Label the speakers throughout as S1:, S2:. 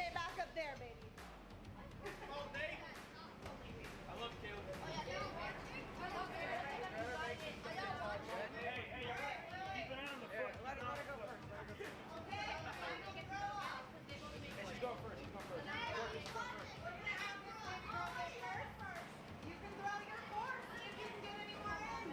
S1: stay back up there, baby.
S2: Oh, Nate. I love Caleb.
S3: Oh, yeah,
S2: Hey, keep an eye on the front.
S4: Let her go first.
S1: Okay, time to throw off.
S4: Hey, she's going first. She's going first.
S1: We're gonna have this baby girl go first. You can throw your fork, see if you can get any more in.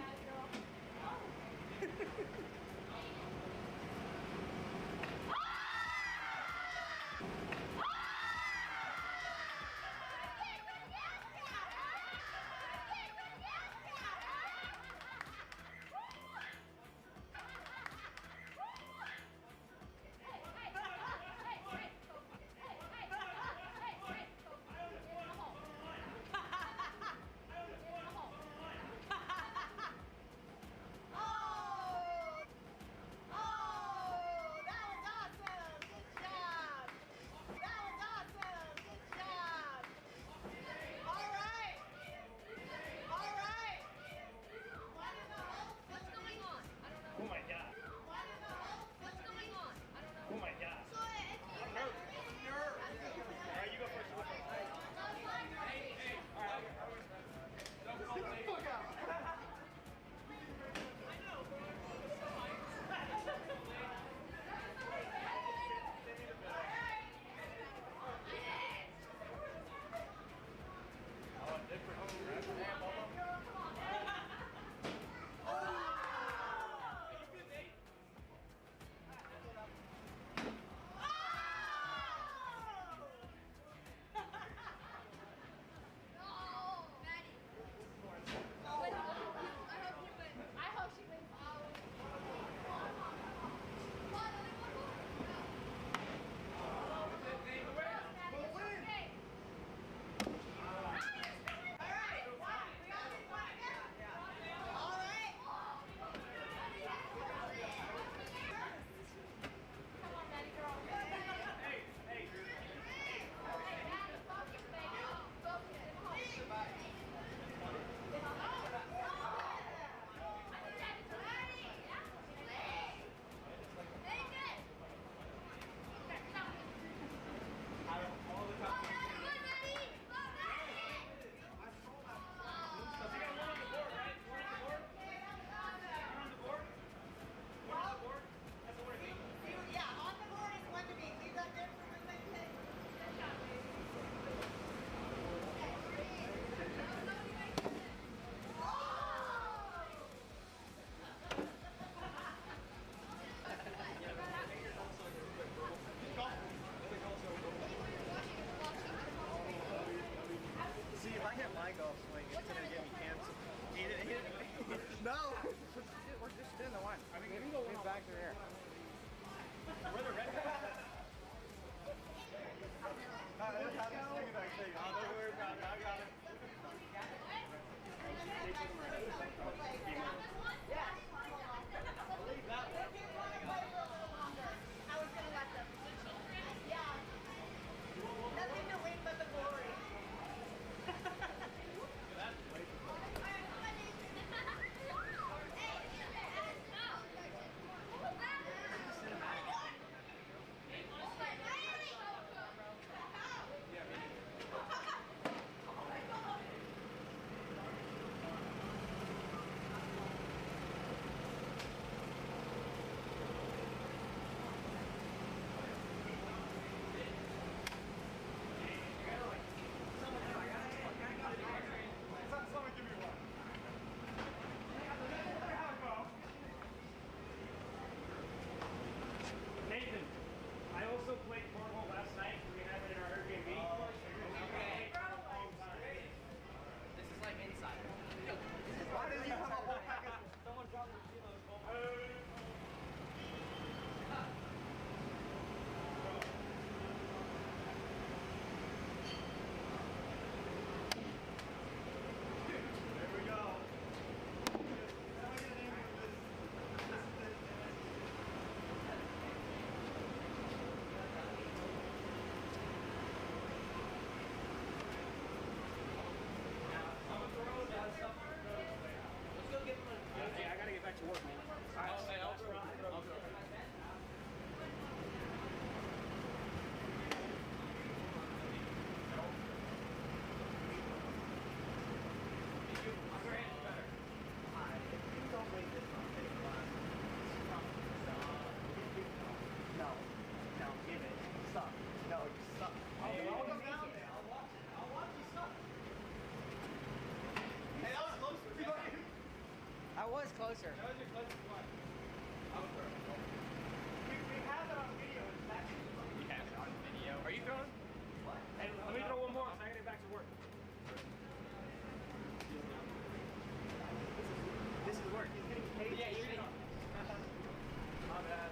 S2: Oh my god.
S1: What's going on? I don't know.
S2: Oh my god. I'm nervous. Alright, you go first. Hey. Alright. Don't call me. Fuck out. I know, bro. Oh, different.
S4: See, if I hit my golf swing, it's gonna get me canceled. No! We're just in the one. I mean, we can go back to there.
S2: Where the red guys?
S4: Don't worry about it. I got it.
S1: Yeah. If you want to play for a little longer, I was going to let them. Yeah. Nothing to win but the glory.
S4: was closer.
S2: That was your closest one.
S4: We have it on video. It's actually
S2: We have it on video. Are you throwing?
S4: what?
S2: Hey, let me throw one more. So I gotta get back to work.
S4: This is work. He's getting paid.
S2: Yeah, you're getting.
S4: My bad.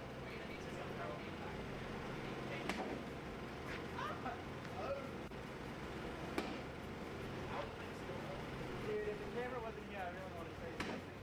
S4: Dude, if the camera wasn't here, I really want to say something.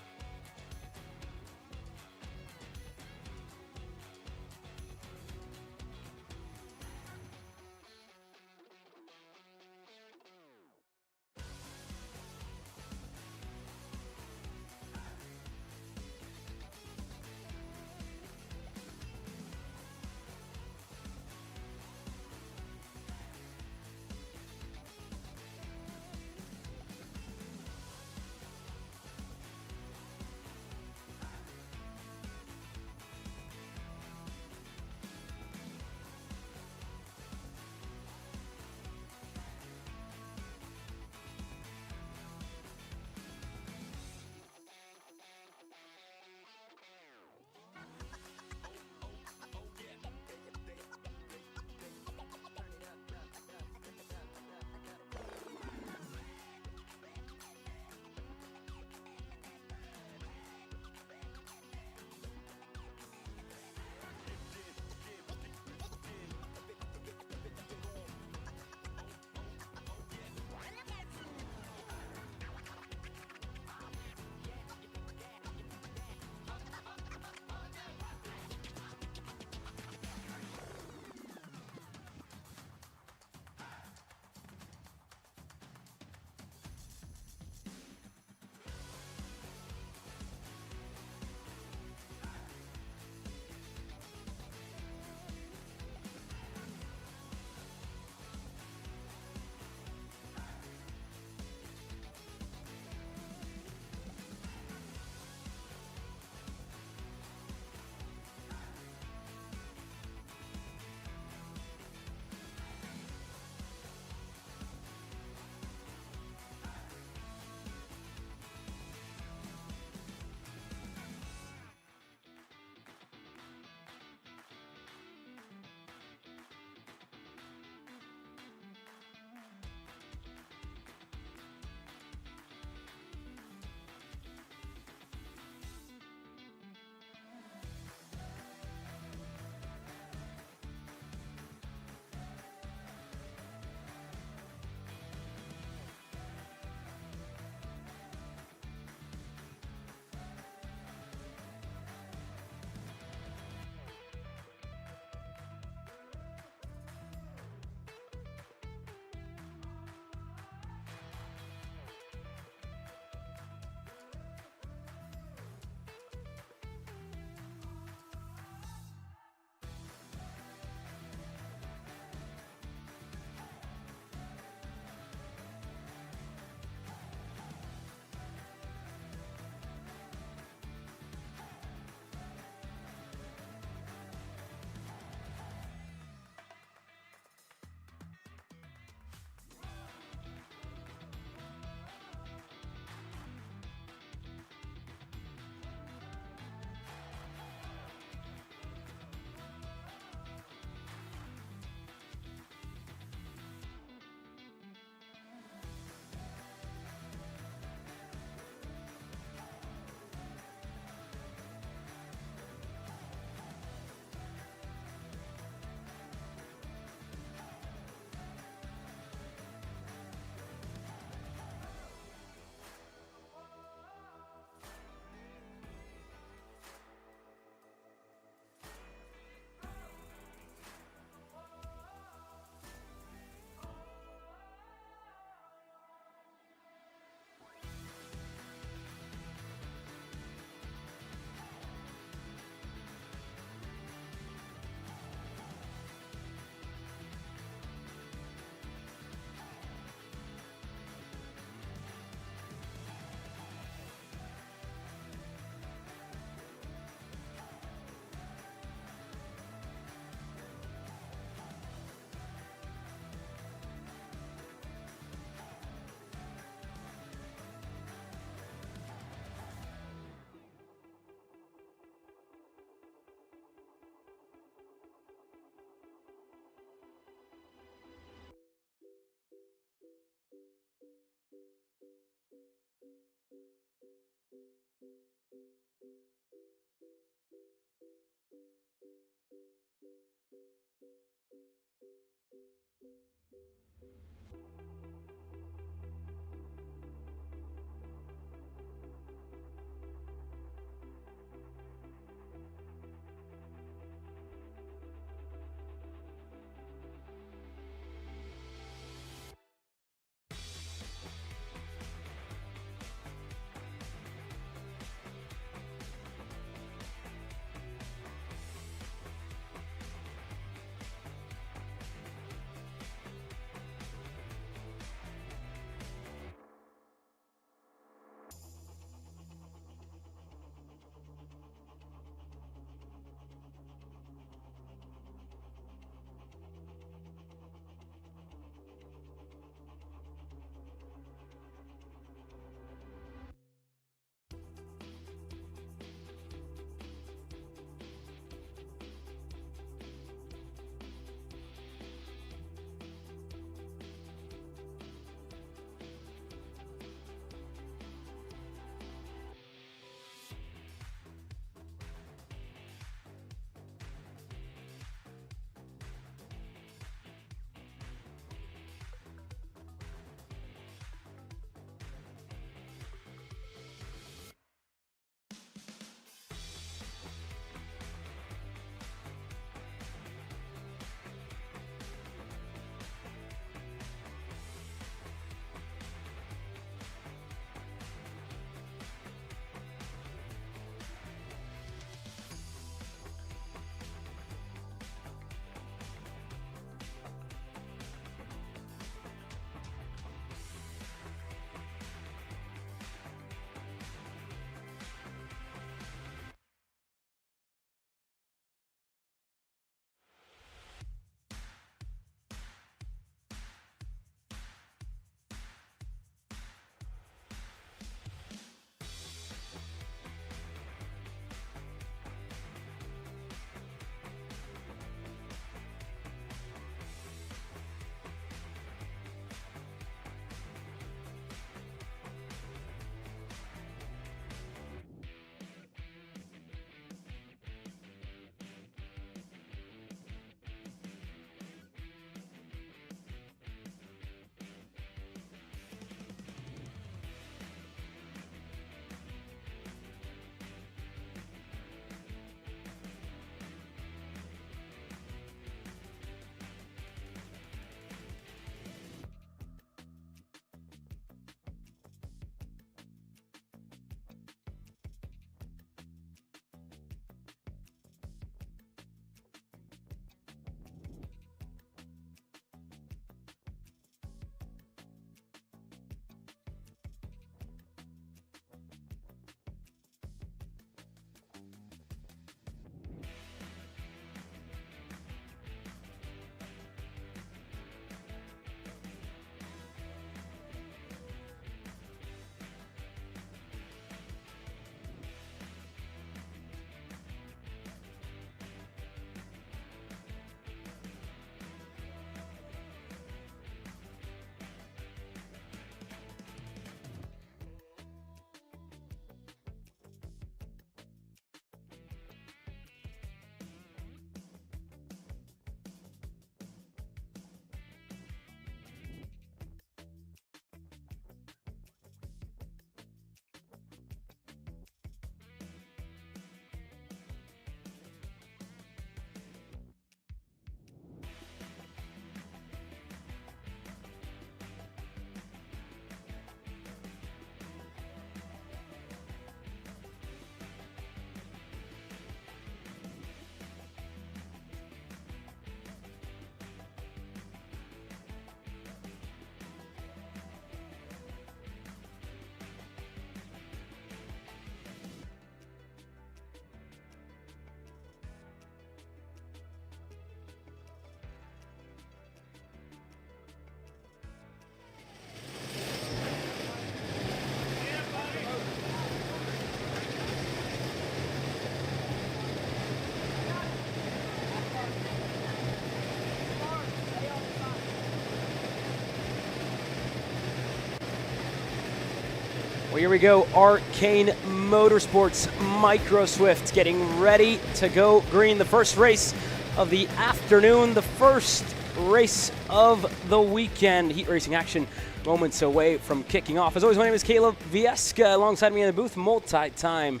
S3: Here we go, Arcane Motorsports Micro Swift getting ready to go green. The first race of the afternoon, the first race of the weekend. Heat racing action moments away from kicking off. As always, my name is Caleb Vieska. Alongside me in the booth, multi-time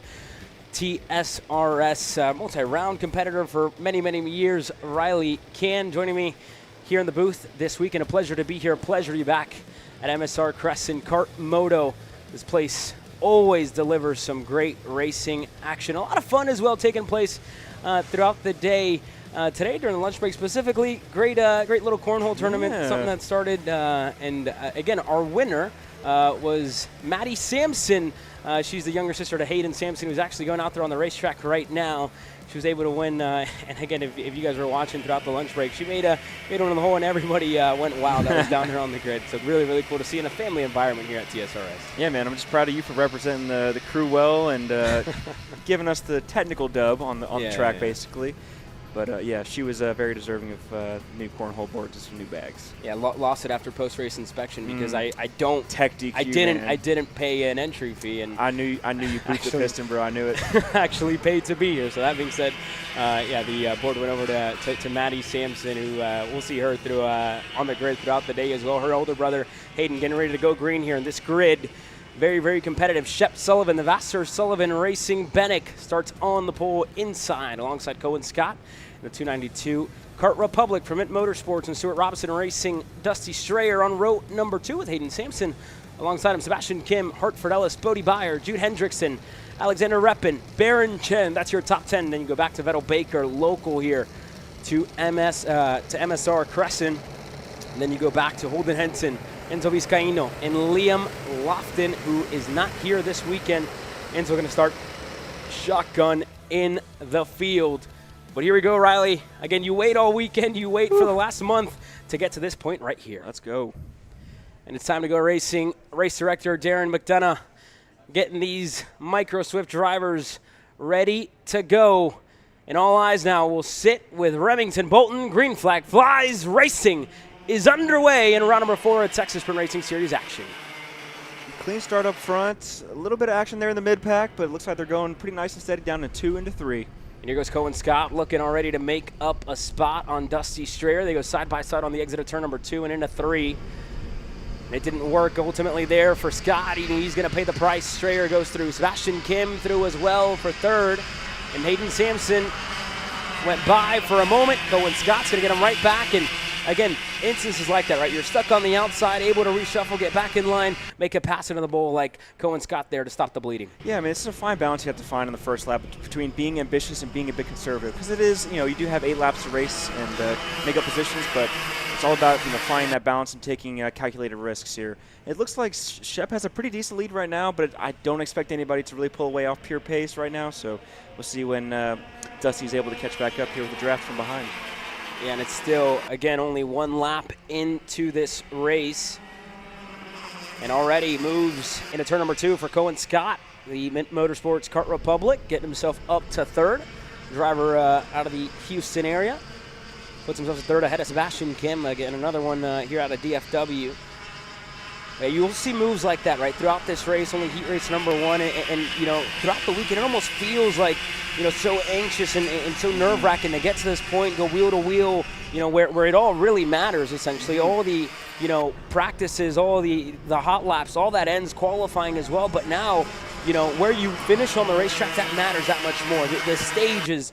S3: TSRS multi-round competitor for many, many years, Riley Can, joining me here in the booth this week. And a pleasure to be here, a pleasure to be back at MSR Cresson KartMoto. This place always delivers some great racing action. A lot of fun as well taking place throughout the day. Today during the lunch break specifically, great little cornhole tournament, something that started, again, our winner was Maddie Sampson. She's the younger sister to Hayden Sampson, who's actually going out there on the racetrack right now. She was able to win, and again, if you guys were watching throughout the lunch break, she made one in the hole, and everybody went wild. That was down there on the grid. So really, really cool to see in a family environment here at TSRS. Yeah, man, I'm just proud of you for representing the crew well and giving us the technical dub on the track, basically. But yeah, she was very deserving of new cornhole boards and some new bags. Yeah, lost it after post-race inspection because I don't tech DQ. I didn't pay an entry fee, and I knew you booped the piston, bro. I knew it. Actually paid to be here. So that being said, yeah, the board went over to Maddie Sampson, who we'll see her through on the grid throughout the day as well. Her older brother Hayden getting ready to go green here in this grid. Very, very competitive. Shep Sullivan, the Vassar Sullivan Racing Bennick starts on the pole inside alongside Cohen Scott. The 292 Kart Republic from Mint Motorsports and Stuart Robinson Racing. Dusty Strayer on row number 2 with Hayden Sampson. Alongside him, Sebastian Kim, Hartford Ellis, Bodie Beyer, Jude Hendrickson, Alexander Reppin, Baron Chen. That's your top 10. Then you go back to Vettel Baker, local here to MSR Cresson. And then you go back to Holden Henson, Enzo Vizcaino, and Liam Lofton, who is not here this weekend. Enzo going to start shotgun in the field. But here we go, Riley. Again, you wait all weekend. You wait for the last month to get to this point right here. Let's go. And it's time to go racing. Race director Darren McDonough getting these Micro Swift drivers ready to go. And all eyes now will sit with Remington Bolton. Green flag flies. Racing is underway in round number 4 of Texas Sprint Racing Series action. Clean start up front. A little bit of action there in the mid-pack, but it looks like they're going pretty nice and steady down to 2 into 3. And here goes Cohen Scott looking already to make up a spot on Dusty Strayer. They go side by side on the exit of turn number 2 and into 3. It didn't work ultimately there for Scott. He's going to pay the price. Strayer goes through. Sebastian Kim through as well for 3rd. And Hayden Sampson went by for a moment. Cohen Scott's going to get him right back. And again, instances like that, right? You're stuck on the outside, able to reshuffle, get back in line, make a pass into the bowl like Cohen Scott there to stop the bleeding. Yeah, I mean, it's a fine balance you have to find in the first lap between being ambitious and being a bit conservative. Because it is, you do have 8 laps to race and make up positions, but it's all about, finding that balance and taking calculated risks here. It looks like Shep has a pretty decent lead right now, but I don't expect anybody to really pull away off pure pace right now. So we'll see when Dusty's able to catch back up here with the draft from behind. Yeah, and it's still, again, only 1 lap into this race. And already moves into turn number 2 for Cohen Scott, the Mint Motorsports Kart Republic, getting himself up to 3rd. Driver out of the Houston area. Puts himself to 3rd ahead of Sebastian Kim, getting another one here out of DFW. You'll see moves like that, right, throughout this race, only heat race number 1, and throughout the weekend, it almost feels like, so anxious and so nerve-wracking to get to this point, go wheel to wheel, where it all really matters, essentially. All the, practices, all the hot laps, all that ends qualifying as well, but now, where you finish on the racetrack, that matters that much more. The stage is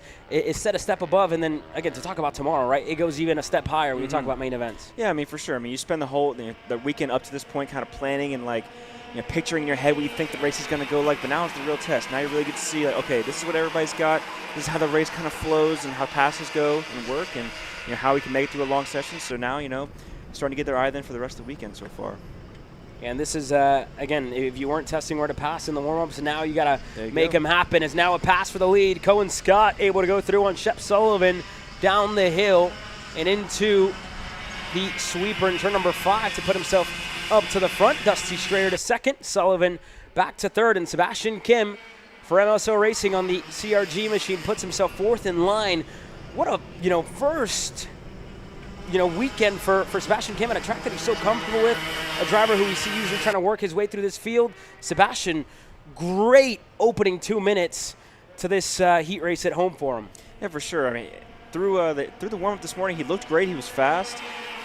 S3: set a step above, and then, again, to talk about tomorrow, right, it goes even a step higher when you talk about main events. Yeah, I mean, for sure. I mean, you spend the whole the weekend up to this point kind of planning and, picturing in your head what you think the race is going to go like, but now it's the real test. Now you really get to see, okay, this is what everybody's got. This is how the race kind of flows and how passes go and work and, how we can make it through a long session. So now, starting to get their eye then for the rest of the weekend so far. And this is, again, if you weren't testing where to pass in the warm-ups, now you got to make them happen. It's now a pass for the lead. Cohen Scott able to go through on Shep Sullivan down the hill and into the sweeper in turn number 5 to put himself up to the front. Dusty Strayer to 2nd. Sullivan back to 3rd. And Sebastian Kim for MSO Racing on the CRG machine puts himself 4th in line. What a, first weekend for Sebastian Kim at a track that he's so comfortable with, a driver who we see usually trying to work his way through this field. Sebastian, great opening 2 minutes to this heat race at home for him.
S2: Yeah, for sure. I mean, through the warm-up this morning, he looked great. He was fast.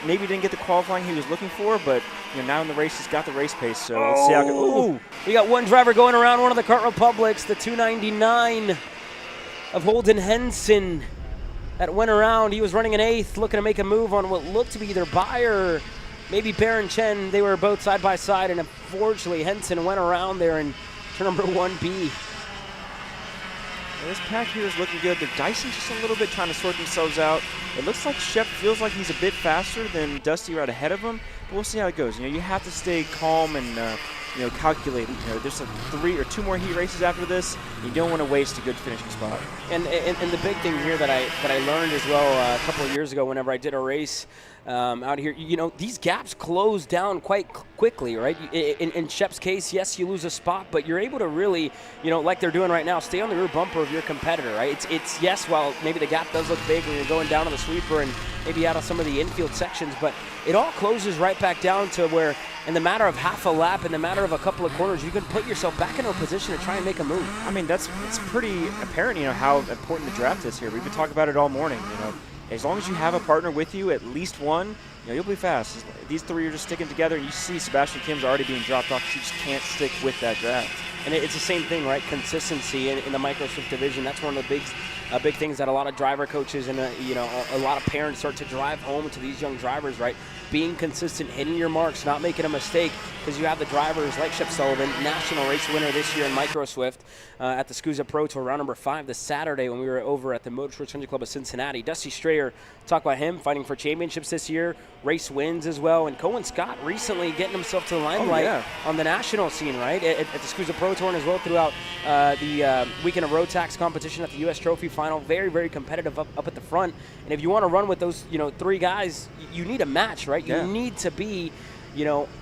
S2: Maybe didn't get the qualifying he was looking for, but now in the race, he's got the race pace. So let's see how it goes. Ooh.
S3: We got one driver going around one of the Kart Republics, the 299 of Holden Henson that went around. He was running an 8th, looking to make a move on what looked to be either Bayer, maybe Baron Chen. They were both side by side, and unfortunately Henson went around there in turn number 1B.
S2: This pack here is looking good. They're dicing just a little bit, trying to sort themselves out. It looks like Shep feels like he's a bit faster than Dusty right ahead of him, but we'll see how it goes. You have to stay calm and calculate. There's 3 or 2 more heat races after this. You don't want to waste a good finishing spot.
S3: And the big thing here that I learned as well a couple of years ago, whenever I did a race out here, these gaps close down quite quickly, right? In Shep's case, yes, you lose a spot, but you're able to really, like they're doing right now, stay on the rear bumper of your competitor, right? It's yes, while maybe the gap does look big when you're going down on the sweeper and maybe out of some of the infield sections, but it all closes right back down to where, in the matter of half a lap, in the matter of a couple of corners, you can put yourself back into a position to try and make a move.
S2: I mean, it's pretty apparent, how important the draft is here. We've been talking about it all morning, As long as you have a partner with you, at least one, you'll be fast. These 3 are just sticking together, and you see Sebastian Kim's already being dropped off. He just can't stick with that draft.
S3: And it's the same thing, right? Consistency in the micro swift division. That's one of the big things that a lot of driver coaches and a lot of parents start to drive home to these young drivers, right? Being consistent, hitting your marks, not making a mistake, because you have the drivers like Shep Sullivan, national race winner this year in micro swift at the SCUSA Pro Tour round number 5 this Saturday when we were over at the Motorsports Country Club of Cincinnati. Dusty Strayer, talk about him fighting for championships this year, race wins as well, and Cohen Scott recently getting himself to the limelight on the national scene, right? At the SCUSA Pro Tour and as well throughout the weekend of road tax competition at the U.S. Trophy Final. Very, very competitive up at the front. And if you want to run with those, 3 guys, you need a match, right? You need to be,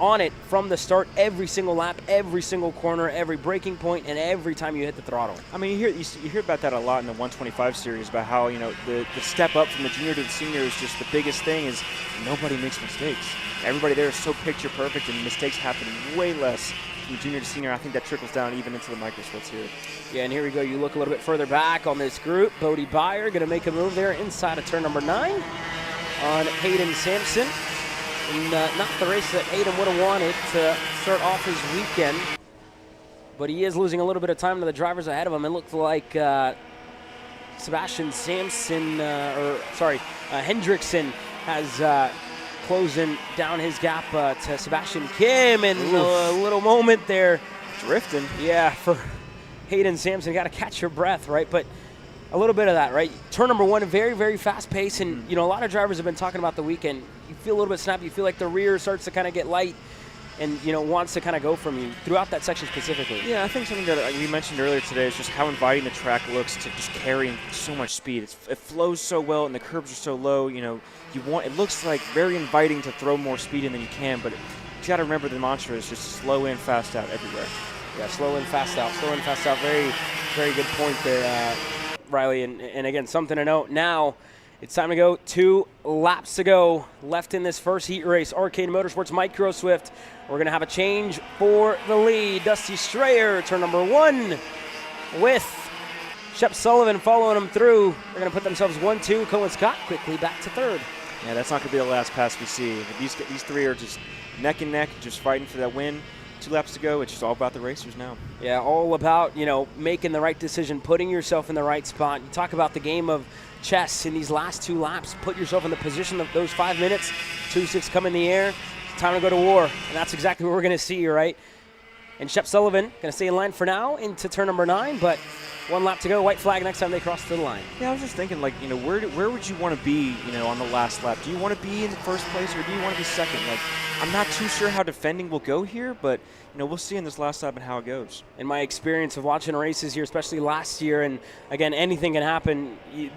S3: on it from the start, every single lap, every single corner, every braking point, and every time you hit the throttle.
S2: I mean, you hear about that a lot in the 125 series, about how, the step up from the junior to the senior is just the biggest thing is nobody makes mistakes. Everybody there is so picture perfect, and mistakes happen way less from junior to senior. I think that trickles down even into the micro splits here.
S3: Yeah, and here we go. You look a little bit further back on this group. Bodie Bayer going to make a move there inside of turn number 9 on Hayden Sampson. And not the race that Hayden would have wanted to start off his weekend. But he is losing a little bit of time to the drivers ahead of him. It looked like Sebastian Sampson, Hendrickson has closing down his gap to Sebastian Kim. And a little moment there.
S2: Drifting.
S3: Yeah, for Hayden Sampson. Got to catch your breath, right? But a little bit of that, right? Turn number 1, very, very fast pace. And, a lot of drivers have been talking about the weekend. You feel a little bit snappy. You feel like the rear starts to kind of get light and, wants to kind of go from you throughout that section specifically.
S2: Yeah, I think something that we mentioned earlier today is just how inviting the track looks to just carrying so much speed. It flows so well and the curbs are so low. It looks like very inviting to throw more speed in than you can, but you got to remember the mantra is just slow in, fast out everywhere.
S3: Yeah, slow in, fast out. Slow in, fast out. Very, very good point there, Riley. And again, something to note now. It's time to go. 2 laps to go left in this first heat race. Arcade Motorsports Micro Swift. We're going to have a change for the lead. Dusty Strayer, turn number 1, with Shep Sullivan following him through. They're going to put themselves 1-2. Cohen Scott quickly back to 3rd.
S2: Yeah, that's not going to be the last pass we see. These 3 are just neck and neck, just fighting for that win. 2 laps to go. It's just all about the racers now. Yeah,
S3: all about, making the right decision, putting yourself in the right spot. You talk about the game of chess in these last 2 laps. Put yourself in the position of those 5 minutes. 2-6 come in the air. Time to go to war. And that's exactly what we're going to see, right? And Shep Sullivan going to stay in line for now into turn number 9, but 1 lap to go. White flag next time they cross the line.
S2: Yeah, I was just thinking, where would you want to be, on the last lap? Do you want to be in first place or do you want to be second? I'm not too sure how defending will go here, but, we'll see in this last lap and how it goes.
S3: In my experience of watching races here, especially last year, and again, anything can happen.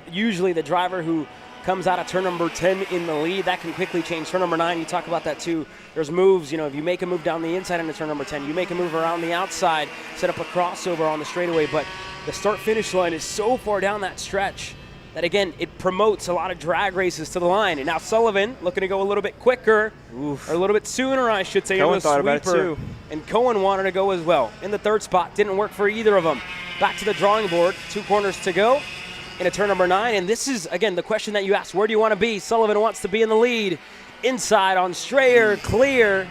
S3: Usually the driver who comes out of turn number 10 in the lead, that can quickly change. Turn number 9, you talk about that too. There's moves, if you make a move down the inside into turn number 10, you make a move around the outside, set up a crossover on the straightaway, but the start-finish line is so far down that stretch that, again, it promotes a lot of drag races to the line. And now Sullivan looking to go a little bit quicker, or a little bit sooner, I should say.
S2: Cohen thought about it too.
S3: And Cohen wanted to go as well. In the third spot, didn't work for either of them. Back to the drawing board, 2 corners to go into turn number 9. And this is, again, the question that you asked, where do you want to be? Sullivan wants to be in the lead. Inside on Strayer, clear.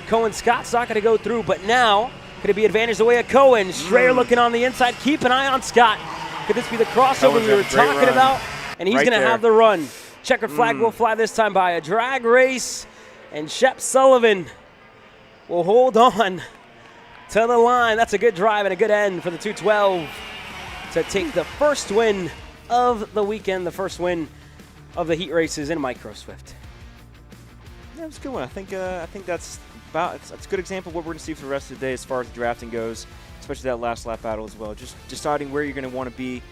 S3: Cohen Scott's not going to go through, but now could it be advantage the way of Cohen? Strayer looking on the inside. Keep an eye on Scott. Could this be the crossover we were talking about? And he's going to have the run. Checkered flag will fly this time by a drag race. And Shep Sullivan will hold on to the line. That's a good drive and a good end for the 212 to take the first win of the weekend, the first win of the heat races in Micro Swift.
S2: Yeah, it was a good one. I think that's a good example of what we're going to see for the rest of the day as far as the drafting goes, especially that last lap battle as well. Just deciding where you're going to want to be,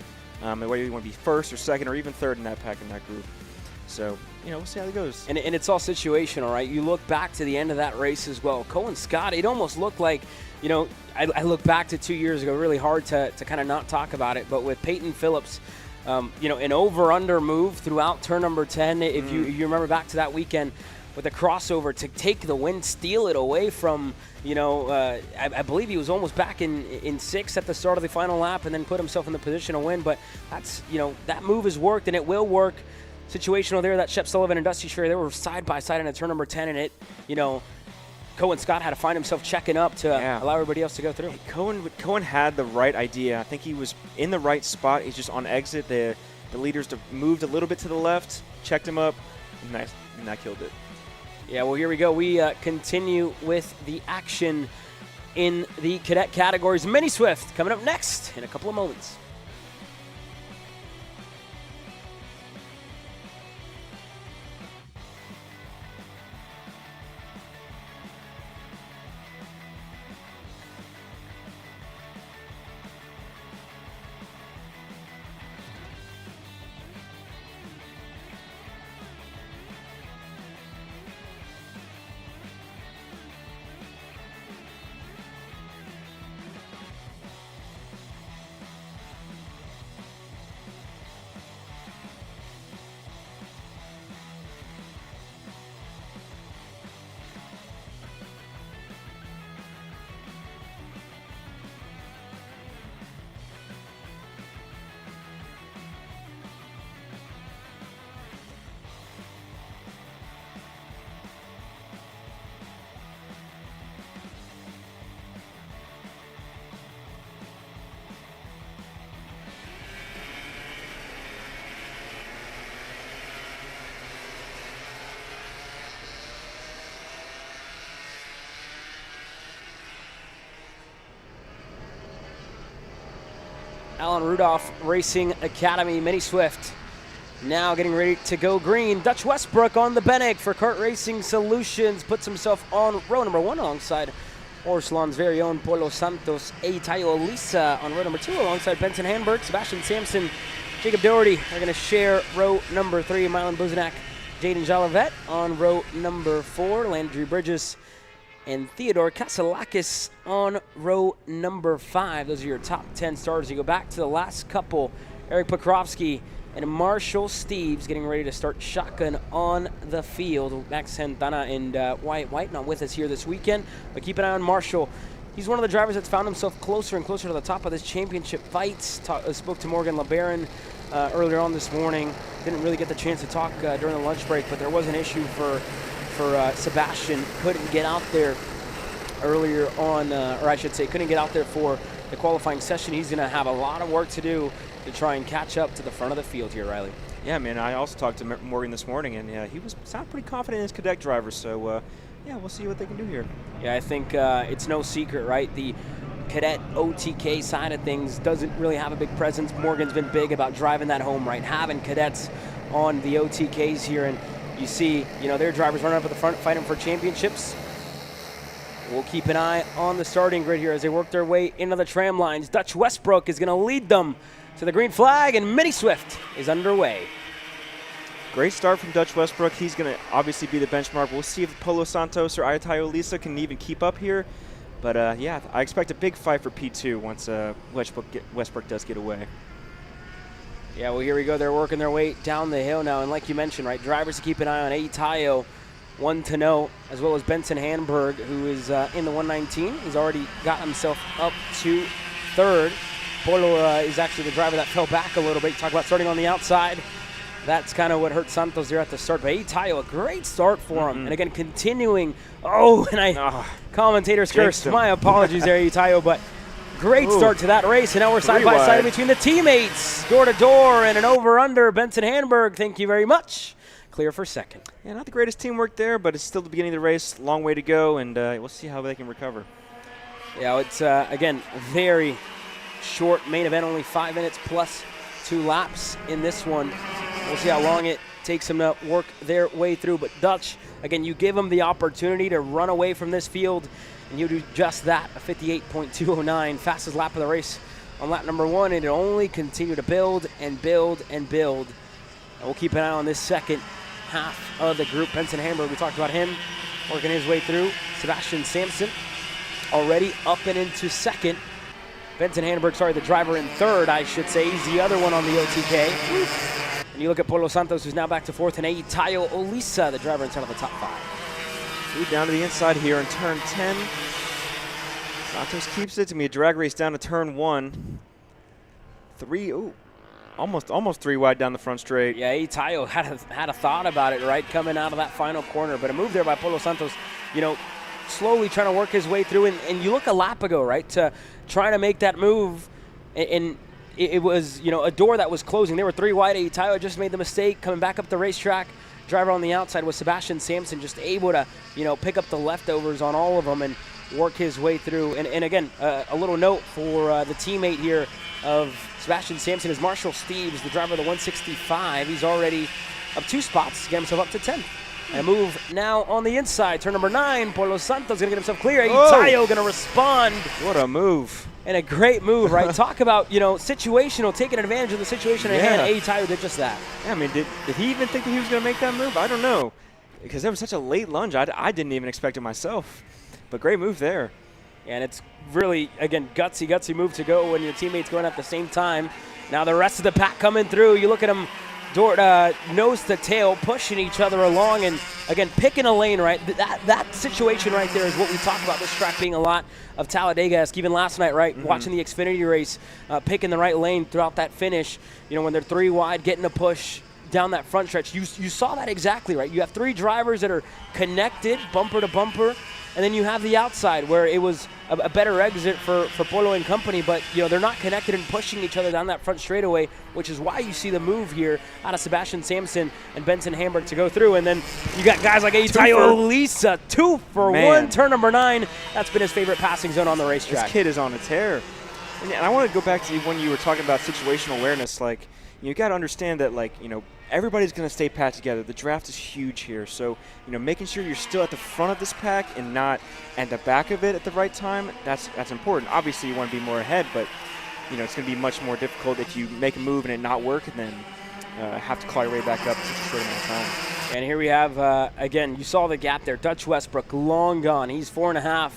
S2: and whether you want to be first or second or even third in that pack, in that group. So, we'll see how it goes.
S3: And it's all situational, right? You look back to the end of that race as well. Cohen Scott, it almost looked like, I look back to 2 years ago, really hard to kind of not talk about it, but with Peyton Phillips, an over-under move throughout turn number 10. If you remember back to that weekend, with a crossover to take the win, steal it away from, I believe he was almost back in 6th at the start of the final lap and then put himself in the position to win. But that's, that move has worked and it will work. Situational there that Shep Sullivan and Dusty Strayer, they were side by side in a turn number 10, and it, Cohen Scott had to find himself checking up to allow everybody else to go through.
S2: Cohen had the right idea. I think he was in the right spot. He's just on exit. The leaders moved a little bit to the left, checked him up, and that killed it.
S3: Yeah, well, here we go. We continue with the action in the cadet categories. Mini Swift coming up next in a couple of moments. Alan Rudolph Racing Academy Mini Swift now getting ready to go green. Dutch Westbrook on the Bennig for Kart Racing Solutions puts himself on row number 1 alongside Orslon's very own Polo Santos. Tayo Elisa on row number 2 alongside Benson Hamburg. Sebastian Sampson, Jacob Doherty are going to share row number 3. Mylan Buzanak, Jaden Jolivet on row number 4. Landry Bridges and Theodore Kasalakis on row number 5. Those are your top 10 starters. You go back to the last couple. Eric Pokrovsky and Marshall Steves getting ready to start shotgun on the field. Max Santana and White not with us here this weekend, but keep an eye on Marshall. He's one of the drivers that's found himself closer and closer to the top of this championship fight. Spoke to Morgan LeBaron earlier on this morning. Didn't really get the chance to talk during the lunch break, but there was an issue for Sebastian. Couldn't get out there earlier on, or I should say couldn't get out there for the qualifying session. He's going to have a lot of work to do to try and catch up to the front of the field here, Riley.
S2: Yeah, man, I also talked to Morgan this morning, and he sounded pretty confident in his cadet driver, so yeah, we'll see what they can do here.
S3: Yeah, I think it's no secret, right? The cadet OTK side of things doesn't really have a big presence. Morgan's been big about driving that home, right? Having cadets on the OTKs here, and you see, their drivers running up at the front fighting for championships. We'll keep an eye on the starting grid here as they work their way into the tram lines. Dutch Westbrook is going to lead them to the green flag, and Mini Swift is underway.
S2: Great start from Dutch Westbrook. He's going to obviously be the benchmark. We'll see if Polo Santos or Ayatayo Lisa can even keep up here. But, yeah, I expect a big fight for P2 once Westbrook does get away.
S3: Yeah, well, here we go. They're working their way down the hill now. And like you mentioned, right, drivers to keep an eye on. Tayo, one to know, as well as Benson Handberg, who is in the 119. He's already got himself up to third. Polo is actually the driver that fell back a little bit. Talk about starting on the outside. That's kind of what hurt Santos there at the start. But Tayo, a great start for him. And again, continuing. Oh, and commentator's curse. My apologies there, Tayo, but great start to that race. And now we're side by side between the teammates. Door to door and an over-under. Benson Handberg, thank you very much. Clear for second.
S2: Yeah, not the greatest teamwork there, but it's still the beginning of the race. Long way to go, and we'll see how they can recover.
S3: Yeah, it's, again, very short main event, only 5 minutes plus 2 laps in this one. We'll see how long it takes them to work their way through. But Dutch, again, you give them the opportunity to run away from this field, and you do just that, a 58.209, fastest lap of the race on lap number 1, and it only continue to build and build and build. And we'll keep an eye on this second half of the group. Benson Handberg, we talked about him working his way through. Sebastian Sampson already up and into second. Benson Handberg, sorry, the driver in third, I should say. He's the other one on the OTK. And you look at Polo Santos, who's now back to fourth, and Tayo Olisa, the driver inside of the top 5.
S2: Two down to the inside here in turn 10. Santos keeps it. It's going to be a drag race down to turn 1. Almost 3 wide down the front straight.
S3: Yeah, Tayo had a thought about it, right, coming out of that final corner. But a move there by Polo Santos, you know, slowly trying to work his way through. And you look a lap ago, right, to trying to make that move. And it was, you know, a door that was closing. They were 3 wide. Tayo just made the mistake coming back up the racetrack. Driver on the outside was Sebastian Sampson, just able to, you know, pick up the leftovers on all of them and work his way through. And again, a little note for the teammate here of Sebastian Sampson is Marshall Steves, the driver of the 165. He's already up 2 spots to get himself up to 10. And a move now on the inside. Turn number 9, Polo Santos going to get himself clear. Tayo going to respond.
S2: What a move.
S3: And a great move, right? Talk about, you know, situational, taking advantage of the situation at hand. Tayo did just that.
S2: Yeah, I mean, did he even think that he was going to make that move? I don't know. Because that was such a late lunge. I didn't even expect it myself. But great move there.
S3: And it's really, again, gutsy move to go when your teammates going at the same time. Now the rest of the pack coming through. You look at them nose to tail, pushing each other along, and again, picking a lane, right? That situation right there is what we talk about this track being a lot of Talladega-esque. Even last night, right, watching the Xfinity race, picking the right lane throughout that finish. You know, when they're 3 wide, getting a push down that front stretch. You saw that exactly, right? You have 3 drivers that are connected, bumper to bumper, and then you have the outside where it was a better exit for Polo and company, but you know they're not connected and pushing each other down that front straightaway, which is why you see the move here out of Sebastian Sampson and Benson Handberg to go through. And then you got guys like Tayo Olisa, 2 for 1, turn number 9. That's been his favorite passing zone on the racetrack.
S2: This kid is on a tear. And I want to go back to when you were talking about situational awareness. Like, you got to understand that, like, you know, everybody's going to stay packed together. The draft is huge here. So, you know, making sure you're still at the front of this pack and not at the back of it at the right time, that's important. Obviously, you want to be more ahead, but, you know, it's going to be much more difficult if you make a move and it not work and then have to claw your way back up in such a short amount of time.
S3: And here we have, again, you saw the gap there. Dutch Westbrook, long gone. He's 4.5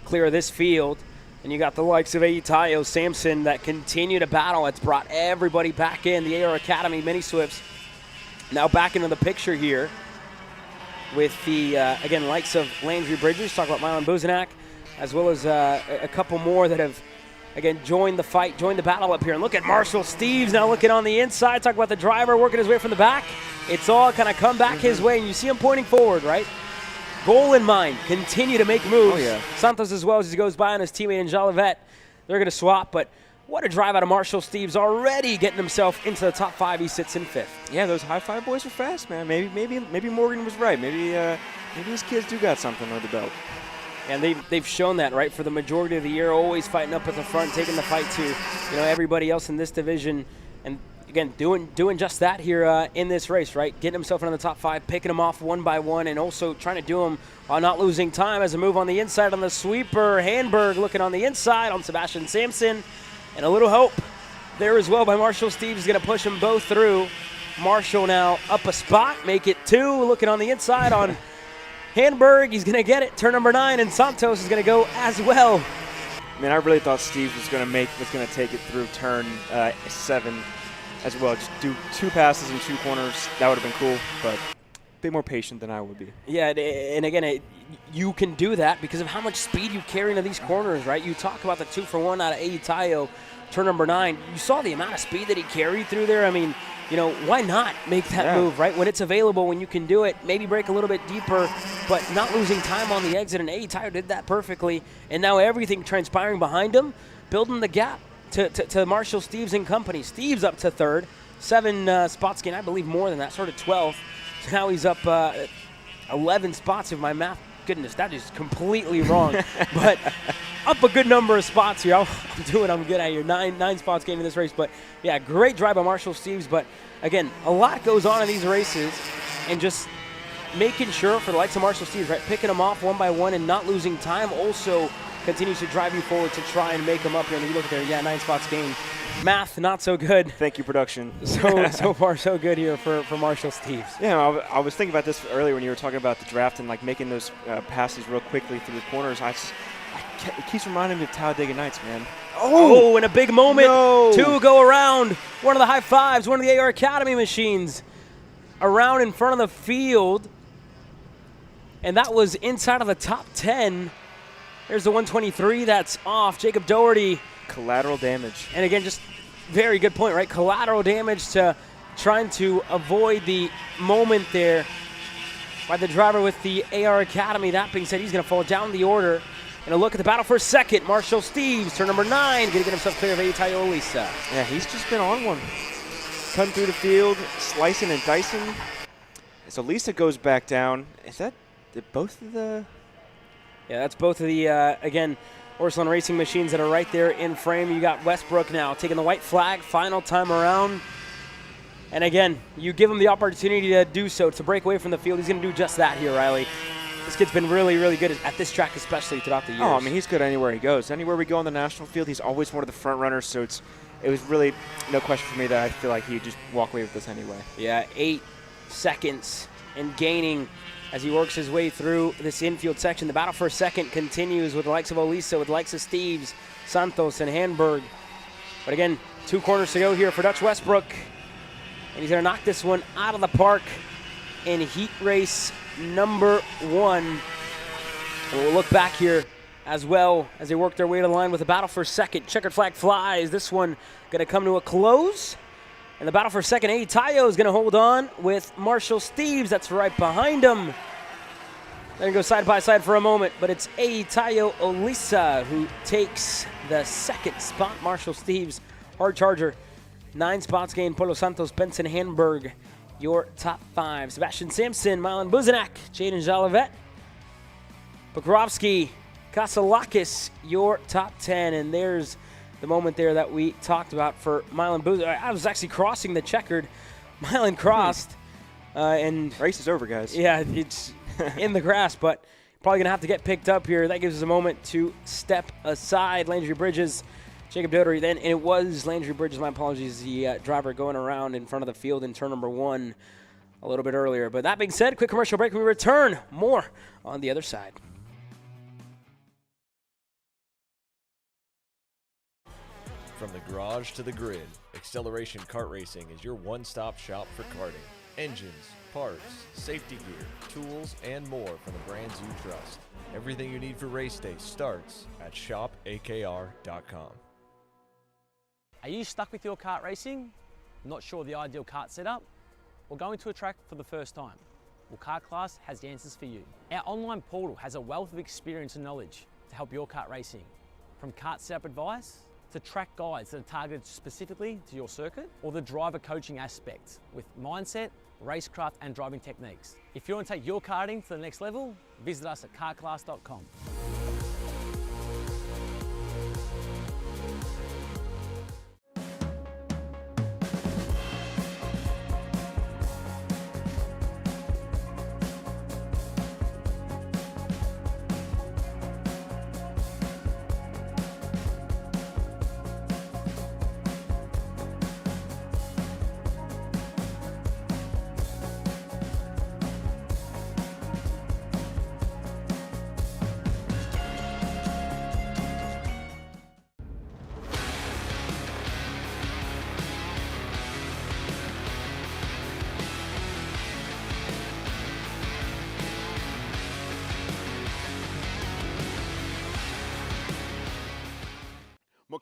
S3: clear of this field. And you got the likes of Tayo Sampson that continue to battle. It's brought everybody back in. The AR Academy Mini Swifts now back into the picture here with the, again, likes of Landry Bridges, talk about Milan Buzenak, as well as a couple more that have, again, joined the fight, joined the battle up here. And look at Marshall Steves now looking on the inside. Talk about the driver working his way from the back. It's all kind of come back his way, and you see him pointing forward, right? Goal in mind, continue to make moves.
S2: Oh, yeah.
S3: Santos as well as he goes by on his teammate in Jolivet. They're going to swap, but what a drive out of Marshall Steves, already getting himself into the top 5. He sits in 5th.
S2: Yeah, those high five boys are fast, man. Maybe Morgan was right. Maybe these kids do got something under the belt.
S3: And they've shown that, right, for the majority of the year, always fighting up at the front, taking the fight to, you know, everybody else in this division. And again, doing just that here in this race, right? Getting himself into the top 5, picking them off one by one, and also trying to do them while not losing time as a move on the inside on the sweeper. Handberg looking on the inside on Sebastian Sampson. And a little hope there as well by Marshall Steves is going to push them both through. Marshall now up a spot, make it 2. Looking on the inside on Handberg. He's going to get it. Turn number 9, and Santos is going to go as well.
S2: I mean, I really thought Steve was going to take it through turn 7. as well. Just do 2 passes in 2 corners. That would have been cool, but a bit more patient than I would be.
S3: Yeah, and again, you can do that because of how much speed you carry into these corners, right? You talk about the 2-for-1 out of Tayo, turn number 9. You saw the amount of speed that he carried through there. I mean, you know, why not make that move, right? When it's available, when you can do it, maybe break a little bit deeper, but not losing time on the exit. And Tayo did that perfectly. And now everything transpiring behind him, building the gap to Marshall Steves and company. Steves up to 3rd, 7 spots gain, I believe more than that, sort of 12. So now he's up 11 spots if my math. Goodness, that is completely wrong. But up a good number of spots here. I'm doing what I'm good at here. 9 spots gained in this race. But, yeah, great drive by Marshall Steves. But, again, a lot goes on in these races. And just making sure for the likes of Marshall Steves, right, picking them off one by one and not losing time also continues to drive you forward to try and make them up here. And if you look at there, yeah, 9 spots gained. Math, not so good.
S2: Thank you, production.
S3: So far, so good here for Marshall Steves.
S2: Yeah, I was thinking about this earlier when you were talking about the draft and like making those passes real quickly through the corners. It keeps reminding me of Talladega Nights, man.
S3: Oh, in a big moment.
S2: No.
S3: 2 go around. One of the high fives, one of the AR Academy machines around in front of the field. And that was inside of the top 10. There's the 123 that's off. Jacob Doherty.
S2: Collateral damage.
S3: And again, just very good point, right? Collateral damage to trying to avoid the moment there by the driver with the AR Academy. That being said, he's going to fall down the order. And a look at the battle for second. Marshall Steves, turn number 9, going to get himself clear of Tayo Olisa.
S2: Yeah, he's just been on one. Cutting through the field, slicing and dicing. So Lisa goes back down. Is that both of the...
S3: Yeah, that's both of the, again, Orslon Racing machines that are right there in frame. You got Westbrook now taking the white flag, final time around. And again, you give him the opportunity to do so, to break away from the field. He's going to do just that here, Riley. This kid's been really, really good at this track, especially throughout the years.
S2: Oh, I mean, he's good anywhere he goes. Anywhere we go on the national field, he's always one of the front runners, so it was really no question for me that I feel like he'd just walk away with this anyway.
S3: Yeah, 8 seconds and gaining as he works his way through this infield section. The battle for second continues with the likes of Olisa, with the likes of Steves, Santos, and Handberg. But again, 2 corners to go here for Dutch Westbrook. And he's going to knock this one out of the park in heat race number 1. And we'll look back here as well as they work their way to the line with the battle for second. Checkered flag flies. This one going to come to a close. And the battle for second, Tayo is going to hold on with Marshall Steves. That's right behind him. They're going to go side by side for a moment, but it's Tayo Olisa who takes the second spot. Marshall Steves, hard charger. 9 spots gained. Polo Santos, Benson Handberg, your top 5. Sebastian Sampson, Milan Buzanak, Jaden Jolivet, Pokrovsky, Kasalakis, your top 10. And there's the moment there that we talked about for Milan Buzanak. I was actually crossing the checkered. Milan crossed. And
S2: race is over, guys.
S3: Yeah, it's in the grass, but probably going to have to get picked up here. That gives us a moment to step aside. Landry Bridges, Jacob Doherty then, and it was Landry Bridges, my apologies, the driver going around in front of the field in turn number 1 a little bit earlier. But that being said, quick commercial break. We return. More on the other side.
S5: From the garage to the grid, Acceleration Kart Racing is your one-stop shop for karting. Engines, parts, safety gear, tools, and more from the brands you trust. Everything you need for race day starts at shopakr.com.
S6: Are you stuck with your kart racing? Not sure the ideal kart setup? Or going to a track for the first time? Well, Kart Class has the answers for you. Our online portal has a wealth of experience and knowledge to help your kart racing. From kart setup advice to track guides that are targeted specifically to your circuit, or the driver coaching aspect with mindset, racecraft, and driving techniques. If you want to take your karting to the next level, visit us at kartclass.com.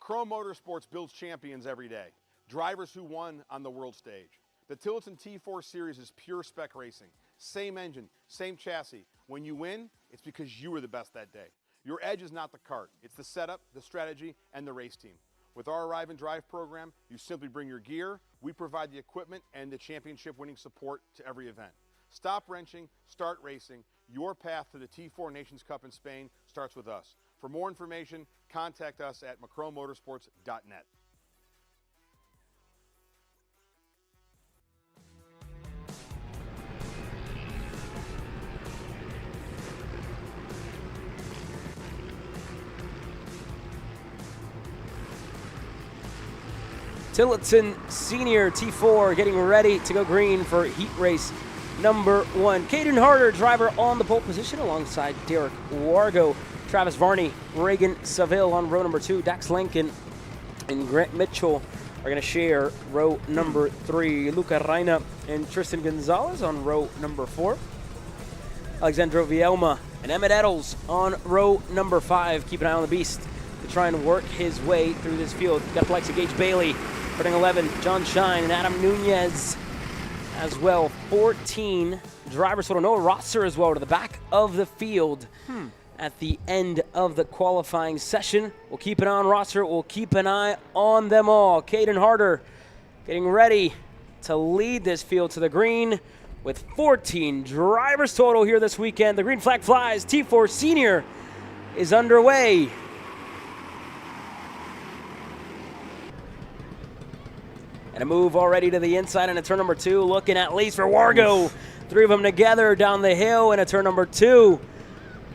S7: Chrome Motorsports builds champions every day, drivers who won on the world stage. The Tillotson T4 Series is pure spec racing. Same engine, same chassis. When you win, it's because you were the best that day. Your edge is not the kart, it's the setup, the strategy, and the race team. With our Arrive and Drive program, you simply bring your gear, we provide the equipment and the championship winning support to every event. Stop wrenching, start racing. Your path to the T4 Nations Cup in Spain starts with us. For more information, contact us at macromotorsports.net.
S3: Tillotson Senior T4 getting ready to go green for heat race number 1. Caden Harder, driver on the pole position alongside Derek Wargo. Travis Varney, Reagan Saville on row number 2. Dax Lincoln and Grant Mitchell are going to share row number 3. Luca Reina and Tristan Gonzalez on row number 4. Alexandro Vielma and Emmett Eddles on row number 5. Keep an eye on the beast to try and work his way through this field. Got the likes of Gage Bailey, starting 11, John Shine and Adam Nunez as well. 14 drivers total. Noah Rosser as well to the back of the field at the end of the qualifying session. We'll keep an eye on Rosser. We'll keep an eye on them all. Caden Harder getting ready to lead this field to the green with 14 drivers total here this weekend. The green flag flies. T4 Senior is underway. And a move already to the inside into turn number 2. Looking at least for Wargo. 3 of them together down the hill into turn number 2.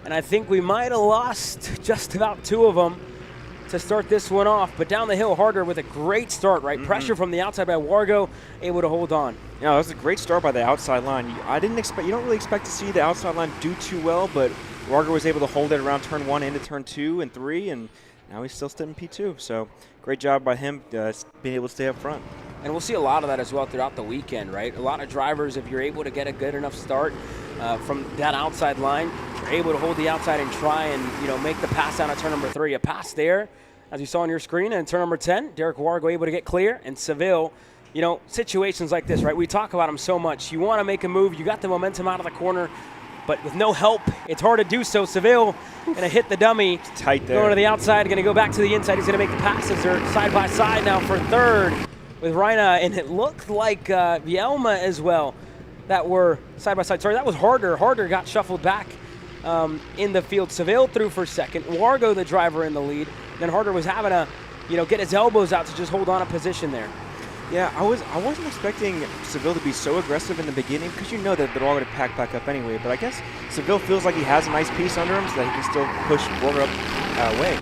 S3: And I think we might have lost just about 2 of them to start this one off. But down the hill, Harder with a great start, right? Pressure from the outside by Wargo, able to hold on.
S2: Yeah, that was a great start by the outside line. You don't really expect to see the outside line do too well, but Wargo was able to hold it around turn 1 into turn 2 and 3, and now he's still in P2. So great job by him being able to stay up front.
S3: And we'll see a lot of that as well throughout the weekend, right? A lot of drivers, if you're able to get a good enough start from that outside line, you're able to hold the outside and try and, make the pass down at turn number 3. A pass there, as you saw on your screen, and turn number 10, Derek Wargo able to get clear, and Seville, situations like this, right? We talk about them so much. You want to make a move, you got the momentum out of the corner, but with no help, it's hard to do so. Seville going to hit the dummy.
S2: It's tight there.
S3: Going to the outside, going to go back to the inside. He's going to make the passes. They're side by side now for third with Reina, and it looked like Vielma as well that were side by side. Sorry, that was Harder. Harder got shuffled back in the field. Seville through for second. Wargo, the driver, in the lead. Then Harder was having to, get his elbows out to just hold on a position there.
S2: Yeah, I wasn't expecting Seville to be so aggressive in the beginning because that they're all going to pack back up anyway. But I guess Seville feels like he has a nice piece under him so that he can still push Wargo up away.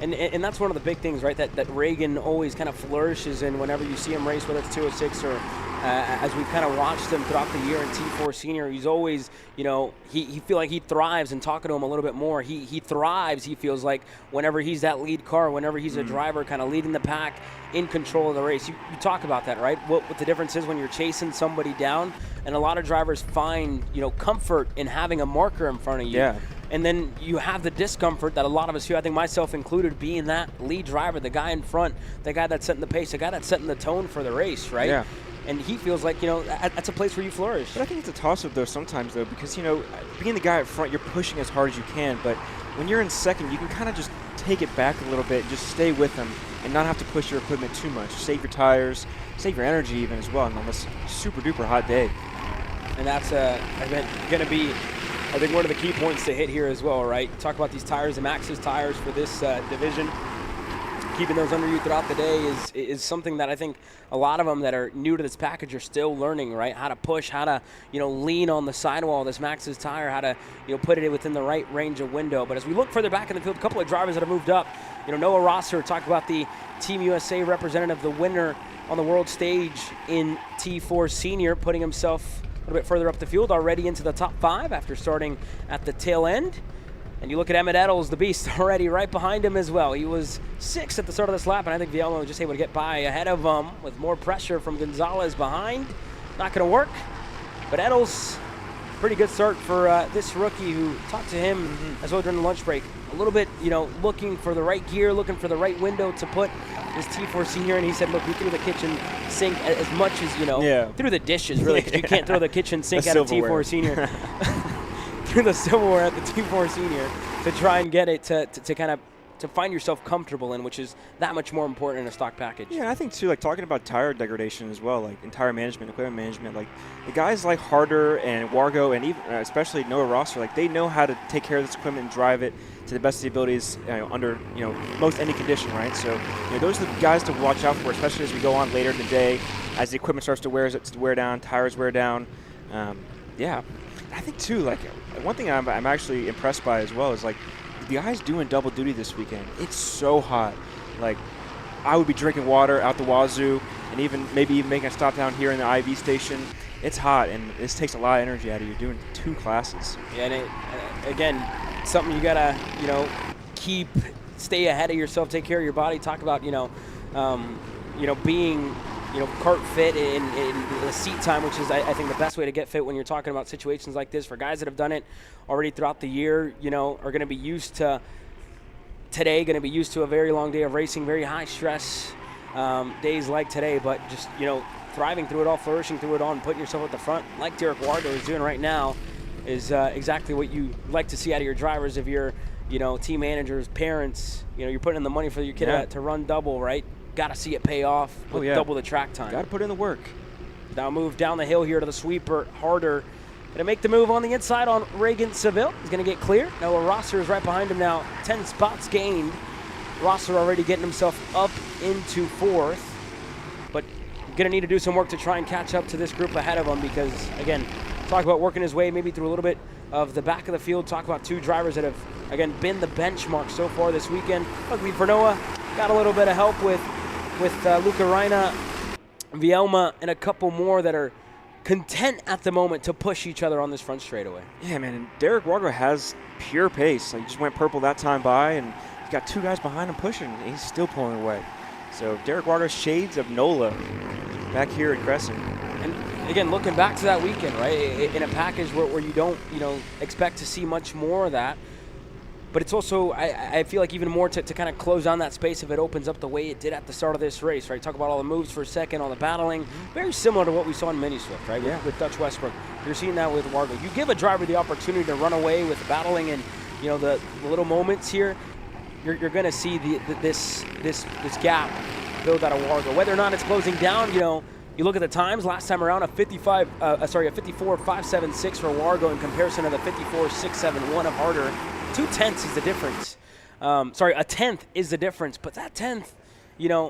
S3: And that's one of the big things, right, that Reagan always kind of flourishes in whenever you see him race, whether it's 206 or as we've kind of watched him throughout the year in T4 Senior. He's always, he feel like he thrives, and talking to him a little bit more, he thrives, he feels like, whenever he's that lead car, whenever he's a driver kind of leading the pack, in control of the race. You talk about that, right? What the difference is when you're chasing somebody down, and a lot of drivers find, comfort in having a marker in front of you.
S2: Yeah.
S3: And then you have the discomfort that a lot of us feel, I think myself included, being that lead driver, the guy in front, the guy that's setting the pace, the guy that's setting the tone for the race, right?
S2: Yeah.
S3: And he feels like, that's a place where you flourish.
S2: But I think it's a toss-up, though, sometimes, though, because, being the guy up front, you're pushing as hard as you can, but when you're in second, you can kind of just take it back a little bit and just stay with them and not have to push your equipment too much. Save your tires, save your energy even as well on this super-duper hot day.
S3: And that's going to be, I think, one of the key points to hit here as well, right? Talk about these tires, the Maxxis tires for this division. Keeping those under you throughout the day is something that I think a lot of them that are new to this package are still learning, right? How to push, how to, lean on the sidewall of this Maxxis tire, how to, put it within the right range of window. But as we look further back in the field, a couple of drivers that have moved up. Noah Rosser, talked about the Team USA representative, the winner on the world stage in T4 Senior, putting himself a little bit further up the field, already into the top 5 after starting at the tail end. And you look at Emmett Eddles, the beast, already right behind him as well. He was 6th at the start of this lap, and I think Vielma was just able to get by ahead of him with more pressure from Gonzalez behind. Not going to work. But Eddles pretty good start for this rookie who talked to him as well during the lunch break. A little bit, looking for the right gear, looking for the right window to put this T4 senior in. He said, look, we threw the kitchen sink as much as, through the dishes, really, because you can't throw the kitchen sink at a T4 senior. Through the silverware at the T4 senior to try and get it to kind of to find yourself comfortable in, which is that much more important in a stock package.
S2: Yeah, I think too, like talking about tire degradation as well, like tire management, equipment management, like the guys like Harder and Wargo and even especially Noah Rosser, like they know how to take care of this equipment and drive it to the best of the abilities under most any condition, right? So those are the guys to watch out for, especially as we go on later in the day, as the equipment starts to wear down, tires wear down. Yeah, I think too, like one thing I'm actually impressed by as well is like the guys doing double duty this weekend. It's so hot. Like I would be drinking water out the wazoo, and maybe even making a stop down here in the IV station. It's hot, and this takes a lot of energy out of you doing 2 classes. Yeah,
S3: and again, something you gotta stay ahead of yourself, take care of your body. Talk about being kart fit in the seat time, which is I think the best way to get fit when you're talking about situations like this. For guys that have done it already throughout the year, are going to be used to today, going to be used to a very long day of racing, very high stress days like today, but just thriving through it all, flourishing through it all, and putting yourself at the front like Derek Wargo is doing right now is exactly what you like to see out of your drivers. If you're team managers, parents, you're putting in the money for your kid to run double, right? Got to see it pay off with double the track time.
S2: Got to put in the work.
S3: Now move down the hill here to the sweeper. Harder going to make the move on the inside on Reagan Seville. He's going to get clear. Noah Rosser is right behind him now. 10 spots gained. Rosser already getting himself up into 4th. But going to need to do some work to try and catch up to this group ahead of him because, again, talk about working his way maybe through a little bit of the back of the field. Talk about 2 drivers that have, again, been the benchmark so far this weekend. Luckily for Noah, got a little bit of help with Luca Reina, Vielma, and a couple more that are content at the moment to push each other on this front straightaway.
S2: Yeah, man, and Derek Wargo has pure pace. Like, he just went purple that time by, and he's got 2 guys behind him pushing, and he's still pulling away. So Derek Wargo, shades of Nola back here at Cresson.
S3: And again, looking back to that weekend, right, in a package where you don't expect to see much more of that. But it's also, I feel like even more to kind of close down that space if it opens up the way it did at the start of this race, right? Talk about all the moves for a second, all the battling. Very similar to what we saw in Mini Swift, right?
S2: Yeah.
S3: With Dutch Westbrook. You're seeing that with Wargo. You give a driver the opportunity to run away with battling and, the little moments here, you're going to see this gap build out of Wargo. Whether or not it's closing down, you look at the times last time around, a 54.576 for Wargo in comparison to the 54.671 of Harder. 0.2 is the difference. A tenth is the difference, but that 10th,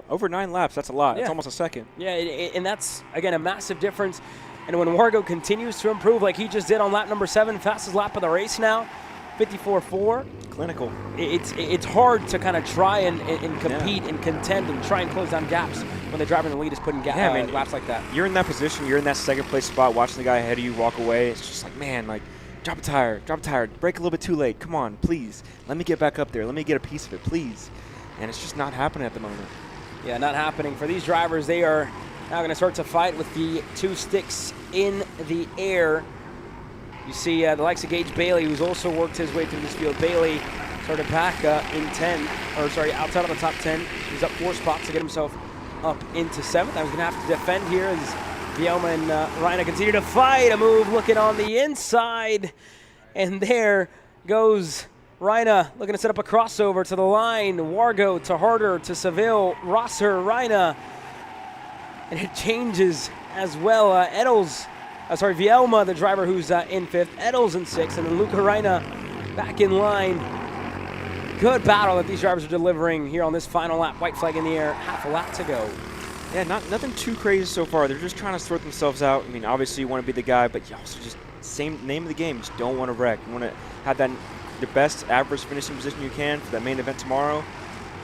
S2: over 9 laps, that's a lot.
S3: Yeah.
S2: It's almost a second.
S3: Yeah, and that's, again, a massive difference. And when Wargo continues to improve like he just did on lap number 7, fastest lap of the race now, 54.4.
S2: Clinical.
S3: It's hard to kind of try and compete and contend and try and close down gaps when the driver in the lead is putting laps like that.
S2: You're in that position. You're in that second place spot, watching the guy ahead of you walk away. It's just like, man, like, drop a tire, brake a little bit too late. Come on, please. Let me get back up there. Let me get a piece of it, please. And it's just not happening at the moment.
S3: Yeah, not happening. For these drivers, they are now going to start to fight with the 2 sticks in the air. You see the likes of Gage Bailey, who's also worked his way through this field. Bailey started back outside of the top 10. He's up 4 spots to get himself up into 7th. I was going to have to defend here as Vielma and Reina continue to fight. A move looking on the inside. And there goes Reina looking to set up a crossover to the line. Wargo to Harder to Seville. Rosser, Reina. And it changes as well. Vielma, the driver who's in 5th. Edels in 6th. And then Luca Reina back in line. Good battle that these drivers are delivering here on this final lap. White flag in the air. Half a lap to go.
S2: Yeah, nothing too crazy so far. They're just trying to sort themselves out. I mean, obviously you want to be the guy, but you also just same name of the game. Just don't want to wreck. You want to have the best average finishing position you can for that main event tomorrow,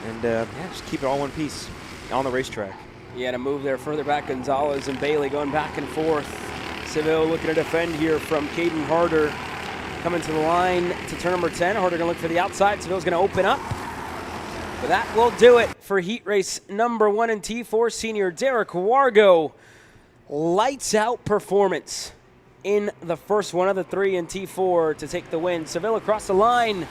S2: and just keep it all in one piece on the racetrack.
S3: Yeah, and a move there further back. Gonzalez and Bailey going back and forth. Seville looking to defend here from Caden Harder. Coming to the line to turn number 10. Harder going to look for the outside. Seville's going to open up. But that will do it for heat race number 1 in T4 senior Derek Wargo. Lights out performance in the first one of the 3 in T4 to take the win. Seville across the line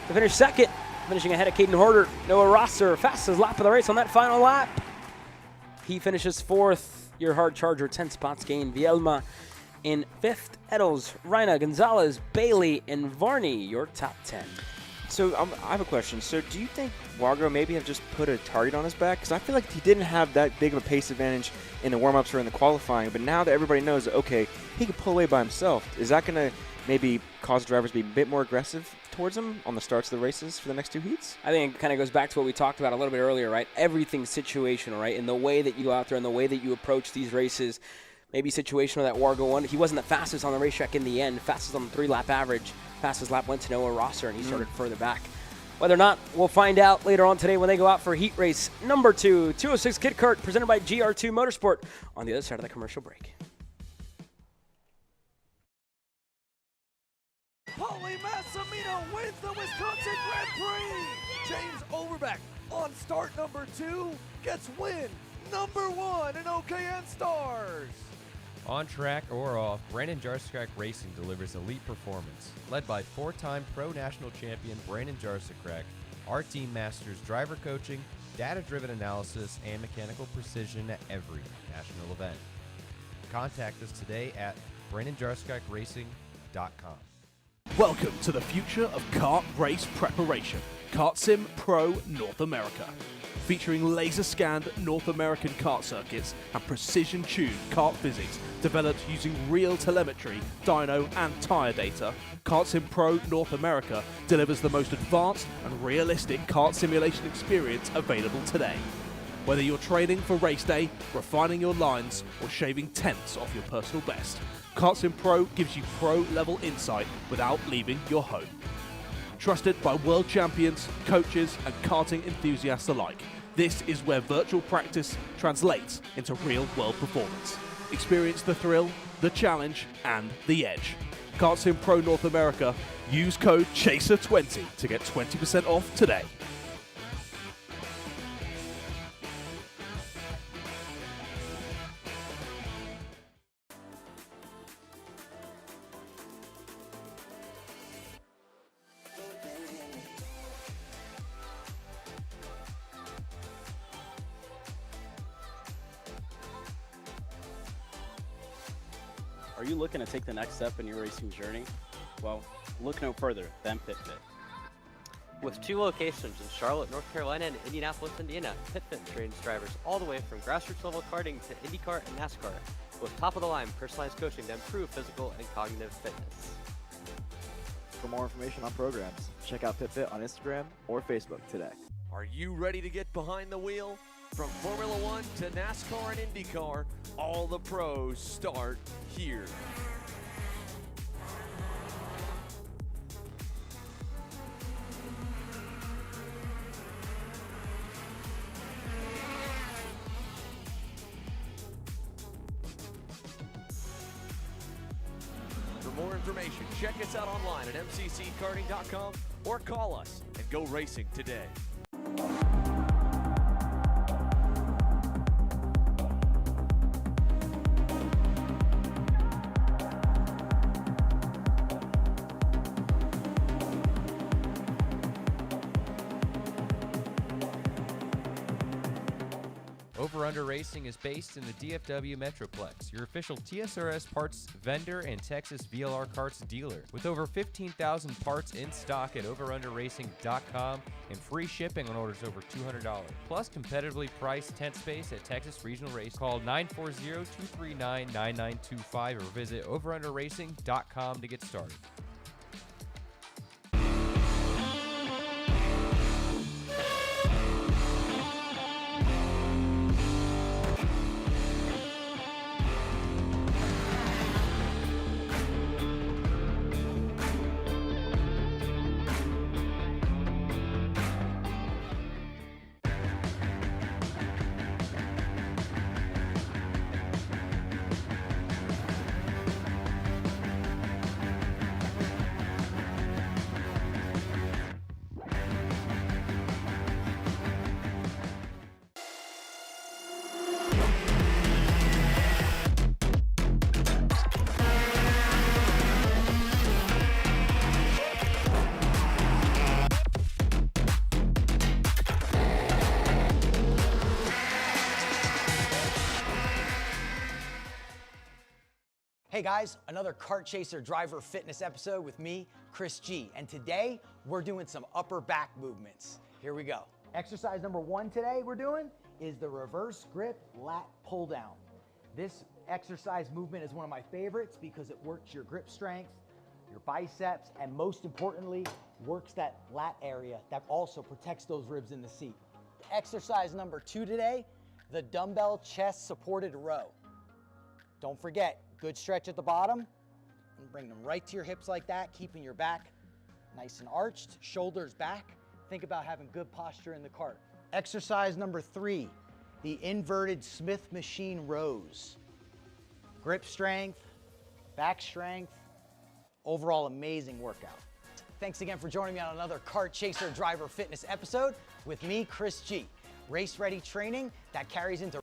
S3: to finish second, finishing ahead of Caden Horder. Noah Rosser, fastest lap of the race on that final lap. He finishes 4th. Your hard charger, 10 spots gained. Vielma in 5th. Eddles, Reina, Gonzalez, Bailey, and Varney, your top 10.
S2: So I have a question. So do you think Wargo maybe have just put a target on his back? Because I feel like he didn't have that big of a pace advantage in the warm-ups or in the qualifying, but now that everybody knows that, okay, he can pull away by himself, is that going to maybe cause drivers to be a bit more aggressive towards him on the starts of the races for the next 2 heats?
S3: I think it kind of goes back to what we talked about a little bit earlier, right? Everything's situational, right? In the way that you go out there and the way that you approach these races, maybe situational that Wargo won. He wasn't the fastest on the racetrack in the end, fastest on the 3-lap average. Fastest lap went to Noah Rosser, and he started further back. Whether or not, we'll find out later on today when they go out for heat race number 2, 206 Kid Kart, presented by GR2 Motorsport, on the other side of the commercial break.
S8: Paulie Massimino wins the Wisconsin Grand Prix. James Overbeck on start number 2 gets win number 1 in OKN Stars.
S5: On track or off, Brandon Jarsekrak Racing delivers elite performance. Led by 4-time Pro National Champion Brandon Jarsekrak, our team masters driver coaching, data-driven analysis, and mechanical precision at every national event. Contact us today at BrandonJarsekrakracing.com.
S8: Welcome to the future of kart race preparation. Kart Sim Pro North America. Featuring laser-scanned North American kart circuits and precision-tuned kart physics developed using real telemetry, dyno, and tire data, Kart Sim Pro North America delivers the most advanced and realistic kart simulation experience available today. Whether you're training for race day, refining your lines, or shaving tenths off your personal best, Kart Sim Pro gives you pro-level insight without leaving your home. Trusted by world champions, coaches, and karting enthusiasts alike, this is where virtual practice translates into real-world performance. Experience the thrill, the challenge, and the edge. Kart Sim Pro North America. Use code CHASER20 to get 20% off today.
S9: Are you looking to take the next step in your racing journey? Well, look no further than PitFit.
S10: With 2 locations in Charlotte, North Carolina and Indianapolis, Indiana, PitFit trains drivers all the way from grassroots level karting to IndyCar and NASCAR, with top-of-the-line personalized coaching to improve physical and cognitive fitness.
S11: For more information on programs, check out PitFit on Instagram or Facebook today.
S8: Are you ready to get behind the wheel? From Formula One to NASCAR and IndyCar, all the pros start here. For more information, check us out online at mcckarting.com or call us and go racing today.
S5: Over Under Racing is based in the DFW Metroplex, your official TSRS parts vendor and Texas VLR Karts dealer. With over 15,000 parts in stock at overunderracing.com and free shipping on orders over $200. Plus competitively priced tent space at Texas Regional Race. Call 940-239-9925 or visit overunderracing.com to get started.
S12: Hey guys, another Kart Chaser driver fitness episode with me, Chris G. And today we're doing some upper back movements. Here we go. Exercise number 1 today we're doing is the reverse grip lat pull down. This exercise movement is one of my favorites because it works your grip strength, your biceps, and most importantly, works that lat area that also protects those ribs in the seat. Exercise number 2 today, the dumbbell chest supported row. Don't forget, good stretch at the bottom, and bring them right to your hips like that, keeping your back nice and arched, shoulders back. Think about having good posture in the cart. Exercise number 3, the inverted Smith machine rows. Grip strength, back strength, overall amazing workout. Thanks again for joining me on another Kart Chaser driver fitness episode with me, Chris G. Race ready training that carries into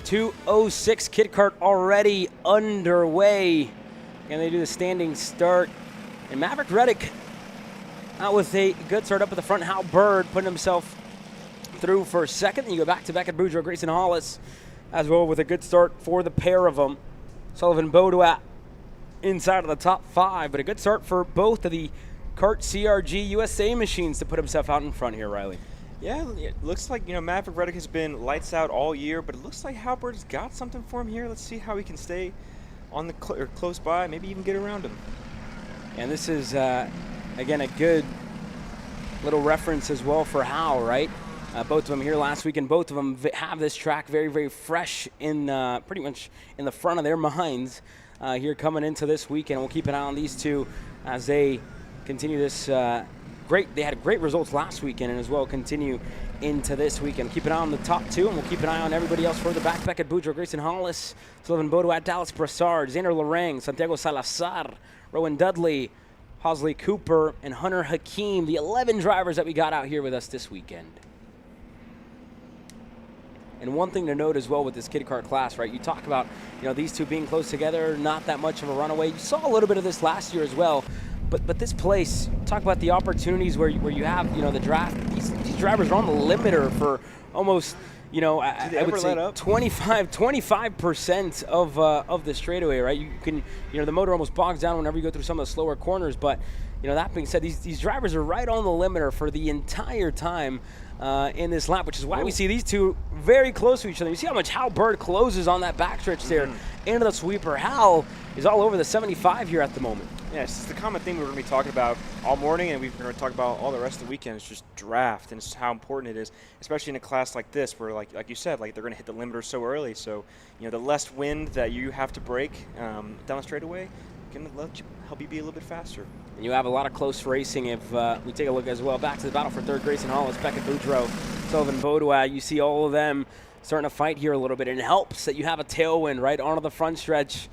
S3: .206 Kid Kart already underway. And they do the standing start. And Maverick Reddick out with a good start up at the front. Hal Bird putting himself through for second. Then you go back to Beckett Boudreaux, Grayson Hollis as well with a good start for the pair of them. Sullivan Boudreaux inside of the top 5, but a good start for both of the Kart CRG USA machines to put himself out in front here, Riley.
S2: Yeah, it looks like, Maverick Reddick has been lights out all year, but it looks like Halbert's got something for him here. Let's see how he can stay on the or close by, maybe even get around him.
S3: And this is, again, a good little reference as well for Hal, right? Both of them here last week, and both of them have this track very, very fresh in pretty much in the front of their minds here coming into this weekend. We'll keep an eye on these two as they continue this they had great results last weekend and as well continue into this weekend. Keep an eye on the top 2, and we'll keep an eye on everybody else further back. Beckett Boudreaux, Grayson Hollis, Sullivan Boudreaux, Dallas Brassard, Xander Lorang, Santiago Salazar, Rowan Dudley, Hosley Cooper, and Hunter Hakeem, the 11 drivers that we got out here with us this weekend. And one thing to note as well with this Kid Kart class, right? You talk about, these two being close together, not that much of a runaway. You saw a little bit of this last year as well. But this place, talk about the opportunities where you have, the draft. These drivers are on the limiter for almost, I would say 25% of the straightaway, right? You can, the motor almost bogs down whenever you go through some of the slower corners. But, that being said, these drivers are right on the limiter for the entire time in this lap, which is why we see these two very close to each other. You see how much Hal Bird closes on that backstretch there into the sweeper. Hal is all over the 75 here at the moment.
S2: Yeah, it's the common thing we're going to be talking about all morning, and we're going to talk about all the rest of the weekend. It's just draft, and it's how important it is, especially in a class like this where, like you said, they're going to hit the limiter so early. So, the less wind that you have to break down the straightaway can help you be a little bit faster.
S3: And you have a lot of close racing if we take a look as well. Back to the battle for third, Grayson Hollis, Beckett Boudreaux, Sullivan Boudreaux. You see all of them starting to fight here a little bit. And it helps that you have a tailwind right onto the front stretch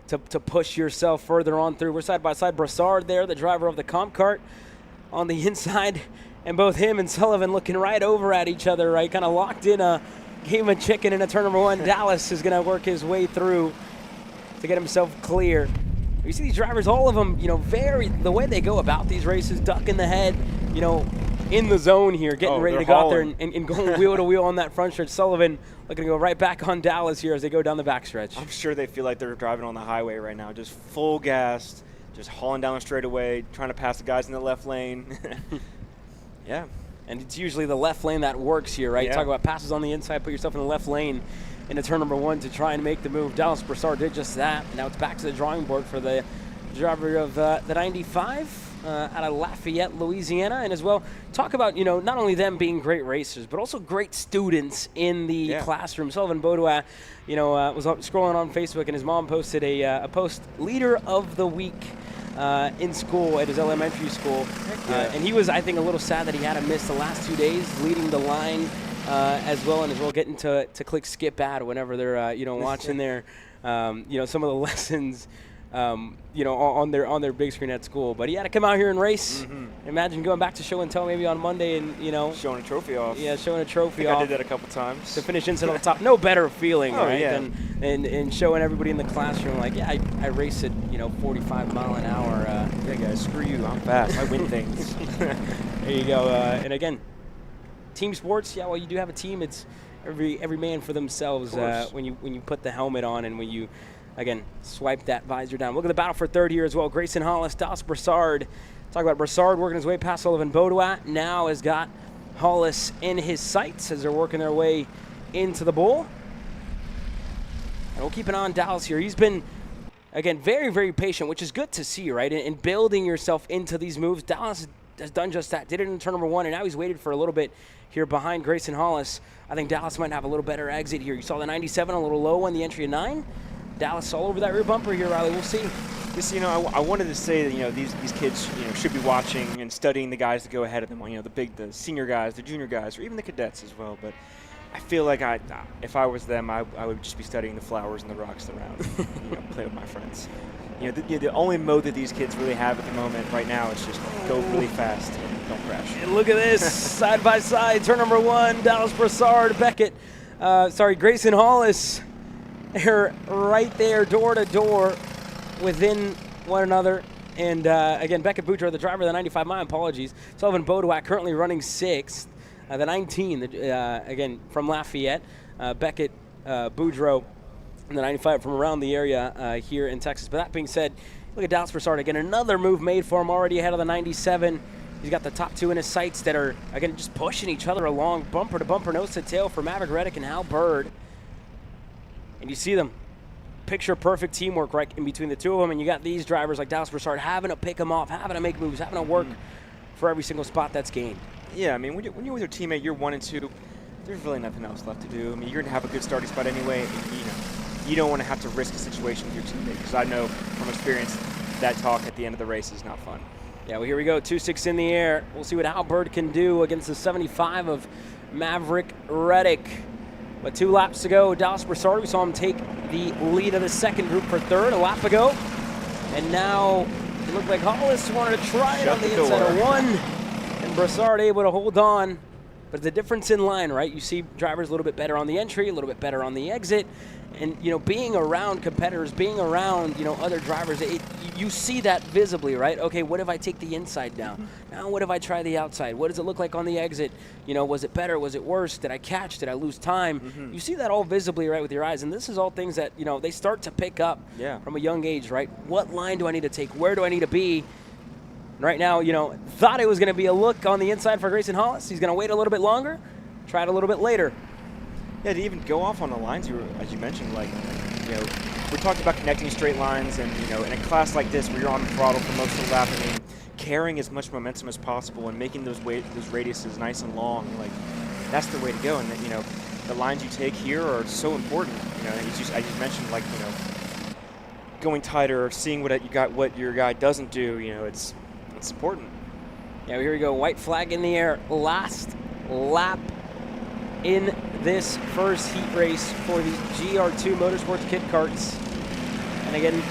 S3: to push yourself further on through. We're side by side. Brassard there, the driver of the comp cart, on the inside. And both him and Sullivan looking right over at each other, right? Kind of locked in a game of chicken in a turn number 1. Dallas is going to work his way through to get himself clear. You see these drivers, all of them, the way they go about these races, ducking the head, in the zone here, getting ready to go out there and going wheel to wheel on that front stretch. Sullivan looking to go right back on Dallas here as they go down the backstretch.
S2: I'm sure they feel like they're driving on the highway right now, just full gas, just hauling down the straightaway, trying to pass the guys in the left lane. Yeah.
S3: And it's usually the left lane that works here, right?
S2: Yeah.
S3: Talk about passes on the inside, put yourself in the left lane into turn number 1 to try and make the move. Dallas Brassard did just that. Now it's back to the drawing board for the driver of the 95 out of Lafayette, Louisiana. And as well, talk about, not only them being great racers, but also great students in the classroom. Sullivan Boudreaux, was scrolling on Facebook, and his mom posted a post, Leader of the Week in school at his elementary school. And he was, I think, a little sad that he had to miss the last 2 days leading the line as well, and as well getting to click skip ad whenever they're watching their some of the lessons on their big screen at school. But he had to come out here and race. Imagine going back to show and tell maybe on Monday and
S2: showing a trophy off.
S3: Yeah, showing a trophy
S2: I
S3: off.
S2: did that a couple times
S3: To finish inside on the top. No better feeling, right?
S2: Yeah.
S3: Than showing everybody in the classroom like, yeah, I race at 45 mile an hour.
S2: Yeah, guys, screw you. I'm fast. I win things.
S3: There you go. And again, team sports. Yeah, well, you do have a team. It's every man for themselves when you put the helmet on and when you, again, swipe that visor down. Look at the battle for third here as well. Grayson Hollis, Dallas Broussard. Talk about Broussard working his way past Sullivan Baudouin. Now has got Hollis in his sights as they're working their way into the bowl. And we'll keep an eye on Dallas here. He's been, again, very, very patient, which is good to see, right? In building yourself into these moves. Dallas has done just that. Did it in turn number 1, and now he's waited for a little bit here behind Grayson Hollis. I think Dallas might have a little better exit here. You saw the 97 a little low on the entry of 9. Dallas all over that rear bumper here, Riley. We'll see.
S2: Just, I wanted to say that, these kids, should be watching and studying the guys that go ahead of them. The senior guys, the junior guys, or even the cadets as well. But I feel like if I was them, I would just be studying the flowers and the rocks around, play with my friends. The only mode that these kids really have at the moment right now is just go really fast and don't crash.
S3: And look at this, side by side, turn number 1, Dallas Broussard, Grayson Hollis. They're right there, door to door, within one another. And again, Beckett Boudreau, the driver of the 95, my apologies. Sullivan Baudouin currently running 6th. The 19, again, from Lafayette. Beckett Boudreau, and the 95 from around the area here in Texas. But that being said, look at Dallas Broussard. Again, another move made for him already ahead of the 97. He's got the top 2 in his sights that are, again, just pushing each other along, bumper to bumper, nose to tail for Maverick Reddick and Hal Bird. And you see them, picture perfect teamwork right in between the two of them. And you got these drivers like Dallas Broussard having to pick them off, having to make moves, having to work for every single spot that's gained.
S2: Yeah, I mean, when you're with your teammate, you're 1 and 2. There's really nothing else left to do. I mean, you're going to have a good starting spot anyway. You don't want to have to risk a situation with your teammate because I know from experience that talk at the end of the race is not fun.
S3: Yeah, well, here we go. 2-6 in the air. We'll see what Hal Bird can do against the 75 of Maverick Reddick. But 2 laps to go. Dallas Broussard, we saw him take the lead of the second group for third a lap ago. And now it looked like Hollis wanted to try it on the inside of 1. And Broussard able to hold on. But the difference in line, right? You see drivers a little bit better on the entry, a little bit better on the exit. And, being around competitors, being around, other drivers, you see that visibly, right? Okay, what if I take the inside down? Now what if I try the outside? What does it look like on the exit? Was it better? Was it worse? Did I catch? Did I lose time? You see that all visibly, right, with your eyes. And this is all things that, they start to pick up from a young age, right? What line do I need to take? Where do I need to be? Right now, thought it was going to be a look on the inside for Grayson Hollis. He's going to wait a little bit longer, try it a little bit later.
S2: Yeah, to even go off on the lines, as you mentioned, we're talking about connecting straight lines, and in a class like this where you're on the throttle for most of the lap, I mean, carrying as much momentum as possible and making those radiuses nice and long, that's the way to go. And the lines you take here are so important. I just mentioned, going tighter, seeing what your guy doesn't do. It's important.
S3: Yeah, well, here we go. White flag in the air. Last lap in this first heat race for the GR2 Motorsports Kid Karts. And again,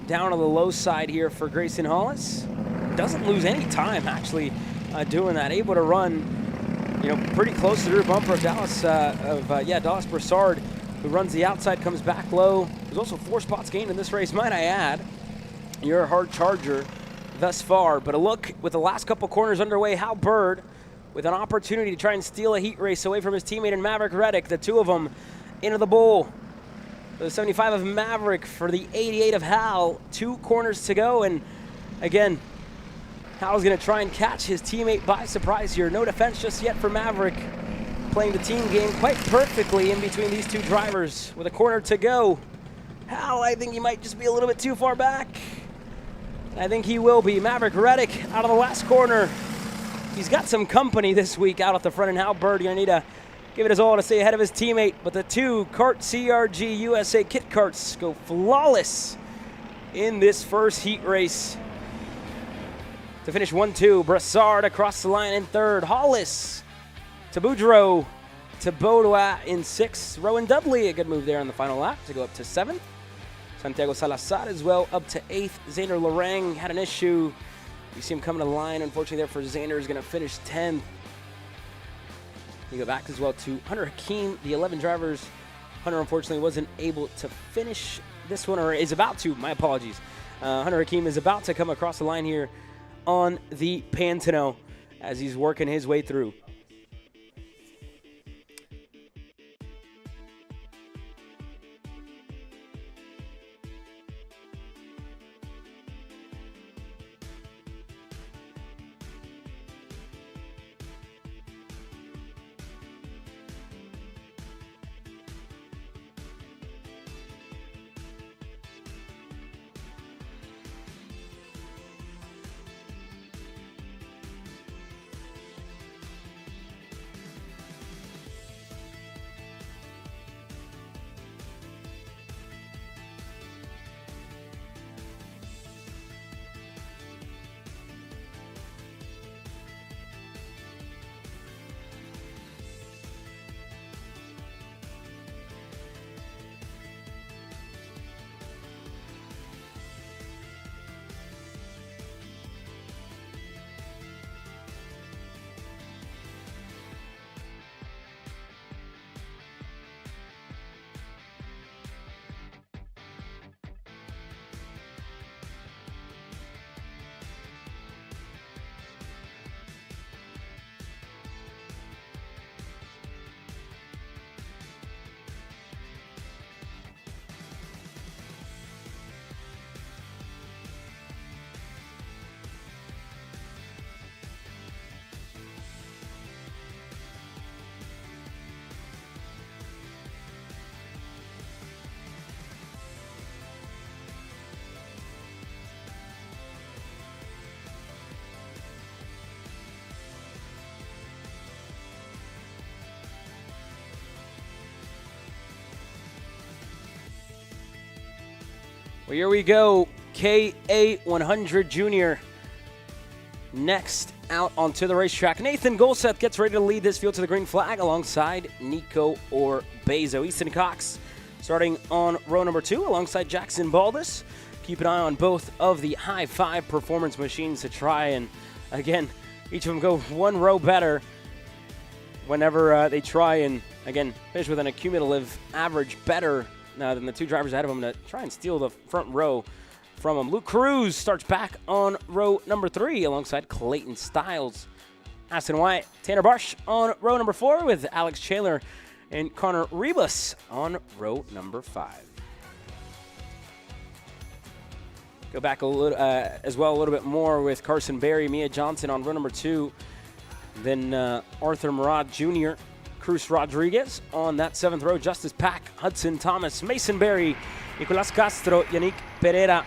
S3: down on the low side here for Grayson Hollis. Doesn't lose any time, actually, doing that. Able to run, pretty close to the rear bumper of Dallas Broussard, who runs the outside, comes back low. There's also 4 spots gained in this race, might I add. You're a hard charger thus far. But a look with the last couple corners underway, Hal Bird with an opportunity to try and steal a heat race away from his teammate in Maverick Reddick. The 2 of them into the bowl. The 75 of Maverick for the 88 of Hal. 2 corners to go. And again, Hal's going to try and catch his teammate by surprise here. No defense just yet for Maverick. Playing the team game quite perfectly in between these 2 drivers with a corner to go. Hal, I think he might just be a little bit too far back. I think he will be. Maverick Reddick out of the last corner. He's got some company this week out at the front, and Hal Bird going to need to give it his all to stay ahead of his teammate. But the 2 Kart CRG USA Kit Karts go flawless in this first heat race. To finish 1-2, Broussard across the line in 3rd. Hollis to Boudreau to Baudouin in 6th. Rowan Dudley, a good move there on the final lap to go up to 7th. Santiago Salazar as well, up to 8th. Zander Lorang had an issue. You see him coming to the line. Unfortunately, there for Zander is going to finish 10th. You go back as well to Hunter Hakeem, the 11 drivers. Hunter, unfortunately, wasn't able to finish this one, or is about to. My apologies. Hunter Hakeem is about to come across the line here on the Pantano as he's working his way through. Well, here we go. KA100 Junior next out onto the racetrack. Nathan Golseth gets ready to lead this field to the green flag alongside Nico Orbezo. Easton Cox starting on row number 2 alongside Jackson Baldus. Keep an eye on both of the High Five performance machines to try and, again, each of them go one row better whenever they try and, again, finish with an accumulative average better than the 2 drivers ahead of him to try and steal the front row from him. Luke Cruz starts back on row number 3 alongside Clayton Stiles. Aston Wyatt, Tanner Barsh on row number 4 with Alex Chandler and Connor Rebus on row number 5. Go back a little as well, a little bit more with Carson Berry, Mia Johnson on row number 2. Then Arthur Murad Jr., Cruz Rodriguez on that 7th row. Justice Pack, Hudson Thomas, Mason Berry, Nicolas Castro, Yannick Pereira,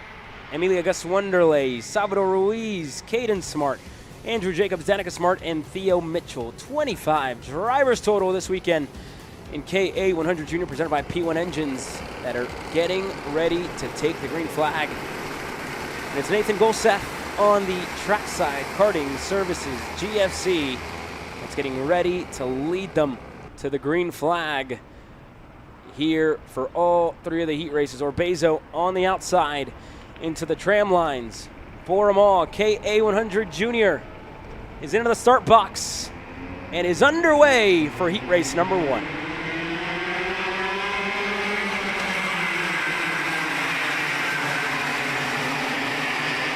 S3: Emilia Gus Wonderley, Salvador Ruiz, Caden Smart, Andrew Jacobs, Danica Smart, and Theo Mitchell. 25 drivers total this weekend in KA100 Junior, presented by P1 Engines, that are getting ready to take the green flag. And it's Nathan Golseth on the trackside karting services GFC that's getting ready to lead them to the green flag here for all 3 of the heat races. Orbezo on the outside into the tram lines. For them all, KA100 Junior is into the start box and is underway for heat race number 1.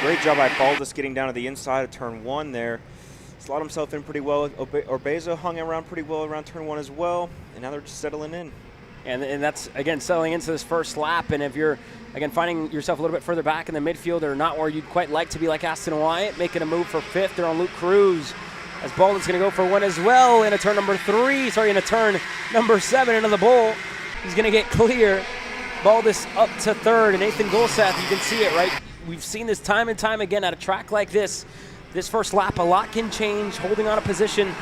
S2: Great job by Baldus getting down to the inside of turn 1 there. Slot himself in pretty well. Orbezo hung around pretty well around turn 1 as well, and now they're just settling in.
S3: And that's, again, settling into this first lap. And if you're, again, finding yourself a little bit further back in the midfield or not where you'd quite like to be, like Aston Wyatt, making a move for 5th there on Luke Cruz, as Baldwin's going to go for 1 as well in a turn number 7 into the bowl. He's going to get clear. Baldus up to 3rd, and Nathan Golseth, you can see it, right? We've seen this time and time again at a track like this. This first lap, a lot can change, holding on a position.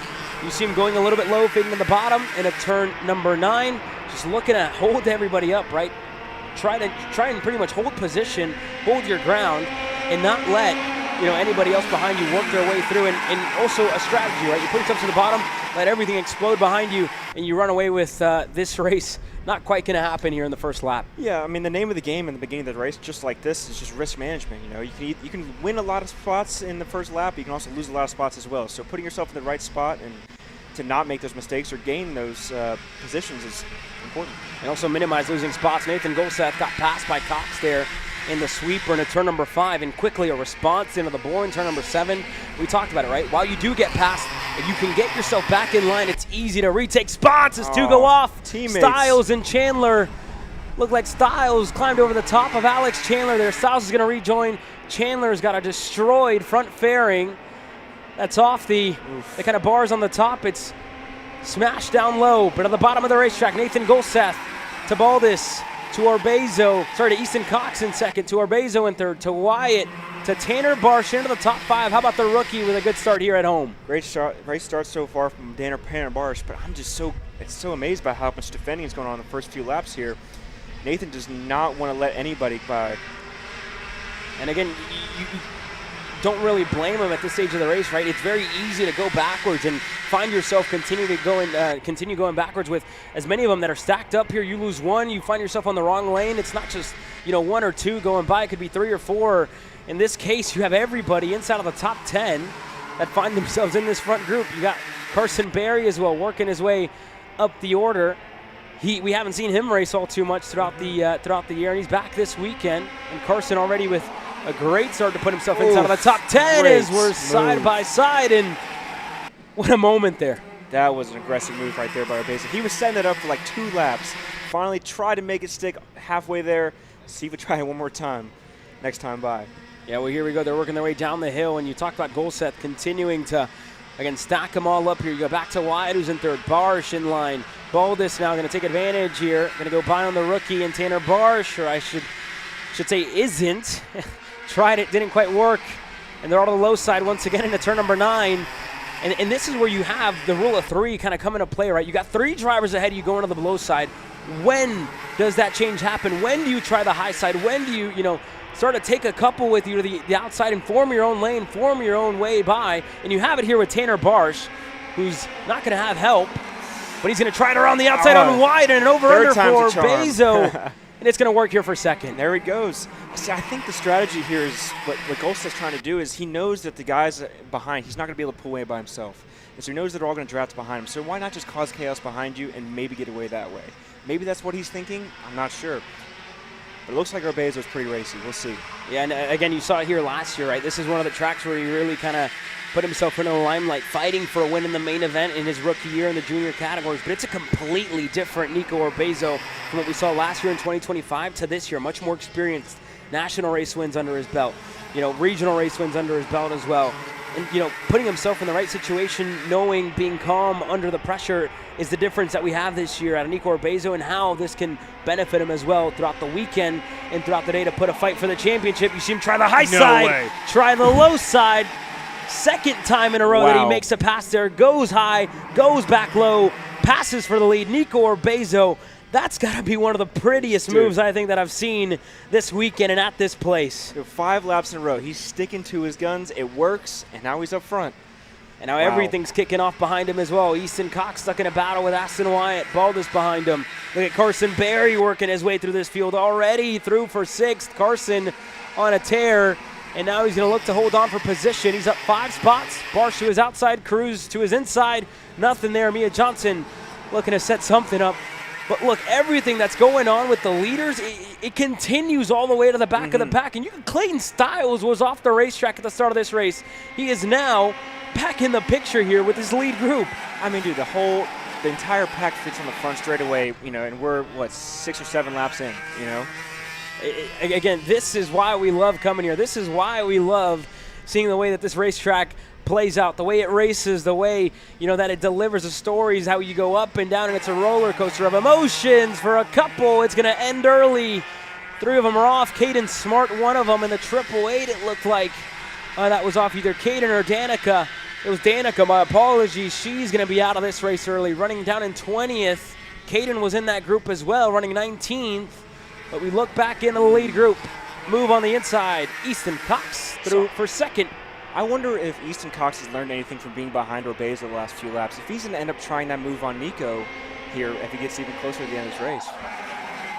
S3: You see him going a little bit low, fading to the bottom in a turn number 9. Just looking to hold everybody up, right? Try and pretty much hold position, hold your ground, and not let anybody else behind you work their way through, and also a strategy, right? You put yourself to the bottom, let everything explode behind you, and you run away with this race. Not quite going to happen here in the first lap.
S2: Yeah, I mean, the name of the game in the beginning of the race, just like this, is just risk management. You can win a lot of spots in the first lap, but you can also lose a lot of spots as well. So putting yourself in the right spot and to not make those mistakes or gain those positions is important.
S3: And also minimize losing spots. Nathan Golseth got passed by Cox there in the sweeper into turn number 5, and quickly a response into the bore in turn number 7. We talked about it, right? While you do get past, if you can get yourself back in line, it's easy to retake spots as two go off.
S2: Teammates.
S3: Styles and Chandler. Looked like Styles climbed over the top of Alex Chandler there. Styles is going to rejoin. Chandler's got a destroyed front fairing. That's off the kind of bars on the top. It's smashed down low, but at the bottom of the racetrack, Nathan Golseth to Baldus, to to Easton Cox in second, to Orbezo in third, to Wyatt, to Tanner Barsh into the top 5. How about the rookie with a good start here at home?
S2: Great start so far from Tanner Barsh, but I'm just so amazed by how much defending is going on in the first few laps here. Nathan does not want to let anybody by.
S3: And again, you don't really blame him at this stage of the race, right? It's very easy to go backwards and find yourself continue going backwards with as many of them that are stacked up here. You lose one, you find yourself on the wrong lane. It's not just 1 or 2 going by. It could be 3 or 4. In this case, you have everybody inside of the top 10 that find themselves in this front group. You got Carson Berry as well working his way up the order. We haven't seen him race all too much throughout the year, and he's back this weekend. And Carson already with a great start to put himself inside of the top 10 as we're side by side, and what a moment there.
S2: That was an aggressive move right there by Orbezo. He was setting it up for like 2 laps. Finally tried to make it stick halfway there. See if we try it one more time next time by.
S3: Yeah, well, here we go. They're working their way down the hill, and you talked about Golseth continuing to, again, stack them all up here. You go back to Wyatt, who's in third. Barsh in line. Baldus now going to take advantage here. Going to go by on the rookie and Tanner Barsh, or I should say isn't. Tried it, didn't quite work. And they're on the low side once again into turn number 9. And this is where you have the rule of 3 kind of come into play, right? You got 3 drivers ahead of you going to the low side. When does that change happen? When do you try the high side? When do you, start to take a couple with you to the outside and form your own lane, form your own way by? And you have it here with Tanner Barsh, who's not going to have help, but he's going to try it around the outside on wide and an over-under for Bezo. And it's going to work here for a second.
S2: There he goes. See, I think the strategy here is what Golseth's trying to do is he knows that the guys behind, he's not going to be able to pull away by himself. And so he knows that they're all going to draft behind him. So why not just cause chaos behind you and maybe get away that way? Maybe that's what he's thinking. I'm not sure. But it looks like Orbezo's pretty racy. We'll see.
S3: Yeah, and again, you saw it here last year, right? This is one of the tracks where he really kind of put himself in the limelight, fighting for a win in the main event in his rookie year in the junior categories. But it's a completely different Nico Orbezo from what we saw last year in 2025 to this year. Much more experienced. National race wins under his belt. Regional race wins under his belt as well. And, putting himself in the right situation, knowing, being calm under the pressure is the difference that we have this year out of Nico Orbezo, and how this can benefit him as well throughout the weekend and throughout the day to put a fight for the championship. You see him try the high side, try the low side. Second time in a row that he makes a pass there, goes high, goes back low, passes for the lead. Nico Orbezo, that's got to be one of the prettiest moves I think that I've seen this weekend and at this place.
S2: 5 laps in a row. He's sticking to his guns. It works, and now he's up front.
S3: And now everything's kicking off behind him as well. Easton Cox stuck in a battle with Aston Wyatt. Baldus behind him. Look at Carson Berry working his way through this field already. Through for 6th. Carson on a tear. And now he's going to look to hold on for position. He's up 5 spots. Barsh to his outside, Cruz to his inside. Nothing there. Mia Johnson looking to set something up. But look, everything that's going on with the leaders, it continues all the way to the back of the pack. And Clayton Styles was off the racetrack at the start of this race. He is now back in the picture here with his lead group.
S2: I mean, dude, the entire pack fits on the front straightaway, and we're, 6 or 7 laps in,
S3: Again, this is why we love coming here. This is why we love seeing the way that this racetrack plays out, the way it races, the way, that it delivers the stories, how you go up and down, and it's a roller coaster of emotions for a couple. It's going to end early. 3 of them are off. Caden Smart, one of them, in the 888, it looked like. That was off either Caden or Danica. It was Danica, my apologies. She's going to be out of this race early, running down in 20th. Caden was in that group as well, running 19th. But we look back into the lead group. move on the inside. Easton Cox through for second.
S2: I wonder if Easton Cox has learned anything from being behind Orbezo the last few laps. If he's going to end up trying that move on Nico here, if he gets even closer to the end of this race.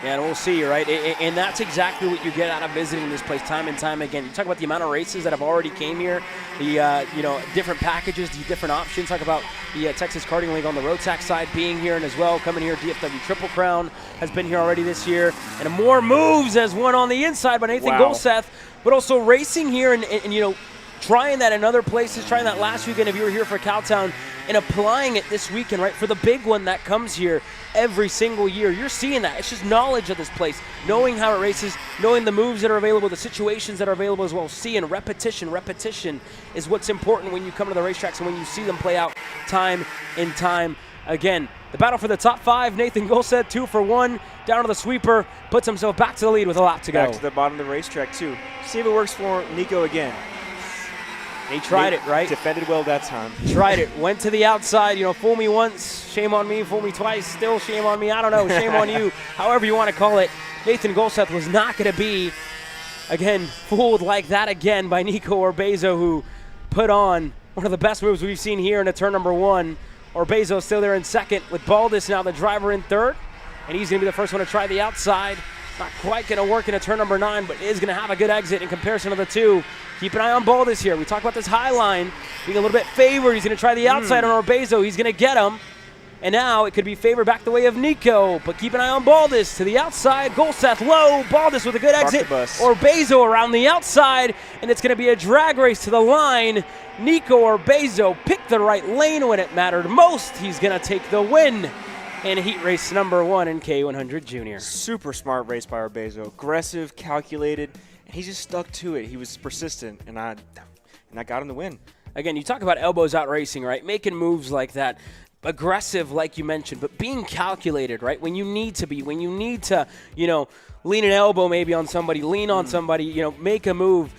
S3: Yeah, and we'll see, right? And that's exactly what you get out of visiting this place time and time again. You talk about the amount of races that have already came here, the different packages, the different options. Talk about the Texas Karting League on the road tax side being here and as well coming here. DFW Triple Crown has been here already this year, and more moves as one on the inside by Nathan Golseth, but also racing here and trying that in other places, trying that last weekend if you were here for Cowtown, and applying it this weekend, right, for the big one that comes here every single year. You're seeing that. It's just knowledge of this place, knowing how it races, knowing the moves that are available, the situations that are available as well. Seeing repetition. Repetition is what's important when you come to the racetracks and when you see them play out time and time again. The battle for the top 5, Nathan Golseth, 2 for 1, down to the sweeper, puts himself back to the lead with a lap to go.
S2: Back to the bottom of the racetrack, too. See if it works for Nico again.
S3: He tried it, right?
S2: Defended well that time.
S3: Tried it. Went to the outside. Fool me once, shame on me. Fool me twice, still shame on me. I don't know, shame on you. However you want to call it. Nathan Golseth was not going to be, again, fooled like that again by Nico Orbezo, who put on one of the best moves we've seen here in a turn number 1. Orbezo still there in second with Baldus now the driver in third. And he's going to be the first one to try the outside. Not quite going to work in a turn number 9, but is going to have a good exit in comparison to the 2. Keep an eye on Baldus here. We talk about this high line being a little bit favored. He's going to try the outside on Orbezo. He's going to get him. And now it could be favored back the way of Nico. But keep an eye on Baldus to the outside. Golseth low. Baldus with a good exit. Orbezo around the outside. And it's going to be a drag race to the line. Nico Orbezo picked the right lane when it mattered most. He's going to take the win in heat race number 1 in K100 Junior.
S2: Super smart race by Orbezo. Aggressive, calculated, and he just stuck to it. He was persistent, and I got him the win.
S3: Again, you talk about elbows out racing, right? Making moves like that. Aggressive, like you mentioned, but being calculated, right? When you need to be, when you need to, lean an elbow maybe on somebody, lean on somebody, make a move.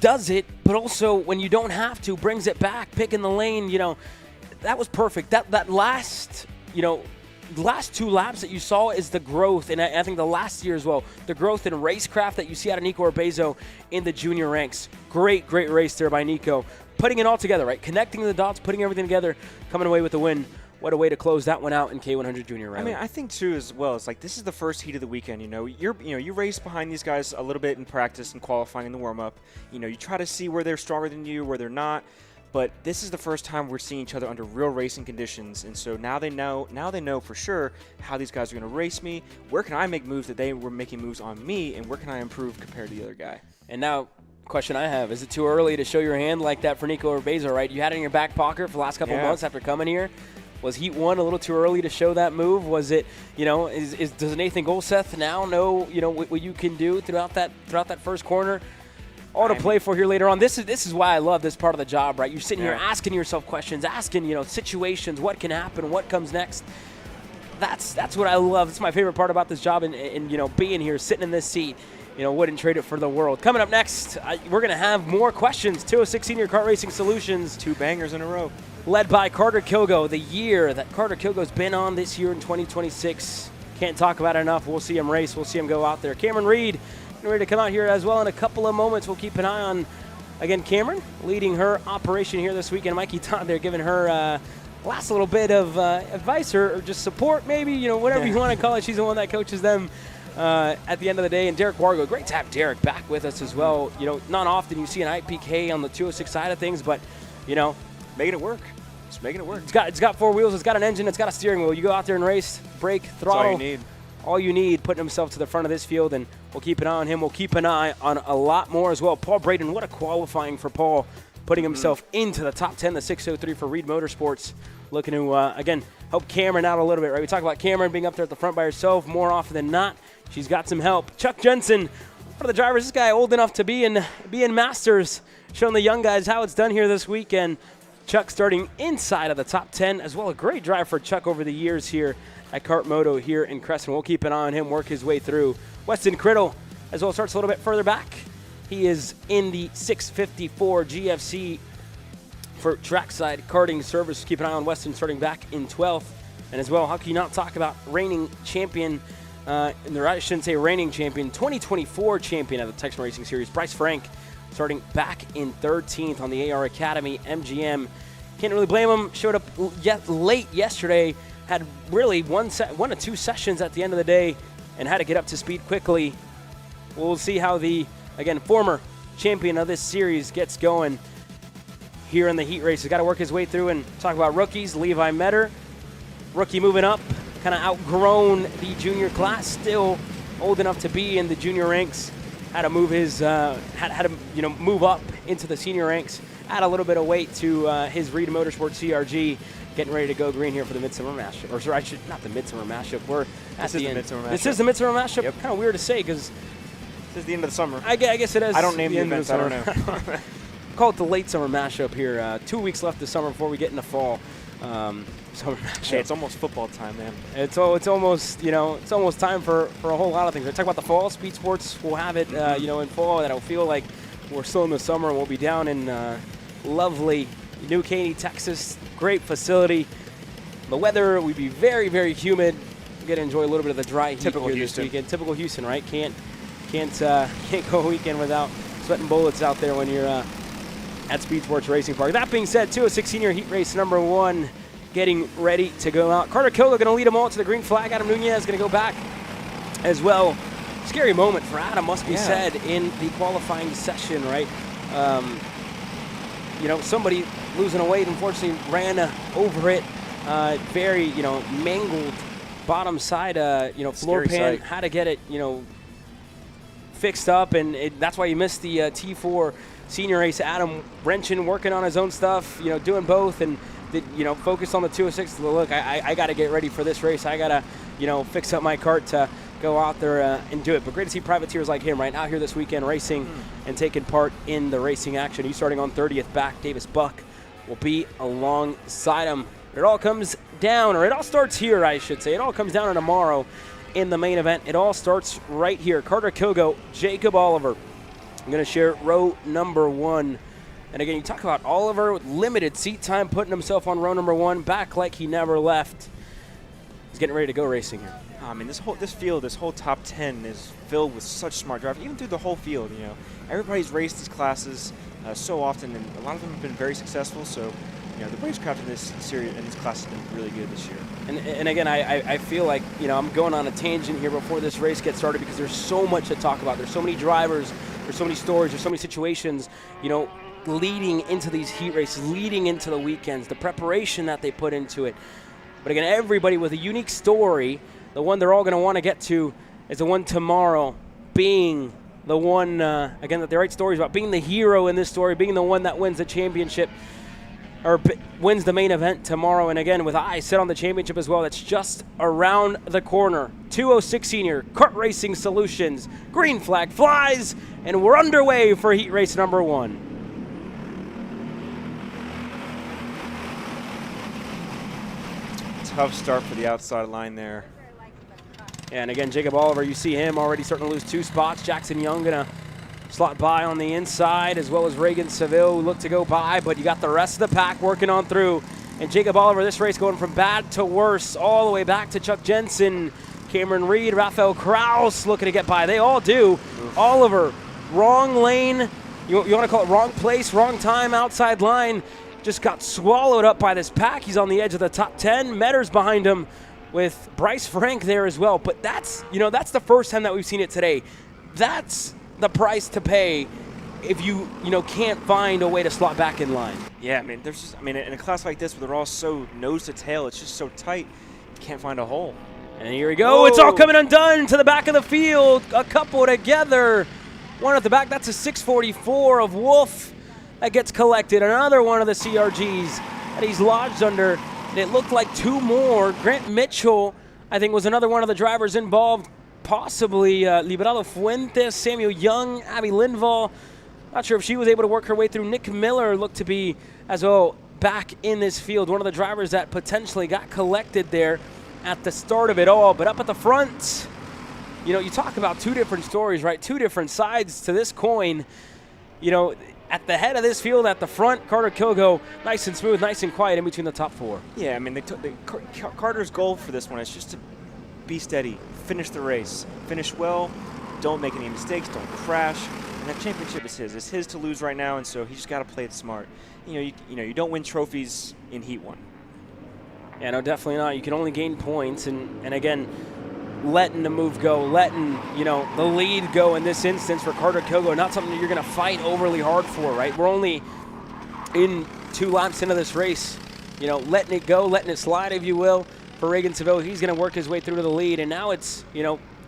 S3: Does it, but also when you don't have to, brings it back, picking the lane, that was perfect. That last, last 2 laps that you saw is the growth, and I think the last year as well, the growth in racecraft that you see out of Nico Orbezo in the junior ranks. Great race there by Nico. Putting it all together, right? Connecting the dots, putting everything together, coming away with the win. What a way to close that one out in K100 Junior Rally.
S2: I mean, I think too as well. It's like this is the first heat of the weekend. You race behind these guys a little bit in practice and qualifying in the warm up. You try to see where they're stronger than you, where they're not. But this is the first time we're seeing each other under real racing conditions, and so now they know for sure how these guys are going to race me. Where can I make moves that they were making moves on me, and where can I improve compared to the other guy?
S3: And now, question I have: is it too early to show your hand like that for Nico Orbezo? Right, you had it in your back pocket for the last couple of months after coming here. Was Heat 1 a little too early to show that move? Was it, does Nathan Golseth now know, what you can do throughout that first corner? All to play for here later on. This is why I love this part of the job, right? You're sitting here asking yourself questions, asking, situations, what can happen, what comes next. That's what I love. It's my favorite part about this job and being here, sitting in this seat. Wouldn't trade it for the world. Coming up next, we're going to have more questions. 206 Senior Kart Racing Solutions.
S2: 2 bangers in a row.
S3: Led by Carter Kilgo. The year that Carter Kilgo's been on this year in 2026. Can't talk about it enough. We'll see him race. We'll see him go out there. Cameron Reed ready to come out here as well in a couple of moments. We'll keep an eye on, again, Cameron leading her operation here this weekend. Mikey Todd there giving her last little bit of advice or just support maybe, whatever you want to call it. She's the one that coaches them at the end of the day. And Derek Wargo, great to have Derek back with us as well. Not often you see an IPK on the 206 side of things, but,
S2: making it work. Just making it work.
S3: It's got 4 wheels. It's got an engine. It's got a steering wheel. You go out there and race, brake, throttle.
S2: That's all you need.
S3: All you need, putting himself to the front of this field, and we'll keep an eye on him. We'll keep an eye on a lot more as well. Paul Braden, what a qualifying for Paul, putting himself into the top 10, the 603 for Reed Motorsports. Looking to, again, help Cameron out a little bit, right? We talk about Cameron being up there at the front by herself more often than not. She's got some help. Chuck Jensen, one of the drivers, this guy old enough to be in Masters, showing the young guys how it's done here this weekend. Chuck starting inside of the top 10 as well. A great drive for Chuck over the years here at KartMoto here in Cresson. We'll keep an eye on him, work his way through. Weston Criddle as well starts a little bit further back. He is in the 654 GFC for trackside karting service. Keep an eye on Weston starting back in 12th. And as well, how can you not talk about reigning champion I shouldn't say reigning champion, 2024 champion of the Texan Racing Series, Bryce Frank, starting back in 13th on the AR Academy MGM. Can't really blame him. Showed up late yesterday, had really one to two sessions at the end of the day, and had to get up to speed quickly. We'll see how the, again, former champion of this series gets going here in the heat race. He's got to work his way through and talk about rookies. Levi Metter, rookie moving up, kind of outgrown the junior class, still old enough to be in the junior ranks. Had to move his, had to move up into the senior ranks. Add a little bit of weight to his Reed Motorsports CRG. Getting ready to go green here for the Midsummer Mashup. Or sorry, not the Midsummer Mashup. We're at the end. This is the Midsummer Mashup. Yep. Kind of weird to say because
S2: this is the end of the summer.
S3: I guess it is.
S2: I don't name the events. I don't know.
S3: Call it the late summer mashup here. 2 weeks left this summer before we get into fall. Summer mashup.
S2: Hey, it's almost football time, man.
S3: It's almost it's almost time for a whole lot of things. I talk about the fall. Speed Sports will have it in fall, and it'll feel like we're still in the summer, and we'll be down in lovely New Caney, Texas. Great facility. The weather will be very, very humid. We get to enjoy a little bit of the dry heat
S2: Typical
S3: here
S2: Houston.
S3: this weekend. Typical Houston, right? Can't go a weekend without sweating bullets out there when you're at Speed Sports Racing Park. That being said, 206 Senior Heat Race number 1 getting ready to go out. Carter Kilgo going to lead them all to the green flag. Adam Nunez going to go back as well. Scary moment for Adam, must be said, in the qualifying session, right? Somebody losing a weight, unfortunately, ran over it. Very, mangled bottom side, floor pan.
S2: Sight.
S3: Had to get it, fixed up, and that's why you missed the T4 senior race. Adam wrenching, working on his own stuff, doing both, and focused on the 206. Look, I got to get ready for this race. I got to, fix up my kart to go out there and do it. But great to see privateers like him right out here this weekend racing and taking part in the racing action. He's starting on 30th back. Davis Buck will be alongside him. It all comes down, or it all starts here, I should say. It all comes down to tomorrow in the main event. It all starts right here. Carter Kilgo, Jacob Oliver. I'm going to share row number 1. And again, you talk about Oliver with limited seat time, putting himself on row number 1, back like he never left. He's getting ready to go racing here.
S2: I mean, this whole top 10 is filled with such smart drivers, even through the whole field. Everybody's raced these classes so often, and a lot of them have been very successful. So, the racecraft in this series and this class has been really good this year.
S3: And again, I feel like I'm going on a tangent here before this race gets started because there's so much to talk about. There's so many drivers, there's so many stories, there's so many situations. Leading into these heat races, leading into the weekends, the preparation that they put into it. But again, everybody with a unique story. The one they're all going to want to get to is the one tomorrow, being the one, again, that they write stories about, being the hero in this story, being the one that wins the championship, or wins the main event tomorrow. And again, with eyes set on the championship as well, that's just around the corner. 206 Senior Kart Racing Solutions. Green flag flies, and we're underway for heat race number 1.
S2: Tough start for the outside line there.
S3: And again, Jacob Oliver, you see him already starting to lose 2 spots. Jackson Young going to slot by on the inside, as well as Reagan Seville, who looked to go by, but you got the rest of the pack working on through. And Jacob Oliver, this race going from bad to worse, all the way back to Chuck Jensen, Cameron Reed, Rafael Kraus looking to get by. They all do. Oof. Oliver, wrong lane. You want to call it wrong place, wrong time, outside line. Just got swallowed up by this pack. He's on the edge of the top 10. Metter's behind him with Bryce Frank there as well. But that's the first time that we've seen it today. That's the price to pay if you can't find a way to slot back in line.
S2: Yeah, in a class like this where they're all so nose to tail, it's just so tight, you can't find a hole.
S3: And here we go. Whoa. It's all coming undone to the back of the field. A couple together. One at the back. That's a 644 of Wolf that gets collected. Another one of the CRGs that he's lodged under. And it looked like 2 more. Grant Mitchell, I think, was another one of the drivers involved. Possibly Liberado Fuentes, Samuel Young, Abby Lindvall. Not sure if she was able to work her way through. Nick Miller looked to be as well back in this field. One of the drivers that potentially got collected there at the start of it all. But up at the front, you talk about 2 different stories, right? 2 different sides to this coin. At the head of this field, at the front, Carter Kilgo, nice and smooth, nice and quiet in between the top 4.
S2: Yeah, Carter's goal for this one is just to be steady, finish the race, finish well, don't make any mistakes, don't crash. And that championship is his. It's his to lose right now, and so he just got to play it smart. You don't win trophies in Heat 1.
S3: Yeah, no, definitely not. You can only gain points, and again, letting the move go, letting, the lead go in this instance for Carter Kilgo, not something that you're going to fight overly hard for, right? We're only in 2 laps into this race, letting it go, letting it slide, if you will, for Reagan Seville. He's going to work his way through to the lead, and now it's,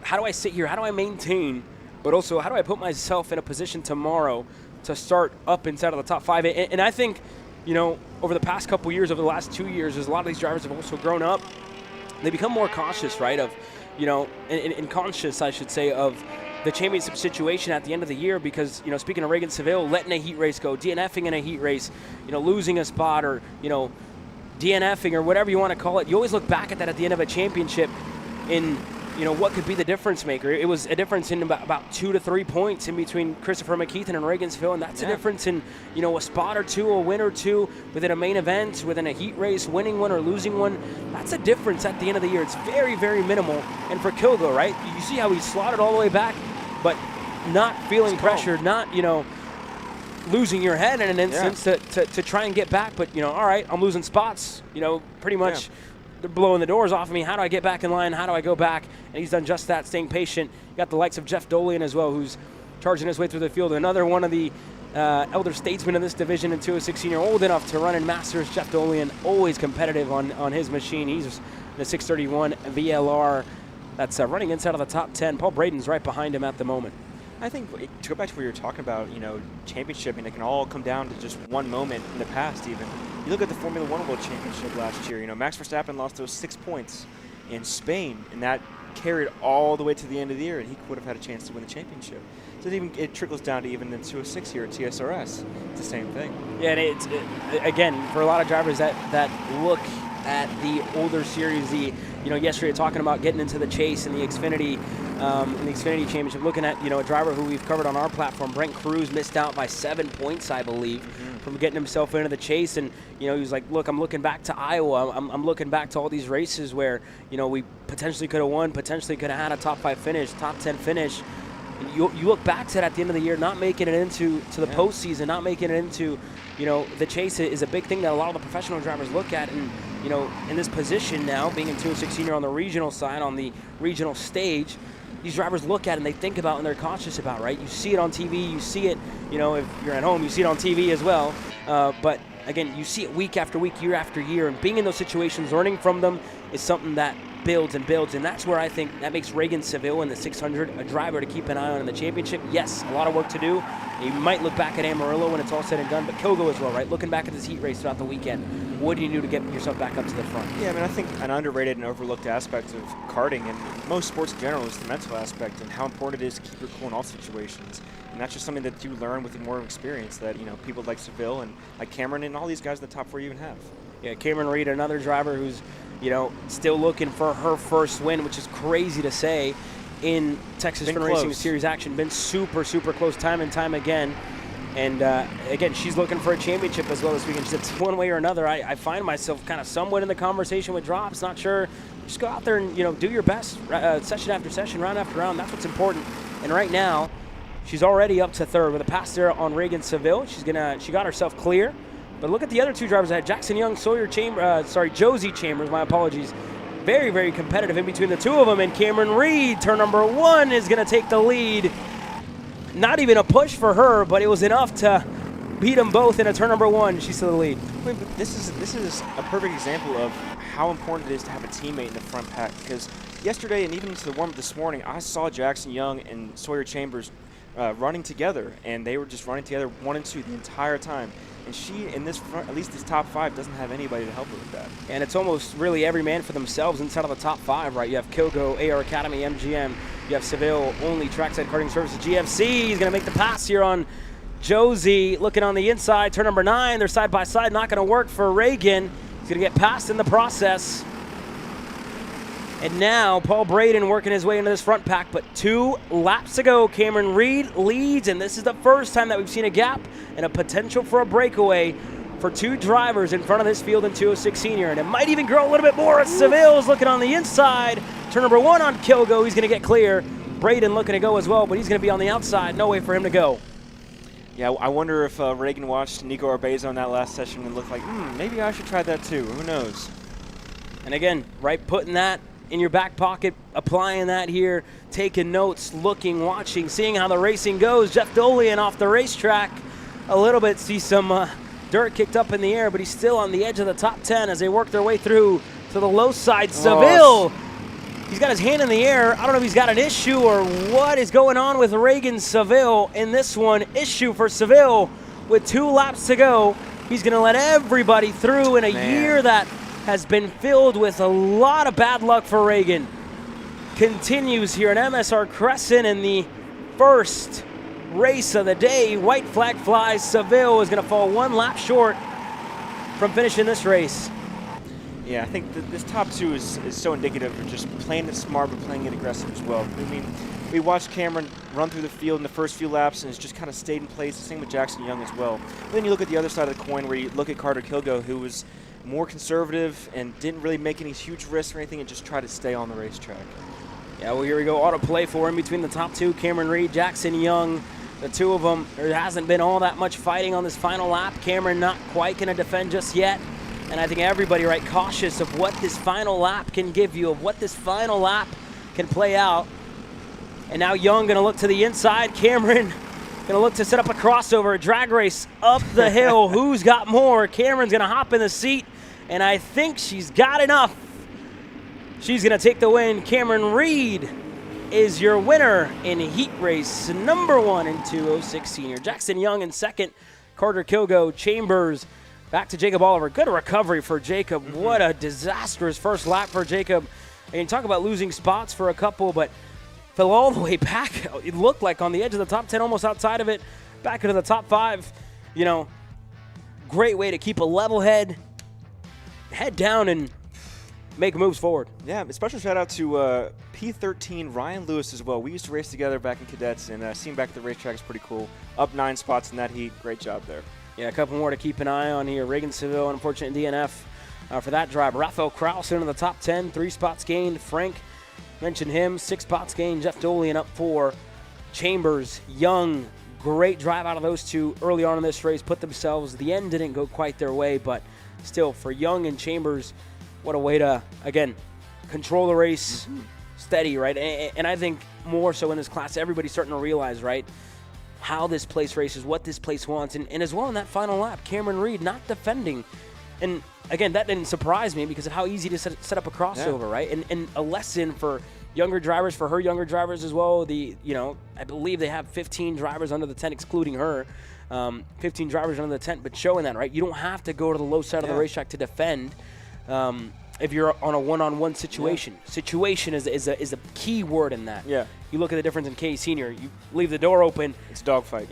S3: how do I sit here? How do I maintain? But also, how do I put myself in a position tomorrow to start up inside of the top 5? And I think, over the past couple years, over the last 2 years, as a lot of these drivers have also grown up, they become more cautious, right, of, and conscious, I should say, of the championship situation at the end of the year because, speaking of Reagan Seville, letting a heat race go, DNFing in a heat race, losing a spot or, DNFing or whatever you want to call it, you always look back at that at the end of a championship in, what could be the difference maker. It was a difference in about 2 to 3 points in between Christopher McKeithen and Reagan Seville, and that's a difference in, a spot or two, a win or two within a main event, within a heat race, winning one or losing one. That's a difference at the end of the year. It's very, very minimal. And for Kilgo, right, you see how he slotted all the way back, but not feeling pressure, not, losing your head in an instance to try and get back. But, all right, I'm losing spots, pretty much. Yeah. They're blowing the doors off of me. How do I get back in line? How do I go back? And he's done just that, staying patient. You got the likes of Jeff Dolian as well, who's charging his way through the field. Another one of the elder statesmen in this division in 206 senior, old enough to run in Masters. Jeff Dolian, always competitive on his machine. He's the 631 VLR that's running inside of the top 10. Paul Braden's right behind him at the moment.
S2: I think to go back to what you were talking about, championship, and it can all come down to just one moment in the past even. You look at the Formula One World Championship last year, Max Verstappen lost those 6 points in Spain, and that carried all the way to the end of the year, and he would have had a chance to win the championship. So it trickles down to even the 206 here at TSRS. It's the same thing. Yeah, and it's again, for a lot of drivers that look at the older series, yesterday talking about getting into the chase and the Xfinity Championship, looking at, a driver who we've covered on our platform, Brent Cruz, missed out by 7 points, I believe, from getting himself into the chase. And, he was like, look, I'm looking back to Iowa. I'm looking back to all these races where, we potentially could have won, potentially could have had a top 5 finish, top 10 finish. And you look back to that at the end of the year, not making it into the postseason, not making it into, the chase is a big thing that a lot of the professional drivers look at. And, in this position now, being in 206 senior on the regional side, on the regional stage, these drivers look at it and they think about and they're cautious about, right? You see it on TV, you see it, if you're at home, you see it on TV as well. But again, you see it week after week, year after year, and being in those situations, learning from them is something that builds and builds, and that's where I think that makes Reagan Seville in the 600 a driver to keep an eye on in the championship. Yes, a lot of work to do. You might look back at Amarillo when it's all said and done, but Kilgo as well, right? Looking back at this heat race throughout the weekend, what do you do to get yourself back up to the front? Yeah, I think an underrated and overlooked aspect of karting and most sports in general is the mental aspect and how important it is to keep your cool in all situations. And that's just something that you learn with more experience that, people like Seville and like Cameron and all these guys in the top 4 even have. Yeah, Cameron Reed, another driver who's, still looking for her first win, which is crazy to say in Texas Sprint Racing Series action. Been super, super close time and time again. And again, she's looking for a championship as well this weekend. She said, one way or another, I find myself kind of somewhat in the conversation with drops, not sure. Just go out there and, do your best session after session, round after round. That's what's important. And right now, she's already up to third with a pass there on Reagan Seville. She got herself clear. But look at the other two drivers ahead. Jackson Young, Josie Chambers, my apologies. Very, very competitive in between the two of them. And Cameron Reed, turn number 1, is going to take the lead. Not even a push for her, but it was enough to beat them both in a turn number 1. She's to the lead. But this is a perfect example of how important it is to have a teammate in the front pack. Because yesterday and even into the warm-up this morning, I saw Jackson Young and Sawyer Chambers running together, and they were just running together 1 and 2 the entire time. And she, in this front, at least this top 5, doesn't have anybody to help her with that. And it's almost really every man for themselves inside of the top 5, right? You have Kilgo, AR Academy, MGM. You have Seville, only Trackside Karting Services, GFC. He's going to make the pass here on Josie. Looking on the inside, turn number 9. They're side by side, not going to work for Reagan. He's going to get passed in the process. And now Paul Braden working his way into this front pack, but 2 laps to go. Cameron Reed leads, and this is the first time that we've seen a gap and a potential for a breakaway for 2 drivers in front of this field in 206 senior. And it might even grow a little bit more as Seville's looking on the inside.
S3: Turn number 1 on Kilgo. He's going to get clear. Braden looking to go as well, but he's going to be on the outside. No way for him to go.
S2: Yeah, I wonder if Reagan watched Nico Arbeza on that last session and looked like, maybe I should try that too. Who knows?
S3: And again, right, putting that in your back pocket, applying that here, taking notes, looking, watching, seeing how the racing goes. Jeff Dolian off the racetrack a little bit. See some dirt kicked up in the air, but he's still on the edge of the top 10 as they work their way through to the low side. Seville, he's got his hand in the air. I don't know if he's got an issue or what is going on with Reagan Seville in this one. Issue for Seville with 2 laps to go. He's going to let everybody through in a year that has been filled with a lot of bad luck for Reagan. Continues here in MSR Cresson in the first race of the day. White flag flies. Seville is going to fall 1 lap short from finishing this race.
S2: Yeah, I think this top 2 is so indicative of just playing it smart but playing it aggressive as well. I mean, we watched Cameron run through the field in the first few laps and has just kind of stayed in place. The same with Jackson Young as well. But then you look at the other side of the coin where you look at Carter Kilgo, who was more conservative and didn't really make any huge risks or anything and just tried to stay on the racetrack.
S3: Yeah, well, here we go. Auto play for him between the top 2, Cameron Reed, Jackson Young. The 2 of them, there hasn't been all that much fighting on this final lap. Cameron not quite going to defend just yet. And I think everybody, right, cautious of what this final lap can give you, of what this final lap can play out. And now Young going to look to the inside. Cameron going to look to set up a crossover, a drag race up the hill. Who's got more? Cameron's going to hop in the seat, and I think she's got enough. She's going to take the win. Cameron Reed is your winner in heat race number 1 in 206 senior. Jackson Young in second. Carter Kilgo, Chambers, back to Jacob Oliver. Good recovery for Jacob. What a disastrous first lap for Jacob. And you talk about losing spots for a couple, but fell all the way back. It looked like on the edge of the top 10, almost outside of it, back into the top 5. You know, great way to keep a level head down and make moves forward.
S2: Yeah, special shout out to P13 Ryan Lewis as well. We used to race together back in cadets, and seeing back at the racetrack is pretty cool. Up 9 spots in that heat. Great job there.
S3: Yeah, a couple more to keep an eye on here. Reagan Seville, unfortunate DNF for that drive. Rafael Kraus into the top 10, 3 spots gained. Frank, mentioned him, 6 spots gained. Jeff Dolian up 4. Chambers, Young, great drive out of those 2 early on in this race. Put themselves, the end didn't go quite their way, but still for Young and Chambers, what a way to, again, control the race, steady, right? And I think more so in this class, everybody's starting to realize, right, how this place races, what this place wants. And as well in that final lap, Cameron Reed not defending. And again, that didn't surprise me because of how easy to set up a crossover, right? And a lesson for younger drivers, for her younger drivers as well. I believe they have 15 drivers under the tent, excluding her. 15 drivers under the tent, but showing that, right? You don't have to go to the low side of the racetrack to defend. If you're on a one-on-one situation. Situation is a key word in that.
S2: Yeah.
S3: You look at the difference in K Senior. You leave the door open.
S2: It's a dogfight.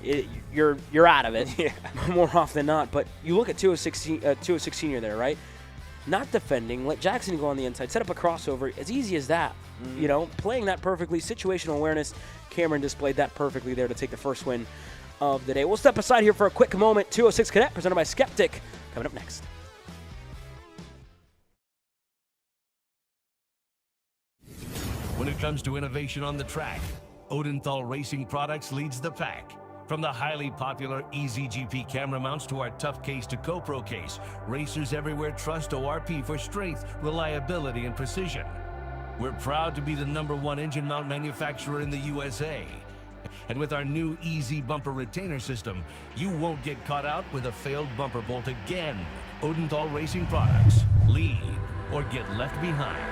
S3: You're out of it.
S2: Yeah.
S3: More often than not. But you look at 206 Senior there, right? Not defending. Let Jackson go on the inside. Set up a crossover. As easy as that. You know, playing that perfectly. Situational awareness. Cameron displayed that perfectly there to take the first win of the day. We'll step aside here for a quick moment. 206 Cadet presented by Skeptic. Coming up next.
S13: When it comes to innovation on the track, Odenthal Racing Products leads the pack. From the highly popular EasyGP camera mounts to our tough case to GoPro case, racers everywhere trust ORP for strength, reliability, and precision. We're proud to be the #1 engine mount manufacturer in the USA. And with our new Easy Bumper Retainer System, you won't get caught out with a failed bumper bolt again. Odenthal Racing Products. Lead or get left behind.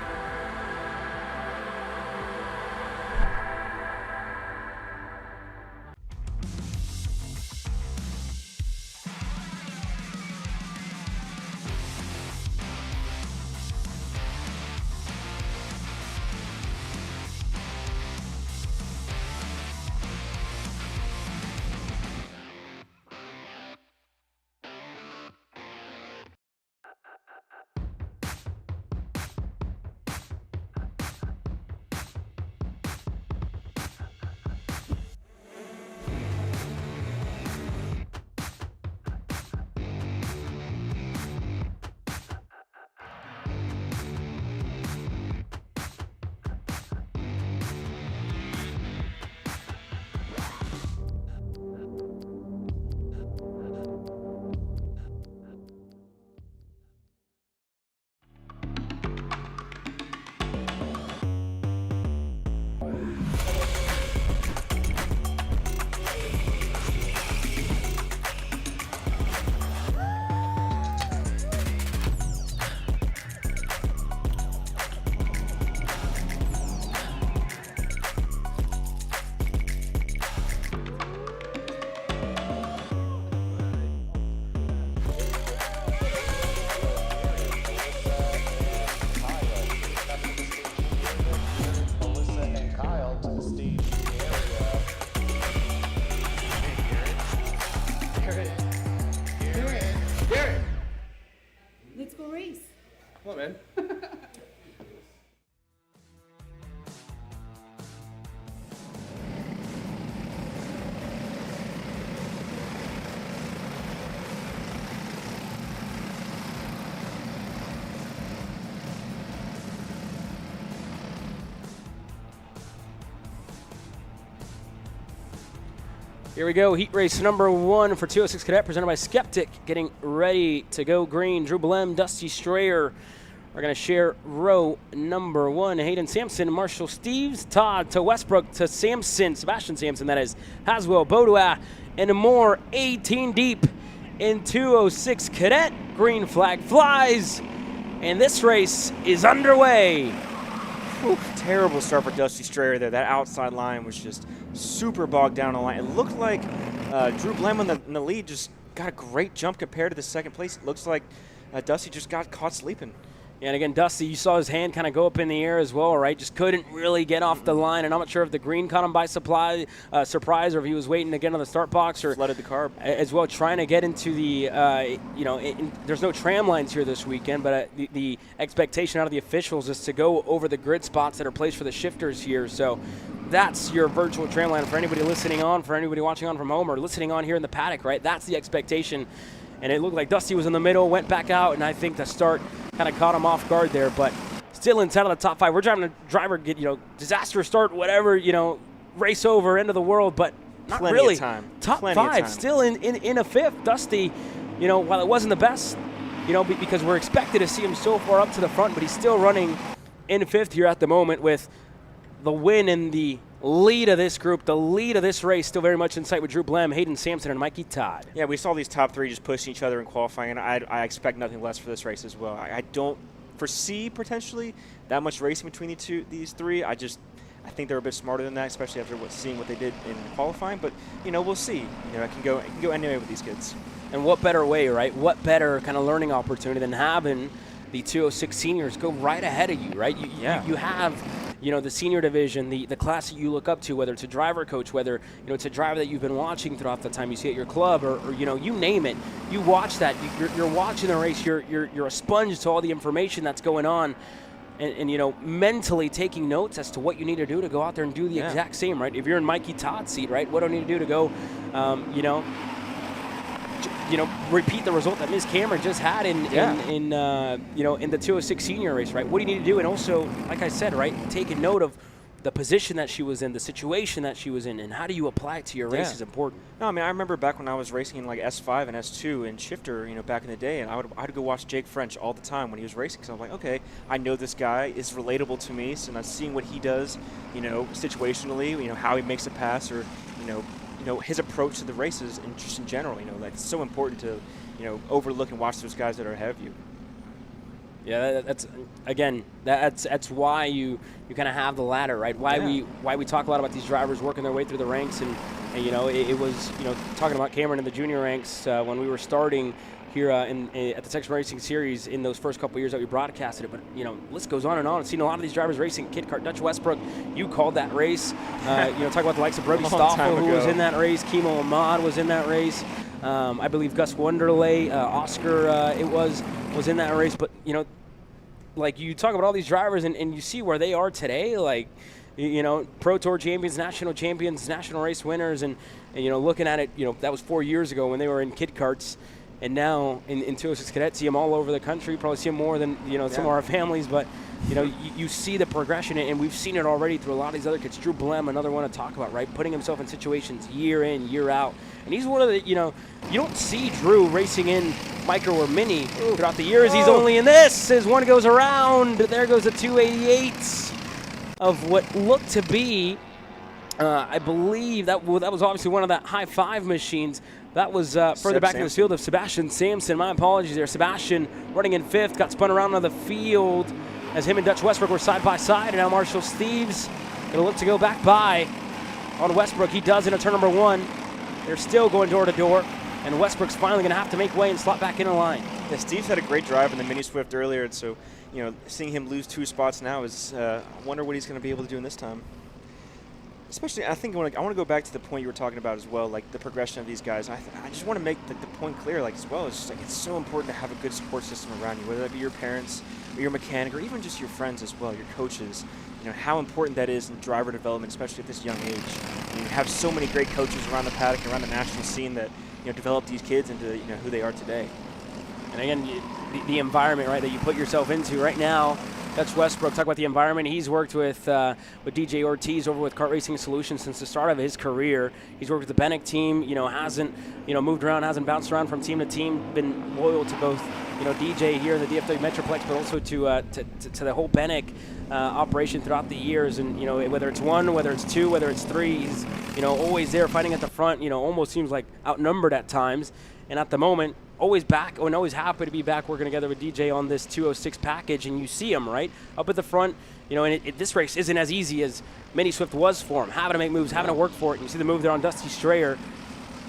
S14: Let's go race.
S4: Come on, man.
S3: Here we go, heat race number 1 for 206 Cadet, presented by Skeptic. Getting ready to go green. Drew Blem, Dusty Strayer are going to share row number 1. Hayden Sampson, Marshall Steves, Todd to Westbrook to Sampson, Sebastian Sampson, that is, Haswell, Bodoa, and more. 18 deep in 206 Cadet. Green flag flies, and this race is underway.
S2: Whew, terrible start for Dusty Strayer there. That outside line was just super bogged down on the line. It looked like Drew Blem in the lead just got a great jump compared to the second place. It looks like Dusty just got caught sleeping.
S3: Yeah, and again, Dusty, you saw his hand kind of go up in the air as well, right? Just couldn't really get off the line, and I'm not sure if the green caught him by surprise, or if he was waiting to get on the start box, or
S2: flooded the carb
S3: as well, trying to get into the, there's no tram lines here this weekend, but the expectation out of the officials is to go over the grid spots that are placed for the shifters here. So that's your virtual tram line for anybody listening on, for anybody watching on from home or listening on here in the paddock, right? That's the expectation. And it looked like Dusty was in the middle, went back out, and I think the start kind of caught him off guard there, but still inside of the top 5. We're driving a driver get, disastrous start, whatever, race over, end of the world, but not
S2: Plenty
S3: really.
S2: Of time.
S3: Top
S2: Plenty
S3: 5,
S2: of time.
S3: still in a 5th. Dusty, while it wasn't the best, because we're expected to see him so far up to the front, but he's still running in 5th here at the moment with the win and the lead of this group, the lead of this race, still very much in sight with Drew Blem, Hayden Sampson, and Mikey Todd.
S2: Yeah, we saw these top 3 just pushing each other in qualifying, and I expect nothing less for this race as well. I don't foresee potentially that much racing between these 3. I think they're a bit smarter than that, especially after seeing what they did in qualifying. But we'll see. It can go anyway with these kids.
S3: And what better way, right? What better kind of learning opportunity than having the 206 seniors go right ahead of you, right? You have the senior division, the class that you look up to, whether it's a driver coach, whether it's a driver that you've been watching throughout the time you see at your club, or you name it. You watch that. You're watching the race. You're a sponge to all the information that's going on, and mentally taking notes as to what you need to do to go out there and do the exact same, right? If you're in Mikey Todd's seat, right, what do I need to do to go, repeat the result that Ms. Cameron just had in the 206 senior race, right? What do you need to do? And also, like I said, right, take a note of the position that she was in, the situation that she was in, and how do you apply it to your race is important.
S2: No, I mean, I remember back when I was racing in like S5 and S2 and shifter, back in the day, and I'd go watch Jake French all the time when he was racing, because I was like, okay, I know this guy is relatable to me, so I'm seeing what he does, situationally, how he makes a pass, or, his approach to the races and just in general, it's so important to, overlook and watch those guys that are ahead of you.
S3: Yeah, that's why you kind of have the ladder, right? Why we talk a lot about these drivers working their way through the ranks, and it was talking about Cameron in the junior ranks when we were starting here at the Texas Racing Series in those first couple of years that we broadcasted it. But list goes on and on. I've seen a lot of these drivers racing. Kid Kart, Dutch Westbrook, you called that race. Talk about the likes of Brody Stoffel, who was in that race. Kimo Ahmad was in that race. I believe Gus Wonderley, Oscar, was in that race. But like you talk about all these drivers and you see where they are today, like Pro Tour champions, national race winners, and looking at it, that was 4 years ago when they were in kid karts. And now in 206 Cadet, see them all over the country. Probably see them more than some of our families, but you see the progression, and we've seen it already through a lot of these other kids. Drew Blem, another one to talk about, right? Putting himself in situations year in, year out, and he's one of the you don't see Drew racing in micro or mini throughout the years. He's only in this as one goes around. There goes the 288 of what looked to be. I believe that was obviously one of that high five machines. That was further back in the field of Sebastian Sampson. My apologies there. Sebastian running in 5th, got spun around on the field as him and Dutch Westbrook were side by side. And now Marshall Steves going to look to go back by on Westbrook. He does in turn number 1. They're still going door to door. And Westbrook's finally going to have to make way and slot back in a line.
S2: Yeah, Steves had a great drive in the Mini Swift earlier. And so, seeing him lose 2 spots now is, I wonder what he's going to be able to do in this time. Especially, I think I want to go back to the point you were talking about as well, like the progression of these guys. I just want to make the point clear, like as well. It's just like it's so important to have a good support system around you, whether that be your parents or your mechanic or even just your friends as well, your coaches. You know how important that is in driver development, especially at this young age. You have so many great coaches around the paddock, around the national scene that develop these kids into who they are today.
S3: And again, the environment, right, that you put yourself into right now. Dutch Westbrook, talk about the environment. He's worked with DJ Ortiz over with Kart Racing Solutions since the start of his career. He's worked with the Bennick team, hasn't, moved around, hasn't bounced around from team to team, been loyal to both, DJ here in the DFW Metroplex, but also to the whole Bennick operation throughout the years. And, whether it's one, whether it's two, whether it's three, he's, always there fighting at the front, almost seems like outnumbered at times. And at the moment, always back and always happy to be back working together with DJ on this 206 package. And you see him, right, up at the front, and this race isn't as easy as Mini Swift was for him, having to make moves, having to work for it. And you see the move there on Dusty Strayer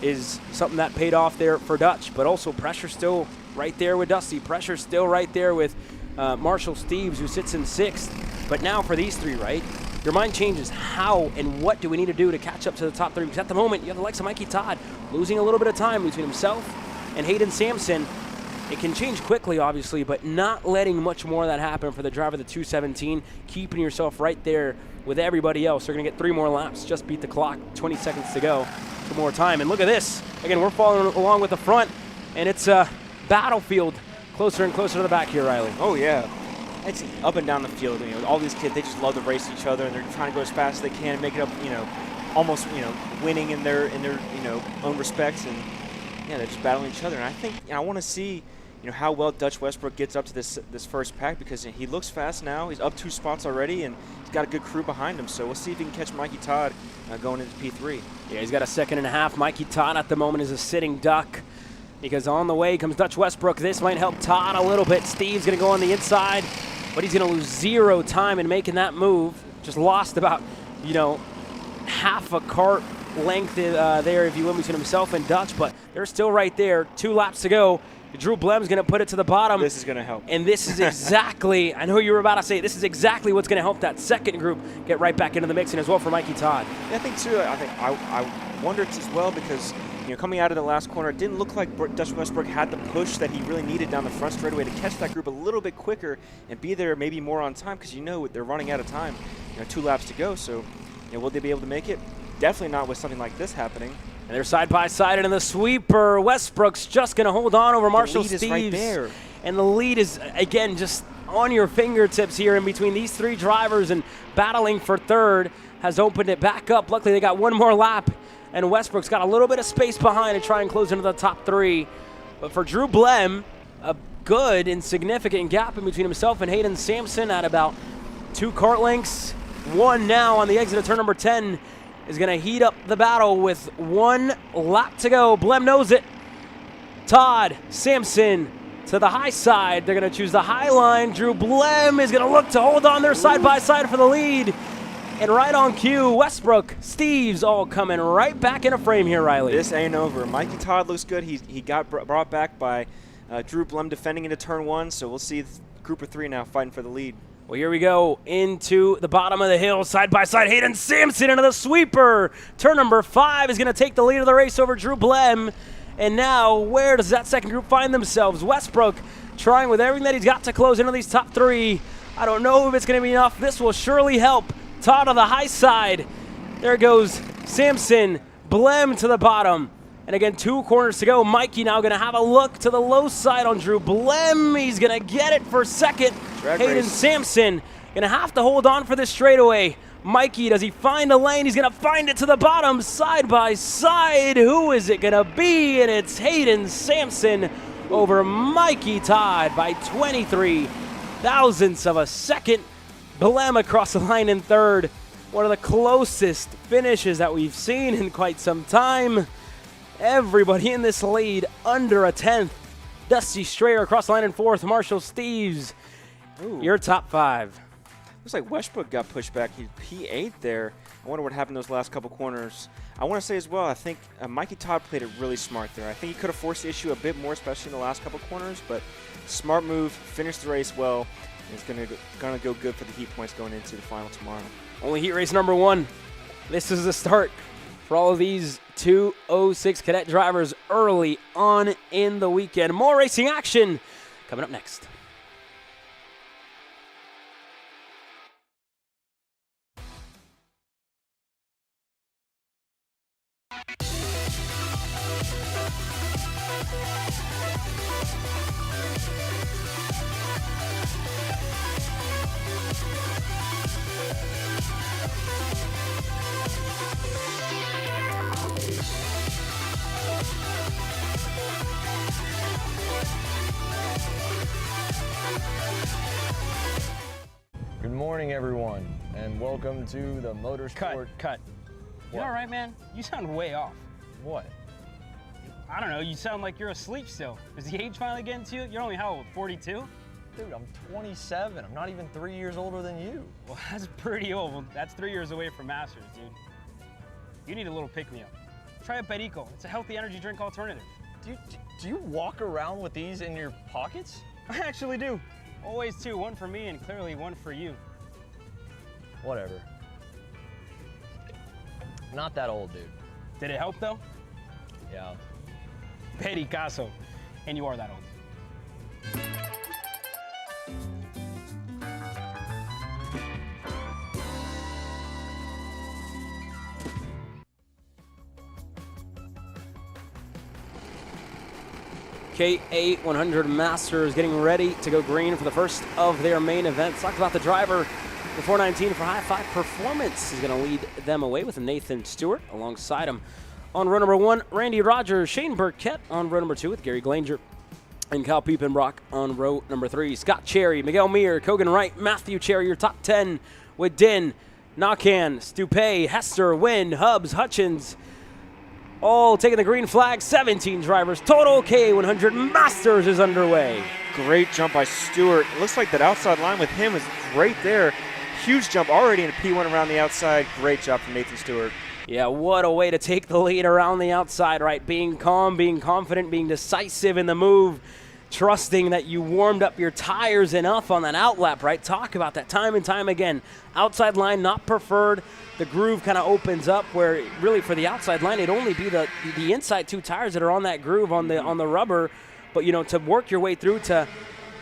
S3: is something that paid off there for Dutch, but also pressure still right there with Dusty, pressure still right there with Marshall Steves, who sits in 6th. But now for these three, right, your mind changes. How and what do we need to do to catch up to the top 3? Because at the moment, you have the likes of Mikey Todd losing a little bit of time between himself and Hayden Sampson. It can change quickly, obviously, but not letting much more of that happen for the driver of the 217, keeping yourself right there with everybody else. They're going to get 3 more laps, just beat the clock, 20 seconds to go for more time. And look at this. Again, we're following along with the front, and it's a battlefield closer and closer to the back here, Riley.
S2: Oh, yeah. It's up and down the field. All these kids, they just love to race each other, and they're trying to go as fast as they can and make it up, almost, winning in their own respects. And yeah, they're just battling each other. And I think I want to see, how well Dutch Westbrook gets up to this first pack, because he looks fast now. He's up 2 spots already, and he's got a good crew behind him. So we'll see if he can catch Mikey Todd going into P3.
S3: Yeah, he's got a 2.5. Mikey Todd at the moment is a sitting duck, because on the way comes Dutch Westbrook. This might help Todd a little bit. Steve's going to go on the inside, but he's going to lose 0 time in making that move. Just lost about, half a cart length there, if you will, between himself and Dutch, but they're still right there. 2 laps to go. Drew Blem's going to put it to the bottom.
S2: This is going to help.
S3: And this is exactly, I know you were about to say, this is exactly what's going to help that second group get right back into the mix, and as well for Mikey Todd.
S2: Yeah, I think, too, I wondered as well, because, coming out of the last corner, it didn't look like Dutch Westbrook had the push that he really needed down the front straightaway to catch that group a little bit quicker and be there maybe more on time, because they're running out of time. 2 laps to go, so will they be able to make it? Definitely not with something like this happening.
S3: And they're side by side, and in the sweeper, Westbrook's just going to hold on over Marshall Steves.
S2: The lead is right there.
S3: And the lead is, again, just on your fingertips here in between these 3 drivers, and battling for third has opened it back up. Luckily, they got 1 more lap, and Westbrook's got a little bit of space behind to try and close into the top 3. But for Drew Blem, a good and significant gap in between himself and Hayden Sampson at about 2 kart lengths. 1 now on the exit of turn number 10. Is going to heat up the battle with 1 lap to go. Blem knows it. Todd, Sampson to the high side. They're going to choose the high line. Drew Blem is going to look to hold on there side by side for the lead. And right on cue, Westbrook, Steves all coming right back into frame here, Riley.
S2: This ain't over. Mikey Todd looks good. He got brought back by Drew Blem defending into turn 1. So we'll see group of 3 now fighting for the lead.
S3: Well, here we go into the bottom of the hill, side by side. Hayden Sampson into the sweeper. Turn number 5 is going to take the lead of the race over Drew Blem. And now, where does that second group find themselves? Westbrook trying with everything that he's got to close into these top 3. I don't know if it's going to be enough. This will surely help. Todd on the high side. There goes Sampson. Blem to the bottom. And again, 2 corners to go. Mikey now going to have a look to the low side on Drew Blem. He's going to get it for second. Hayden Sampson going to have to hold on for this straightaway. Mikey, does he find a lane? He's going to find it to the bottom, side by side. Who is it going to be? And it's Hayden Sampson over Mikey Todd by 23 thousandths of a second. Blem across the line in third. One of the closest finishes that we've seen in quite some time. Everybody in this lead under a 10th. Dusty Strayer across the line in 4th. Marshall Steves, your top 5.
S2: Looks like Westbrook got pushed back. He P8 there. I wonder what happened those last couple corners. I want to say as well, I think Mikey Todd played it really smart there. I think he could have forced the issue a bit more, especially in the last couple corners, but smart move, finished the race well. It's going to go good for the heat points going into the final tomorrow.
S3: Only heat race number 1. This is the start for all of these 206 cadet drivers early on in the weekend. More racing action coming up next.
S5: Good morning, everyone, and welcome to the Motorsport.
S6: Cut. You all right, man? You sound way off.
S5: What?
S6: I don't know, you sound like you're asleep still. Is the age finally getting to you? You're only how old, 42?
S5: Dude, I'm 27. I'm not even 3 years older than you.
S6: Well, that's pretty old. Well, that's 3 years away from Masters, dude. You need a little pick-me-up. Try a Perico. It's a healthy energy drink alternative.
S5: Do you walk around with these in your pockets?
S6: I actually do. Always two, one for me and clearly one for you.
S5: Whatever. Not that old, dude.
S6: Did it help though?
S5: Yeah.
S6: Pericazo. And you are that old.
S3: K8 100 Masters getting ready to go green for the first of their main events. Talked about the driver, the 419 for High Five Performance is going to lead them away with Nathan Stewart alongside him. On row number 1, Randy Rogers, Shane Burkett on row number 2 with Gary Glanger and Kyle Piepenbrock on row number 3. Scott Cherry, Miguel Meir, Kogan Wright, Matthew Cherry, your top 10 with Din, Nakan, Stupay, Hester, Wynn, Hubbs, Hutchins, all taking the green flag. 17 drivers total. K100 Masters is underway.
S2: Great jump by Stewart. It looks like that outside line with him is right there. Huge jump already in a P1 around the outside. Great job from Nathan Stewart.
S3: Yeah, what a way to take the lead around the outside, right? Being calm, being confident, being decisive in the move, trusting that you warmed up your tires enough on that outlap, right? Talk about that time and time again. Outside line not preferred. The groove kind of opens up where really for the outside line it'd only be the inside 2 tires that are on that groove on the rubber, but you know, to work your way through to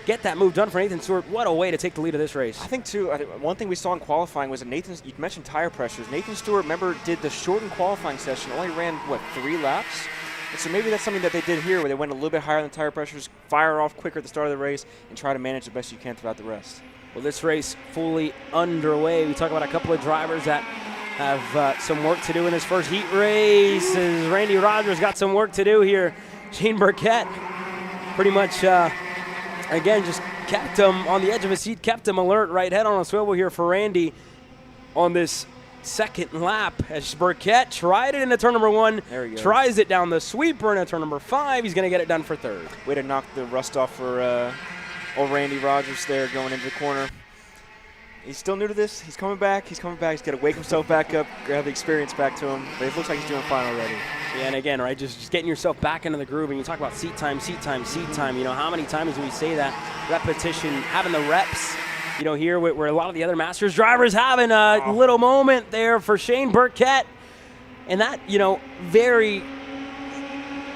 S3: get that move done for Nathan Stewart, what a way to take the lead of this race.
S2: I think too, one thing we saw in qualifying was that you mentioned tire pressures. Nathan Stewart, remember, did the shortened qualifying session, only ran, what, 3 laps? And so maybe that's something that they did here where they went a little bit higher than tire pressures, fire off quicker at the start of the race, and try to manage the best you can throughout the rest.
S3: Well, this race fully underway. We talk about a couple of drivers that have some work to do in this first heat race. As Randy Rogers got some work to do here. Shane Burkett pretty much, again, just kept him on the edge of his seat, kept him alert, right head on a swivel here for Randy on this second lap. As Burkett tried it into turn number 1, tries it down the sweeper into turn number 5. He's going to get it done for 3rd.
S2: Way to knock the rust off for old Randy Rogers there going into the corner. He's still new to this. He's coming back. He's got to wake himself back up, grab the experience back to him. But it looks like he's doing fine already.
S3: Yeah, and again, right, just getting yourself back into the groove. And you talk about seat time. You know, how many times do we say that? Repetition, having the reps. You know, here where a lot of the other Masters drivers having a little moment there for Shane Burkett. And that, you know,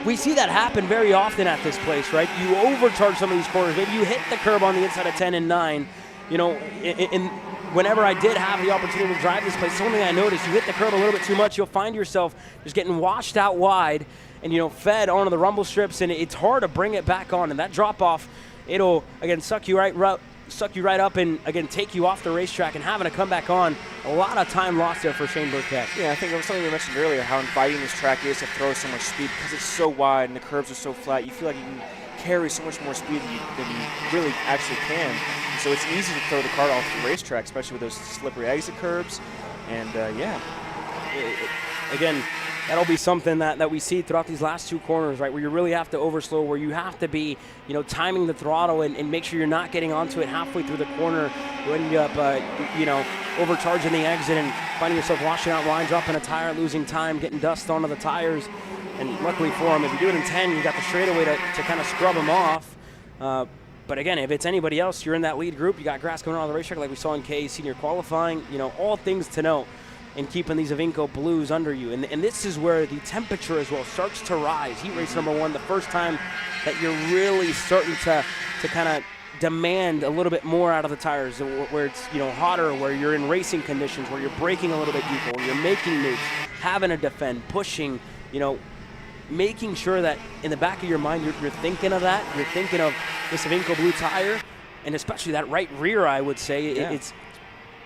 S3: we see that happen very often at this place, right? You overcharge some of these corners. Maybe you hit the curb on the inside of 10 and 9. You know, whenever I did have the opportunity to drive this place, something I noticed, you hit the curb a little bit too much, you'll find yourself just getting washed out wide and, you know, fed onto the rumble strips, and it's hard to bring it back on. And that drop-off, it'll, again, suck you right up and, again, take you off the racetrack, and having to come back on, a lot of time lost there for Shane Burkett.
S2: Yeah, I think it was something we mentioned earlier, how inviting this track is to throw so much speed because it's so wide and the curbs are so flat. You feel like you can carry so much more speed than you really actually can. And so it's easy to throw the kart off the racetrack, especially with those slippery exit curbs. And,
S3: again, that'll be something that we see throughout these last 2 corners, right, where you really have to overslow, where you have to be, you know, timing the throttle and make sure you're not getting onto it halfway through the corner. You end up, you know, overcharging the exit and finding yourself washing out line, dropping a tire, losing time, getting dust onto the tires. And luckily for him, if you do it in 10, you got the straightaway to kind of scrub him off. But again, if it's anybody else, you're in that lead group, you got grass going on the racetrack like we saw in K's senior qualifying, you know, all things to note. and keeping these Iveco blues under you. And this is where the temperature as well starts to rise. Heat race number 1, the first time that you're really starting to kind of demand a little bit more out of the tires, where it's, you know, hotter, where you're in racing conditions, where you're braking a little bit deeper, where you're making moves, having to defend, pushing, you know, making sure that in the back of your mind you're thinking of that. You're thinking of this Iveco blue tire, and especially that right rear, I would say. It's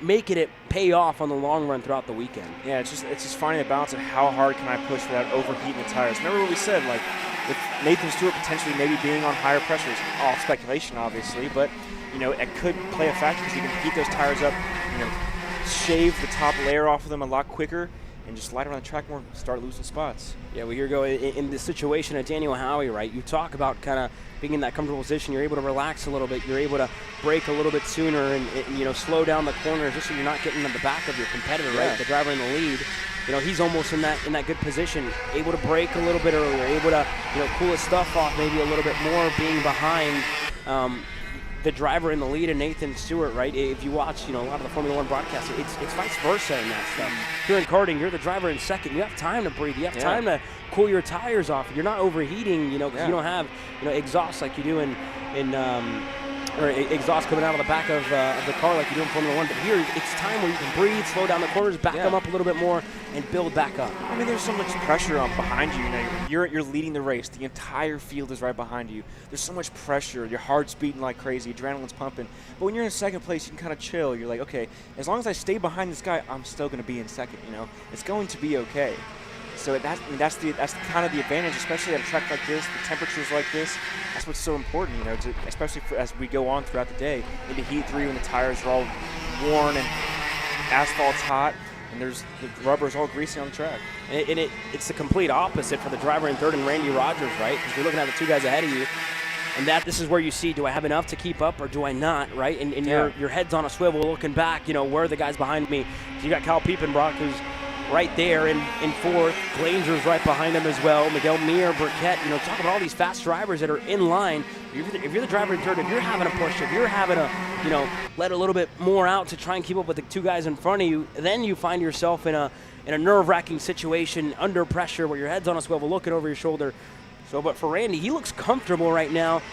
S3: making it pay off on the long run throughout the weekend.
S2: Yeah, it's just finding the balance of how hard can I push without overheating the tires. Remember what we said, like with Nathan Stewart potentially maybe being on higher pressures, all speculation obviously, but you know, it could play a factor because you can heat those tires up, you know, shave the top layer off of them a lot quicker, and just slide around the track more, start losing spots.
S3: Yeah, well, here we go. In the situation of Daniel Howie, right, you talk about kind of being in that comfortable position. You're able to relax a little bit. You're able to brake a little bit sooner and you know, slow down the corners just so you're not getting in the back of your competitor, right, the driver in the lead. You know, he's almost in that good position, able to brake a little bit earlier, able to, you know, cool his stuff off maybe a little bit more, being behind the driver in the lead and Nathan Stewart, right? If you watch, you know, a lot of the Formula One broadcasts, it's vice versa in that stuff. If you're in karting, you're the driver in second. You have time to breathe. You have time to cool your tires off. You're not overheating, you know, because you don't have, you know, exhaust like you do or exhaust coming out of the back of the car like you do in Formula One. But here, it's time where you can breathe, slow down the corners, back them up a little bit more, and build back up.
S2: I mean, there's so much pressure on behind you. You know, you're leading the race. The entire field is right behind you. There's so much pressure. Your heart's beating like crazy. Adrenaline's pumping. But when you're in second place, you can kind of chill. You're like, okay, as long as I stay behind this guy, I'm still going to be in second. You know, it's going to be okay. So that's kind of the advantage, especially at a track like this, the temperatures like this. That's what's so important, you know, especially as we go on throughout the day into Heat 3 when the tires are all worn and asphalt's hot and the rubber's all greasy on the track.
S3: And it's the complete opposite for the driver in third and Randy Rogers, right? Because you're looking at the two guys ahead of you. And this is where you see, do I have enough to keep up or do I not, right? And your head's on a swivel looking back, you know, where are the guys behind me? So you got Kyle Piepenbrock, who's right there in fourth. Glanger's right behind him as well. Miguel Mir, Burkett, you know, talk about all these fast drivers that are in line. If you're the driver in third, if you're having a push, if you're having a, you know, let a little bit more out to try and keep up with the two guys in front of you, then you find yourself in a nerve-wracking situation under pressure where your head's on a swivel looking over your shoulder. So, but for Randy, he looks comfortable right now.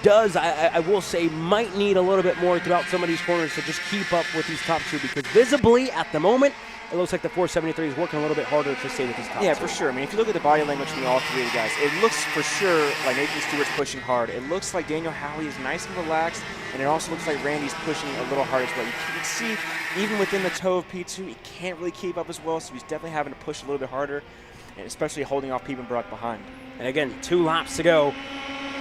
S3: I will say, might need a little bit more throughout some of these corners to just keep up with these top two, because visibly at the moment, it looks like the 473 is working a little bit harder to stay with these top two.
S2: Yeah, for sure. I mean, if you look at the body language from all three of the guys, it looks for sure like Nathan Stewart's pushing hard. It looks like Daniel Howie is nice and relaxed, and it also looks like Randy's pushing a little hard as well. You can see, even within the toe of P2, he can't really keep up as well, so he's definitely having to push a little bit harder, and especially holding off Piepenbrock behind.
S3: And again, 2 laps to go.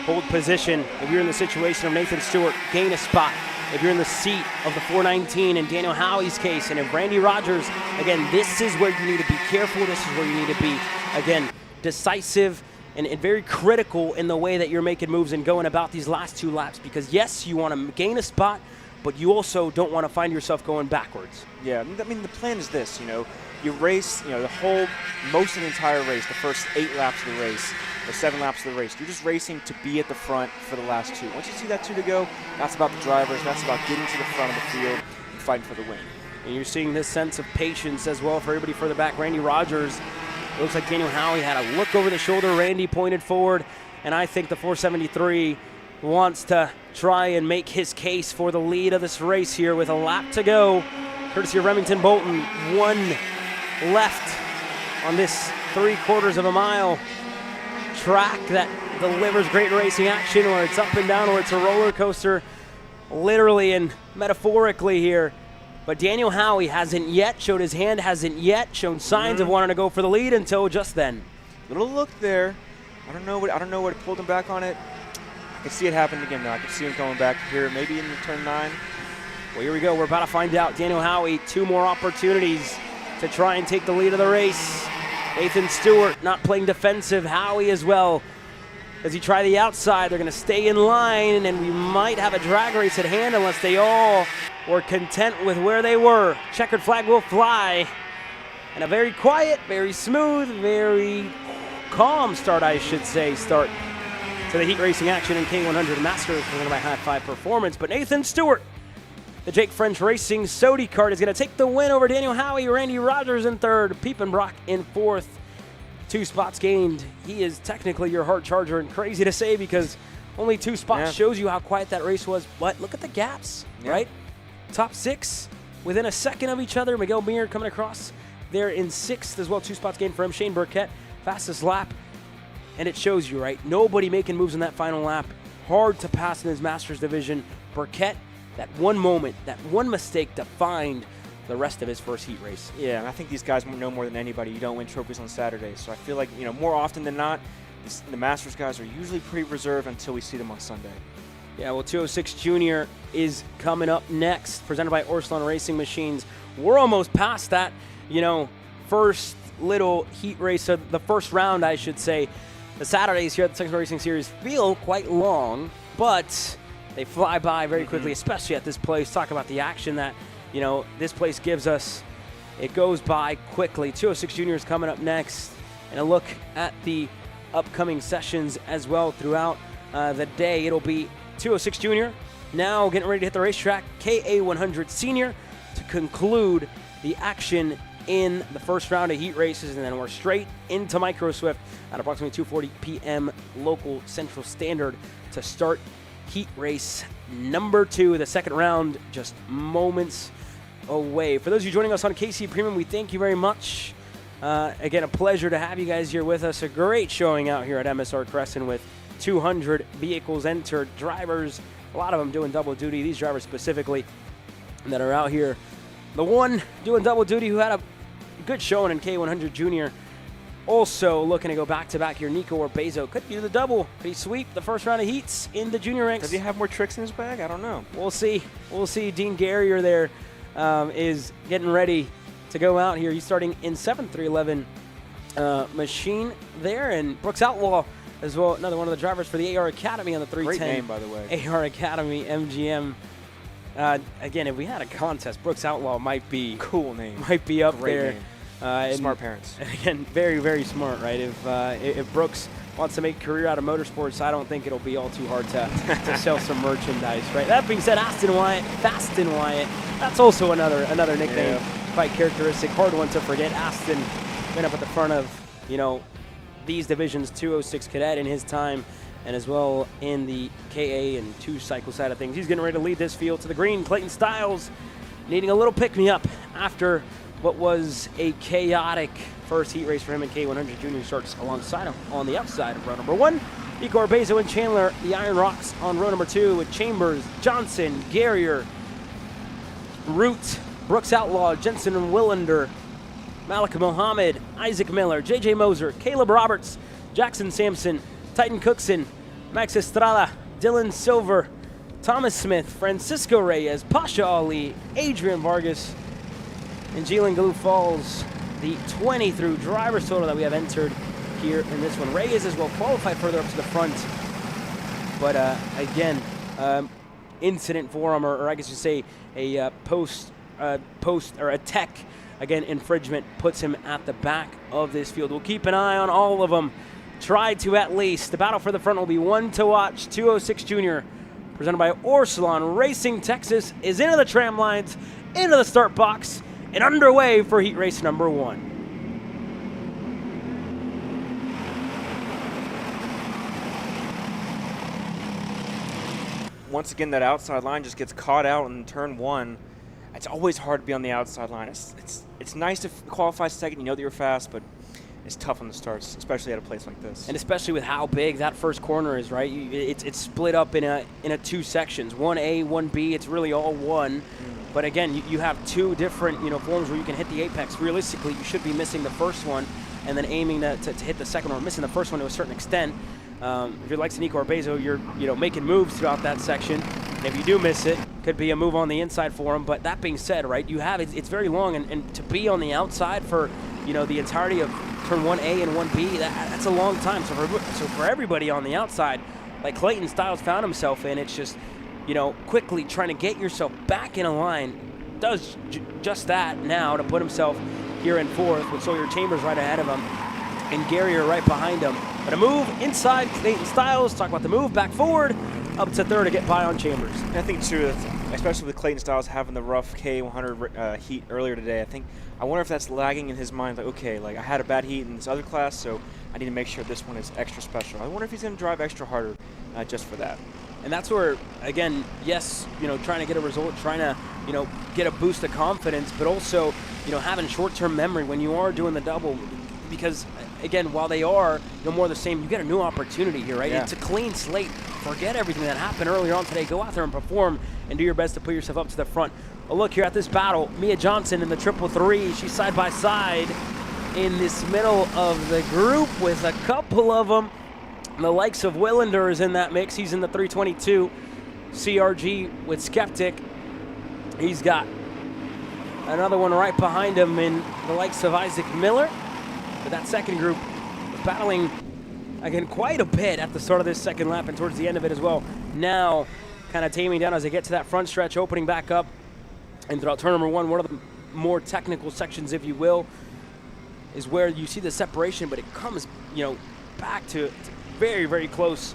S3: Hold position. If you're in the situation of Nathan Stewart, gain a spot. If you're in the seat of the 419 in Daniel Howie's case, and if Randy Rogers, again, this is where you need to be careful. This is where you need to be, again, decisive and very critical in the way that you're making moves and going about these last 2 laps. Because, yes, you want to gain a spot, but you also don't want to find yourself going backwards.
S2: Yeah, I mean, the plan is this, you know. You race, you know, most of the entire race, the first 8 laps of the race, or 7 laps of the race, you're just racing to be at the front for the last 2. Once you see that 2 to go, that's about the drivers, that's about getting to the front of the field and fighting for the win.
S3: And you're seeing this sense of patience as well for everybody further back. Randy Rogers, it looks like Daniel Howie had a look over the shoulder. Randy pointed forward, and I think the 473 wants to try and make his case for the lead of this race here with a lap to go. Courtesy of Remington Bolton, 1 left on this 3/4 of a mile track that delivers great racing action, where it's up and down, where it's a roller coaster, literally and metaphorically here. But Daniel Howie hasn't yet showed his hand, hasn't yet shown signs of wanting to go for the lead until just then.
S2: Little look there. I don't know what pulled him back on it. I can see it happen again though. I can see him going back here, maybe in turn 9.
S3: Well, here we go. We're about to find out. Daniel Howie, 2 more opportunities to try and take the lead of the race. Nathan Stewart not playing defensive. Howie as well. As he try the outside, they're going to stay in line, and we might have a drag race at hand unless they all were content with where they were. Checkered flag will fly. And a very quiet, very smooth, very calm start, I should say, start to the heat racing action in K100 Masters presented by High Five Performance. But Nathan Stewart The Jake French Racing Sodi Kart is going to take the win over Daniel Howie, Randy Rogers in third, Piepenbrock in fourth. 2 spots gained. He is technically your heart charger, and crazy to say because only 2 spots shows you how quiet that race was. But look at the gaps, right? Top 6 within a second of each other. Miguel Meir coming across there in 6th as well. 2 spots gained for him. Shane Burkett, fastest lap. And it shows you, right? Nobody making moves in that final lap. Hard to pass in his Masters division. Burkett, that one moment, that one mistake defined the rest of his first heat race.
S2: Yeah, and I think these guys know more than anybody. You don't win trophies on Saturdays. So I feel like, more often than not, the Masters guys are usually pretty reserved until we see them on Sunday.
S3: Yeah, well, 206 Junior is coming up next, presented by Orslon Racing Machines. We're almost past that, first little heat race, the first round, I should say. The Saturdays here at the Texas Racing Series feel quite long, but they fly by very quickly, especially at this place. Talk about the action that, this place gives us. It goes by quickly. 206 Junior is coming up next, and a look at the upcoming sessions as well throughout the day. It'll be 206 Junior now getting ready to hit the racetrack. KA100 Senior to conclude the action in the first round of heat races, and then we're straight into Micro Swift at approximately 2:40 p.m. local Central Standard to start heat race number 2. The second round just moments away. For those of you joining us on KC Premium, we thank you very much. Again, a pleasure to have you guys here with us. A great showing out here at MSR Cresson with 200 vehicles entered, drivers, a lot of them doing double duty. These drivers specifically that are out here. The one doing double duty who had a good showing in K100 Junior. Also looking to go back-to-back here, Nico Orbezo. Could do the double. Could he sweep the first round of heats in the junior ranks?
S2: Does he have more tricks in his bag? I don't know.
S3: We'll see. We'll see. Dean Garrier there is getting ready to go out here. He's starting in 7th, 311 machine there. And Brooks Outlaw as well, another one of the drivers for the AR Academy on the 310.
S2: Great name, by the way.
S3: AR Academy MGM. Again, if we had a contest, Brooks Outlaw might be
S2: cool name.
S3: Might be up
S2: Great
S3: there.
S2: Name.
S3: And
S2: smart parents.
S3: Again, very, very smart, right? If Brooks wants to make a career out of motorsports, I don't think it'll be all too hard to sell some merchandise, right? That being said, Aston Wyatt, Faston Wyatt, that's also another nickname, quite characteristic. Hard one to forget. Aston been up at the front of, these divisions, 206 Cadet in his time, and as well in the KA and 2-cycle side of things. He's getting ready to lead this field to the green. Clayton Stiles needing a little pick-me-up after what was a chaotic first heat race for him in K100 Junior. Starts alongside him on the outside of row number 1. Nico Orbezo and Chandler, the Iron Rocks on row number 2 with Chambers, Johnson, Garrier, Root, Brooks Outlaw, Jensen and Willander, Malika Mohammed, Isaac Miller, J.J. Moser, Caleb Roberts, Jackson Sampson, Titan Cookson, Max Estrada, Dylan Silver, Thomas Smith, Francisco Reyes, Pasha Ali, Adrian Vargas, and Jalen Galoo Falls, the 20 through drivers total that we have entered here in this one. Reyes as well qualified further up to the front. But again, incident for him, or I guess you say a post or a tech, again, infringement puts him at the back of this field. We'll keep an eye on all of them. Try to at least. The battle for the front will be one to watch. 206 Junior, presented by Orslon Racing Texas, is into the tram lines, into the start box, and underway for heat race number 1.
S2: Once again, that outside line just gets caught out in turn 1. It's always hard to be on the outside line. It's nice to qualify second. You know that you're fast, but it's tough on the starts, especially at a place like this.
S3: And especially with how big that first corner is, right? It's split up in a 2 sections, 1A, 1B. It's really all one. But again, you have 2 different forms where you can hit the apex. Realistically, you should be missing the first one and then aiming to hit the second one, missing the first one to a certain extent. If you're like Nico Orbezo, you're making moves throughout that section. And if you do miss it, could be a move on the inside for him. But that being said, right, you have it's very long, and to be on the outside for the entirety of turn 1A and 1B, that's a long time. So for everybody on the outside, like Clayton Stiles found himself in, it's just quickly trying to get yourself back in a line. Does just that now to put himself here in 4th with Sawyer Chambers right ahead of him and Garrier right behind him. But a move inside Clayton Stiles. Talk about the move back forward up to 3rd to get by on Chambers.
S2: I think too especially with Clayton Styles having the rough K100 heat earlier today. I wonder if that's lagging in his mind. Like, okay, like I had a bad heat in this other class, so I need to make sure this one is extra special. I wonder if he's going to drive extra harder just for that.
S3: And that's where, again, yes, trying to get a result, trying to, get a boost of confidence, but also, having short-term memory when you are doing the double. Because, again, while they are more the same, you get a new opportunity here, right?
S2: Yeah.
S3: It's a clean slate. Forget everything that happened earlier on today. Go out there and perform and do your best to put yourself up to the front. A look here at this battle. Mia Johnson in the 333. She's side by side in this middle of the group with a couple of them. The likes of Willender is in that mix. He's in the 322. CRG with Skeptic. He's got another one right behind him in the likes of Isaac Miller. But that second group was battling, again, quite a bit at the start of this second lap and towards the end of it as well. Now, kind of taming down as they get to that front stretch, opening back up. And throughout turn number one of the more technical sections, if you will, is where you see the separation, but it comes, back to very, very close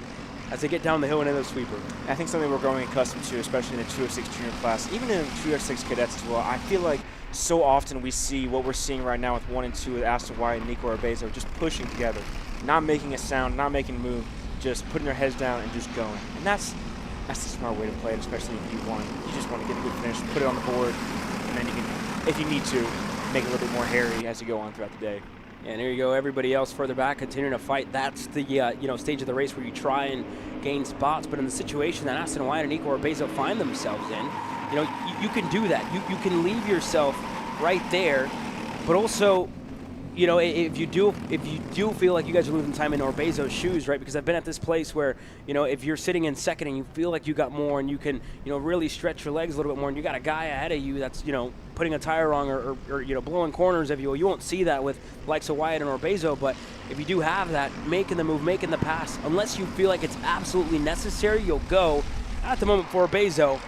S3: as they get down the hill and into the sweeper.
S2: I think something we're growing accustomed to, especially in the 206 junior class, even in the 206 cadets as well. I feel like so often we see what we're seeing right now with 1 and 2 with Aston White and Nico Arbezo just pushing together, not making a sound, not making a move, just putting their heads down and just going. And that's the smart way to play it, especially in P1. You just want to get a good finish, put it on the board, and then you can, if you need to, make it a little bit more hairy as you go on throughout the day.
S3: And here you go, everybody else further back continuing to fight. That's the stage of the race where you try and gain spots. But in the situation that Aston White and Nico Arbezo find themselves in, you can do that. You can leave yourself right there, but also, if you do feel like you guys are losing time in Arbezo's shoes, right? Because I've been at this place where, if you're sitting in second and you feel like you got more and you can, really stretch your legs a little bit more, and you got a guy ahead of you that's, putting a tire on or blowing corners, if you will. You won't see that with likes of Wyatt and Arbezo, but if you do have that, making the move, making the pass, unless you feel like it's absolutely necessary, you'll go. At the moment for Arbezo,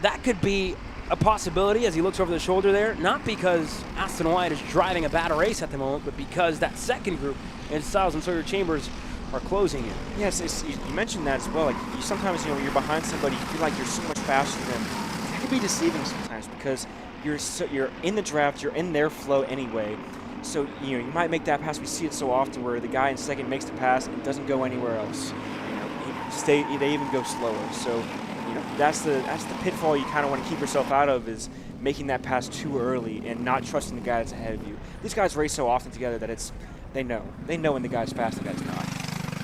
S3: that could be a possibility as he looks over the shoulder there, not because Aston White is driving a bad race at the moment, but because that second group in Styles and Sawyer Chambers are closing in.
S2: Yes, you mentioned that as well. Like sometimes you're behind somebody, you feel like you're so much faster than them. That can be deceiving sometimes because you're in the draft, you're in their flow anyway. So you might make that pass. We see it so often where the guy in second makes the pass and doesn't go anywhere else. They even go slower. So that's the pitfall you kind of want to keep yourself out of, is making that pass too early and not trusting the guy that's ahead of you. These guys race so often together that they know when the guy's fast, the guy's not.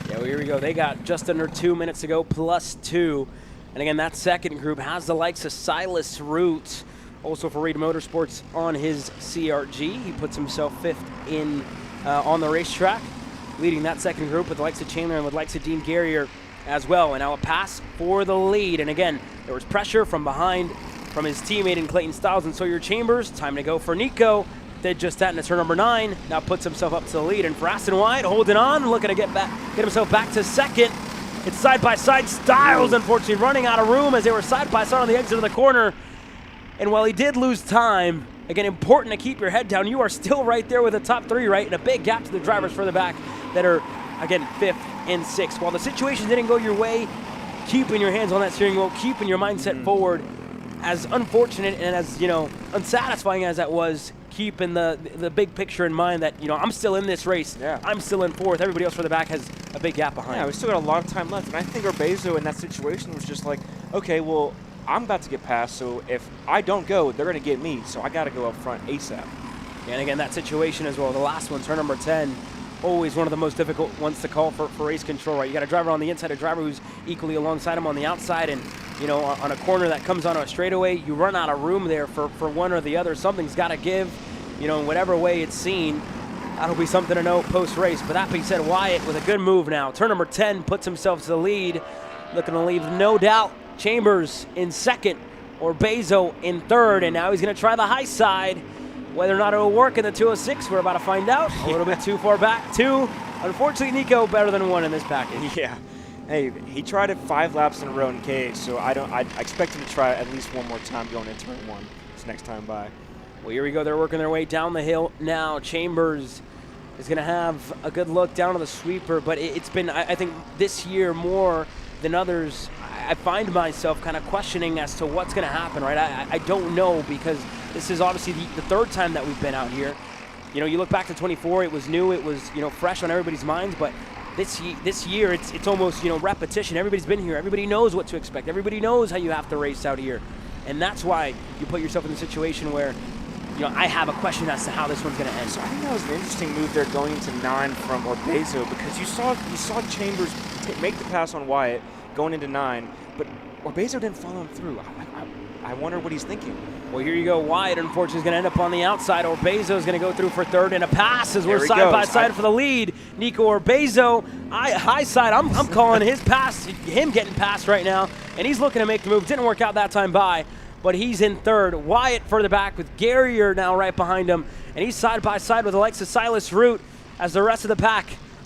S3: Yeah, well, here we go. They got just under 2 minutes to go, +2. And again, that second group has the likes of Silas Root, also for Reed Motorsports on his CRG. He puts himself 5th in on the racetrack, leading that second group with the likes of Chandler and with the likes of Dean Garrier as well. And now a pass for the lead. And again, there was pressure from behind from his teammate in Clayton Styles and Sawyer Chambers. Time to go for Nico. Did just that in turn number 9. Now puts himself up to the lead. And for Aston White, holding on, looking to get himself back to second. It's side-by-side. Styles, unfortunately, running out of room as they were side-by-side on the exit of the corner. And while he did lose time, again, important to keep your head down. You are still right there with the top 3, right? And a big gap to the drivers further back that are, again, 5th and 6th. While the situation didn't go your way, keeping your hands on that steering wheel, keeping your mindset forward, as unfortunate and as, unsatisfying as that was, keeping the big picture in mind that, I'm still in this race.
S2: Yeah.
S3: I'm still in 4th. Everybody else further back has a big gap behind.
S2: Yeah, we still got a lot of time left. And I think Arbezo in that situation was just like, okay, well, I'm about to get past, so if I don't go, they're going to get me, so I got to go up front ASAP.
S3: And again, that situation as well, the last one, turn number 10, always one of the most difficult ones to call for race control, right? You got a driver on the inside, a driver who's equally alongside him on the outside, and, on a corner that comes onto a straightaway, you run out of room there for one or the other. Something's got to give, in whatever way it's seen. That'll be something to know post-race. But that being said, Wyatt with a good move now. Turn number 10 puts himself to the lead, looking to leave no doubt Chambers in 2nd, Arbezo in 3rd, and now he's going to try the high side. Whether or not it'll work in the 206, we're about to find out. A little bit too far back. 2. Unfortunately, Nico better than 1 in this package.
S2: Yeah. Hey, he tried it 5 laps in a row in K, so I expect him to try at least one more time going into turn 1 this next time by.
S3: Well, here we go. They're working their way down the hill now. Chambers is going to have a good look down to the sweeper, but it's been, I think, this year more than others. I find myself kind of questioning as to what's going to happen, right? I don't know, because this is obviously the third time that we've been out here. You know, you look back to 24, it was new, it was, you know, fresh on everybody's minds, but this year it's almost, you know, repetition. Everybody's been here. Everybody knows what to expect. Everybody knows how you have to race out here. And that's why you put yourself in a situation where, you know, I have a question as to how this one's going to end.
S2: So I think that was an interesting move there going into 9 from Orbezo, because you saw Chambers make the pass on Wyatt going into 9, but Orbezo didn't follow him through. I wonder what he's thinking.
S3: Well, here you go. Wyatt, unfortunately, is going to end up on the outside. Orbezo is going to go through for third, and a pass as we're side by side for the lead. Nico Orbezo, high side. I'm calling his pass, him getting passed right now, and he's looking to make the move. Didn't work out that time by, but he's in third. Wyatt further back with Garrier now right behind him, and he's side by side with Alexis Silas Root as the rest of the pack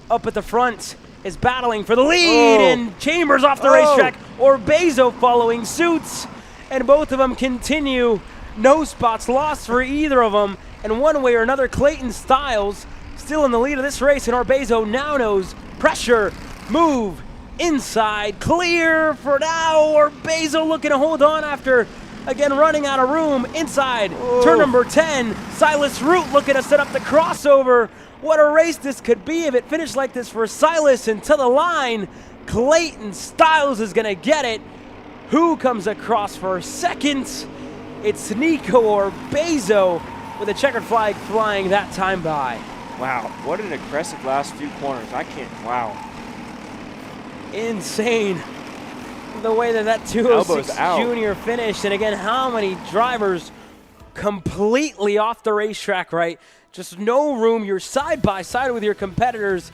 S3: up at the front is battling for the lead, and Chambers off the racetrack. Orbezo following suits. And both of them continue. No spots lost for either of them. And one way or another, Clayton Stiles still in the lead of this race. And Orbezo now knows pressure, move, inside, clear for now. Orbezo looking to hold on after, again, running out of room. Inside, turn number 10. Silas Root looking to set up the crossover. What a race this could be if it finished like this for Silas. And to the line, Clayton Stiles is going to get it. Who comes across for second? It's Nico Orbezo with a checkered flag flying that time by.
S2: Wow, what an aggressive last few corners. Wow.
S3: Insane the way that 206 Junior finished. And again, how many drivers completely off the racetrack, right? Just no room. You're side by side with your competitors.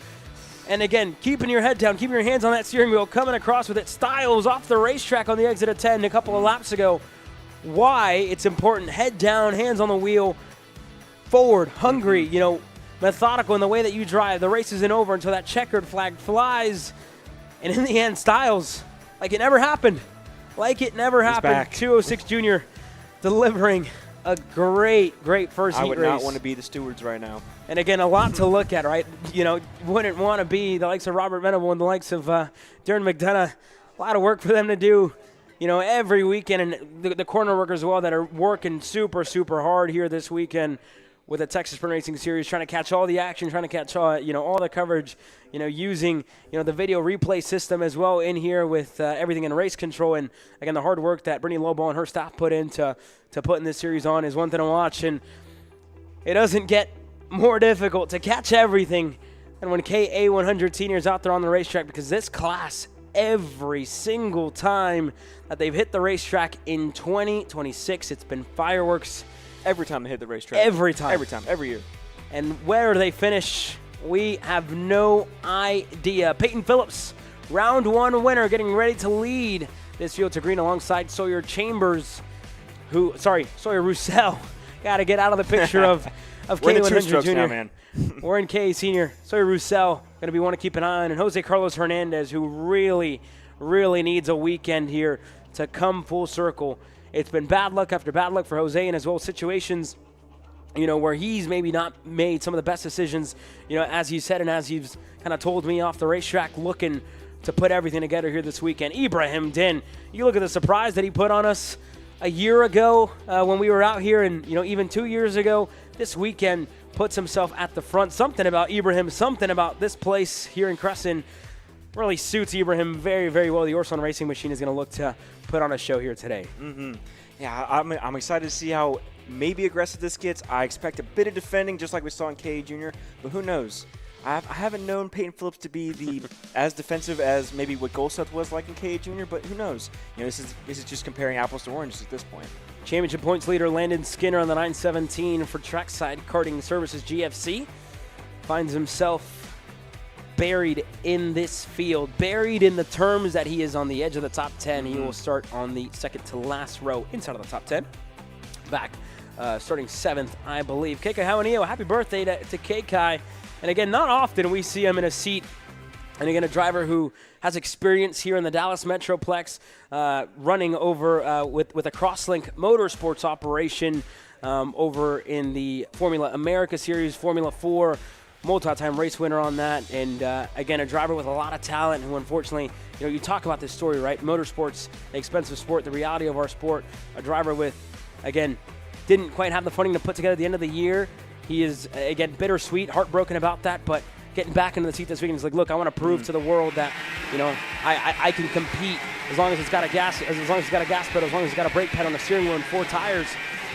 S3: And again, keeping your head down, keeping your hands on that steering wheel, coming across with it. Stiles off the racetrack on the exit of 10 a couple of laps ago. Why it's important, head down, hands on the wheel, forward, hungry, you know, methodical in the way that you drive. The race isn't over until that checkered flag flies. And in the end, Stiles, like it never happened. Like it never happened.
S2: Back.
S3: 206 Junior delivering a great first heat race.
S2: I would not want to be the stewards right now.
S3: And again, a lot to look at, right? You know, wouldn't want to be the likes of Robert Venable and the likes of Darren McDonough. A lot of work for them to do, you know, every weekend. And the corner workers as well that are working super hard here this weekend with the Texas Sprint Racing Series, trying to catch all the action, trying to catch all, you know, all the coverage, you know, using, you know, the video replay system as well in here with everything in race control. And again, the hard work that Brittany Lobo and her staff put into putting this series on is one thing to watch. And it doesn't get more difficult to catch everything than when KA100 seniors out there on the racetrack, because this class, every single time that they've hit the racetrack in 2026, it's been fireworks.
S2: Every time they hit the racetrack.
S3: Every time.
S2: Every year.
S3: And where they finish, we have no idea. Peyton Phillips, round 1 winner, getting ready to lead this field to green alongside Sawyer Roussel. Got to get out of the picture of K100 Junior.
S2: Now, man.
S3: We're in K Senior. Sawyer Roussel going to be one to keep an eye on, and Jose Carlos Hernandez, who really needs a weekend here to come full circle. It's been bad luck after bad luck for Jose, and as well situations, you know, where he's maybe not made some of the best decisions, you know, as he said and as he's kind of told me off the racetrack, looking to put everything together here this weekend. Ibrahim Din, you look at the surprise that he put on us a year ago when we were out here, and, you know, even 2 years ago. This weekend puts himself at the front. Something about Ibrahim, something about this place here in Cresson really suits Ibrahim very well. The Orson Racing Machine is going to look to put on a show here today.
S2: Yeah, I'm excited to see how maybe aggressive this gets. I expect a bit of defending, just like we saw in KA Junior, but who knows? I haven't known Peyton Phillips to be as defensive as maybe what Golseth was like in KA Junior, but who knows? You know, this is just comparing apples to oranges at this point.
S3: Championship points leader Landon Skinner on the 917 for Trackside Karting Services GFC finds himself buried in this field, buried in the terms that he is on the edge of the top 10. He will start on the second to last row inside of the top 10. Back starting 7th, I believe. Keika Hawanio, happy birthday to Kekai. And again, not often we see him in a seat. And again, a driver who has experience here in the Dallas Metroplex, running over with a Crosslink Motorsports operation over in the Formula America Series, Formula 4, multi-time race winner on that, and again, a driver with a lot of talent who unfortunately, you talk about this story, right? Motorsport's an expensive sport, the reality of our sport. A driver with, again, didn't quite have the funding to put together at the end of the year. He is, again, bittersweet, heartbroken about that, but getting back into the seat this weekend is like, look, I want to prove to the world that, I can compete as long as it's got a gas, as long as it's got a gas pedal, as long as it's got a brake pad on the steering wheel and 4 tires.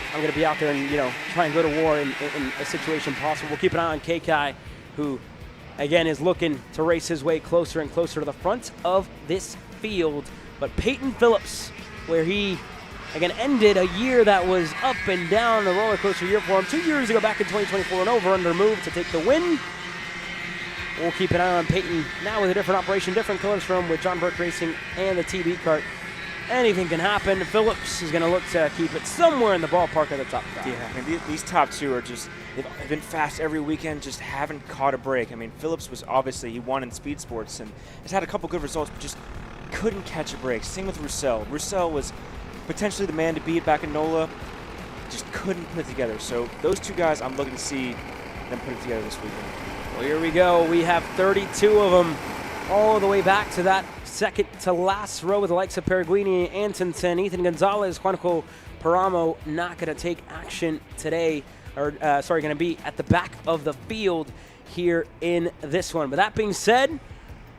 S3: I'm going to be out there and, try and go to war in a situation possible. We'll keep an eye on KK, who, again, is looking to race his way closer and closer to the front of this field. But Peyton Phillips, where he, again, ended a year that was up and down, a roller coaster year for him. 2 years ago, back in 2024, an over-under move to take the win. We'll keep an eye on Peyton now with a different operation, different colors from him with John Burke Racing and the TB Kart. Anything can happen. Phillips is going to look to keep it somewhere in the ballpark of the top 5.
S2: Yeah, I mean, these top 2 are just, they've been fast every weekend, just haven't caught a break. I mean, Phillips was obviously, he won in speed sports and has had a couple good results, but just couldn't catch a break. Same with Roussel. Roussel was potentially the man to beat back in NOLA, just couldn't put it together. So those 2 guys, I'm looking to see them put it together this weekend.
S3: Well, here we go. We have 32 of them all the way back to that second to last row with the likes of Perugini, Antonsen, Ethan Gonzalez, Juanjo Paramo not going to take action today, or going to be at the back of the field here in this one. But that being said,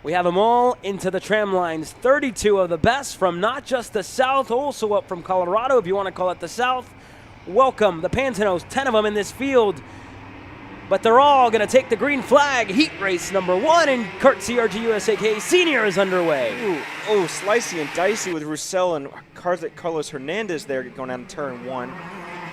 S3: we have them all into the tram lines. 32 of the best from not just the South, also up from Colorado, if you want to call it the South. Welcome, the Pantanos, 10 of them in this field. But they're all going to take the green flag. Heat race number 1 in Kart CRG USAK Senior is underway.
S2: Ooh, slicey and dicey with Roussel and Carlos Hernandez there going down turn 1.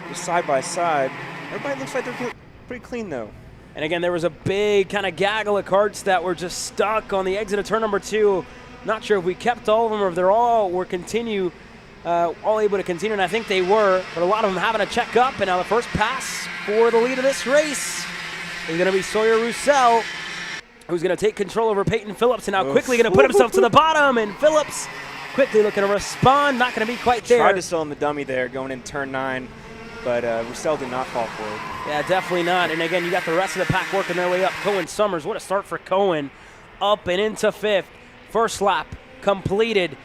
S2: Just side by side. Everybody looks like they're pretty clean, though.
S3: And again, there was a big kind of gaggle of karts that were just stuck on the exit of turn number 2. Not sure if we kept all of them or if they're all able to continue, and I think they were. But a lot of them having to check up, and now the first pass for the lead of this race is going to be Sawyer Roussel, who's going to take control over Peyton Phillips, and now quickly going to put himself to the bottom, and Phillips quickly looking to respond, not going to be quite there.
S2: Tried to sell him the dummy there going in turn 9, but Roussel did not fall for it.
S3: Yeah, definitely not. And again, you got the rest of the pack working their way up. Cohen Summers, what a start for Cohen. Up and into 5th. First lap completed.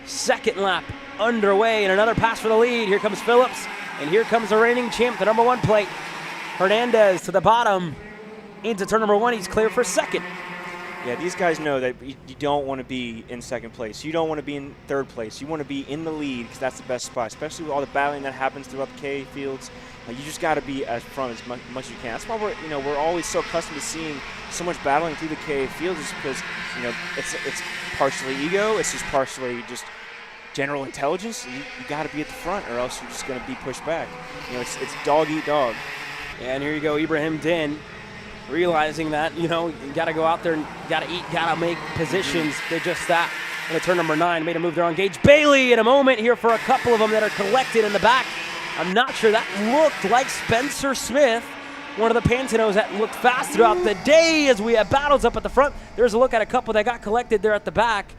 S3: Second lap underway, and another pass for the lead. Here comes Phillips, and here comes the reigning champ, the number 1 plate. Hernandez to the bottom. Into turn number 1, he's clear for 2nd.
S2: Yeah, these guys know that you don't want to be in 2nd place. You don't want to be in 3rd place. You want to be in the lead because that's the best spot, especially with all the battling that happens throughout the K fields. You just got to be as front as much as you can. That's why we're always so accustomed to seeing so much battling through the K fields, is because it's partially ego, it's just partially just general intelligence. You got to be at the front, or else you're just going to be pushed back. It's dog eat dog.
S3: Yeah, and here you go, Ibrahim Din, realizing that, you got to go out there and got to eat, got to make positions. Did just that. And turn number 9, made a move there on Gage Bailey in a moment here for a couple of them that are collected in the back. I'm not sure, that looked like Spencer Smith, one of the Pantanos that looked fast throughout the day as we have battles up at the front. There's a look at a couple that got collected there at the back.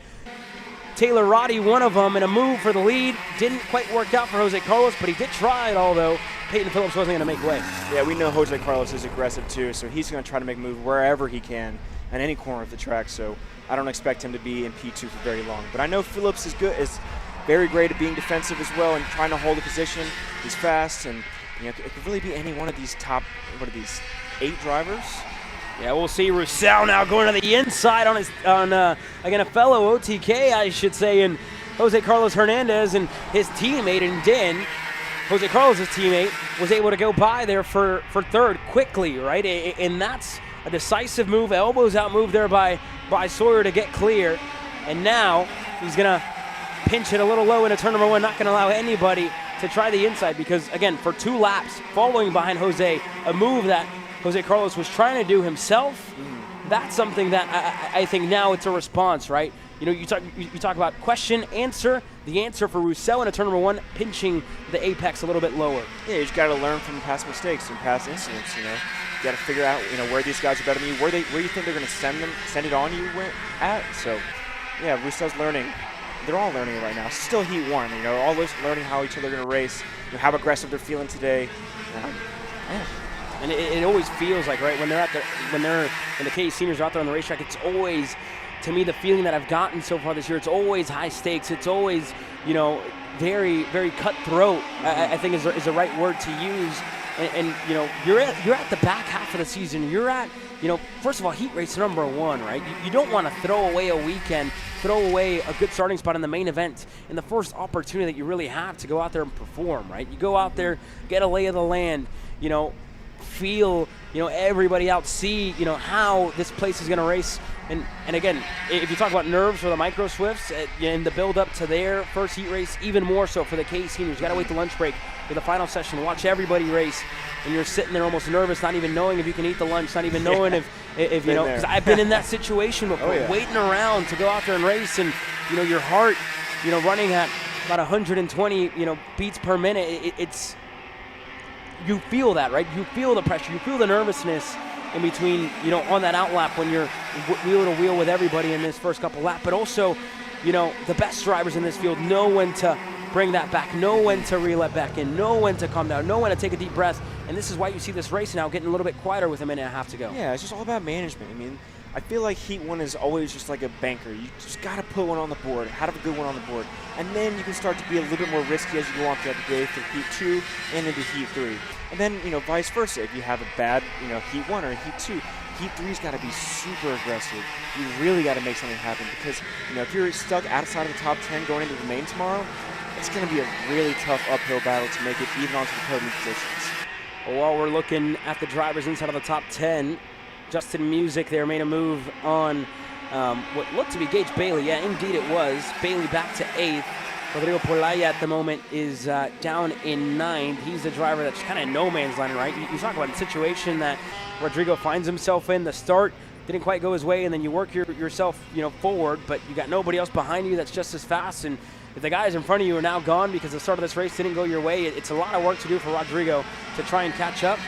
S3: Taylor Roddy, one of them, in a move for the lead. Didn't quite work out for Jose Carlos, but he did try it all, though. Peyton Phillips wasn't going to make way.
S2: Yeah, we know Jose Carlos is aggressive, too, so he's going to try to make a move wherever he can on any corner of the track, so I don't expect him to be in P2 for very long. But I know Phillips is very great at being defensive as well and trying to hold a position. He's fast, and it could really be any one of these 8 drivers.
S3: Yeah, we'll see Roussel now going to the inside on again, a fellow OTK, I should say, and Jose Carlos Hernandez and his teammate in Din. Jose Carlos' teammate was able to go by there for 3rd quickly, right? And that's a decisive move, elbows out move there by Sawyer to get clear. And now he's going to pinch it a little low into turn number 1, not going to allow anybody to try the inside because, again, for 2 laps following behind Jose, a move that Jose Carlos was trying to do himself, that's something that I think now it's a response, right? You talk about question, answer. The answer for Roussel into turn number 1, pinching the apex a little bit lower.
S2: Yeah, you just got to learn from past mistakes and past incidents. You got to figure out where these guys are better than you, where you think they're going to send it on you at. So, yeah, Roussel's learning. They're all learning it right now. Still Heat 1. All those learning how each other are going to race. How aggressive they're feeling today.
S3: And it always feels like, right, when the K seniors are out there on the racetrack, it's always, to me, the feeling that I've gotten so far this year, it's always high stakes. It's always, very, very cutthroat, I think is the right word to use. And you're at the back half of the season. You're at, first of all, heat race number 1, right? You don't want to throw away a weekend, throw away a good starting spot in the main event in the first opportunity that you really have to go out there and perform, right? You go out there, get a lay of the land, feel, everybody out, see, how this place is going to race. And again, if you talk about nerves for the Micro Swifts in the build up to their first heat race, even more so for the K seniors. You got to wait the lunch break for the final session, watch everybody race, and you're sitting there almost nervous, not even knowing if you can eat the lunch, not even knowing if because I've been in that situation before, waiting around to go out there and race, and your heart, running at about 120, beats per minute. You feel that, right? You feel the pressure, you feel the nervousness in between, on that out lap when you're wheel to wheel with everybody in this first couple laps. But also, the best drivers in this field know when to bring that back, know when to reel it back in, know when to calm down, know when to take a deep breath. And this is why you see this race now getting a little bit quieter with a minute and a half to go.
S2: Yeah, it's just all about management. I mean, I feel like Heat 1 is always just like a banker. You just got to put one on the board, have a good one on the board. And then you can start to be a little bit more risky as you go on throughout the day for Heat 2 and into Heat 3. And then, vice versa. If you have a bad, Heat 1 or Heat 2, Heat 3's got to be super aggressive. You really got to make something happen because, if you're stuck outside of the top 10 going into the main tomorrow, it's going to be a really tough uphill battle to make it even onto the podium positions.
S3: Well, while we're looking at the drivers inside of the top 10, Justin Music there made a move on what looked to be Gage Bailey. Yeah, indeed it was. Bailey back to 8th. Rodrigo Polaya at the moment is down in 9th. He's the driver that's kind of no man's land, right? You talk about a situation that Rodrigo finds himself in. The start didn't quite go his way, and then you work yourself forward, but you got nobody else behind you that's just as fast. And if the guys in front of you are now gone because the start of this race didn't go your way, it's a lot of work to do for Rodrigo to try and catch up.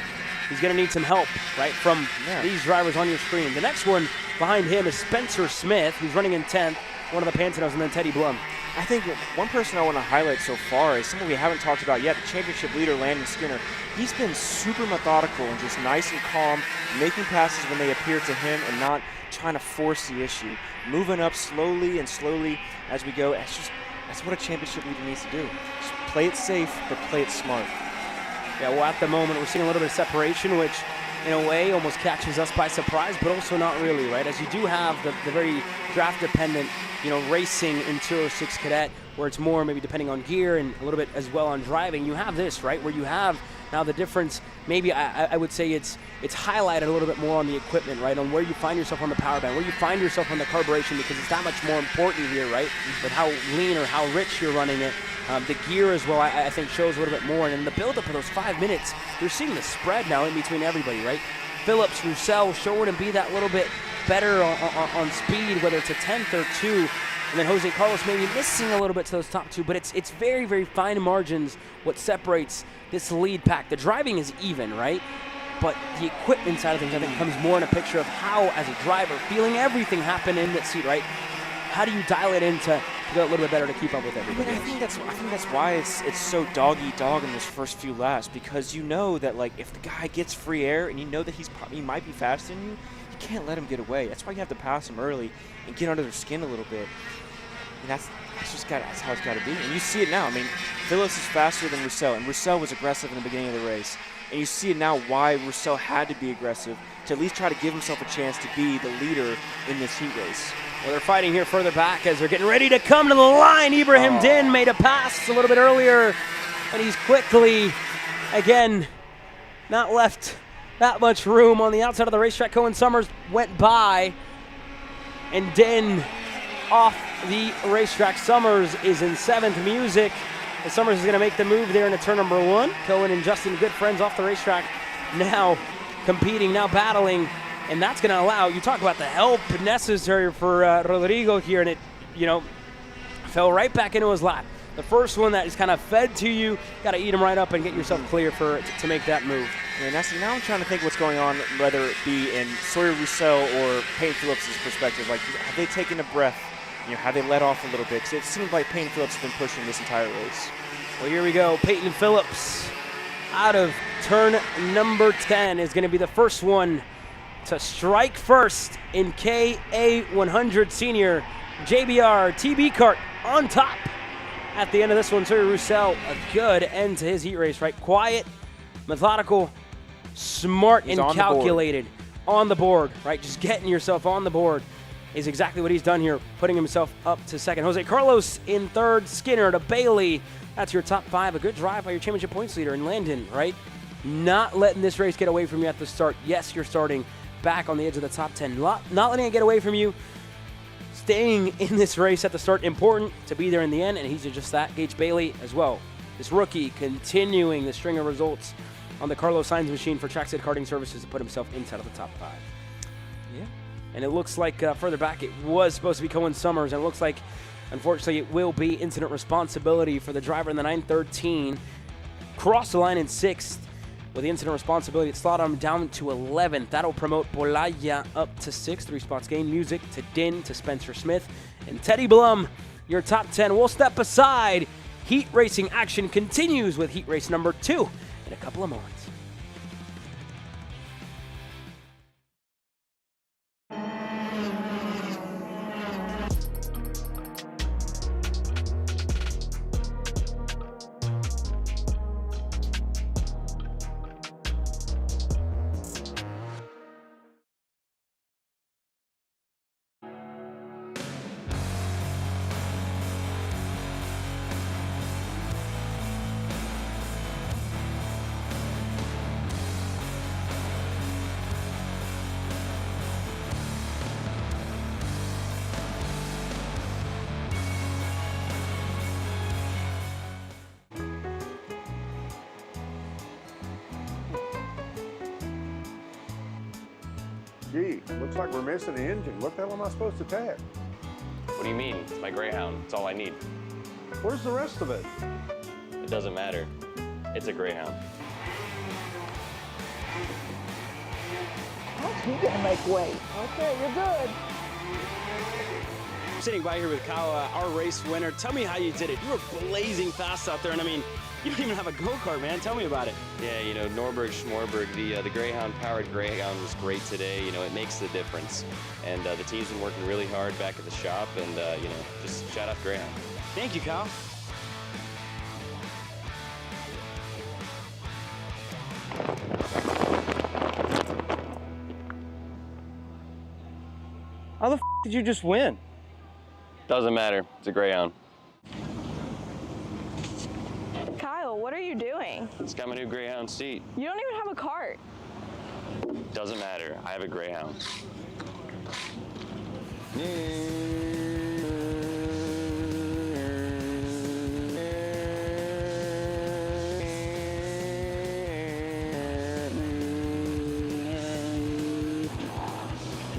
S3: He's going to need some help, right, from these drivers on your screen. The next one behind him is Spencer Smith, who's running in 10th, one of the Pantanos, and then Teddy Blum.
S2: I think one person I want to highlight so far is someone we haven't talked about yet, the championship leader, Landon Skinner. He's been super methodical and just nice and calm, making passes when they appear to him and not trying to force the issue. Moving up slowly and slowly as we go. That's what a championship leader needs to do. Just play it safe, but play it smart.
S3: Yeah, well, at the moment, we're seeing a little bit of separation, which in a way almost catches us by surprise, but also not really, right? As you do have the very draft-dependent, racing in 206 Cadet, where it's more maybe depending on gear and a little bit as well on driving. You have this, right, where you have now the difference. Maybe I would say it's highlighted a little bit more on the equipment, right, on where you find yourself on the power band, where you find yourself on the carburation, because it's that much more important here, right, with how lean or how rich you're running it. The gear as well, I think, shows a little bit more. And in the build-up of those 5 minutes, you're seeing the spread now in between everybody, right? Phillips, Roussel showing to be that little bit better on speed, whether it's a 10th or 2. And then Jose Carlos maybe missing a little bit to those top 2. But it's very, very fine margins what separates this lead pack. The driving is even, right? But the equipment side of things, I think, comes more in a picture of how, as a driver, feeling everything happen in that seat, right? How do you dial it in to go a little bit better to keep up with everybody?
S2: I think that's why it's so dog-eat-dog in those first few laps, because you know that, like, if the guy gets free air and you know that he might be faster than you, you can't let him get away. That's why you have to pass him early and get under their skin a little bit. And that's how it's got to be. And you see it now. I mean, Phillips is faster than Roussel, and Roussel was aggressive in the beginning of the race. And you see it now why Roussel had to be aggressive, to at least try to give himself a chance to be the leader in this heat race.
S3: Well, they're fighting here further back as they're getting ready to come to the line. Ibrahim Din made a pass a little bit earlier, and he's quickly, again, not left that much room on the outside of the racetrack. Cohen Summers went by, and Din off the racetrack. Summers is in 7th. Music. And Summers is going to make the move there into turn number 1. Cohen and Justin, good friends off the racetrack, now competing, now battling. And that's going to allow, you talk about the help necessary for Rodrigo here, and it, fell right back into his lap. The first one that is kind of fed to you, got to eat him right up and get yourself clear to make that move.
S2: And now I'm trying to think what's going on, whether it be in Sawyer Roussel or Payne Phillips' perspective. Like, have they taken a breath? Have they let off a little bit? Because it seems like Payne Phillips has been pushing this entire race.
S3: Well, here we go. Peyton Phillips out of turn number 10 is going to be the first one to strike first in KA100 Senior. JBR TB Kart on top at the end of this one. Sawyer Roussel, a good end to his heat race, right? Quiet, methodical, smart, and calculated on the board, right? Just getting yourself on the board is exactly what he's done here, putting himself up to second. Jose Carlos in third, Skinner to Bailey. That's your top 5. A good drive by your championship points leader in Landon, right? Not letting this race get away from you at the start. Yes, you're starting back on the edge of the top 10. Not letting it get away from you. Staying in this race at the start, important to be there in the end, and he's just that. Gage Bailey as well. This rookie continuing the string of results on the Carlos Sainz machine for Trackside Karting Services to put himself inside of the top 5. Yeah. And it looks like further back it was supposed to be Cohen Summers, and it looks like, unfortunately, it will be incident responsibility for the driver in the 913. Crossed the line in 6th. With the incident responsibility, it slowed him down to 11th. That'll promote Polaya up to 6th. 3 spots gained. Music to Din to Spencer Smith. And Teddy Blum, your top 10. We'll step aside. Heat racing action continues with heat race number 2 in a couple of moments.
S14: Gee, looks like we're missing the engine. What the hell am I supposed to tag?
S15: What do you mean? It's my Greyhound. It's all I need.
S14: Where's the rest of it?
S15: It doesn't matter. It's a Greyhound.
S16: You gotta make weight. Okay, you're good.
S17: Sitting by here with Kyle, our race winner. Tell me how you did it. You were blazing fast out there, and I mean, you don't even have a go-kart, man. Tell me about it.
S15: Yeah, you know, Norberg, Schmorberg, the Greyhound-powered Greyhound was great today. You know, it makes the difference. And the team's been working really hard back at the shop, and, you know, just shout out Greyhound.
S17: Thank you, Kyle.
S4: How the f did you just win?
S15: Doesn't matter. It's a Greyhound.
S18: Kyle, what are you doing?
S15: It's got my new Greyhound seat.
S18: You don't even have a cart.
S15: Doesn't matter. I have a Greyhound.
S19: Who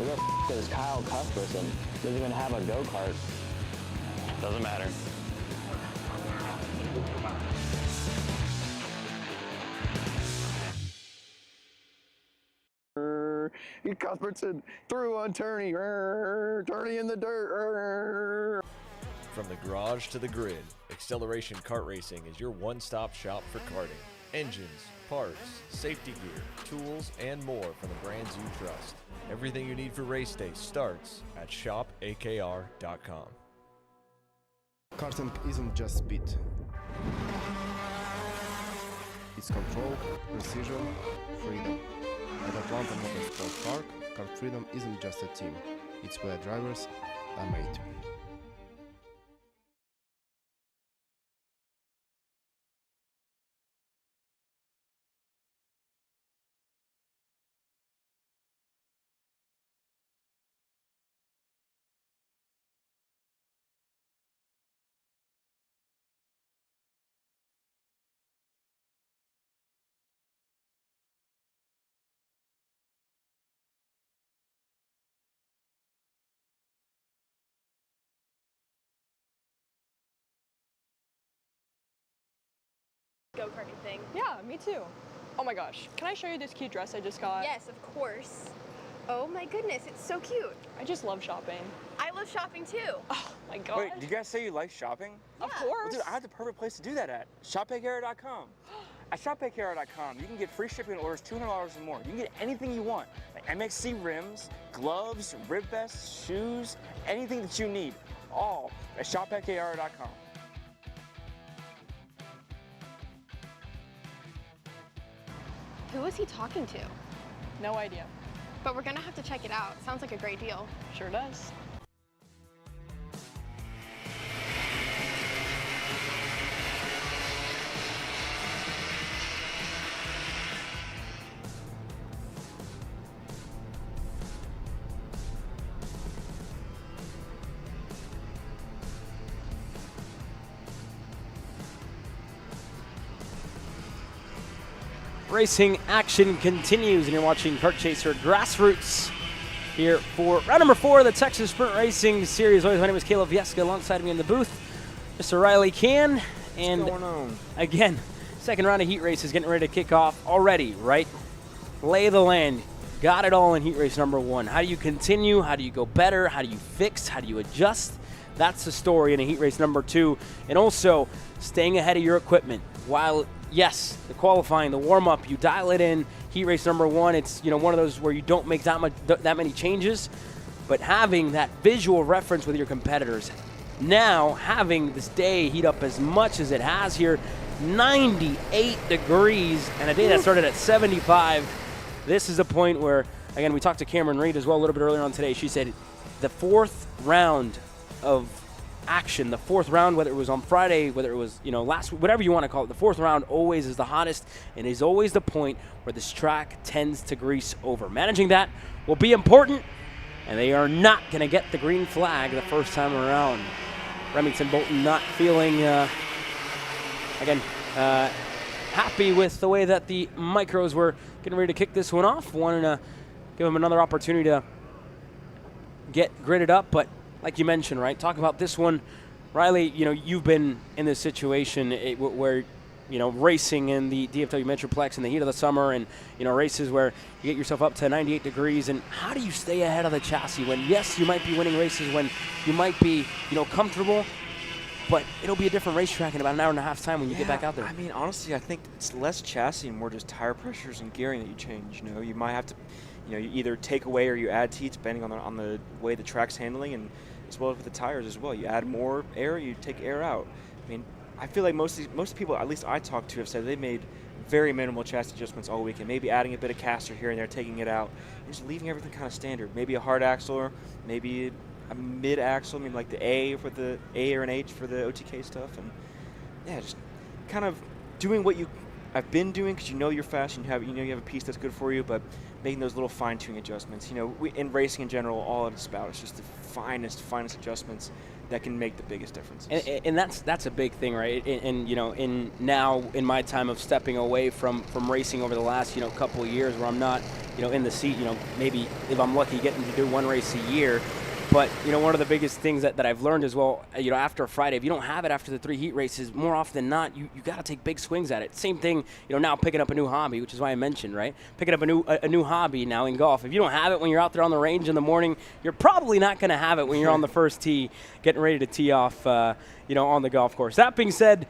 S19: the f is Kyle Cuthbertson? Doesn't even have a go-kart.
S15: Doesn't matter.
S14: Cuthbertson threw on Turney. Turney in the dirt.
S5: From the garage to the grid, Acceleration Kart Racing is your one-stop shop for karting. Engines, parts, safety gear, tools, and more from the brands you trust. Everything you need for race day starts at shopakr.com.
S20: Karting isn't just speed. It's control, precision, freedom. At Atlanta Motorsport Park, Kart Freedom isn't just a team. It's where drivers are made.
S18: Go-karting thing. Yeah, me too. Oh my gosh, can I show you this cute dress I just got?
S1: Yes, of course. Oh my goodness, it's so cute.
S18: I just love shopping.
S1: I love shopping too.
S18: Oh my gosh.
S4: Wait, did you guys say you like shopping?
S18: Of course.
S4: Well, dude, I have the perfect place to do that at. Shopakr.com.
S21: At ShopPayKR.com, you can get free shipping on orders $200 or more. You can get anything you want, like MXC rims, gloves, rib vests, shoes, anything that you need, all at ShopPayKR.com.
S22: Who is he talking to?
S18: No idea.
S22: But we're gonna have to check it out. Sounds like a great deal.
S18: Sure does.
S3: Racing action continues, and you're watching Kart Chaser Grassroots here for round number 4 of the Texas Sprint Racing Series. Always, my name is Caleb Vieska. Alongside me in the booth, Mr. Riley Can. And
S2: what's going on?
S3: Again, second round of heat race is getting ready to kick off already, right? Lay of the land. Got it all in heat race number 1. How do you continue? How do you go better? How do you fix? How do you adjust? That's the story in a heat race number 2. And also, staying ahead of your equipment. While, yes, the qualifying, the warm-up, you dial it in. Heat race number 1, it's one of those where you don't make that many changes, but having that visual reference with your competitors. Now, having this day heat up as much as it has here, 98 degrees, and a day that started at 75. This is a point where, again, we talked to Cameron Reed as well a little bit earlier on today. She said the 4th round of action, the 4th round, whether it was on Friday, whether it was last week, whatever you want to call it, the 4th round always is the hottest and is always the point where this track tends to grease over. Managing that will be important, and they are not going to get the green flag the first time around. Remington Bolton not feeling happy with the way that the micros were getting ready to kick this one off. Wanting to give him another opportunity to get gridded up, but like you mentioned, right? Talk about this one, Riley. You've been in this situation where, racing in the DFW Metroplex in the heat of the summer, and races where you get yourself up to 98 degrees. And how do you stay ahead of the chassis when, yes, you might be winning races, when you might be, comfortable, but it'll be a different racetrack in about an hour and a half time when you get back out there.
S2: I mean, honestly, I think it's less chassis and more just tire pressures and gearing that you change. You might have to, you either take away or you add teeth depending on the way the track's handling, and as well as with the tires as well. You add more air, you take air out. I mean, I feel like most people, at least I talked to, have said they made very minimal chassis adjustments all weekend. Maybe adding a bit of caster here and there, taking it out, and just leaving everything kind of standard. Maybe a hard axle, or maybe a mid axle. I mean, like the A for the A or an H for the OTK stuff, and yeah, just kind of doing what I've been doing, because you're fast and you have a piece that's good for you, but making those little fine-tuning adjustments. In racing in general, all it's about is just the finest adjustments that can make the biggest difference.
S3: And that's a big thing, right? And in my time of stepping away from racing over the last couple of years, where I'm not in the seat, maybe if I'm lucky getting to do one race a year. But, one of the biggest things that I've learned as well, after Friday, if you don't have it after the 3 heat races, more often than not, you got to take big swings at it. Same thing, now picking up a new hobby, which is why I mentioned, right? Picking up a new hobby now in golf. If you don't have it when you're out there on the range in the morning, you're probably not going to have it when you're on the first tee, getting ready to tee off, on the golf course. That being said,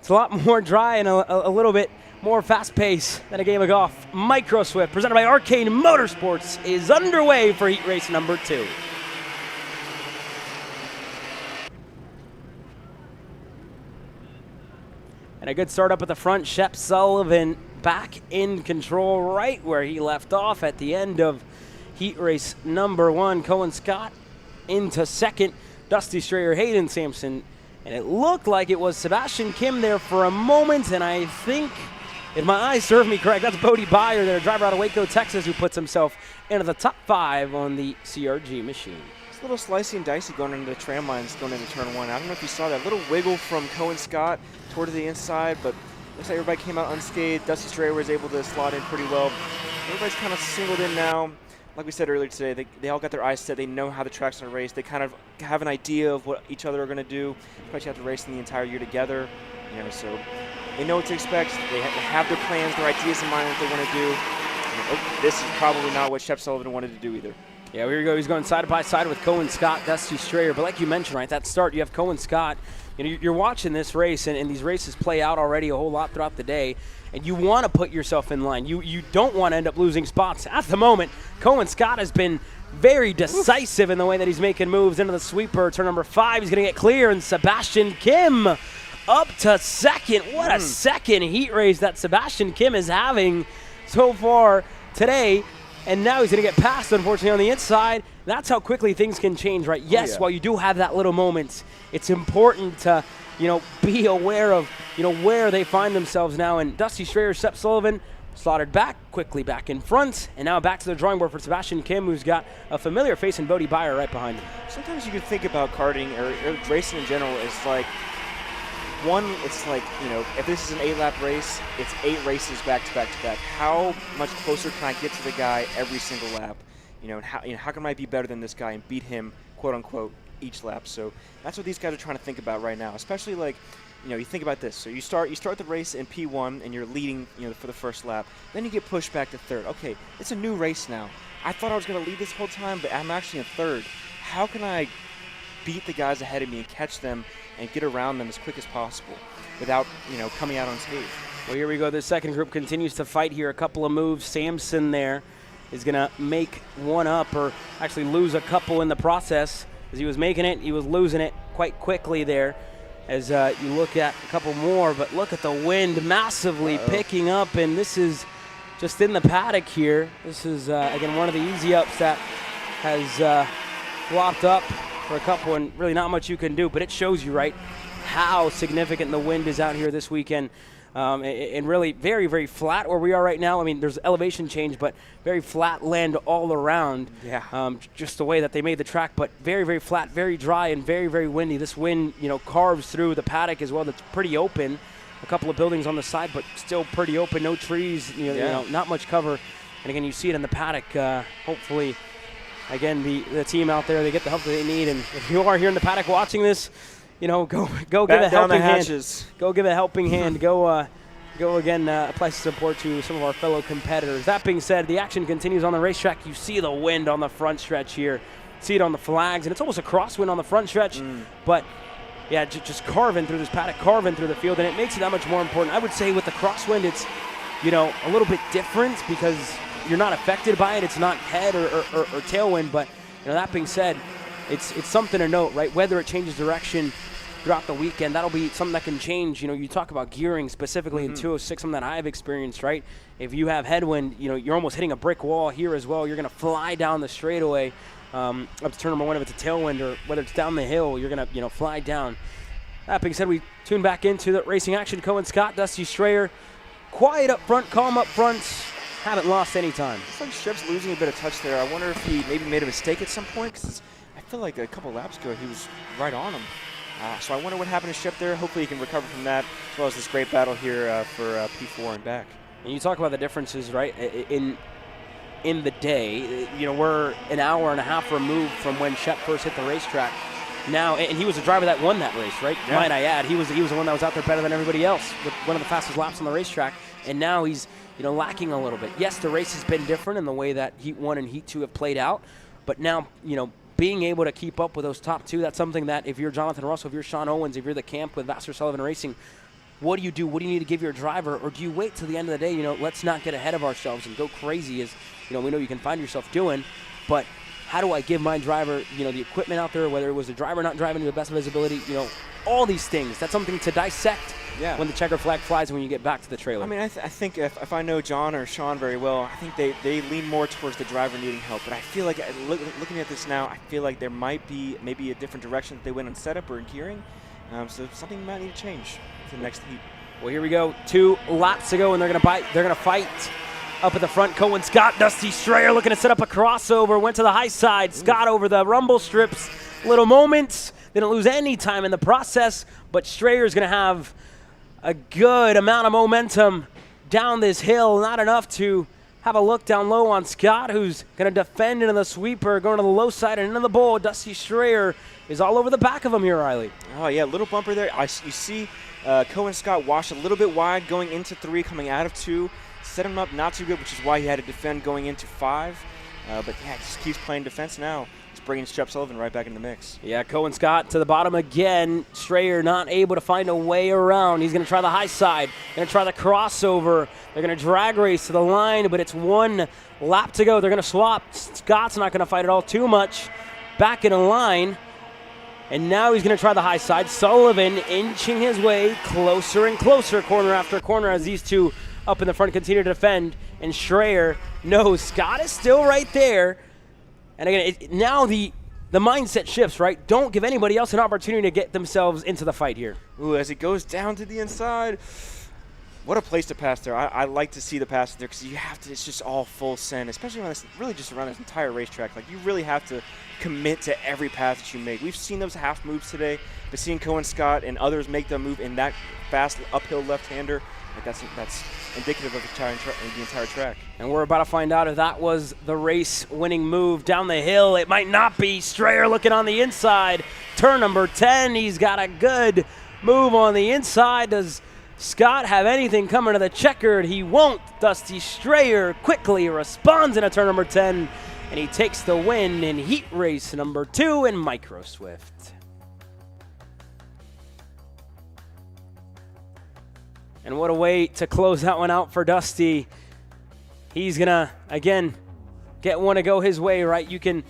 S3: it's a lot more dry and a little bit more fast pace than a game of golf. Micro Swift, presented by Arcane Motorsports, is underway for heat race number 2. And a good start up at the front. Shep Sullivan back in control right where he left off at the end of heat race number 1. Cohen Scott into second. Dusty Strayer, Hayden Sampson. And it looked like it was Sebastian Kim there for a moment. And I think, if my eyes serve me correct, that's Bodie Byer there, driver out of Waco, Texas, who puts himself into the top 5 on the CRG machine.
S2: It's a little slicey and dicey going into the tram lines going into turn 1. I don't know if you saw that little wiggle from Cohen Scott toward the inside, but looks like everybody came out unscathed. Dusty Strayer was able to slot in pretty well. Everybody's kind of singled in now. Like we said earlier today, they all got their eyes set. They know how the track's going to race. They kind of have an idea of what each other are going to do, especially after racing the entire year together. So they know what to expect. They have their plans, their ideas in mind, what they want to do. This is probably not what Shep Sullivan wanted to do either.
S3: Yeah, here we go. He's going side by side with Cohen Scott, Dusty Strayer. But like you mentioned, right, that start, you have Cohen Scott. You know, you're watching this race, and these races play out already a whole lot throughout the day, and you want to put yourself in line. You don't want to end up losing spots. At the moment, Cohen Scott has been very decisive in the way that he's making moves into the sweeper. Turn number 5, he's going to get clear, and Sebastian Kim up to second. What a second heat race that Sebastian Kim is having so far today. And now he's going to get passed, unfortunately, on the inside. That's how quickly things can change, right? Yes, while you do have that little moment, it's important to, be aware of, where they find themselves now. And Dusty Strayer, Sepp Sullivan, slotted quickly back in front. And now back to the drawing board for Sebastian Kim, who's got a familiar face in Bodie Beyer right behind him.
S2: Sometimes you can think about karting or racing in general as like, it's like, if this is an 8-lap race, it's 8 races back to back to back. How much closer can I get to the guy every single lap? And how can I be better than this guy and beat him, quote unquote, each lap? So that's what these guys are trying to think about right now. Especially like, you think about this. So you start the race in P1 and you're leading, for the first lap. Then you get pushed back to third. Okay, it's a new race now. I thought I was going to lead this whole time, but I'm actually in third. How can I beat the guys ahead of me and catch them and get around them as quick as possible without, coming out unscathed?
S3: Well, here we go. The second group continues to fight here. A couple of moves. Samson there is going to make one up, or actually lose a couple in the process. As he was making it, he was losing it quite quickly there. As you look at a couple more, but look at the wind massively picking up, and this is just in the paddock here. This is, again, one of the easy ups that has flopped up for a couple, and really not much you can do, but it shows you, right, how significant the wind is out here this weekend. And really very, very flat where we are right now. I mean, there's elevation change, but very flat land all around.
S2: Yeah.
S3: Just the way that they made the track, but very, very flat, very dry, and very, very windy. This wind, carves through the paddock as well. That's pretty open. A couple of buildings on the side, but still pretty open. No trees, not much cover. And again, you see it in the paddock. Hopefully, again, the team out there, they get the help that they need. And if you are here in the paddock watching this, go give a helping hand. Go give a helping hand. Go again, apply some support to some of our fellow competitors. That being said, the action continues on the racetrack. You see the wind on the front stretch here. See it on the flags, and it's almost a crosswind on the front stretch. But yeah, just carving through this paddock, carving through the field, and it makes it that much more important. I would say with the crosswind, it's a little bit different because you're not affected by it. It's not head or tailwind, but that being said, it's something to note, right? Whether it changes direction throughout the weekend, that'll be something that can change. You talk about gearing specifically in 206, something that I've experienced, right? If you have headwind, you're almost hitting a brick wall here as well. You're going to fly down the straightaway up to turn number 1 if it's a tailwind, or whether it's down the hill, you're going to fly down. That being said, we tune back into the racing action. Cohen Scott, Dusty Strayer, quiet up front, calm up front. Haven't lost any time.
S2: It's like Shep's losing a bit of touch there. I wonder if he maybe made a mistake at some point, because I feel like a couple laps ago he was right on him. So I wonder what happened to Shep there. Hopefully he can recover from that, as well as this great battle here for P4 and back.
S3: And you talk about the differences, right, in the day. We're an hour and a half removed from when Shep first hit the racetrack. Now, and he was the driver that won that race, right? Yeah. Might I add, he was the one that was out there better than everybody else with one of the fastest laps on the racetrack. And now he's lacking a little bit. Yes, the race has been different in the way that Heat 1 and Heat 2 have played out, but now being able to keep up with those top two, that's something that if you're Jonathan Russell, if you're Sean Owens, if you're the camp with Vassar Sullivan Racing, what do you do? What do you need to give your driver? Or do you wait till the end of the day? Let's not get ahead of ourselves and go crazy, as we know you can find yourself doing. But how do I give my driver, the equipment out there, whether it was the driver not driving to the best of his ability, all these things. That's something to dissect when the checker flag flies when you get back to the trailer.
S2: I mean, I think if I know John or Sean very well, I think they lean more towards the driver needing help. But I feel like, looking at this now, I feel like there might be maybe a different direction that they went on setup or in gearing. So something might need to change for the next heat.
S3: Well, here we go. 2 laps to go, and they're gonna fight up at the front. Cohen Scott, Dusty Strayer looking to set up a crossover. Went to the high side. Scott over the rumble strips. Little moments. Didn't lose any time in the process, but Strayer's going to have a good amount of momentum down this hill. Not enough to have a look down low on Scott, who's going to defend into the sweeper, going to the low side and into the bowl. Dusty Strayer is all over the back of him here, Riley.
S2: Oh, yeah, little bumper there. You see Cohen Scott washed a little bit wide going into 3, coming out of 2. Set him up not too good, which is why he had to defend going into 5. But yeah, just keeps playing defense now. It's bringing Shep Sullivan right back in the mix.
S3: Yeah, Cohen Scott to the bottom again. Strayer not able to find a way around. He's going to try the high side. Going to try the crossover. They're going to drag race to the line, but it's one lap to go. They're going to swap. Scott's not going to fight it all too much. Back in a line. And now he's going to try the high side. Sullivan inching his way closer and closer, corner after corner, as these two up in the front continue to defend. And Strayer knows Scott is still right there. And again, now the mindset shifts, right? Don't give anybody else an opportunity to get themselves into the fight here.
S2: Ooh, as it goes down to the inside. What a place to pass there. I like to see the pass there because you have to, it's just all full send, especially around this, really just around this entire racetrack. Like, you really have to commit to every pass that you make. We've seen those half moves today, but seeing Cohen Scott and others make the move in that fast uphill left-hander, like that's indicative of the entire track.
S3: And we're about to find out if that was the race-winning move down the hill. It might not be. Strayer looking on the inside. Turn number 10. He's got a good move on the inside. Does Scott have anything coming to the checkered? He won't. Dusty Strayer quickly responds in a turn number 10, and he takes the win in heat race number 2 in Micro Swift. And what a way to close that one out for Dusty. He's going to, again, get one to go his way, right? You can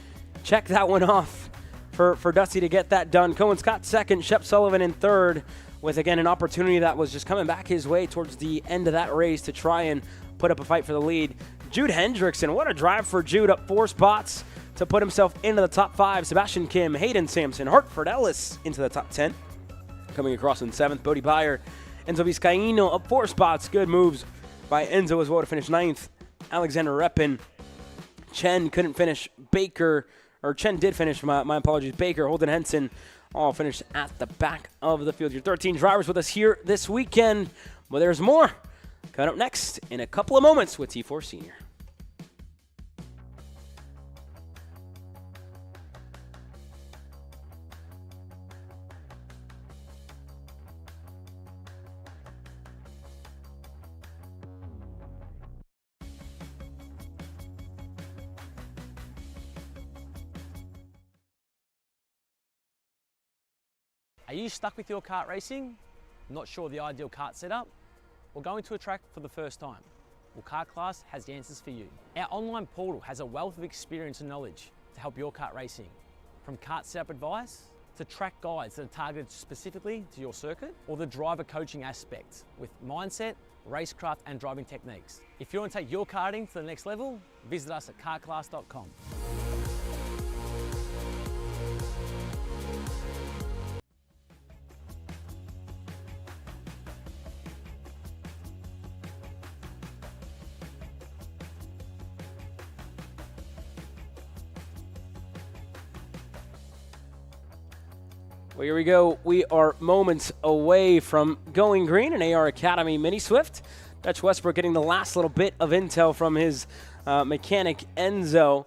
S3: check that one off for Dusty to get that done. Cohen Scott second, Shep Sullivan in third, with, again, an opportunity that was just coming back his way towards the end of that race to try and put up a fight for the lead. Jude Hendrickson, what a drive for Jude, up 4 spots to put himself into the top 5. Sebastian Kim, Hayden Sampson, Hartford Ellis into the top 10. Coming across in 7th, Bodie Byer, Enzo Vizcaíno up 4 spots. Good moves by Enzo as well to finish 9th. Alexander Reppin. Chen couldn't finish. Chen did finish, my apologies. Baker, Holden Henson, all finished at the back of the field. Your 13 drivers with us here this weekend. But there's more coming up next in a couple of moments with T4 Senior.
S6: Are you stuck with your kart racing? Not sure the ideal kart setup? Or going to a track for the first time? Well, Kart Class has the answers for you. Our online portal has a wealth of experience and knowledge to help your kart racing. From kart setup advice to track guides that are targeted specifically to your circuit, or the driver coaching aspect with mindset, racecraft and driving techniques. If you want to take your karting to the next level, visit us at kartclass.com.
S3: Well, here we go. We are moments away from going green in AR Academy Mini Swift. Dutch Westbrook getting the last little bit of intel from his mechanic Enzo.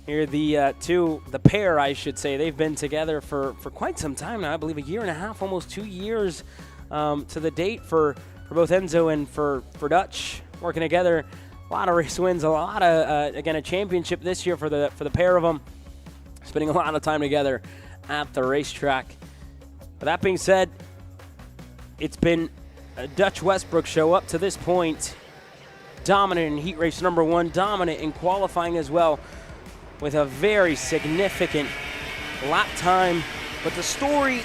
S3: Here the pair, I should say, they've been together for quite some time now. I believe a year and a half, almost 2 years to the date for both Enzo and for Dutch, working together. A lot of race wins, a lot of again a championship this year for the pair of them. Spending a lot of time together at the racetrack. But that being said, it's been a Dutch Westbrook show up to this point. Dominant in heat race number 1, dominant in qualifying as well, with a very significant lap time. But the story,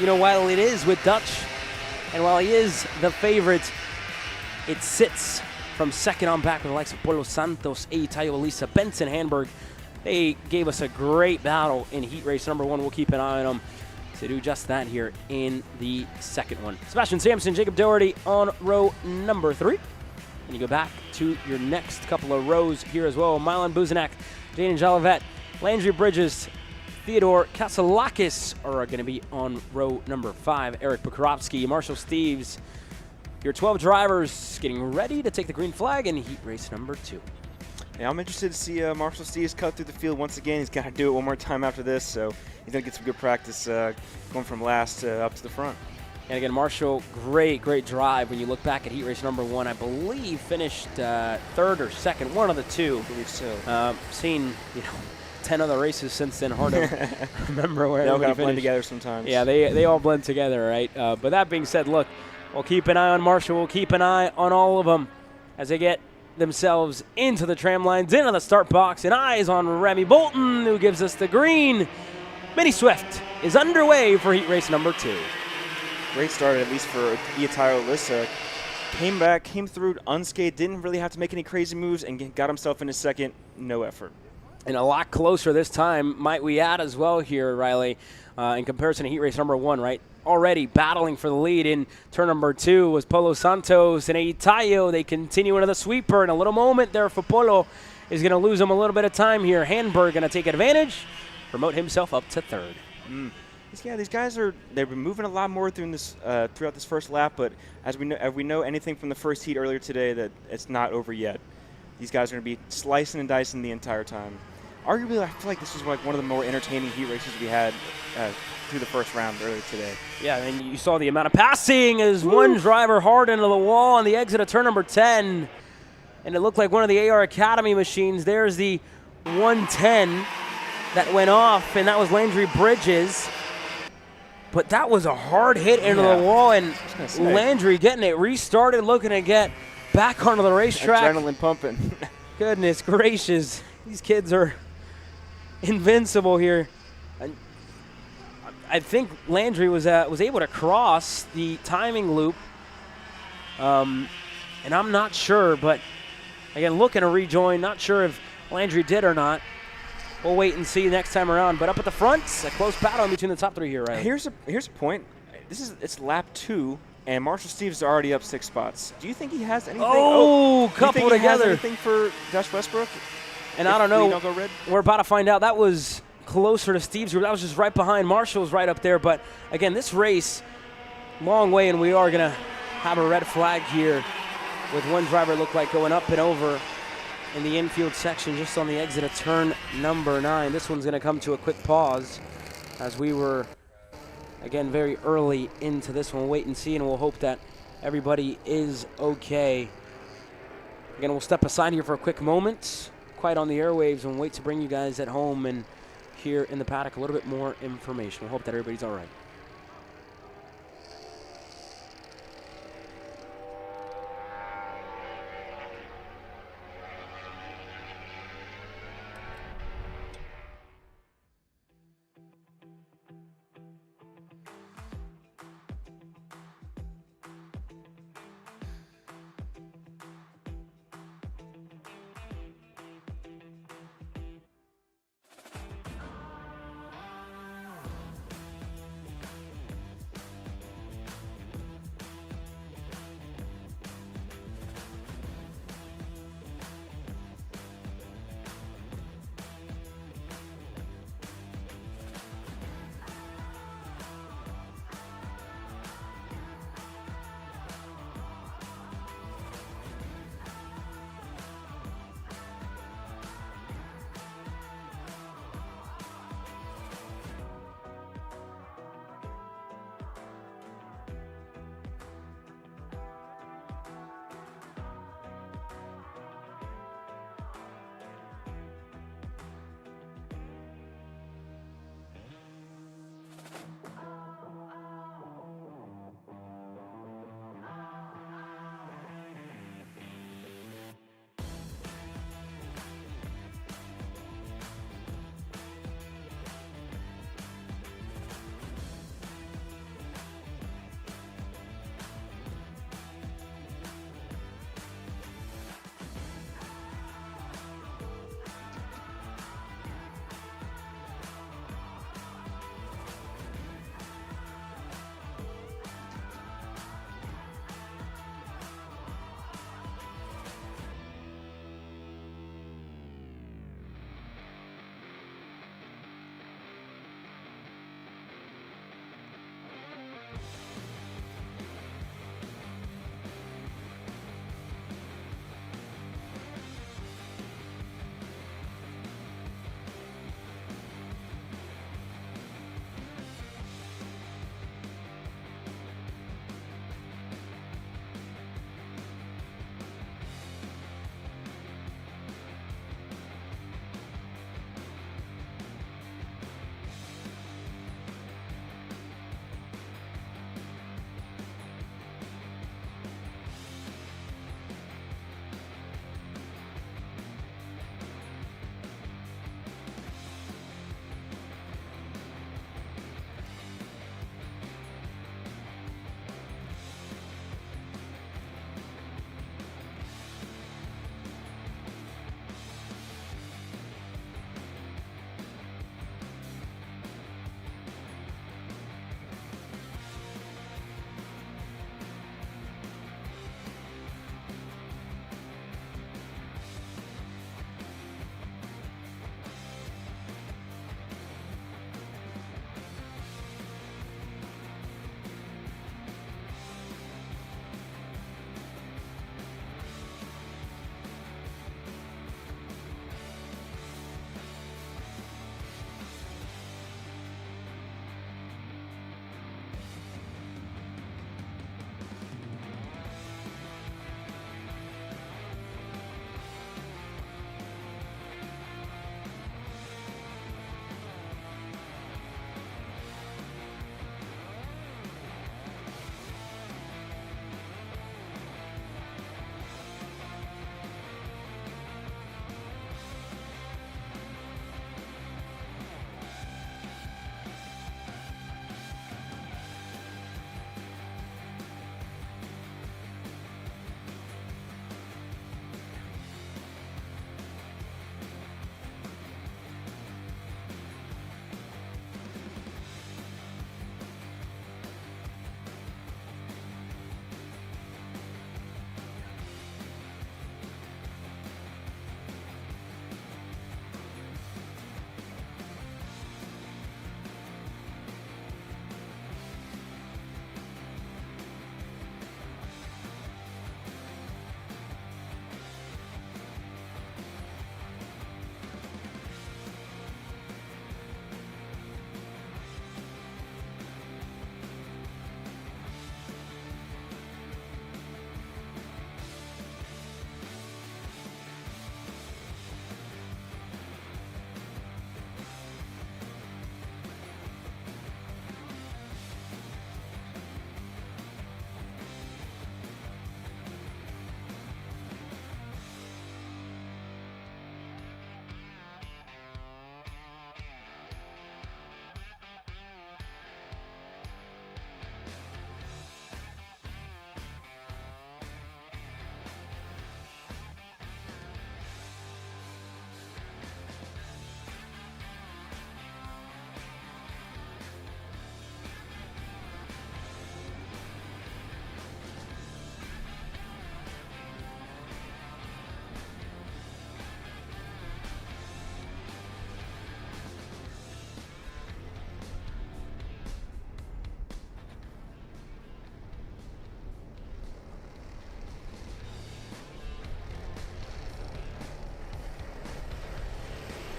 S3: while it is with Dutch, and while he is the favorite, it sits from second on back with the likes of Polo Santos, Eitayo Elisa, Benson Hamburg. They gave us a great battle in heat race number 1. We'll keep an eye on them to do just that here in the second one. Sebastian Sampson, Jacob Doherty on row number 3. And you go back to your next couple of rows here as well. Milan Buzanak, Jaden Jolivet, Landry Bridges, Theodore Kasalakis are going to be on row number 5. Eric Bukarovsky, Marshall Steves. Your 12 drivers getting ready to take the green flag in heat race number 2.
S2: Yeah, I'm interested to see Marshall Steves cut through the field once again. He's got to do it one more time after this, so he's going to get some good practice going from last up to the front.
S3: And again, Marshall, great drive. When you look back at heat race number 1, I believe finished third or second, one of the two.
S2: I believe so.
S3: Seen 10 other races since then. Hard to remember where
S2: they all
S3: everybody
S2: kind of blend
S3: finished.
S2: together sometimes.
S3: Yeah, they all blend together, right? But that being said, look, we'll keep an eye on Marshall. We'll keep an eye on all of them as they get themselves into the tram lines, into the start box, and eyes on Remy Bolton, who gives us the green. Mini Swift is underway for heat race number 2.
S2: Great start, at least for Iataro Lissa. Came through unscathed, didn't really have to make any crazy moves, and got himself in his second. No effort.
S3: And a lot closer this time, might we add as well here, Riley, in comparison to heat race number 1, right? Already battling for the lead in turn number 2 was Polo Santos and Itayo. They continue into the sweeper. In a little moment there for Polo is going to lose him a little bit of time here. Handberg going to take advantage, promote himself up to third.
S2: Yeah, these guys they've been moving a lot more throughout this first lap, but as we know anything from the first heat earlier today, that it's not over yet. These guys are going to be slicing and dicing the entire time. Arguably, I feel like this was like one of the more entertaining heat races we had through the first round earlier today.
S3: Yeah, and you saw the amount of passing as one driver hard into the wall on the exit of turn number 10. And it looked like one of the AR Academy machines. There's the 110 that went off, and that was Landry Bridges. But that was a hard hit into the wall, and Landry getting it restarted, looking to get back onto the racetrack.
S2: Adrenaline pumping.
S3: Goodness gracious. These kids are invincible here. I think Landry was able to cross the timing loop. And I'm not sure, but again, looking to rejoin. Not sure if Landry did or not. We'll wait and see next time around. But up at the front, a close battle between the top 3 here, right?
S2: Here's a point. It's lap 2, and Marshall Steves is already up 6 spots. Do you think he has anything?
S3: Couple
S2: together.
S3: together.
S2: Anything for Josh Westbrook?
S3: And I don't know.
S2: Don't go red?
S3: We're about to find out. That was closer to Steve's group. That was just right behind. Marshall's right up there. But again, this race, long way, and we are going to have a red flag here with one driver look like going up and over in the infield section just on the exit of turn number 9. This one's going to come to a quick pause as we were, again, very early into this one. We'll wait and see, and we'll hope that everybody is okay. Again, we'll step aside here for a quick moment, quiet on the airwaves, and wait to bring you guys at home and here in the paddock a little bit more information. We'll hope that everybody's all right.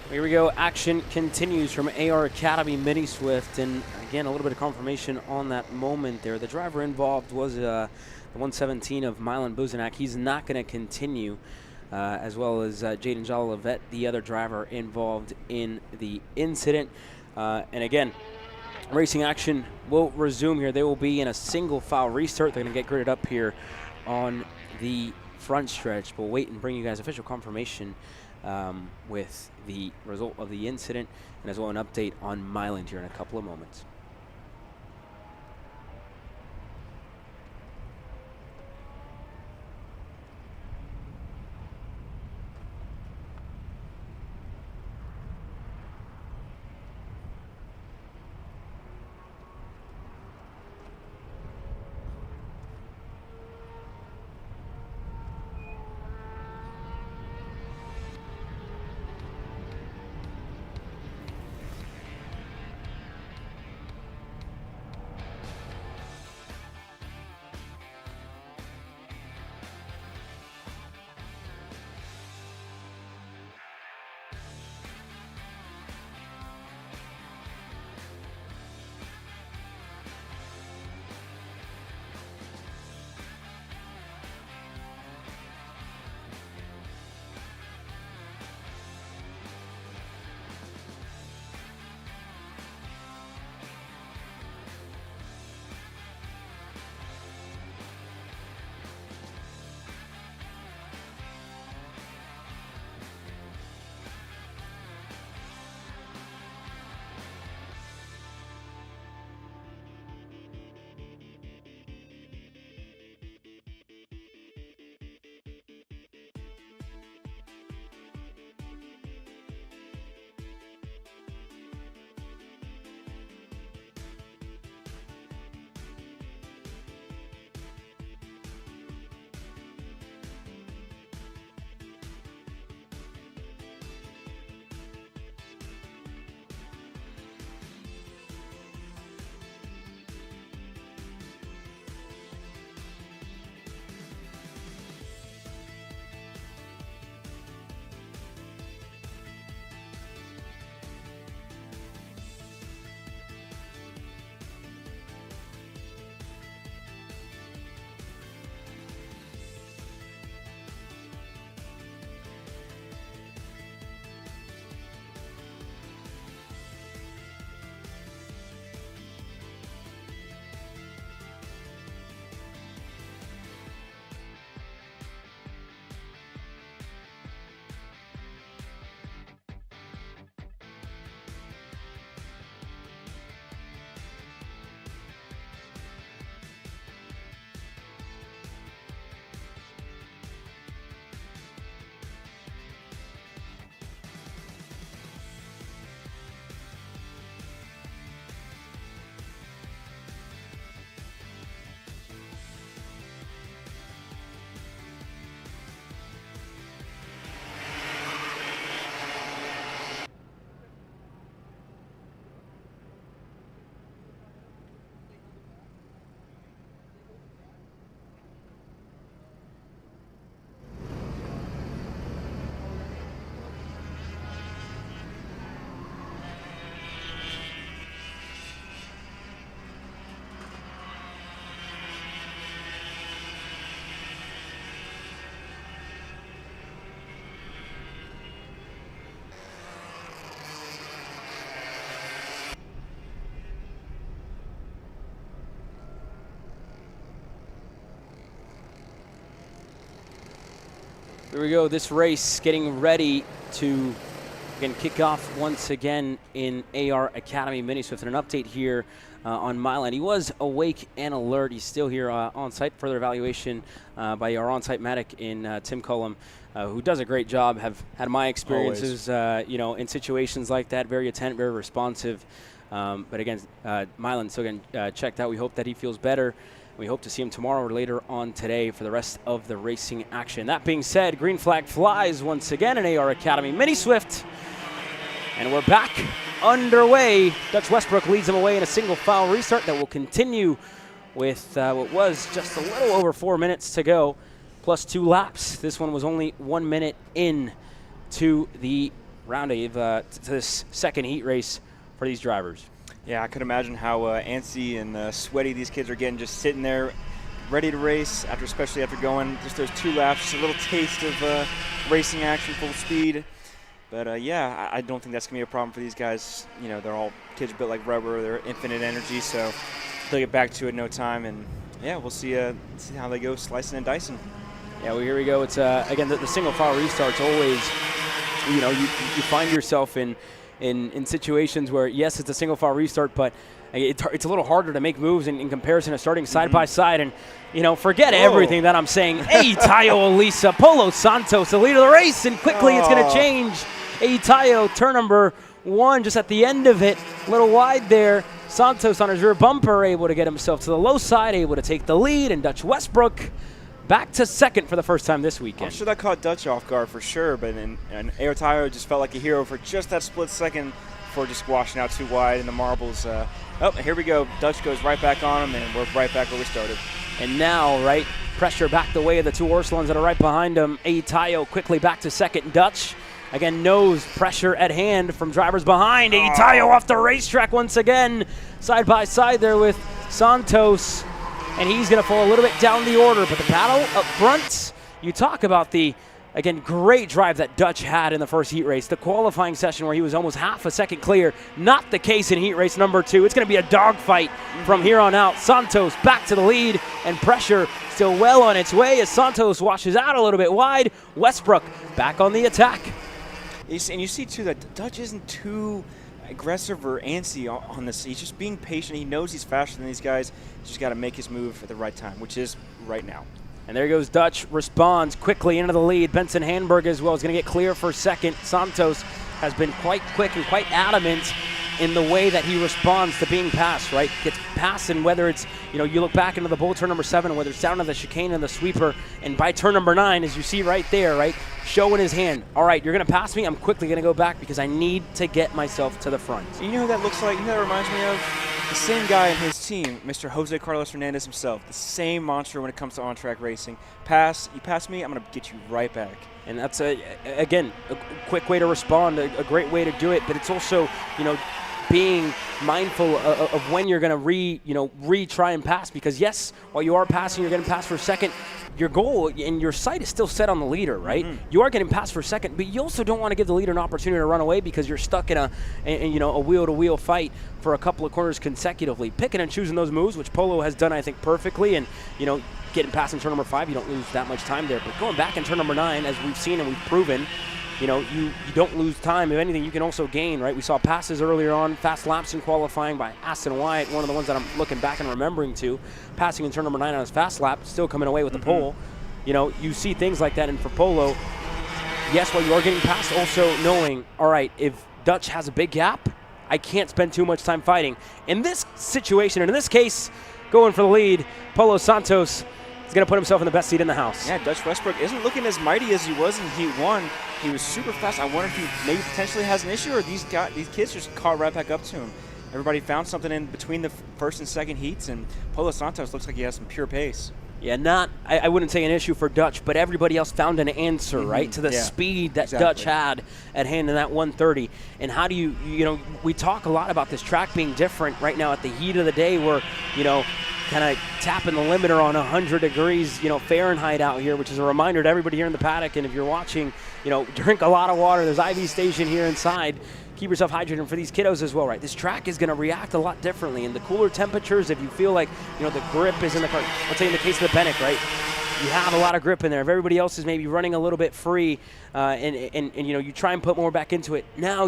S3: Here we go. Action continues from AR Academy Mini Swift, and again, a little bit of confirmation on that moment there. The driver involved was the 117 of Milan Buzanak. He's not going to continue, as well as Jaden Jalavet, the other driver involved in the incident. And again, racing action will resume here. They will be in a single file restart. They're going to get gridded up here on the front stretch. We'll wait and bring you guys official confirmation with the result of the incident, and as well an update on Milan here in a couple of moments. Here we go, this race getting ready to again kick off once again in AR Academy Mini Swift. And an update here on Milan. He was awake and alert. He's still here on site. Further evaluation by our on-site medic in Tim Cullum, who does a great job. Have had my experiences, you know, in situations like that. Very attentive, very responsive. But again, Milan still getting checked out. We hope that he feels better. We hope to see him tomorrow or later on today for the rest of the racing action. That being said, green flag flies once again in AR Academy Mini Swift. And we're back underway. Dutch Westbrook leads them away in a single file restart that will continue with what was just a little over 4 minutes to go, plus 2 laps. This one was only 1 minute in to the round to this second heat race for these drivers.
S2: Yeah, I could imagine how antsy and sweaty these kids are getting, just sitting there ready to race, especially after going just those 2 laps, just a little taste of racing action, full speed. But yeah, I don't think that's going to be a problem for these guys. You know, they're all kids built like rubber, they're infinite energy, so they'll get back to it in no time. And yeah, we'll see how they go slicing and dicing.
S3: Yeah, well, here we go. It's again the single file restart's always, you know, you find yourself in situations where yes, it's a single file restart, but it's a little harder to make moves in comparison to starting side by side. And you know, forget everything that I'm saying. Tayo Elisa, Polo Santos, the leader of the race, and quickly it's going to change. Tayo, turn number 1, just at the end of it, a little wide there. Santos on his rear bumper, able to get himself to the low side, able to take the lead, and Dutch Westbrook back to second for the first time this weekend.
S2: I'm sure that caught Dutch off guard for sure, but and Tayo just felt like a hero for just that split second before just washing out too wide in the marbles. Oh, here we go. Dutch goes right back on him, and we're right back where we started.
S3: And now, right, pressure back the way of the 2 Ursulans that are right behind him. Tayo quickly back to second. Dutch, again, knows pressure at hand from drivers behind. Tayo off the racetrack once again. Side by side there with Santos. And he's going to fall a little bit down the order. But the battle up front, you talk about the, again, great drive that Dutch had in the first heat race. The qualifying session where he was almost half a second clear. Not the case in heat race number 2. It's going to be a dogfight from here on out. Santos back to the lead, and pressure still well on its way as Santos washes out a little bit wide. Westbrook back on the attack.
S2: And you see, too, that Dutch isn't too aggressive or antsy on this. He's just being patient. He knows he's faster than these guys. He's just got to make his move at the right time, which is right now.
S3: And there goes Dutch, responds quickly into the lead. Benson Handberg as well is going to get clear for second. Santos has been quite quick and quite adamant in the way that he responds to being passed, right? Gets passed, and whether it's, you know, you look back into the bull turn number 7, whether it's down to the chicane and the sweeper, and by turn number 9, as you see right there, right, showing his hand, all right, you're going to pass me, I'm quickly going to go back because I need to get myself to the front.
S2: You know who that looks like? You know who that reminds me of? The same guy in his team, Mr. Jose Carlos Hernandez himself. The same mantra when it comes to on-track racing. You pass me, I'm going to get you right back.
S3: And that's, again, a quick way to respond, a great way to do it, but it's also, you know, being mindful of when you're going to retry and pass, because yes, while you are passing, you're getting passed for second. Your goal and your sight is still set on the leader, right? You are getting passed for second, but you also don't want to give the leader an opportunity to run away because you're stuck in a wheel-to-wheel fight for a couple of corners consecutively. Picking and choosing those moves, which Polo has done, I think, perfectly, and you know, getting past in turn number 5, you don't lose that much time there. But going back in turn number 9, as we've seen and we've proven, you know, you don't lose time. If anything, you can also gain, right? We saw passes earlier on, fast laps in qualifying by Aston Wyatt, one of the ones that I'm looking back and remembering to, passing in turn number 9 on his fast lap, still coming away with the pole. You know, you see things like that, and for Polo, yes, while you are getting past, also knowing, all right, if Dutch has a big gap, I can't spend too much time fighting. In this situation, and in this case, going for the lead, Polo Santos is going to put himself in the best seat in the house.
S2: Yeah, Dutch Westbrook isn't looking as mighty as he was in Heat 1. He was super fast. I wonder if he maybe potentially has an issue, or these kids just caught right back up to him. Everybody found something in between the first and second heats, and Polo Santos looks like he has some pure pace.
S3: Yeah, I wouldn't say an issue for Dutch, but everybody else found an answer, right, to the speed that Dutch had at hand in that 130. And how do you know, we talk a lot about this track being different right now at the heat of the day, where, you know, kind of tapping the limiter on 100 degrees, you know, Fahrenheit out here, which is a reminder to everybody here in the paddock. And if you're watching, you know, drink a lot of water. There's IV station here inside. Keep yourself hydrated for these kiddos as well, right? This track is going to react a lot differently. In the cooler temperatures, if you feel like, you know, the grip is in the car, let's say in the case of the Bennett, right? You have a lot of grip in there. If everybody else is maybe running a little bit free, and you know, you try and put more back into it. Now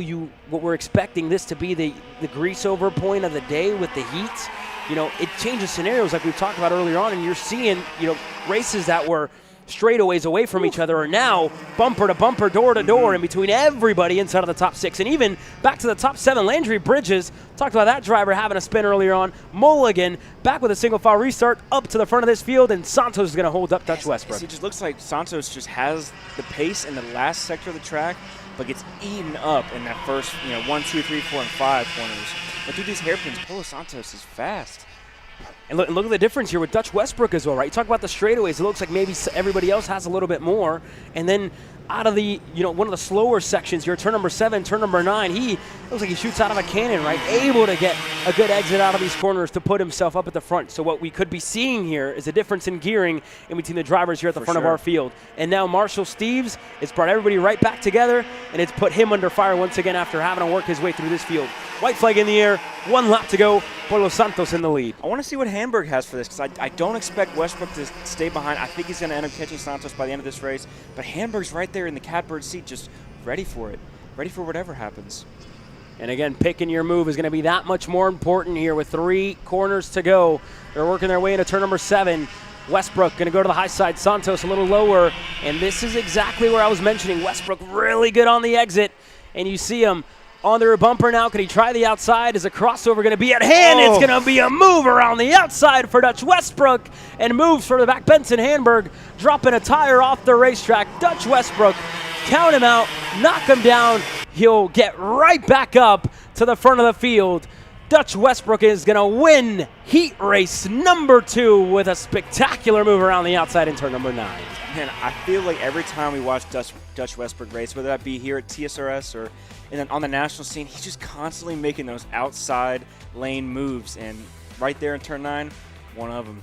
S3: what we're expecting this to be the grease over point of the day with the heat. You know, it changes scenarios like we've talked about earlier on, and you're seeing, you know, races that were straightaways away from each other are now bumper to bumper, door to door, in between everybody inside of the top 6. And even back to the top 7, Landry Bridges, talked about that driver having a spin earlier on. Mulligan back with a single file restart up to the front of this field, and Santos is going to hold up Dutch Westbrook.
S2: It just looks like Santos just has the pace in the last sector of the track, but gets eaten up in that first, you know, 1, 2, 3, 4, and 5 corners. But through these hairpins, Polo Santos is fast.
S3: And look at the difference here with Dutch Westbrook as well, right? You talk about the straightaways. It looks like maybe everybody else has a little bit more. And then out of the, one of the slower sections here, turn number 7, turn number 9, he looks like he shoots out of a cannon, right? Able to get a good exit out of these corners to put himself up at the front. So what we could be seeing here is a difference in gearing in between the drivers here at the front of our field. And now Marshall Steves, it's brought everybody right back together, and it's put him under fire once again after having to work his way through this field. White flag in the air, 1 lap to go. Polo Santos in the lead.
S2: I want to see what Hamburg has for this, because I don't expect Westbrook to stay behind. I think he's going to end up catching Santos by the end of this race. But Hamburg's right there in the catbird seat, just ready for it. Ready for whatever happens.
S3: And again, picking your move is going to be that much more important here with 3 corners to go. They're working their way into turn number 7. Westbrook going to go to the high side. Santos a little lower. And this is exactly where I was mentioning. Westbrook really good on the exit. And you see him on the bumper now. Can he try the outside? Is a crossover going to be at hand? It's going to be a move around the outside for Dutch Westbrook, and moves for the back. Benson Hamburg dropping a tire off the racetrack. Dutch Westbrook, count him out, knock him down. He'll get right back up to the front of the field. Dutch Westbrook is going to win heat race number 2 with a spectacular move around the outside in turn number 9.
S2: Man, I feel like every time we watch Dutch Westbrook race, whether that be here at TSRS or on the national scene, he's just constantly making those outside lane moves. And right there in turn 9, one of them.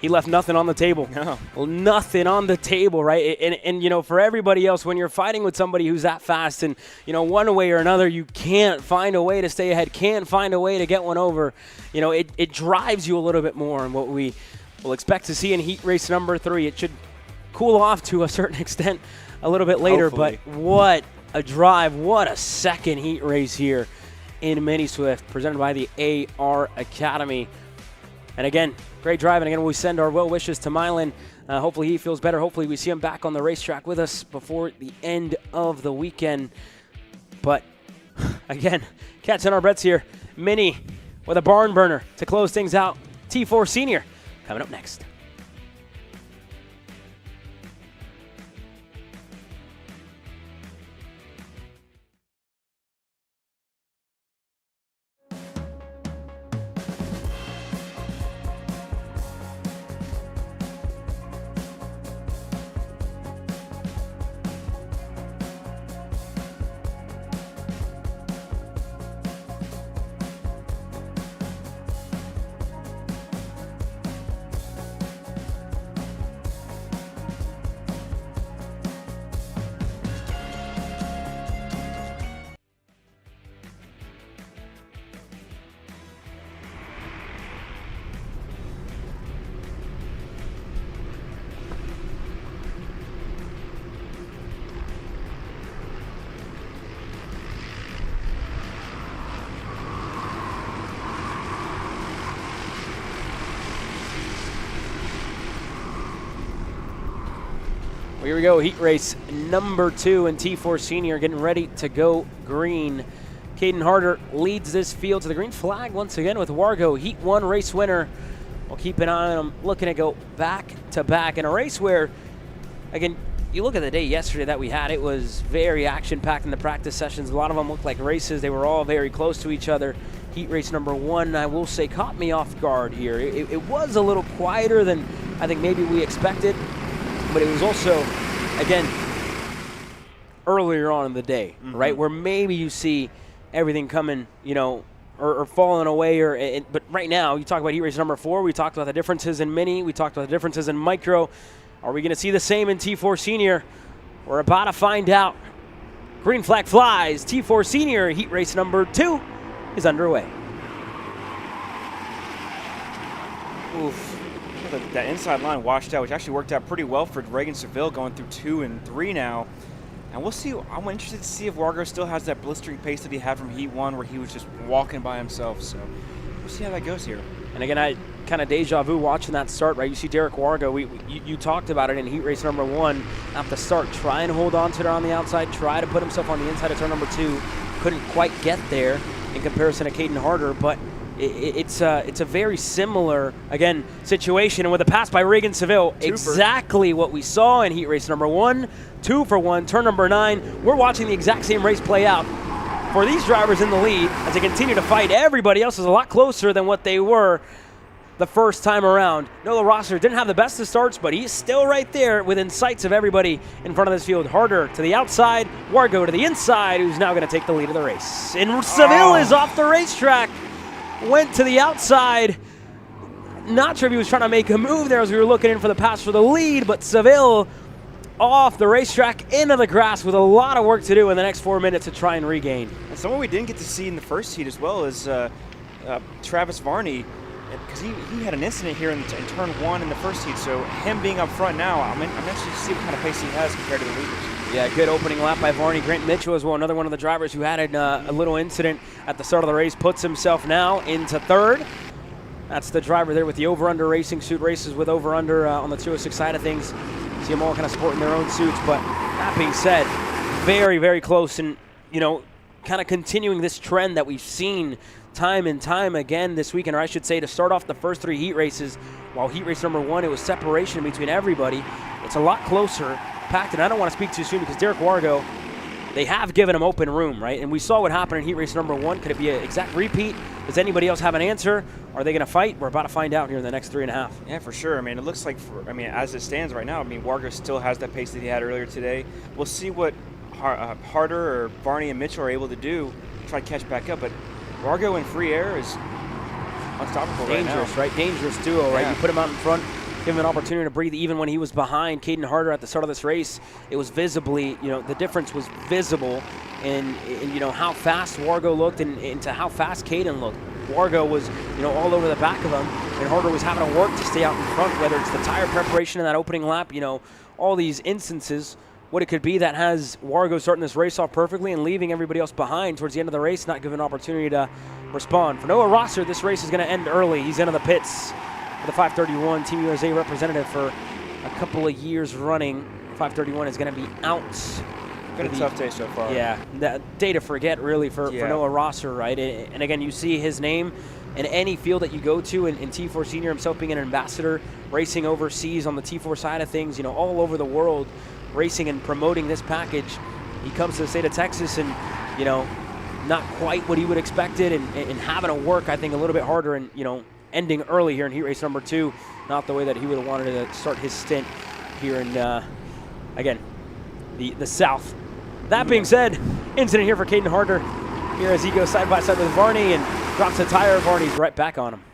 S3: He left nothing on the table.
S2: No.
S3: Nothing on the table, right? And for everybody else, when you're fighting with somebody who's that fast and, one way or another, you can't find a way to stay ahead, can't find a way to get one over, it drives you a little bit more. And what we will expect to see in heat race number 3, it should cool off to a certain extent a little bit later.
S2: Hopefully.
S3: But what a drive, what a second heat race here in Mini Swift, presented by the AR Academy. And again, great drive. And again, we send our well wishes to Milan. Hopefully he feels better. Hopefully we see him back on the racetrack with us before the end of the weekend. But again, catching our breaths here. Mini with a barn burner to close things out. T4 Senior coming up next. Here we go, heat race number 2, and T4 Senior getting ready to go green. Caden Harder leads this field to the green flag once again with Wargo, Heat 1 race winner. We'll keep an eye on him, looking to go back to back in a race where, again, you look at the day yesterday that we had, it was very action-packed in the practice sessions. A lot of them looked like races. They were all very close to each other. Heat race number 1, I will say, caught me off guard here. It was a little quieter than I think maybe we expected, but it was also, again, earlier on in the day, right, where maybe you see everything coming, or falling away. But right now, you talk about heat race number 4. We talked about the differences in mini. We talked about the differences in micro. Are we going to see the same in T4 Senior? We're about to find out. Green flag flies. T4 Senior heat race number 2 is underway.
S2: Oof. That inside line washed out, which actually worked out pretty well for Reagan Seville going through 2 and 3 now. And we'll see. I'm interested to see if Wargo still has that blistering pace that he had from Heat 1 where he was just walking by himself. So we'll see how that goes here.
S3: And again, I kind of deja vu watching that start, right? You see Derek Wargo. You talked about it in heat race number 1 at the start. Try and hold on to it on the outside. Try to put himself on the inside of turn number 2. Couldn't quite get there in comparison to Caden Harder, but it's a very similar, again, situation. And with a pass by Reagan Seville, exactly what we saw in heat race number 1. 2 for 1, turn number 9. We're watching the exact same race play out for these drivers in the lead as they continue to fight. Everybody else is a lot closer than what they were the first time around. Noah Rosser didn't have the best of starts, but he's still right there within sights of everybody in front of this field. Harder to the outside, Wargo to the inside, who's now going to take the lead of the race. And Seville is off the racetrack, went to the outside. Not sure if he was trying to make a move there as we were looking in for the pass for the lead, but Seville off the racetrack into the grass with a lot of work to do in the next 4 minutes to try and regain.
S2: And someone we didn't get to see in the first heat as well is Travis Varney, because he had an incident here in turn 1 in the first heat. So him being up front now, I'm interested to see what kind of pace he has compared to the leaders.
S3: Yeah, good opening lap by Varney. Grant Mitchell as well, another one of the drivers who had a little incident at the start of the race, puts himself now into third. That's the driver there with the over-under racing suit, races with over-under on the 206 side of things. See them all kind of sporting their own suits, but that being said, very, very close and, kind of continuing this trend that we've seen time and time again this weekend, or I should say to start off the first 3 heat races, while heat race number 1, it was separation between everybody. It's a lot closer, packed, and I don't want to speak too soon because Derek Wargo, they have given him open room, right? And we saw what happened in heat race number 1. Could it be an exact repeat? Does anybody else have an answer? Are they going to fight? We're about to find out here in the next 3.5.
S2: Yeah, for sure. It looks like, as it stands right now, Wargo still has that pace that he had earlier today. We'll see what Harder or Varney and Mitchell are able to do to try to catch back up. But Wargo in free air is unstoppable
S3: Dangerous,
S2: right
S3: right? Dangerous duo, right? You put him out in front, give him an opportunity to breathe. Even when he was behind Caden Harder at the start of this race, it was visibly, the difference was visible in how fast Wargo looked and into how fast Caden looked. Wargo was, all over the back of him, and Harder was having to work to stay out in front, whether it's the tire preparation in that opening lap, all these instances, what it could be that has Wargo starting this race off perfectly and leaving everybody else behind towards the end of the race, not given an opportunity to respond. For Noah Rosser, this race is going to end early. He's into the pits for the 531 Team USA representative for a couple of years running. 531 is going to be out.
S2: Been a tough day so far.
S3: Yeah, that day to forget really for Noah Rosser, right? And again, you see his name in any field that you go to, in T4 Senior, himself being an ambassador, racing overseas on the T4 side of things, all over the world, racing and promoting this package. He comes to the state of Texas and, not quite what he would expected and having to work, I think, a little bit harder and, ending early here in heat race number 2, not the way that he would have wanted to start his stint here in, again, the South. That being said, incident here for Caden Harder here as he goes side by side with Varney and drops a tire. Varney's right back on him.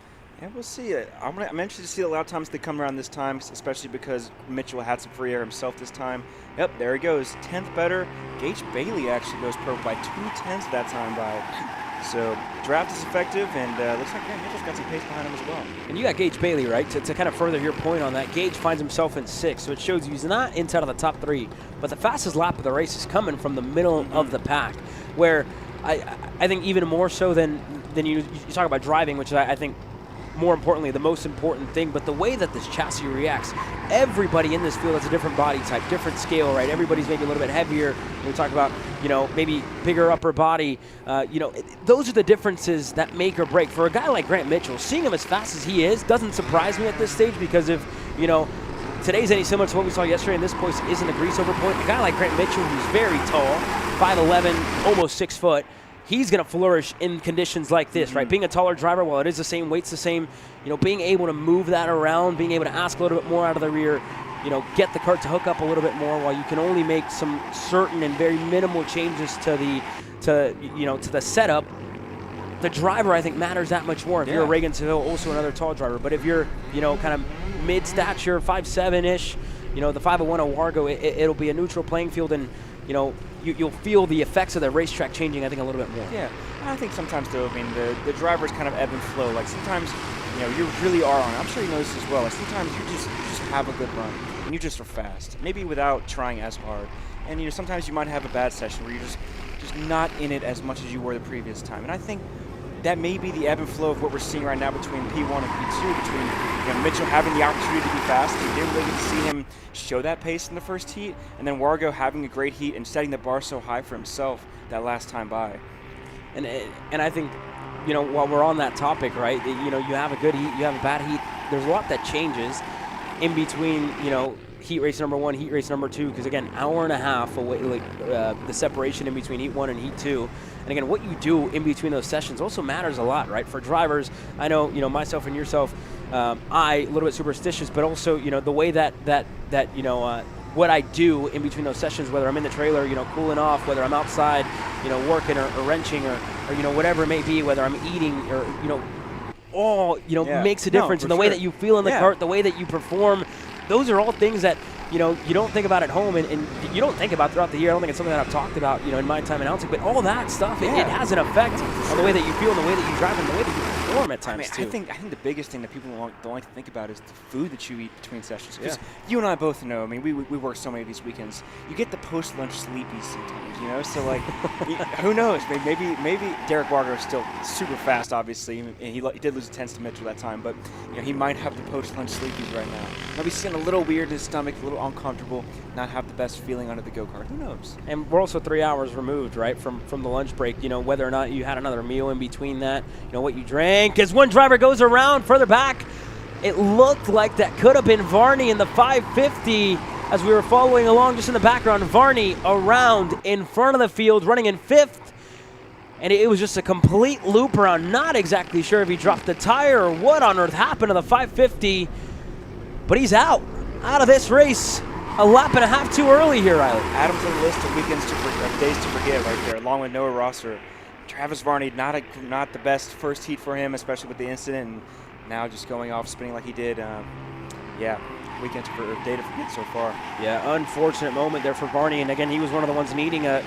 S2: Yeah, we'll see it. I'm interested to see a lot of times they come around this time, especially because Mitchell had some free air himself this time. Yep, there he goes. 10th better. Gage Bailey actually goes pro by 2/10 that time by. So draft is effective, and looks like Grant Mitchell's got some pace behind him as well.
S3: And you got Gage Bailey, right? To kind of further your point on that, Gage finds himself in 6th, so it shows you he's not inside of the top 3. But the fastest lap of the race is coming from the middle of the pack, where I think even more so than you talk about driving, which I think more importantly, the most important thing, but the way that this chassis reacts, everybody in this field has a different body type, different scale, right? Everybody's maybe a little bit heavier. When we talk about, maybe bigger upper body, those are the differences that make or break. For a guy like Grant Mitchell, seeing him as fast as he is doesn't surprise me at this stage because if, today's any similar to what we saw yesterday, and this point isn't a grease over point. A guy like Grant Mitchell, who's very tall, 5'11", almost 6 foot, he's going to flourish in conditions like this, right? Being a taller driver, while it is the same, weight's the same, being able to move that around, being able to ask a little bit more out of the rear, get the cart to hook up a little bit more while you can only make some certain and very minimal changes to the setup. The driver, I think, matters that much more. If you're a Reagan Seville, also another tall driver. But if you're, kind of mid-stature, 5'7"-ish, the 501 of Wargo, it'll be a neutral playing field, and, you'll feel the effects of the racetrack changing, I think, a little bit more.
S2: Yeah, I think sometimes, though, the drivers kind of ebb and flow. Like, sometimes, you really are on it. I'm sure you know this as well. Like, sometimes you just have a good run, and you just are fast, maybe without trying as hard. And, sometimes you might have a bad session where you're just not in it as much as you were the previous time. And I think that may be the ebb and flow of what we're seeing right now between P1 and P2, between Mitchell having the opportunity to be fast. We didn't really get to see him show that pace in the first heat, and then Wargo having a great heat and setting the bar so high for himself that last time by.
S3: And I think, while we're on that topic, right, you have a good heat, you have a bad heat. There's a lot that changes in between, heat race number 1, heat race number 2, because again, hour and a half away, the separation in between heat 1 and heat 2. And again, what you do in between those sessions also matters a lot, right? For drivers, I know, myself and yourself, a little bit superstitious, but also, the way that what I do in between those sessions, whether I'm in the trailer, cooling off, whether I'm outside, working or wrenching or whatever it may be, whether I'm eating or, all, makes a difference in the way that you feel in the cart, the way that you perform. Those are all things that, you don't think about at home and you don't think about throughout the year. I don't think it's something that I've talked about, in my time announcing, but all that stuff, it has an effect on the way that you feel and the way that you drive and the way that you perform at times, too.
S2: I think the biggest thing that people don't like to think about is the food that you eat between sessions. Because you and I both know, we work so many of these weekends. You get the post-lunch sleepies sometimes, So, who knows? Maybe Derek Wargo is still super fast, obviously, and he did lose 10s to Mitchell that time, but, he might have the post-lunch sleepies right now. Might be sitting a little weird in his stomach, a little uncomfortable, not have the best feeling under the go-kart. Who knows?
S3: And we're also 3 hours removed, right, from the lunch break. Whether or not you had another meal in between that, what you drank. As one driver goes around further back, it looked like that could have been Varney in the 550 as we were following along just in the background. Varney around in front of the field, running in 5th. And it was just a complete loop around. Not exactly sure if he dropped the tire or what on earth happened to the 550. But he's out of this race a lap and a half too early here, Riley.
S2: Add him to the list of days to forget right there, along with Noah Rosser. Travis Varney, not the best first heat for him, especially with the incident, and now just going off spinning like he did. Day to forget so far.
S3: Yeah, unfortunate moment there for Varney, and again, he was one of the ones needing a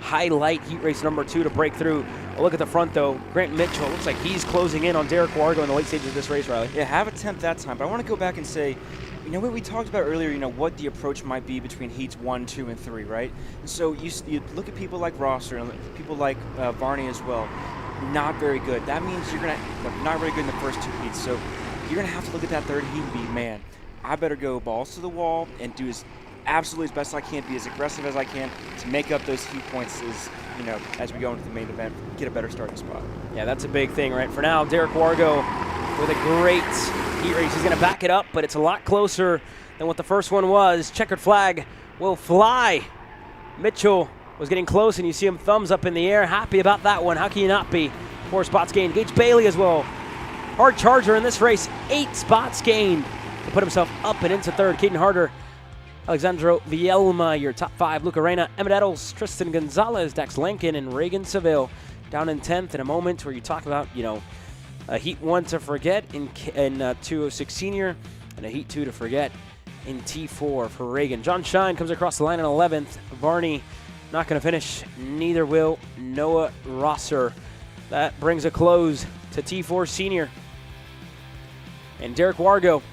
S3: highlight heat race number 2 to break through. A look at the front though, Grant Mitchell looks like he's closing in on Derek Wargo in the late stages of this race, Riley.
S2: Yeah, have a 10th that time, but I want to go back and say, what we talked about earlier, what the approach might be between heats 1, 2, and 3, right? And so you look at people like Rosser and people like Varney as well, not very good. That means you're not very good in the first 2 heats. So you're going to have to look at that third heat and be, man, I better go balls to the wall and do absolutely as best I can, be as aggressive as I can to make up those heat points as we go into the main event, get a better starting spot.
S3: Yeah, that's a big thing, right? For now, Derek Wargo with a great heat race. He's going to back it up, but it's a lot closer than what the first one was. Checkered flag will fly. Mitchell was getting close, and you see him thumbs up in the air. Happy about that one. How can you not be? 4 spots gained. Gage Bailey as well. Hard charger in this race. 8 spots gained to put himself up and into 3rd. Caden Harder, Alexandro Vielma, your top 5. Luca Reyna, Emmett Eddles, Tristan Gonzalez, Dax Lankin, and Reagan Seville down in 10th in a moment where you talk about, a Heat 1 to forget in 206 Senior and a Heat 2 to forget in T4 for Reagan. John Shine comes across the line in 11th. Varney not going to finish. Neither will Noah Rosser. That brings a close to T4 Senior. And Derek Wargo,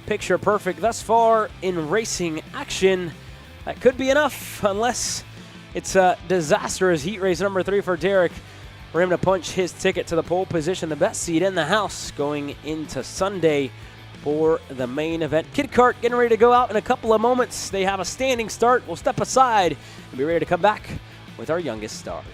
S3: picture perfect thus far in racing action. That could be enough unless it's a disastrous heat race number 3 for Derek, for him to punch his ticket to the pole position, the best seat in the house going into Sunday for the main event. Kid Kart getting ready to go out in a couple of moments. They have a standing start. We'll step aside and be ready to come back with our youngest stars.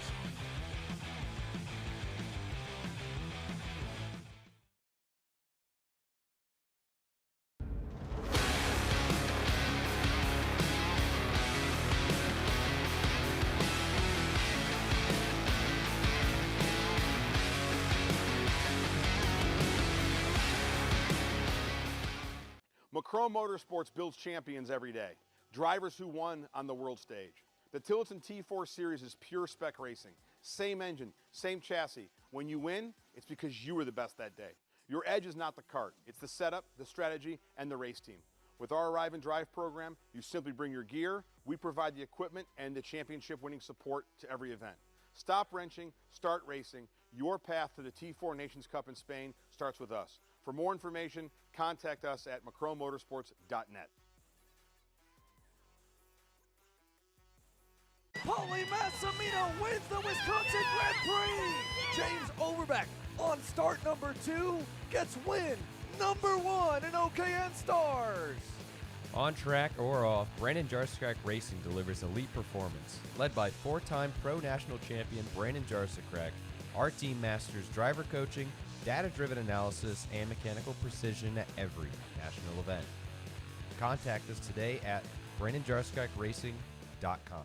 S7: Cresson Motorsports builds champions every day, drivers who won on the world stage. The Tillotson T4 Series is pure spec racing. Same engine, same chassis. When you win, it's because you were the best that day. Your edge is not the kart, it's the setup, the strategy, and the race team. With our Arrive and Drive program, you simply bring your gear, we provide the equipment and the championship winning support to every event. Stop wrenching, start racing. Your path to the T4 Nations Cup in Spain starts with us. For more information, contact us at macronmotorsports.net.
S8: Paulie Massimino wins the Wisconsin Grand Prix! James Overbeck on start number 2 gets win number 1 in OKN Stars!
S5: On track or off, Brandon Jarsekrak Racing delivers elite performance. Led by 4-time Pro National Champion Brandon Jarsekrak, our team masters driver coaching, data-driven analysis, and mechanical precision at every national event. Contact us today at BrandonJarsekrakRacing.com.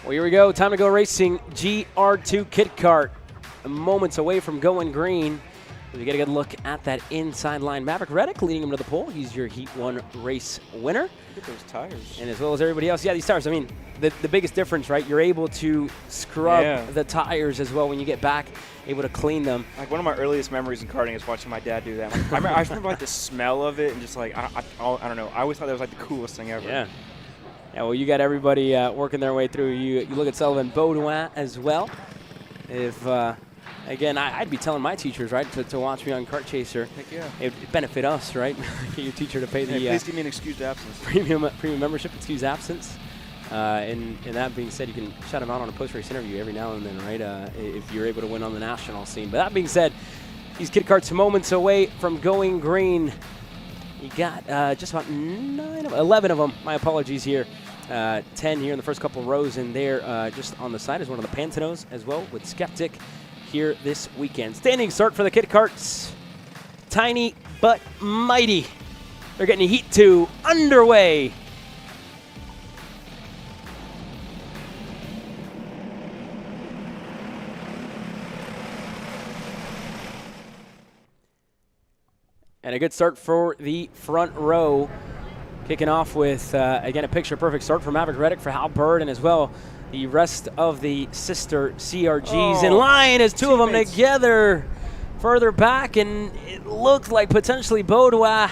S3: Well, here we go. Time to go racing. GR2 Kid Kart. Moments away from going green. We get a good look at that inside line. Maverick Reddick leading him to the pole. He's your Heat 1 race winner.
S2: Look at those tires.
S3: And as well as everybody else. Yeah, these tires, I mean, the biggest difference, right? You're able to scrub the tires as well when you get back, able to clean them.
S2: Like one of my earliest memories in karting is watching my dad do that. Like, I remember like the smell of it and just like, I don't know. I always thought that was like the coolest thing ever.
S3: Yeah. Yeah, well, you got everybody working their way through. You look at Sullivan Baudouin as well. If again, I'd be telling my teachers, right, to watch me on Kart Chaser.
S2: Heck yeah.
S3: It'd benefit us, right? Get your teacher to pay the
S2: please give me an excused absence.
S3: Premium membership, excused absence. And that being said, you can shout him out on a post-race interview every now and then, right? If you're able to win on the national scene. But that being said, these Kid Karts moments away from going green. You got just about 11 of them. My apologies here. 10 here in the first couple of rows, and there just on the side is one of the Pantanos as well with Skeptic here this weekend. Standing start for the Kid Karts. Tiny but mighty. They're getting Heat 2 underway. And a good start for the front row. Kicking off with, again, a picture-perfect start for Maverick Reddick, for Hal Bird, and as well the rest of the sister CRGs in line as two of them together further back. And it looked like potentially Baudouin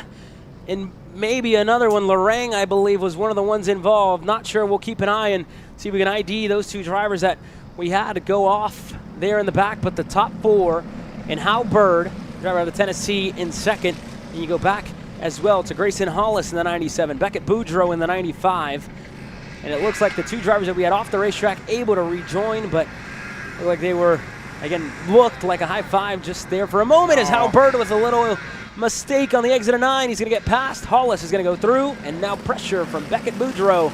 S3: and maybe another one. Lorang, I believe, was one of the ones involved. Not sure. We'll keep an eye and see if we can ID those two drivers that we had to go off there in the back. But the top four, and Hal Bird, driver out of Tennessee, in second. And you go back as well to Grayson Hollis in the 97, Beckett Boudreau in the 95. And it looks like the two drivers that we had off the racetrack able to rejoin, but looked like they were, again, looked like a high five just there for a moment as Hal Bird with a little mistake on the exit of 9. He's going to get past. Hollis is going to go through, and now pressure from Beckett Boudreau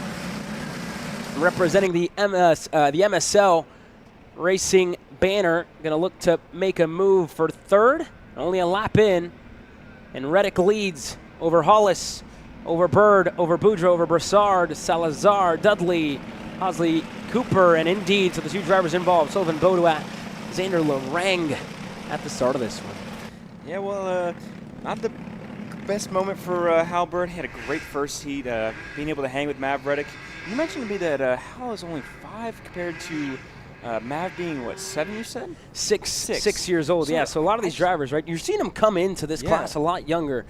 S3: representing the MSL Racing banner. Going to look to make a move for third. Only a lap in. And Reddick leads over Hollis, over Bird, over Boudreau, over Brassard, Salazar, Dudley, Hosley, Cooper, and indeed, so the two drivers involved, Sullivan Baudouin, Xander Lorang at the start of this one.
S2: Yeah, well, not the best moment for Hal Bird. He had a great first heat, being able to hang with Mav Reddick. You mentioned to me that Hal is only 5 compared to Mav being, what, 7 you said?
S3: 6 years old, yeah. So a lot of these drivers, right, you're seeing them come into this class a lot younger.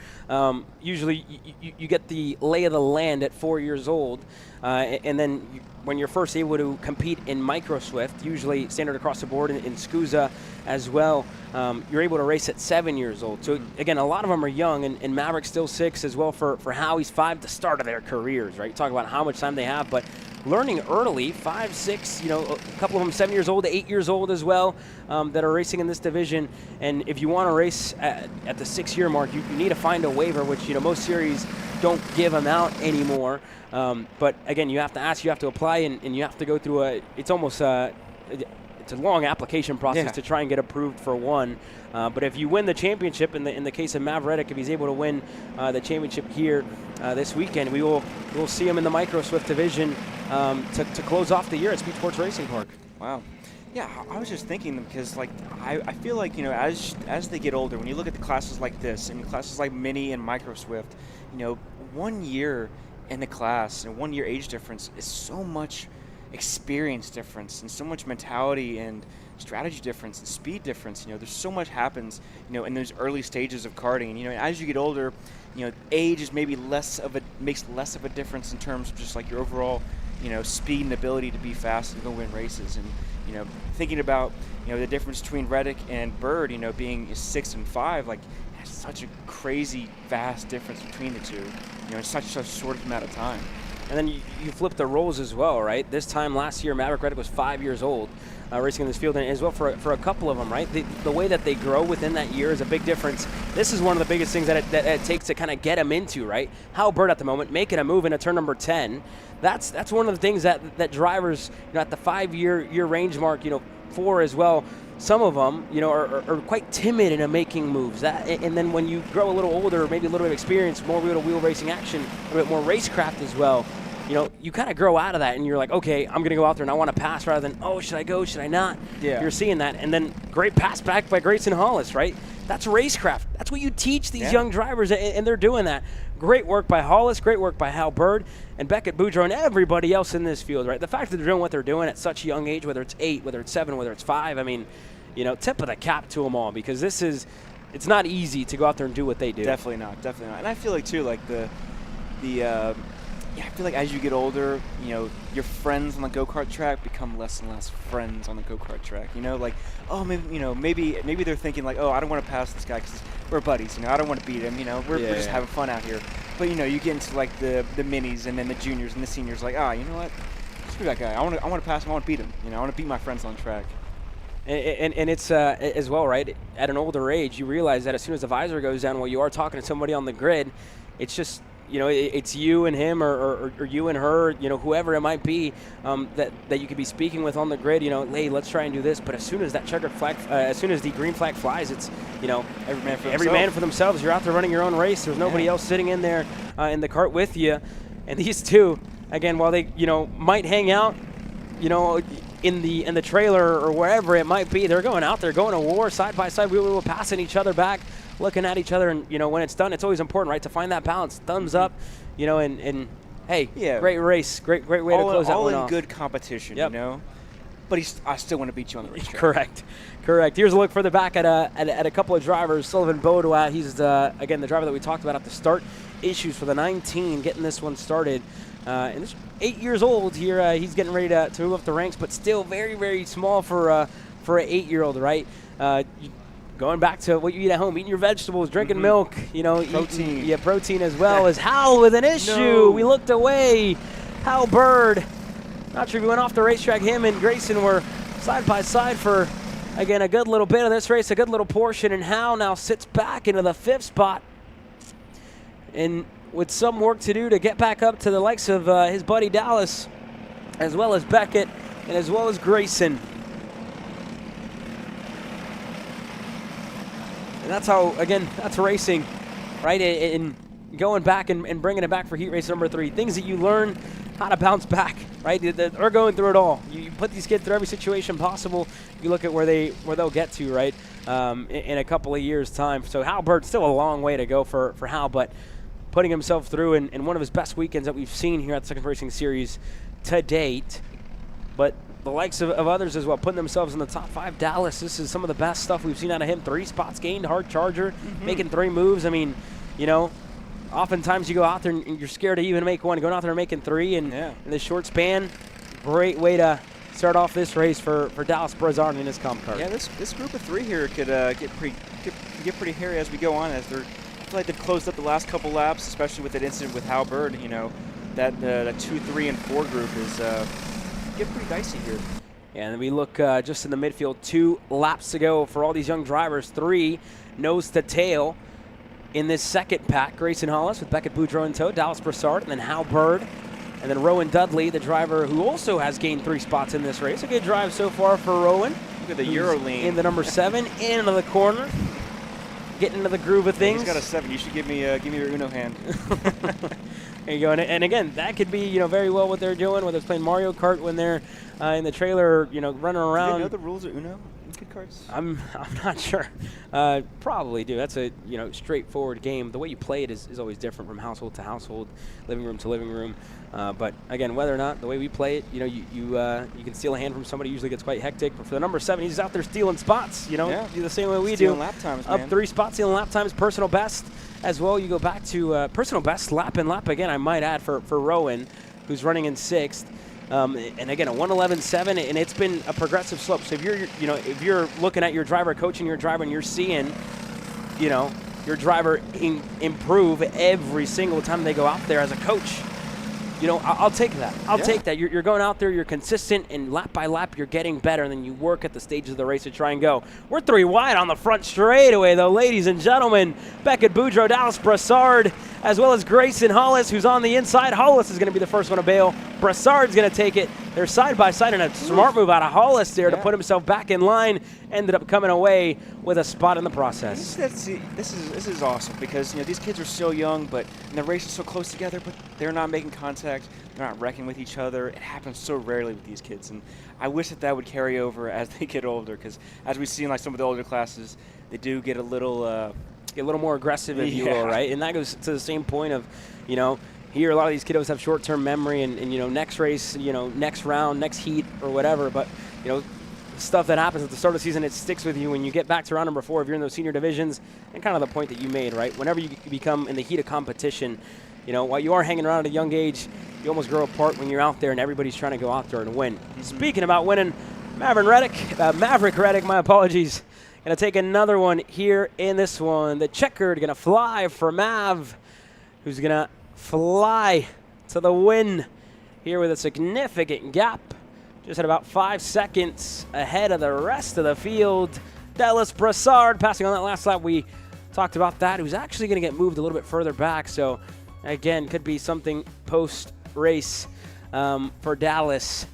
S3: Usually you get the lay of the land at 4 years old, and then when you're first able to compete in Micro Swift, usually standard across the board in SCUSA as well, you're able to race at 7 years old. So again, a lot of them are young, and Maverick's still 6 as well for how he's 5, the start of their careers, right? You talk about how much time they have, but learning early, 5, 6, you know, a couple of them 7 years old, 8 years old as well, that are racing in this division. And if you want to race at the 6-year mark, you need to find a waiver, which, you know, most series don't give them out anymore. But again, you have to ask, you have to apply, and you have to go through it's almost it's a long application process to try and get approved for one. But if you win the championship, in the case of Mav Reddick, if he's able to win the championship here this weekend, we'll see him in the Micro Swift division to close off the year at Speed Sports Racing Park.
S2: Wow. Yeah, I was just thinking, because like I feel like, you know, as they get older, when you look at the classes like this and classes like Mini and Micro Swift, you know, 1 year in the class and 1 year age difference is so much experience difference and so much mentality and strategy difference and speed difference. You know, there's so much happens, you know, in those early stages of karting. And, you know, as you get older, you know, age is maybe makes less of a difference in terms of just like your overall, you know, speed and ability to be fast and go win races. And, you know, thinking about, you know, the difference between Reddick and Bird, you know, being 6 and 5, like, that's such a crazy vast difference between the two, you know, in such a short amount of time.
S3: And then you flip the roles as well, right? This time last year, Maverick Reddick was 5 years old racing in this field, and as well for a couple of them, right? The way that they grow within that year is a big difference. This is one of the biggest things that it takes to kind of get them into, right? Hal Bird at the moment, making a move into turn number 10. That's one of the things that drivers, you know, at the 5-year range mark, you know, 4 as well, some of them, you know, are quite timid in making moves. And then when you grow a little older, maybe a little bit of experience, more wheel-to-wheel racing action, a bit more racecraft as well, you kind of grow out of that, and you're like, okay, I'm going to go out there and I want to pass rather than, oh, should I go, should I not?
S2: Yeah.
S3: You're seeing that. And then great pass back by Grayson Hollis, right? That's racecraft. That's what you teach these young drivers, and they're doing that. Great work by Hollis, great work by Hal Bird, and Beckett Boudreaux, and everybody else in this field, right? The fact that they're doing what they're doing at such a young age, whether it's 8, whether it's 7, whether it's 5, I mean, tip of the cap to them all, because it's not easy to go out there and do what they do.
S2: Definitely not. And I feel like, too, like I feel like as you get older, your friends on the go-kart track become less and less friends on the go-kart track. Like, oh, maybe they're thinking like, oh, I don't want to pass this guy because we're buddies. I don't want to beat him. We're just having fun out here. But you get into like the minis and then the juniors and the seniors. Like, you know what? Screw that guy. I want to pass him. I want to beat him. I want to beat my friends on track.
S3: And it's as well, right? At an older age, you realize that as soon as the visor goes down, while you are talking to somebody on the grid, it's just. It's you and him or you and her, whoever it might be, that you could be speaking with on the grid, hey, let's try and do this. But as soon as that checkered flag, as soon as the green flag flies, it's, every man for themselves. You're out there running your own race. There's nobody else sitting in there in the cart with you. And these two, again, while they, might hang out, in the trailer or wherever it might be, they're going out there, going to war side by side. We were passing each other back, looking at each other, and when it's done, it's always important, right, to find that balance. Thumbs up, and hey, great race, great way to close that one off.
S2: All in good competition, But I still want to beat you on the racetrack.
S3: Correct. Here's a look further back at a couple of drivers. Sullivan Baudouin, he's again the driver that we talked about at the start. Issues for the 19, getting this one started. And this 8 years old here. He's getting ready to move up the ranks, but still very, very small for an 8-year-old, right? Going back to what you eat at home, eating your vegetables, drinking milk,
S2: protein.
S3: Protein as well. As Hal with an issue. No. We looked away. Hal Bird. Not sure if he went off the racetrack. Him and Grayson were side by side for, again, a good little bit of this race, a good little portion. And Hal now sits back into the 5th spot. And with some work to do to get back up to the likes of his buddy Dallas, as well as Beckett, and as well as Grayson. And that's how, again, that's racing, right? And going back and bringing it back for heat race number 3. Things that you learn how to bounce back, right? They're going through it all. You put these kids through every situation possible. You look at where they'll get to, right, in a couple of years' time. So Hal Bird's still a long way to go for Hal, but putting himself through in one of his best weekends that we've seen here at the Second Racing Series to date. But the likes of others as well, putting themselves in the top 5. Dallas, this is some of the best stuff we've seen out of him. 3 spots gained, hard charger, making 3 moves. I mean, oftentimes you go out there and you're scared to even make one. Going out there and making 3 in this short span, great way to start off this race for Dallas Brazard in his comp car.
S2: Yeah, this group of 3 here could get pretty hairy as we go on, as I feel like they've closed up the last couple laps, especially with that incident with Hal Bird. That 2, 3, and 4 group is getting pretty dicey here.
S3: And then we look just in the midfield, 2 laps to go for all these young drivers. 3 nose to tail in this second pack. Grayson Hollis with Beckett Boudreaux in tow, Dallas Broussard, and then Hal Bird. And then Rowan Dudley, the driver who also has gained 3 spots in this race. A good drive so far for Rowan.
S2: Look at the Euro lean.
S3: In the number 7, into the corner. Getting into the groove of things.
S2: He's got a 7. You should give me your Uno hand.
S3: There you go. And again, that could be very well what they're doing, whether it's playing Mario Kart when they're in the trailer, running around.
S2: Do you know the rules of Uno in Kid Karts?
S3: I'm not sure. Probably do. That's a straightforward game. The way you play it is always different from household to household, living room to living room. But again, whether or not the way we play it, you can steal a hand from somebody. Usually gets quite hectic. But for the number 7, he's out there stealing spots. Do the same way we
S2: stealing
S3: do.
S2: Lap times,
S3: Up
S2: man.
S3: 3 spots, stealing lap times, personal best as well. You go back to personal best lap and lap again. I might add for Rowan, who's running in 6th. And again, a 1:11.7, and it's been a progressive slope. So if you're looking at your driver, coaching your driver, and you're seeing, your driver improve every single time they go out there as a coach, I'll take that. I'll take that. You're going out there, you're consistent, and lap by lap, you're getting better, and then you work at the stages of the race to try and go. We're 3 wide on the front straightaway, though, ladies and gentlemen. Beckett Boudreaux, Dallas Broussard, as well as Grayson Hollis, who's on the inside. Hollis is going to be the first one to bail Brassard's going to take it. They're side by side, and a smart move out of Hollis there to put himself back in line. Ended up coming away with a spot in the process.
S2: This is awesome because these kids are so young, but the race is so close together, but they're not making contact. They're not wrecking with each other. It happens so rarely with these kids, and I wish that would carry over as they get older. Because as we see in some of the older classes, they do get a little
S3: more aggressive, if you will, right? And that goes to the same point of, here a lot of these kiddos have short-term memory, and next race, next round, next heat, or whatever. But stuff that happens at the start of the season, it sticks with you when you get back to round number 4 if you're in those senior divisions. And kind of the point that you made, right? Whenever you become in the heat of competition, while you are hanging around at a young age, you almost grow apart when you're out there and everybody's trying to go out there and win. Mm-hmm. Speaking about winning, Maverick Reddick, my apologies, going to take another one here in this one. The checkered going to fly for Mav, who's going to fly to the win here with a significant gap. Just at about 5 seconds ahead of the rest of the field. Dallas Brassard passing on that last lap. We talked about that. Who's actually going to get moved a little bit further back. So, again, could be something post-race for Dallas,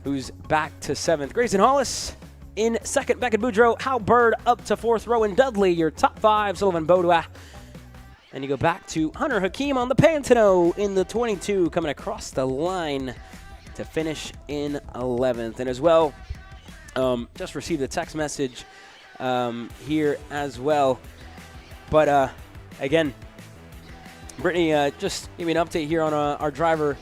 S3: who's back to 7th. Grayson Hollis in 2nd. Beckett Boudreaux, Hal Bird up to 4th. Rowan Dudley, your top 5. Sullivan Bodua. And you go back to Hunter Hakeem on the Pantano in the 22, coming across the line to finish in 11th. And as well, just received a text message here as well. But again, Brittany just gave me an update here on our driver,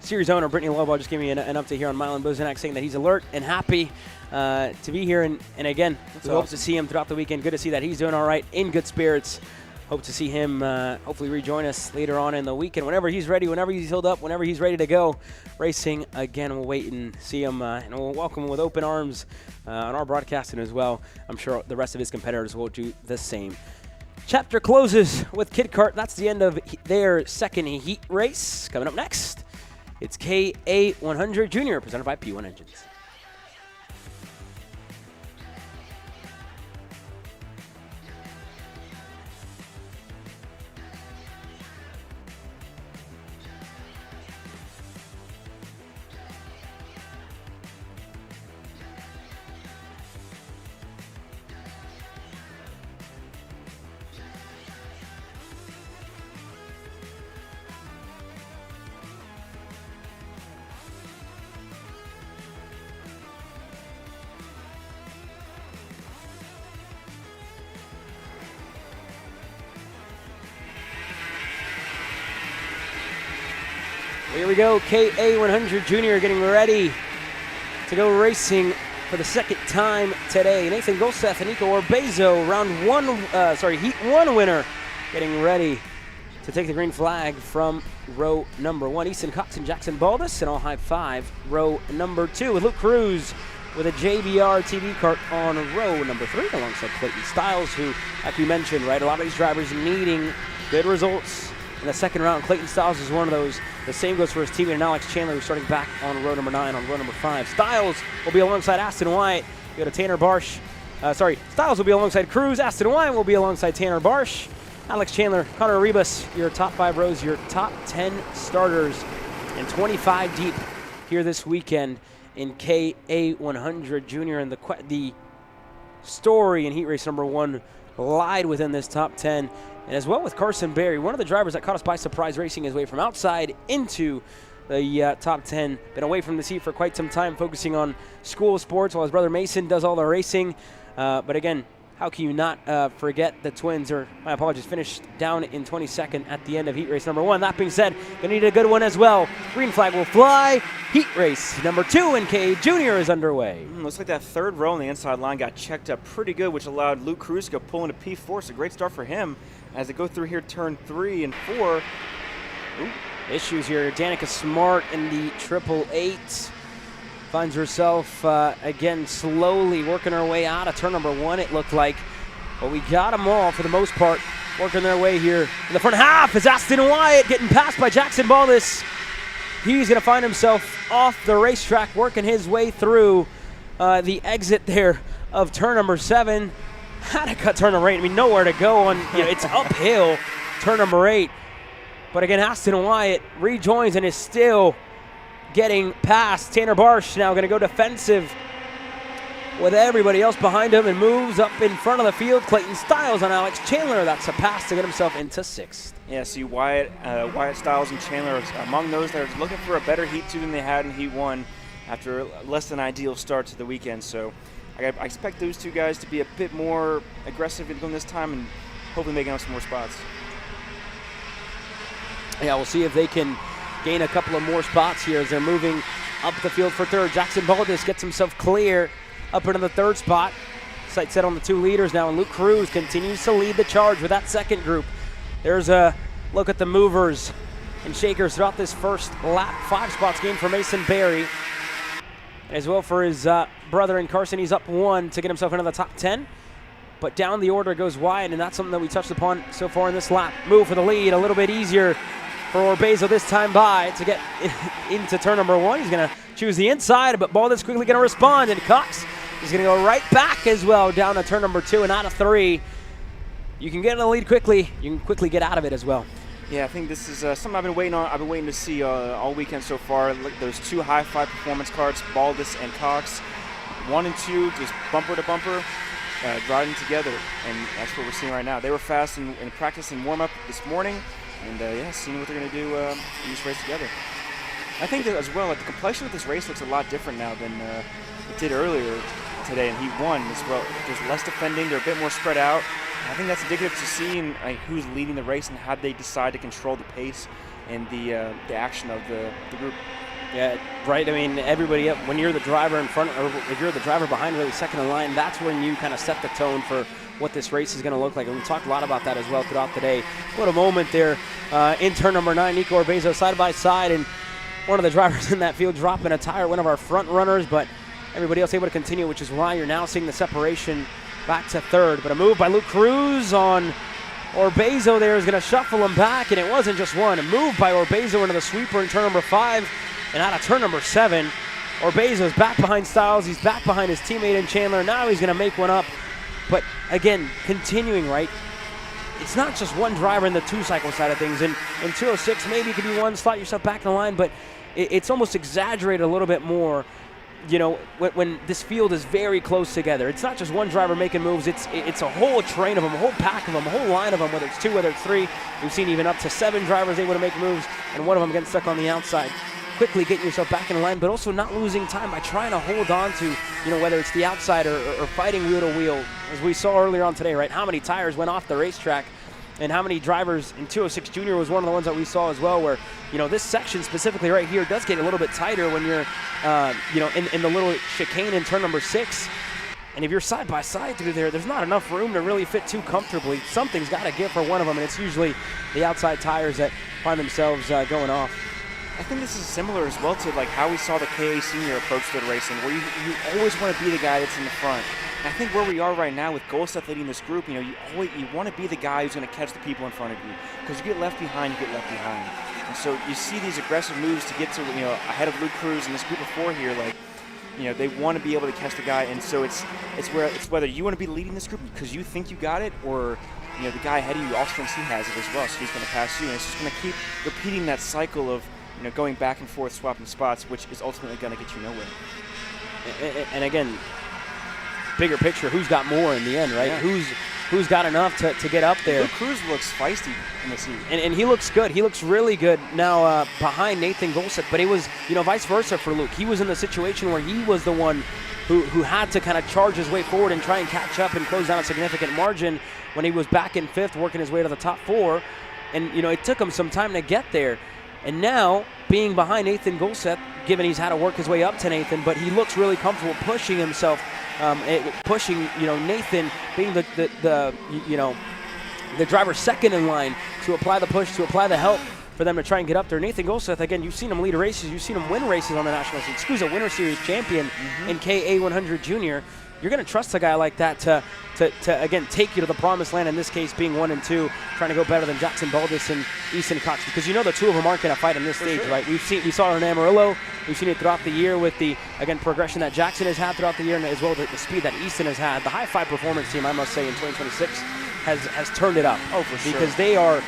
S3: series owner Brittany Lobo just gave me an update here on Milan Bozanek, saying that he's alert and happy to be here. And again, we hope to see him throughout the weekend. Good to see that he's doing all right, in good spirits. Hope to see him hopefully rejoin us later on in the weekend. Whenever he's ready, whenever he's healed up, whenever he's ready to go racing again, we'll wait and see him, and we'll welcome him with open arms on our broadcasting as well. I'm sure the rest of his competitors will do the same. Chapter closes with Kid Kart. That's the end of their 2nd heat race. Coming up next, it's KA100 Junior, presented by P1 Engines. Here we go, KA100 Junior getting ready to go racing for the 2nd time today. Nathan Golseth and Nico Orbezo, Heat 1 winner, getting ready to take the green flag from row number 1. Easton Cox and Jackson Baldus, and all high 5, row number 2, with Luke Cruz with a JBR TV kart on row number 3, alongside Clayton Stiles, who, like we mentioned, right, a lot of these drivers needing good results in the 2nd round. Clayton Stiles is one of those. The same goes for his teammate Alex Chandler, who's starting back on row number 9 on row number 5. Stiles will be alongside Aston Wyatt. You go to Tanner Barsh. Stiles will be alongside Cruz. Aston Wyatt will be alongside Tanner Barsh. Alex Chandler, Connor Rebus, your top 5 rows, your top 10 starters, and 25 deep here this weekend in KA100 Junior. And the story in heat race number 1 lied within this top 10. And as well with Carson Berry, one of the drivers that caught us by surprise, racing his way from outside into the top 10. Been away from the seat for quite some time, focusing on school sports while his brother Mason does all the racing. But again, how can you not forget the twins, or my apologies, finished down in 22nd at the end of heat race number 1. That being said, they need a good one as well. Green flag will fly. Heat race number 2 in KA Junior is underway.
S2: Looks like that 3rd row on the inside line got checked up pretty good, which allowed Luke Cruz to go pull into P4. It's a great start for him as they go through here, turn 3 and 4.
S3: Ooh, issues here. Danica Smart in the 888 finds herself, again, slowly working her way out of turn number 1, it looked like. But we got them all, for the most part, working their way here in the front half. Is Aston Wyatt getting passed by Jackson Baldus. He's going to find himself off the racetrack, working his way through the exit there of turn number 7. Had to cut turn number 8. I mean, nowhere to go on. It's uphill. Turn number 8. But again, Aston Wyatt rejoins and is still getting past. Tanner Barsh now going to go defensive with everybody else behind him and moves up in front of the field. Clayton Stiles on Alex Chandler. That's a pass to get himself into 6th.
S2: Yeah, see Wyatt Stiles and Chandler are among those that are looking for a better Heat 2 than they had in Heat 1 after a less than ideal start to the weekend. So I expect those two guys to be a bit more aggressive in this time and hopefully making up some more spots.
S3: Yeah, we'll see if they can gain a couple of more spots here as they're moving up the field for 3rd. Jackson Baldus gets himself clear up into the 3rd spot. Sight set on the 2 leaders now, and Luke Cruz continues to lead the charge with that 2nd group. There's a look at the movers and shakers throughout this first lap. 5 spots gained for Mason Berry. As well for his brother in Carson, he's up 1 to get himself into the top 10. But down the order goes Wyatt, and that's something that we touched upon so far in this lap. Move for the lead, a little bit easier for Orbezo this time by to get into turn number 1. He's going to choose the inside, but Baldus quickly going to respond, and Cox is going to go right back as well down to turn number 2 and out of 3. You can get in the lead quickly. You can quickly get out of it as well.
S2: Yeah, I think this is something I've been waiting on. I've been waiting to see all weekend so far. Look, those 2 high-five performance cards, Baldus and Cox, 1 and 2, just bumper to bumper, riding together, and that's what we're seeing right now. They were fast in practice and warm-up this morning. And yeah, seeing what they're going to do in this race together. I think that as well, like, the complexion of this race looks a lot different now than it did earlier today in Heat 1 as well. There's less defending, they're a bit more spread out. I think that's indicative to seeing like, who's leading the race and how they decide to control the pace and the action of the group.
S3: Yeah, right. I mean, everybody up, when you're the driver in front, or if you're the driver behind, really second in line, that's when you kind of set the tone for what this race is going to look like. And we talked a lot about that as well throughout the day. What a moment there in turn number 9, Nico Orbezo side by side, and one of the drivers in that field dropping a tire, one of our front runners, but everybody else able to continue, which is why you're now seeing the separation back to 3rd. But a move by Luke Cruz on Orbezo there is going to shuffle him back, and it wasn't just one. A move by Orbezo into the sweeper in turn number 5, and out of turn number 7, Orbezo's back behind Stiles. He's back behind his teammate in Chandler. Now he's going to make one up. But again, continuing, right? It's not just one driver in the 2-cycle side of things. In 206, maybe it could be one, slot yourself back in the line, but it's almost exaggerated a little bit more, you know, when this field is very close together. It's not just one driver making moves. It's a whole train of them, a whole pack of them, a whole line of them, whether it's 2, whether it's 3. We've seen even up to 7 drivers able to make moves, and one of them getting stuck on the outside. Quickly getting yourself back in the line, but also not losing time by trying to hold on to, you know, whether it's the outside or fighting wheel to wheel, as we saw earlier on today, right? How many tires went off the racetrack, and how many drivers in 206 Junior was one of the ones that we saw as well, where, you know, this section specifically right here does get a little bit tighter when you're, you know, in the little chicane in turn number 6. And if you're side by side through there, there's not enough room to really fit too comfortably. Something's got to give for one of them, and it's usually the outside tires that find themselves going off.
S2: I think this is similar as well to like how we saw the KA Senior approach to the racing, where you always want to be the guy that's in the front. And I think where we are right now with Golseth leading this group, you know, you want to be the guy who's going to catch the people in front of you, because you get left behind, you get left behind. And so you see these aggressive moves to get to, you know, ahead of Luke Cruz and this group of 4 here, like, you know, they want to be able to catch the guy, and so it's whether you want to be leading this group because you think you got it, or, you know, the guy ahead of you also thinks he has it as well, so he's going to pass you, and it's just going to keep repeating that cycle of, you know, going back and forth, swapping spots, which is ultimately going to get you nowhere.
S3: And again, bigger picture, who's got more in the end, right?
S2: Yeah.
S3: Who's got enough to get up there?
S2: Luke Cruz looks feisty in this heat.
S3: And he looks good. He looks really good now behind Nathan Golseth, but it was, you know, vice versa for Luke. He was in the situation where he was the one who had to kind of charge his way forward and try and catch up and close down a significant margin when he was back in 5th, working his way to the top 4. And, you know, it took him some time to get there. And now, being behind Nathan Golseth, given he's had to work his way up to Nathan, but he looks really comfortable pushing himself, pushing, you know, Nathan being the you know, the driver second in line to apply the push, to apply the help for them to try and get up there. Nathan Golseth, again, you've seen him lead races, you've seen him win races on the National Series. He's a Winter Series champion in KA 100 Junior. You're going to trust a guy like that to again take you to the promised land, in this case being 1 and 2, trying to go better than Jackson Baldus and Easton Cox, because you know the two of them aren't going to fight in this stage, right? We saw it in Amarillo, we've seen it throughout the year with the, again, progression that Jackson has had throughout the year, and as well the speed that Easton has had. The High Five Performance team, I must say, in 2026 has turned it up.
S2: Oh, for sure.
S3: Because they are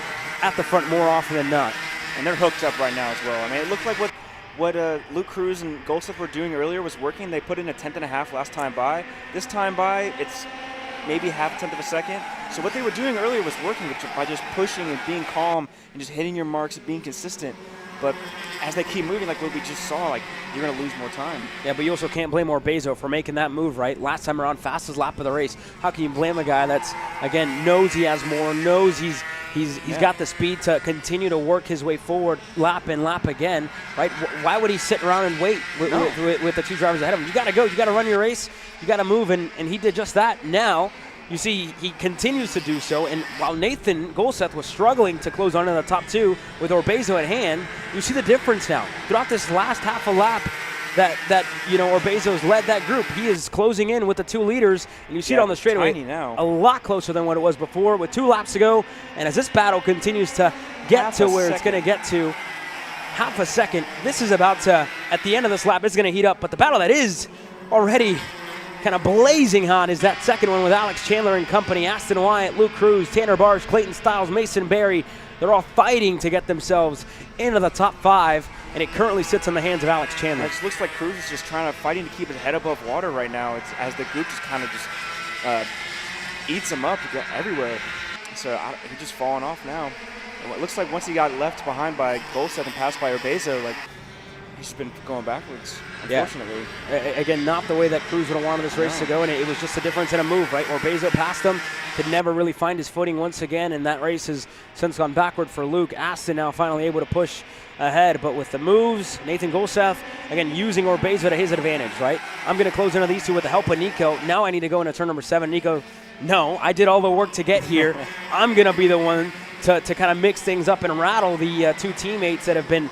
S3: at the front more often than not.
S2: And they're hooked up right now as well. I mean, it looked like what Luke Cruz and Goldseth were doing earlier was working. They put in a 1/10.5 last time by. This time by, it's maybe half a tenth of a second. So what they were doing earlier was working by just pushing and being calm and just hitting your marks and being consistent. But as they keep moving, like what we just saw, like you're going to lose more time.
S3: Yeah, but you also can't blame Orbezo for making that move, right? Last time around, fastest lap of the race. How can you blame a guy that's, again, knows he has more, knows he's got the speed to continue to work his way forward lap and lap again, right? Why would he sit around and wait with the two drivers ahead of him? You got to go. You got to run your race. You got to move, and he did just that. Now, you see he continues to do so, and while Nathan Goldseth was struggling to close on in the top two with Orbezo at hand, you see the difference now. Throughout this last half a lap that Orbezo's led that group, he is closing in with the two leaders, and you see it on the straightaway
S2: now.
S3: A lot closer than what it was before with 2 laps to go, and as this battle continues to get to where it's going to get to, half a second, this is about to, at the end of this lap, it's going to heat up, but the battle that is already kind of blazing hot is that second one with Alex Chandler and company. Aston Wyatt, Luke Cruz, Tanner Barsh, Clayton Stiles, Mason Berry. They're all fighting to get themselves into the top 5, and it currently sits in the hands of Alex Chandler.
S2: It just looks like Cruz is just fighting to keep his head above water right now. It's as the group just kind of just eats him up everywhere. So he's just falling off now. And it looks like once he got left behind by Goldseth and passed by Orbezo, like he's been going backwards, unfortunately.
S3: Yeah. Again, not the way that Cruz would have wanted this race to go, and it was just a difference in a move, right? Orbezo passed him, could never really find his footing once again, and that race has since gone backward for Luke. Aston now finally able to push ahead, but with the moves, Nathan Goldseth, again, using Orbezo to his advantage, right? I'm going to close into these two with the help of Nico. Now I need to go into turn number 7. Nico, no, I did all the work to get here. I'm going to be the one to kind of mix things up and rattle the two teammates that have been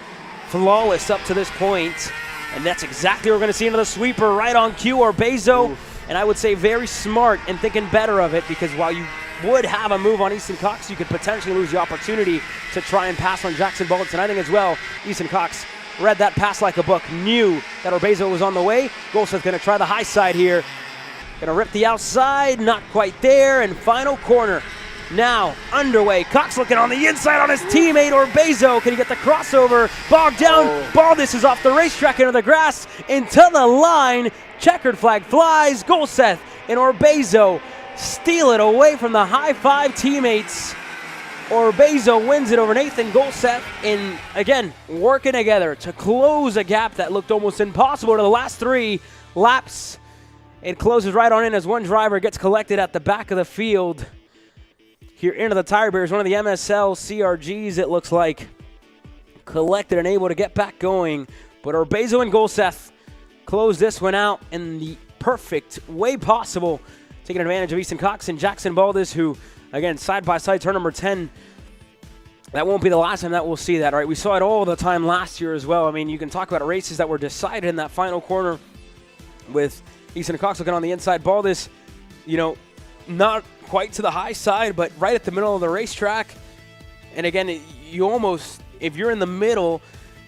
S3: flawless up to this point, and that's exactly what we're going to see into the sweeper right on cue. Orbezo, and I would say very smart and thinking better of it, because while you would have a move on Easton Cox, you could potentially lose the opportunity to try and pass on Jackson Baldwin. I think as well, Easton Cox read that pass like a book, knew that Orbezo was on the way. Goldseth going to try the high side here, going to rip the outside, not quite there, and final corner now underway. Cox looking on the inside on his teammate Orbezo. Can he get the crossover? Bogged down. Baldis is off the racetrack into the grass, into the line. Checkered flag flies. Goldseth and Orbezo steal it away from the high five teammates. Orbezo wins it over Nathan Goldseth, and again, working together to close a gap that looked almost impossible to the last 3 laps. It closes right on in as one driver gets collected at the back of the field. Here into the tire bearers, one of the MSL CRGs, it looks like, collected and able to get back going. But Orbezo and Goldseth close this one out in the perfect way possible, taking advantage of Easton Cox and Jackson Baldis, who, again, side-by-side turn number 10. That won't be the last time that we'll see that, right? We saw it all the time last year as well. I mean, you can talk about races that were decided in that final corner with Easton Cox looking on the inside. Baldis, not quite to the high side, but right at the middle of the racetrack. And again, you almost, if you're in the middle,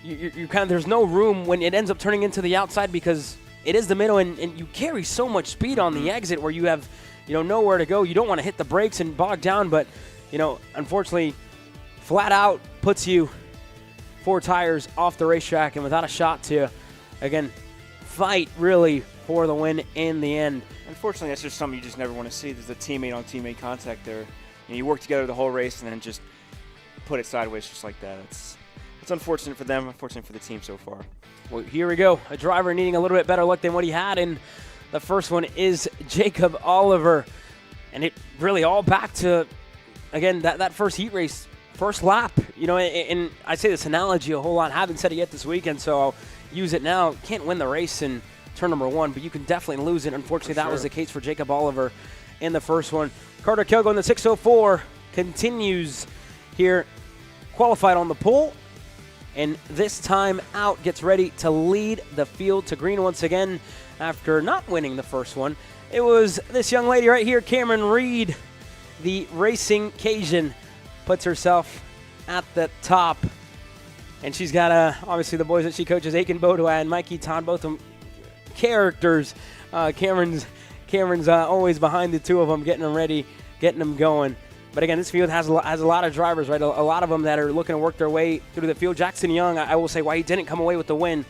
S3: you kind of, there's no room when it ends up turning into the outside, because it is the middle, and you carry so much speed on the exit where you have, nowhere to go. You don't want to hit the brakes and bog down, but, unfortunately, flat out puts you 4 tires off the racetrack and without a shot to, again, fight really for the win in the end.
S2: Unfortunately, that's just something you just never want to see. There's a teammate-on-teammate contact there. You work together the whole race and then just put it sideways just like that. It's unfortunate for them, unfortunate for the team so far.
S3: Well, here we go. A driver needing a little bit better luck than what he had in the first one is Jacob Oliver. And it really all back to, again, that first heat race, first lap. And I say this analogy a whole lot. Haven't said it yet this weekend, so I'll use it now. Can't win the race in turn number 1, but you can definitely lose it. Unfortunately, that was the case for Jacob Oliver in the first one. Carter Kilgo in the 604 continues here, qualified on the pole, and this time out gets ready to lead the field to green once again after not winning the first one. It was this young lady right here, Cameron Reed, the Racing Cajun, puts herself at the top, and she's got obviously the boys that she coaches, Aiken Bodua and Mikey Todd, both of them characters. Cameron's always behind the two of them, getting them ready, getting them going. But again, this field has a lot of drivers, right? A lot of them that are looking to work their way through the field. Jackson Young, I will say, why he didn't come away with the win,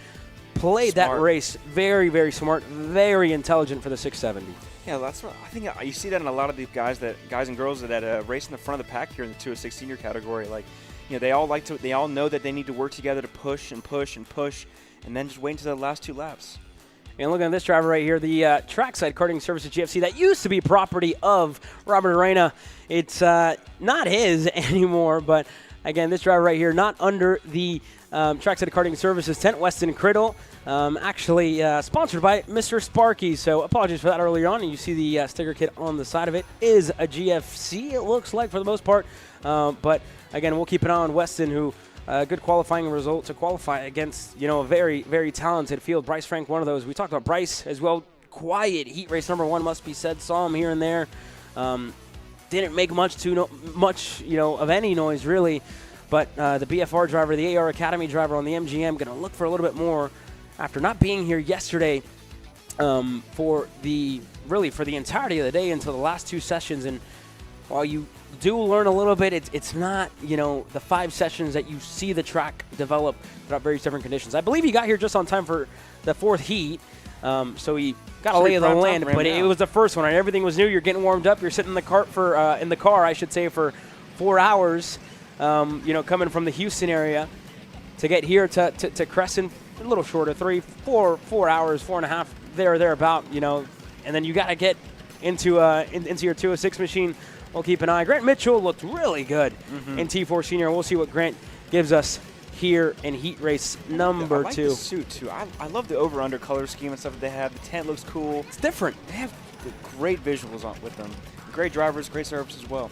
S3: played that race very, very smart, very intelligent for the 670.
S2: Yeah, that's what I think. You see that in a lot of the guys and girls that race in the front of the pack here in the 206 senior category. Like, they all know that they need to work together to push and push and push, and then just wait until the last 2 laps.
S3: And looking at this driver right here, the Trackside Karting Services GFC, that used to be property of Robert Arena. It's not his anymore, but again, this driver right here, not under the Trackside Karting Services tent, Weston Criddle, actually sponsored by Mr. Sparky. So apologies for that earlier on. And you see the sticker kit on the side of it is a GFC, it looks like, for the most part. But again, we'll keep an eye on Weston, who good qualifying result to qualify against, a very, very talented field. Bryce Frank, one of those. We talked about Bryce as well. Quiet heat race number 1, must be said. Saw him here and there. Didn't make much of any noise, really. But the BFR driver, the AR Academy driver on the MGM, going to look for a little bit more after not being here yesterday for the entirety of the day until the last 2 sessions. And while you do learn a little bit, it's not, the 5 sessions that you see the track develop throughout various different conditions. I believe he got here just on time for the 4th heat, so he got a lay of the land, but it was the first one, right? Everything was new. You're getting warmed up. You're sitting in the cart for 4 hours, coming from the Houston area to get here to Cresson, a little shorter, 4 hours, 4.5, thereabout, and then you got to get into your 206 machine. We'll keep an eye. Grant Mitchell looked really good in T4 Senior. We'll see what Grant gives us here in heat race number 2.
S2: I like the suit, too. I love the over-under color scheme and stuff that they have. The tent looks cool.
S3: It's different.
S2: They have great visuals with them. Great drivers, great service as well.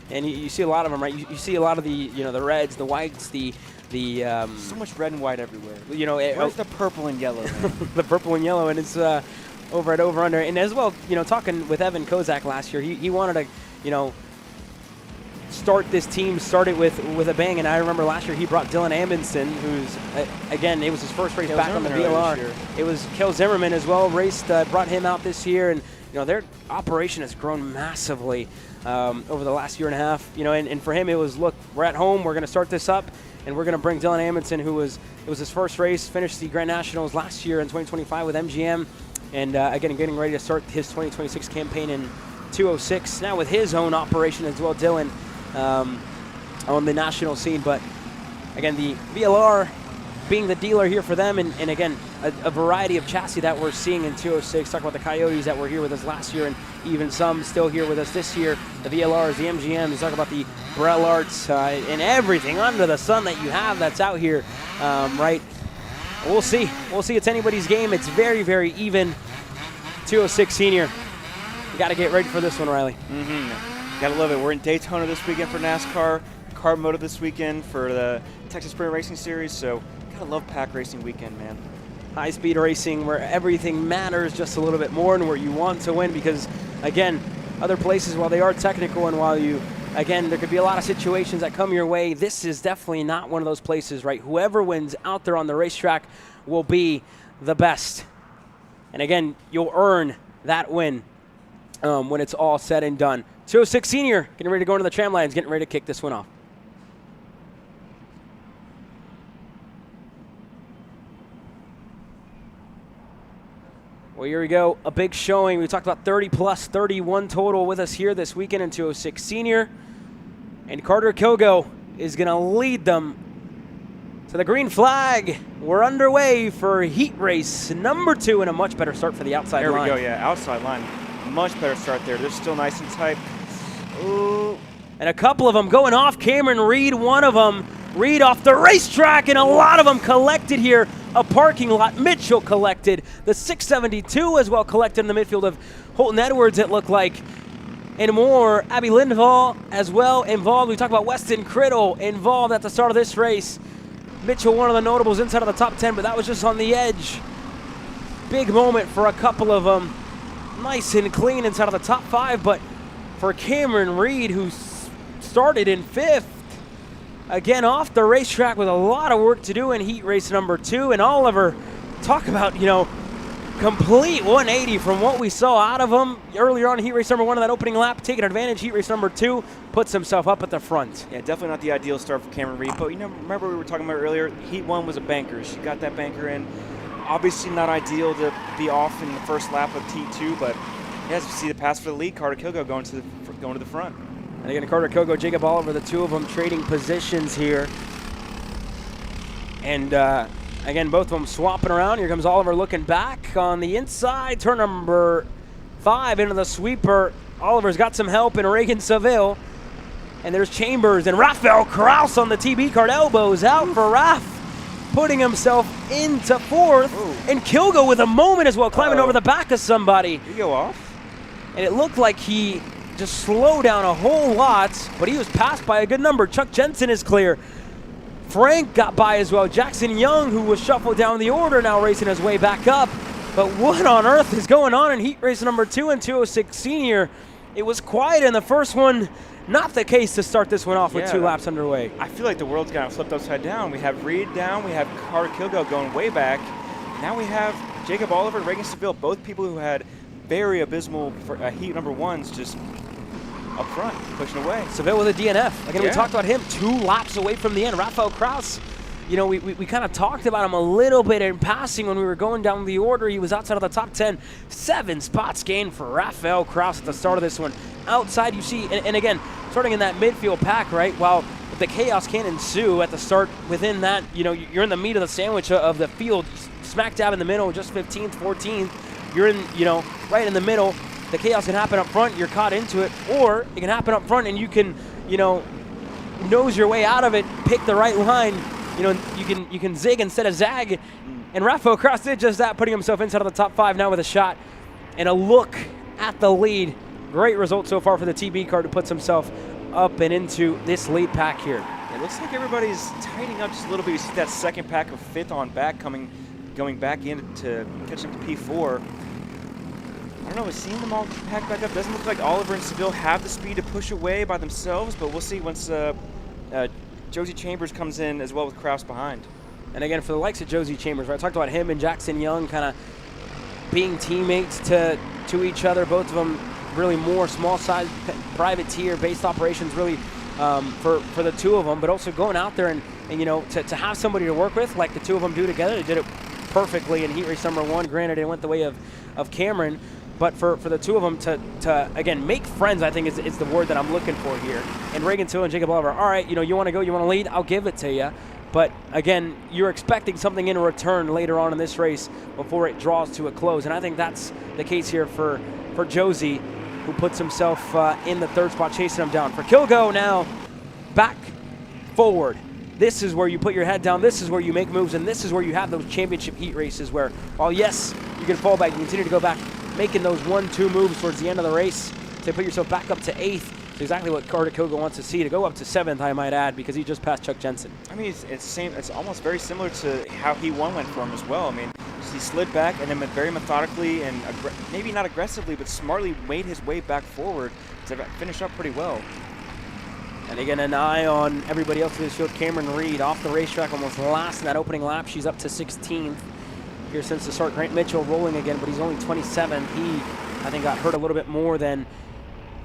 S3: And you see a lot of them, right? You see a lot of the, the reds, the whites, the
S2: so much red and white everywhere.
S3: Where's
S2: the purple and yellow?
S3: The purple and yellow, and it's over at over-under. And as well, talking with Evan Kozak last year, he wanted to, start this team, started with a bang. And I remember last year he brought Dylan Amundsen, who's, again, it was his first race back on the VLR. It was Kel Zimmerman as well, brought him out this year. And, their operation has grown massively over the last year and a half. And for him it was, look, we're at home, we're going to start this up, and we're going to bring Dylan Amundsen, it was his first race, finished the Grand Nationals last year in 2025 with MGM. And again, getting ready to start his 2026 campaign in 206. Now with his own operation as well, Dylan, on the national scene. But again, the VLR being the dealer here for them, and again, a variety of chassis that we're seeing in 206. Talk about the Coyotes that were here with us last year, and even some still here with us this year. The VLRs, the MGMs, talk about the Brell Arts, and everything under the sun that you have that's out here, right? We'll see. It's anybody's game. It's very, very even. 206 Senior. You got to get ready for this one, Riley.
S2: Got to love it. We're in Daytona this weekend for NASCAR, KartMoto this weekend for the Texas Sprint Racing Series. So, gotta love pack racing weekend, man.
S3: High-speed racing where everything matters just a little bit more and where you want to win, because, again, other places, while they are technical and while there could be a lot of situations that come your way, this is definitely not one of those places, right? Whoever wins out there on the racetrack will be the best. And again, you'll earn that win when it's all said and done. 206 Senior getting ready to go into the tram lines, getting ready to kick this one off. Well, here we go. A big showing. We talked about 30 plus 31 total with us here this weekend in 206 Senior. And Carter Kogo is going to lead them to the green flag. We're underway for heat race number 2 and a much better start for the outside line.
S2: There we go, yeah, outside line. Much better start there. They're still nice and tight.
S3: Ooh. And a couple of them going off. Cameron Reed, one of them. Reed off the racetrack, and a lot of them collected here. A parking lot. Mitchell collected. The 672 as well collected in the midfield of Holton Edwards, it looked like. And more. Abby Lindvall as well involved. We talked about Weston Criddle involved at the start of this race. Mitchell, one of the notables inside of the top 10, but that was just on the edge. Big moment for a couple of them. Nice and clean inside of the top 5, but for Cameron Reed, who started in 5th, again off the racetrack with a lot of work to do in heat race number 2. And Oliver, talk about, complete 180 from what we saw out of him earlier on in heat race number 1 in that opening lap, taking advantage. Heat race number 2 puts himself up at the front.
S2: Yeah, definitely not the ideal start for Cameron Reed, but remember we were talking about earlier, heat 1 was a banker. She got that banker in. Obviously not ideal to be off in the first lap of heat 2, but as you see the pass for the lead, Carter Kilgo going to the front.
S3: And again, Carter Kilgo, Jacob Oliver, the two of them trading positions here. And again, both of them swapping around. Here comes Oliver looking back on the inside. Turn number 5 into the sweeper. Oliver's got some help in Reagan Seville. And there's Chambers and Rafael Kraus on the TB card. Elbows out for Raf, putting himself into 4th. Ooh. And Kilgo with a moment as well, climbing over the back of somebody.
S2: Did he go off?
S3: And it looked like he just slowed down a whole lot, but he was passed by a good number. Chuck Jensen is clear. Frank got by as well. Jackson Young, who was shuffled down the order, now racing his way back up. But what on earth is going on in heat race number 2 and 206 Senior? It was quiet in the first one. Not the case to start this one off with 2 laps underway.
S2: I feel like the world's kind of flipped upside down. We have Reed down. We have Carter Kilgo going way back. Now we have Jacob Oliver and Reagan Seville, both people who had very abysmal heat number 1s just up front, pushing away.
S3: Seville with a DNF. Again, we talked about him 2 laps away from the end. Rafael Kraus, you know, we kind of talked about him a little bit in passing when we were going down the order. He was outside of the top 10. 7 spots gained for Rafael Kraus at the start of this one. Outside, you see, and again, starting in that midfield pack, right, while the chaos can ensue at the start, within that, you know, you're in the meat of the sandwich of the field, smack dab in the middle, just 15th, 14th. You're in, you know, right in the middle. The chaos can happen up front, you're caught into it, or it can happen up front and you can, you know, nose your way out of it, pick the right line, you know, you can zig instead of zag. And Rafael Kraus did just that, putting himself inside of the top 5 now with a shot and a look at the lead. Great result so far for the TB card, who puts himself up and into this lead pack here.
S2: It looks like everybody's tightening up just a little bit. You see that second pack of 5th on back going back in to catch up to P4. I don't know, we've seen them all pack back up. Doesn't look like Oliver and Seville have the speed to push away by themselves, but we'll see once Josie Chambers comes in as well with Kraus behind.
S3: And again, for the likes of Josie Chambers, right, I talked about him and Jackson Young kind of being teammates to each other, both of them really more small-sized privateer-based operations, really for the two of them, but also going out there and you know, to have somebody to work with like the two of them do together. They did it perfectly in heat race number 1. Granted, it went the way of Cameron, but for the two of them to again, make friends, I think is the word that I'm looking for here. And Reagan Till and Jacob Oliver, all right, you know, you want to go, you want to lead, I'll give it to you. But again, you're expecting something in return later on in this race before it draws to a close. And I think that's the case here for Josie, who puts himself in the 3rd spot, chasing him down. For Kilgo now, back forward. This is where you put your head down. This is where you make moves, and this is where you have those championship heat races where, while yes, you can fall back, you continue to go back, making those 1-2 moves towards the end of the race to put yourself back up to 8th. It's exactly what Carter Kilgo wants to see, to go up to 7th, I might add, because he just passed Chuck Jensen.
S2: I mean, it's almost very similar to how Heat 1 went for him as well. I mean, he slid back and then very methodically and maybe not aggressively, but smartly made his way back forward to finish up pretty well.
S3: And again, an eye on everybody else in this field. Cameron Reed off the racetrack, almost last in that opening lap. She's up to 16th here since the start. Grant Mitchell rolling again, but he's only 27. He, I think, got hurt a little bit more than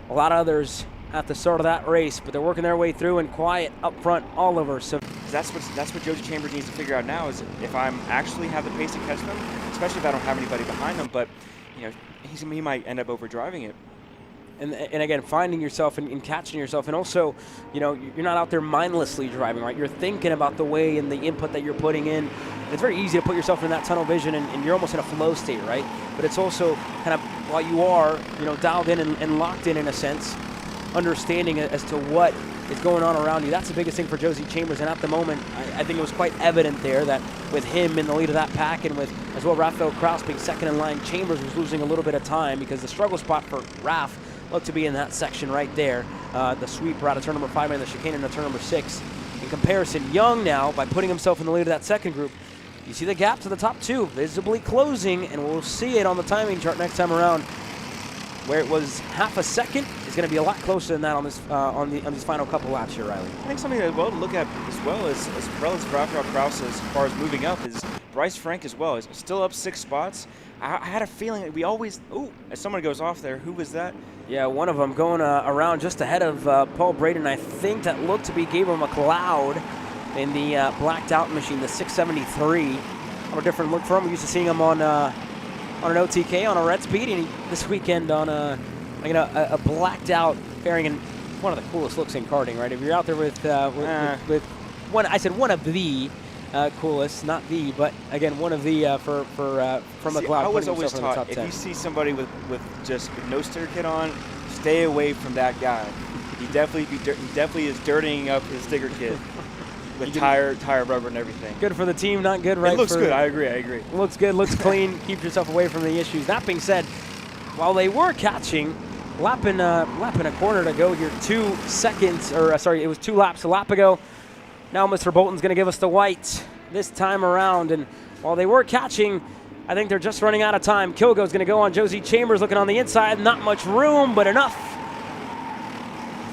S3: a lot of others at the start of that race, but they're working their way through, and quiet up front, Oliver. So
S2: that's what Josie Chambers needs to figure out now, is if I'm actually have the pace to catch them, especially if I don't have anybody behind them, but you know, he might end up overdriving it.
S3: And again, finding yourself and catching yourself, and also, you know, you're not out there mindlessly driving, right? You're thinking about the way and the input that you're putting in. And it's very easy to put yourself in that tunnel vision, and you're almost in a flow state, right? But it's also kind of, while you are, you know, dialed in and locked in a sense, understanding as to what is going on around you. That's the biggest thing for Josie Chambers, and at the moment, I think it was quite evident there that with him in the lead of that pack, and with as well Rafael Kraus being second in line, Chambers was losing a little bit of time, because the struggle spot for Raf looked to be in that section right there. The sweeper out of turn number 5 and the chicane into turn number 6. In comparison, Young now, by putting himself in the lead of that second group, you see the gap to the top 2 visibly closing, and we'll see it on the timing chart next time around. Where it was half a second, is going to be a lot closer than that on this on these final couple laps here, Riley.
S2: I think something as well to look at as well as relative for Rafael Kraus as far as moving up is Bryce Frank as well is still up 6 spots. I had a feeling that we always, as someone goes off there, who was that?
S3: Yeah, one of them going around just ahead of Paul Braden. I think that looked to be Gabriel McLeod in the blacked out machine, the 673. A different look for him. We're used to seeing him on an OTK, on a red speed, and this weekend on a blacked out fairing, and one of the coolest looks in karting, right? If you're out there with one, I said one of the coolest, not the, but again, one of the from McLeod.
S2: I was always taught if you see somebody with no sticker kit on, stay away from that guy. He definitely is dirtying up his sticker kit with tire rubber and everything.
S3: Good for the team, not good, right?
S2: It looks good. I agree.
S3: Looks good, looks clean. Keep yourself away from the issues. That being said, while they were catching, lapping a corner to go here, 2 seconds, or sorry, it was 2 laps a lap ago. Now Mr. Bolton's going to give us the white this time around. And while they were catching, I think they're just running out of time. Kilgo's going to go on Josie Chambers looking on the inside. Not much room, but enough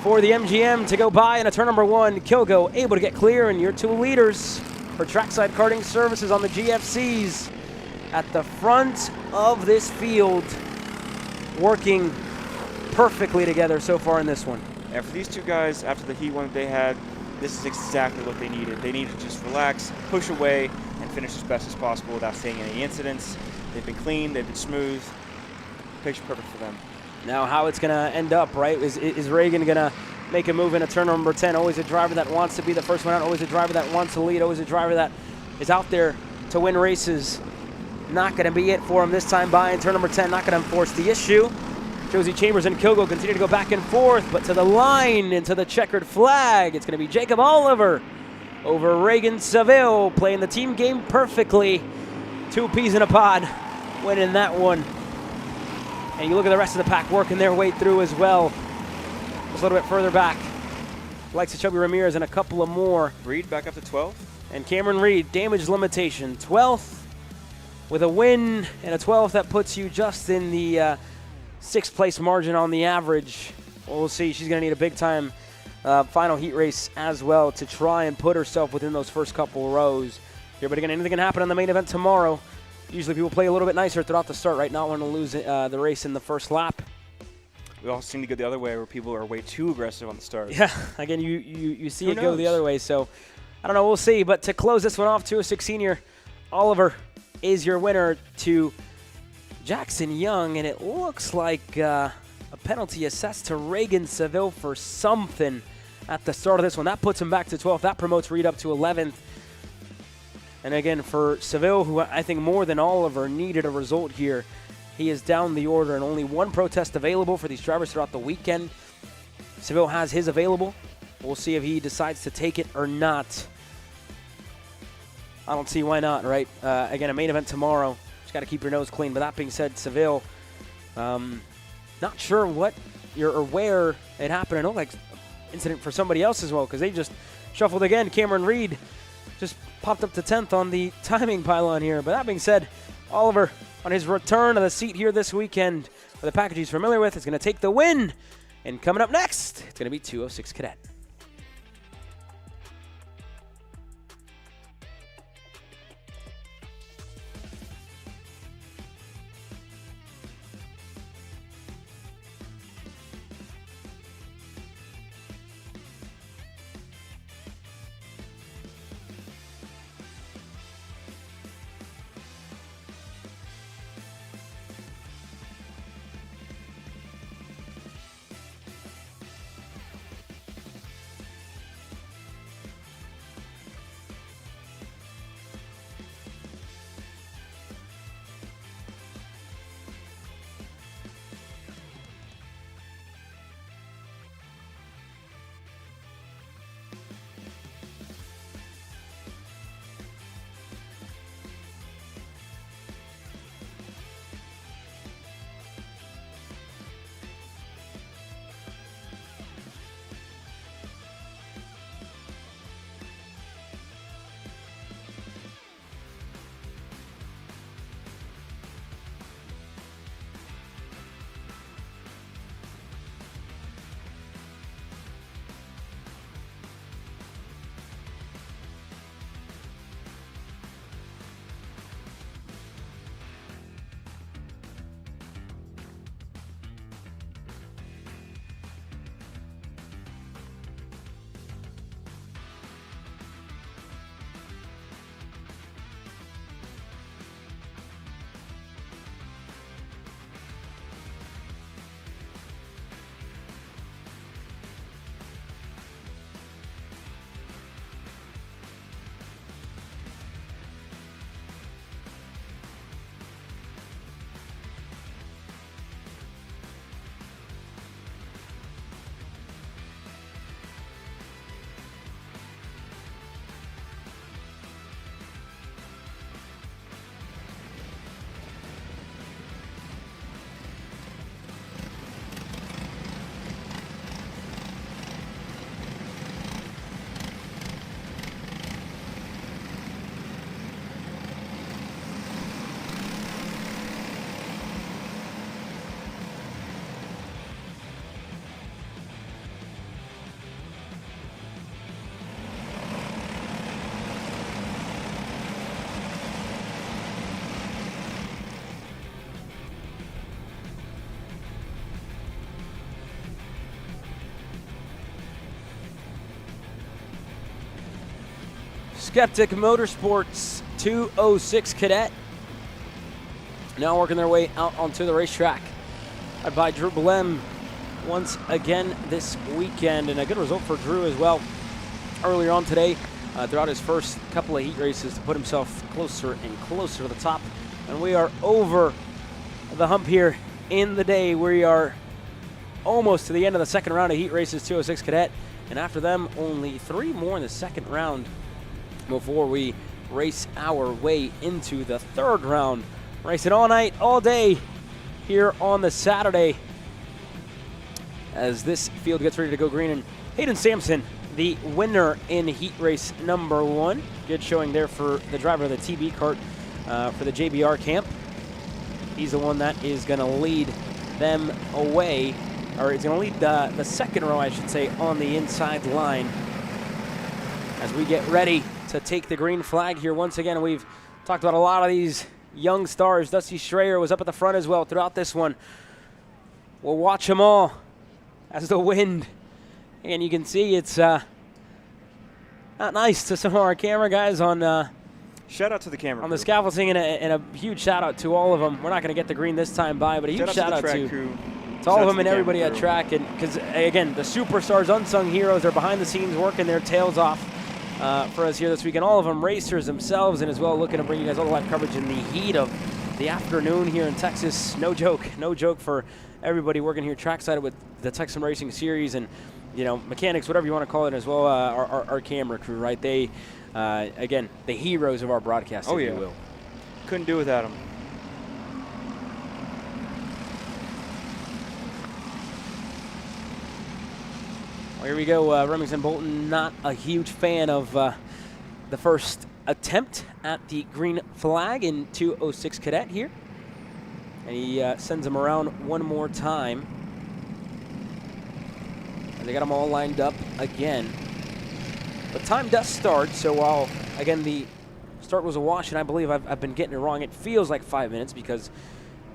S3: for the MGM to go by. And a turn number 1, Kilgo able to get clear. And your 2 leaders for Trackside Karting Services on the GFCs at the front of this field, working perfectly together so far in this one.
S2: And for these 2 guys, after the heat one that they had, this is exactly what they needed. They needed to just relax, push away, and finish as best as possible without seeing any incidents. They've been clean, they've been smooth. Picture perfect for them.
S3: Now how it's going to end up, right? Is Reagan going to make a move into turn number 10? Always a driver that wants to be the first one out, always a driver that wants to lead, always a driver that is out there to win races. Not going to be it for him this time by in turn number 10, not going to enforce the issue. Josie Chambers and Kilgo continue to go back and forth, but to the line, into the checkered flag. It's going to be Jacob Oliver over Reagan Seville, playing the team game perfectly. 2 peas in a pod, winning that one. And you look at the rest of the pack working their way through as well. Just a little bit further back. Likes of Chubby Ramirez and a couple of more.
S2: Reed back up to 12.
S3: And Cameron Reed, damage limitation, 12th with a win, and a 12th that puts you just in the 6th place margin on the average. We'll see. She's going to need a big-time final heat race as well to try and put herself within those first couple rows here. But again, anything can happen in the main event tomorrow. Usually people play a little bit nicer throughout the start, right? Not want to lose the race in the first lap.
S2: We all seem to go the other way where people are way too aggressive on the start.
S3: Yeah, again, you see it go the other way. So, I don't know. We'll see. But to close this one off, 206 senior Oliver is your winner to Jackson Young, and it looks like a penalty assessed to Reagan Seville for something at the start of this one. That puts him back to 12th. That promotes Reed up to 11th. And again, for Seville, who I think more than Oliver needed a result here, he is down the order and only 1 protest available for these drivers throughout the weekend. Seville has his available. We'll see if he decides to take it or not. I don't see why not, right? Again, a main event tomorrow. Got to keep your nose clean. But that being said, Seville, not sure what or where it happened. I know like incident for somebody else as well, because they just shuffled again. Cameron Reed just popped up to 10th on the timing pylon here. But that being said, Oliver on his return to the seat here this weekend with the package he's familiar with is going to take the win. And coming up next, it's going to be 206 Cadet. Skeptic Motorsports 206 Cadet. Now working their way out onto the racetrack. Led by Drew Blem once again this weekend, and a good result for Drew as well earlier on today throughout his first couple of heat races to put himself closer and closer to the top. And we are over the hump here in the day. We are almost to the end of the second round of heat races 206 Cadet, and after them only 3 more in the second round before we race our way into the third round. Racing all night, all day here on the Saturday as this field gets ready to go green. And Hayden Sampson, the winner in heat race number 1. Good showing there for the driver of the TB kart for the JBR camp. He's the one that is going to lead them away, or he's going to lead the second row, I should say, on the inside line as we get ready to take the green flag here. Once again, we've talked about a lot of these young stars. Dusty Schreier was up at the front as well throughout this one. We'll watch them all as the wind, and you can see it's not nice to some of our camera guys on
S2: shout out to the camera
S3: on
S2: crew.
S3: the scaffolding, and a huge shout out to all of them. We're not going to get the green this time by, but a huge shout out to all of them and everybody at track. And because again, the superstars, unsung heroes, are behind the scenes working their tails off for us here this weekend. All of them racers themselves, and as well looking to bring you guys all the live coverage in the heat of the afternoon here in Texas. No joke for everybody working here trackside with the Texan Racing Series, and mechanics, whatever you want to call it, as well our camera crew, right? They again, the heroes of our broadcast, if you will.
S2: Couldn't do without them.
S3: Well, here we go. Remington Bolton, not a huge fan of the first attempt at the green flag in 206 Cadet here. And he sends them around one more time. And they got them all lined up again. But time does start, so while, again, the start was a wash, and I believe I've been getting it wrong, it feels like 5 minutes because,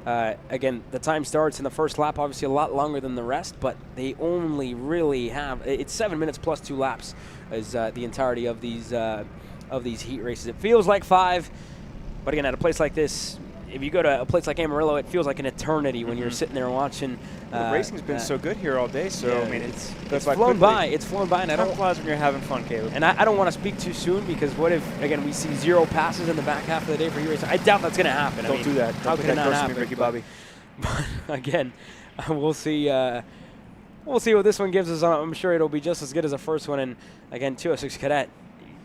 S3: again, the time starts in the first lap, obviously a lot longer than the rest, but they only really have, it's 7 minutes plus 2 laps is the entirety of these heat races. It feels like 5, but again, at a place like this, if you go to a place like Amarillo, it feels like an eternity when you're sitting there watching.
S2: The racing's been so good here all day, so
S3: yeah,
S2: I mean,
S3: it's
S2: like
S3: flown
S2: quickly.
S3: by. It's flown by, and I don't.
S2: Flies when you're having fun, Caleb.
S3: And I don't want to speak too soon because what if again we see 0 passes in the back half of the day for heat racing? I doubt that's going to happen.
S2: Don't do that.
S3: How can it not happen,
S2: Ricky Bobby?
S3: But again, we'll see. We'll see what this one gives us. I'm sure it'll be just as good as the first one. And again, 206 Cadet.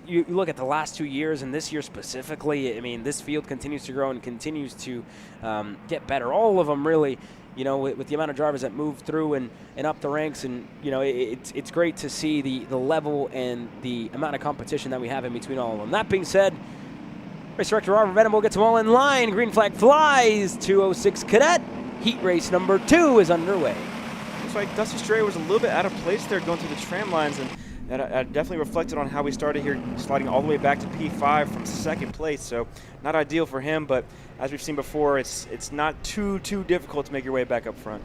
S3: You look at the last 2 years and this year specifically, I mean, this field continues to grow and continues to get better. All of them really, with the amount of drivers that move through and up the ranks. And, it's great to see the level and the amount of competition that we have in between all of them. That being said, Race Director Robert Venable gets them all in line. Green flag flies. 206 Cadet. Heat race number 2 is underway.
S2: Looks like Dusty Stray was a little bit out of place there going through the tram lines, and that definitely reflected on how we started here, sliding all the way back to P5 from second place. So not ideal for him, but as we've seen before, it's not too difficult to make your way back up front.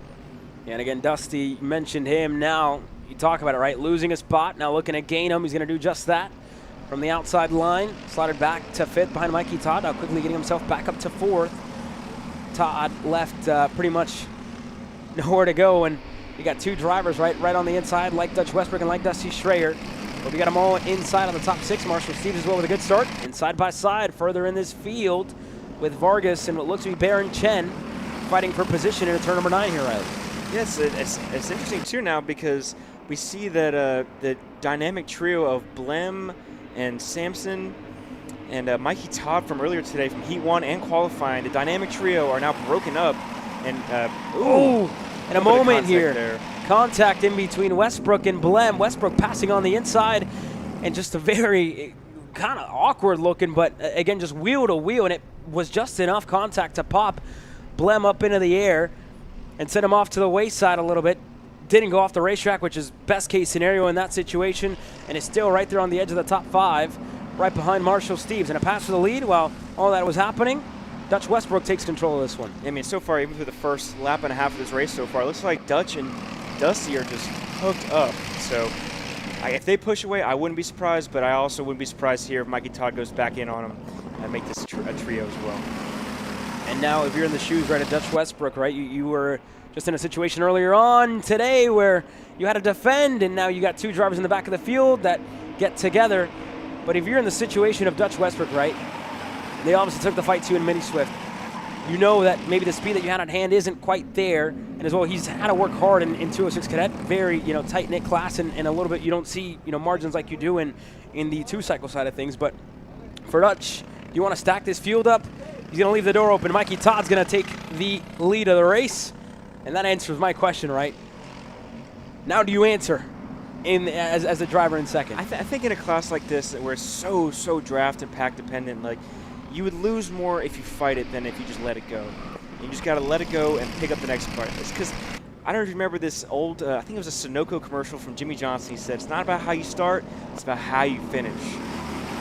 S3: Yeah, and again, Dusty mentioned him. Now you talk about it, right? Losing a spot, now looking to gain him. He's going to do just that from the outside line. Slotted back to 5th behind Mikey Todd. Now quickly getting himself back up to 4th. Todd left pretty much nowhere to go, and you got 2 drivers right on the inside, like Dutch Westbrook and like Dusty Schreier. But we got them all inside on the top 6. Marshall Steves as well with a good start. And side by side, further in this field with Vargas and what looks to be Baron Chen fighting for position in turn number 9 here, Riley.
S2: Yes, it's interesting too now because we see that the dynamic trio of Blem and Sampson and Mikey Todd from earlier today from Heat 1 and qualifying, the dynamic trio are now broken up. And
S3: in a moment here, contact in between Westbrook and Blem. Westbrook passing on the inside, and just a very kind of awkward looking, but again, just wheel to wheel, and it was just enough contact to pop Blem up into the air and send him off to the wayside a little bit. Didn't go off the racetrack, which is best case scenario in that situation, and is still right there on the edge of the top 5, right behind Marshall Steves. And a pass for the lead while all that was happening. Dutch Westbrook takes control of this one.
S2: I mean, so far, even through the first lap and a half of this race so far, it looks like Dutch and Dusty are just hooked up. So if they push away, I wouldn't be surprised, but I also wouldn't be surprised here if Mikey Todd goes back in on him and make this a trio as well.
S3: And now if you're in the shoes right at Dutch Westbrook, right, you were just in a situation earlier on today where you had to defend, and now you got two drivers in the back of the field that get together. But if you're in the situation of Dutch Westbrook, right, they obviously took the fight to you in Mini Swift. You know that maybe the speed that you had on hand isn't quite there, and as well, he's had to work hard in 206 Cadet, very tight-knit class, and a little bit you don't see margins like you do in the two-cycle side of things. But for Dutch, you want to stack this field up. He's going to leave the door open. Mikey Todd's going to take the lead of the race, and that answers my question, right? Now do you answer as a driver in second?
S2: I think in a class like this where it's so draft and pack dependent, like, you would lose more if you fight it than if you just let it go. You just got to let it go and pick up the next part. It's because I don't know if you remember this old, I think it was a Sunoco commercial from Jimmy Johnson. He said, it's not about how you start, it's about how you finish.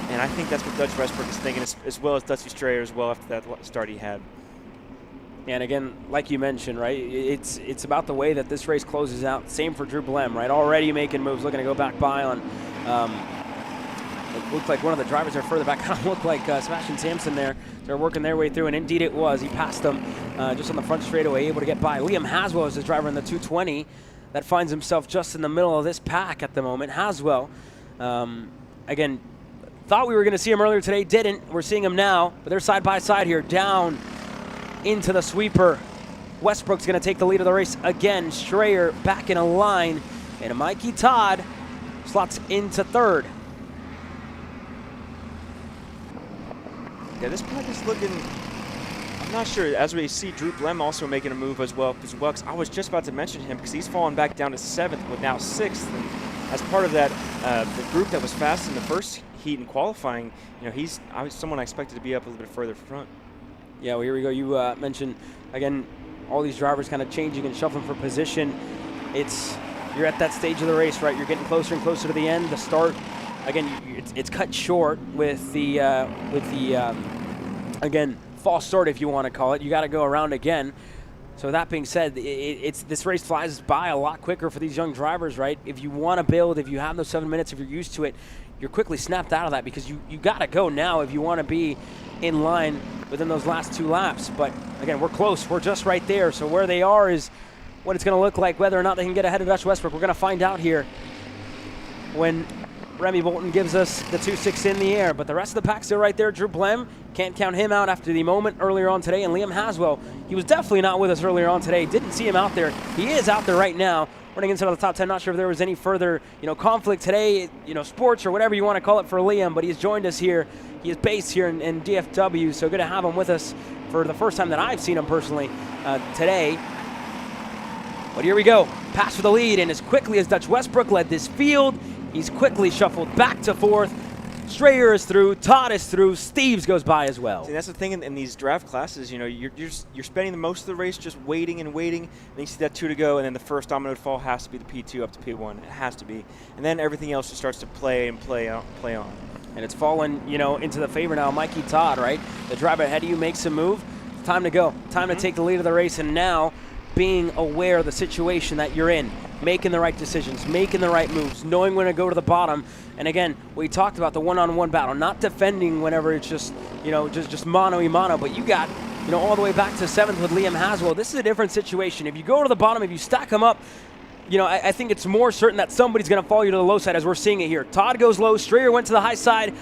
S2: And I think that's what Dutch Westbrook is thinking, as well as Dusty Strayer as well after that start he had.
S3: And again, like you mentioned, right, it's about the way that this race closes out. Same for Drew Blem, right? Already making moves, looking to go back by on. It looked like one of the drivers there further back. Kind of looked like Sebastian Sampson there. They're working their way through, and indeed it was. He passed them just on the front straightaway, able to get by. Liam Haswell is the driver in the 220 that finds himself just in the middle of this pack at the moment. Haswell, again, thought we were going to see him earlier today, didn't. We're seeing him now, but they're side by side here, down into the sweeper. Westbrook's going to take the lead of the race again. Strayer back in a line, and Mikey Todd slots into third.
S2: Yeah, this pack is looking, I'm not sure, as we see Drew Blem also making a move as well, because I was just about to mention him because he's fallen back down to 7th, but now 6th. And as part of that, the group that was fast in the first heat and qualifying, he's someone I expected to be up a little bit further front.
S3: Yeah, well, here we go. You mentioned, again, all these drivers kind of changing and shuffling for position. You're at that stage of the race, right? You're getting closer and closer to the end. The start, again, it's cut short with the again, false start, if you want to call it. You got to go around again. So that being said, this race flies by a lot quicker for these young drivers, right? If you want to build, if you have those 7 minutes, if you're used to it, you're quickly snapped out of that because you got to go now if you want to be in line within those last 2 laps. But again, we're close. We're just right there. So where they are is what it's going to look like. Whether or not they can get ahead of Dutch Westbrook, we're going to find out here when Remy Bolton gives us the 2-6 in the air. But the rest of the pack's still right there. Drew Blem, can't count him out after the moment earlier on today. And Liam Haswell, he was definitely not with us earlier on today. Didn't see him out there. He is out there right now, running inside of the top 10. Not sure if there was any further, conflict today, sports or whatever you want to call it for Liam, but he's joined us here. He is based here in DFW, so good to have him with us for the first time that I've seen him personally today. But here we go. Pass for the lead, and as quickly as Dutch Westbrook led this field, he's quickly shuffled back to 4th. Strayer is through, Todd is through, Steves goes by as well.
S2: See, that's the thing in these draft classes, you're spending the most of the race just waiting and waiting, and you see that 2 to go, and then the first domino to fall has to be the P2 up to P1. It has to be. And then everything else just starts to play on.
S3: And it's fallen, into the favor now. Mikey Todd, right? The driver ahead of you makes a move. Time to go. Time to take the lead of the race, and now being aware of the situation that you're in, making the right decisions, making the right moves, knowing when to go to the bottom. And again, we talked about the one-on-one battle, not defending whenever it's just, just mano-a-mano, but you got, all the way back to 7th with Liam Haswell. This is a different situation. If you go to the bottom, if you stack them up, I think it's more certain that somebody's going to fall you to the low side, as we're seeing it here. Todd goes low, Strayer went to the high side,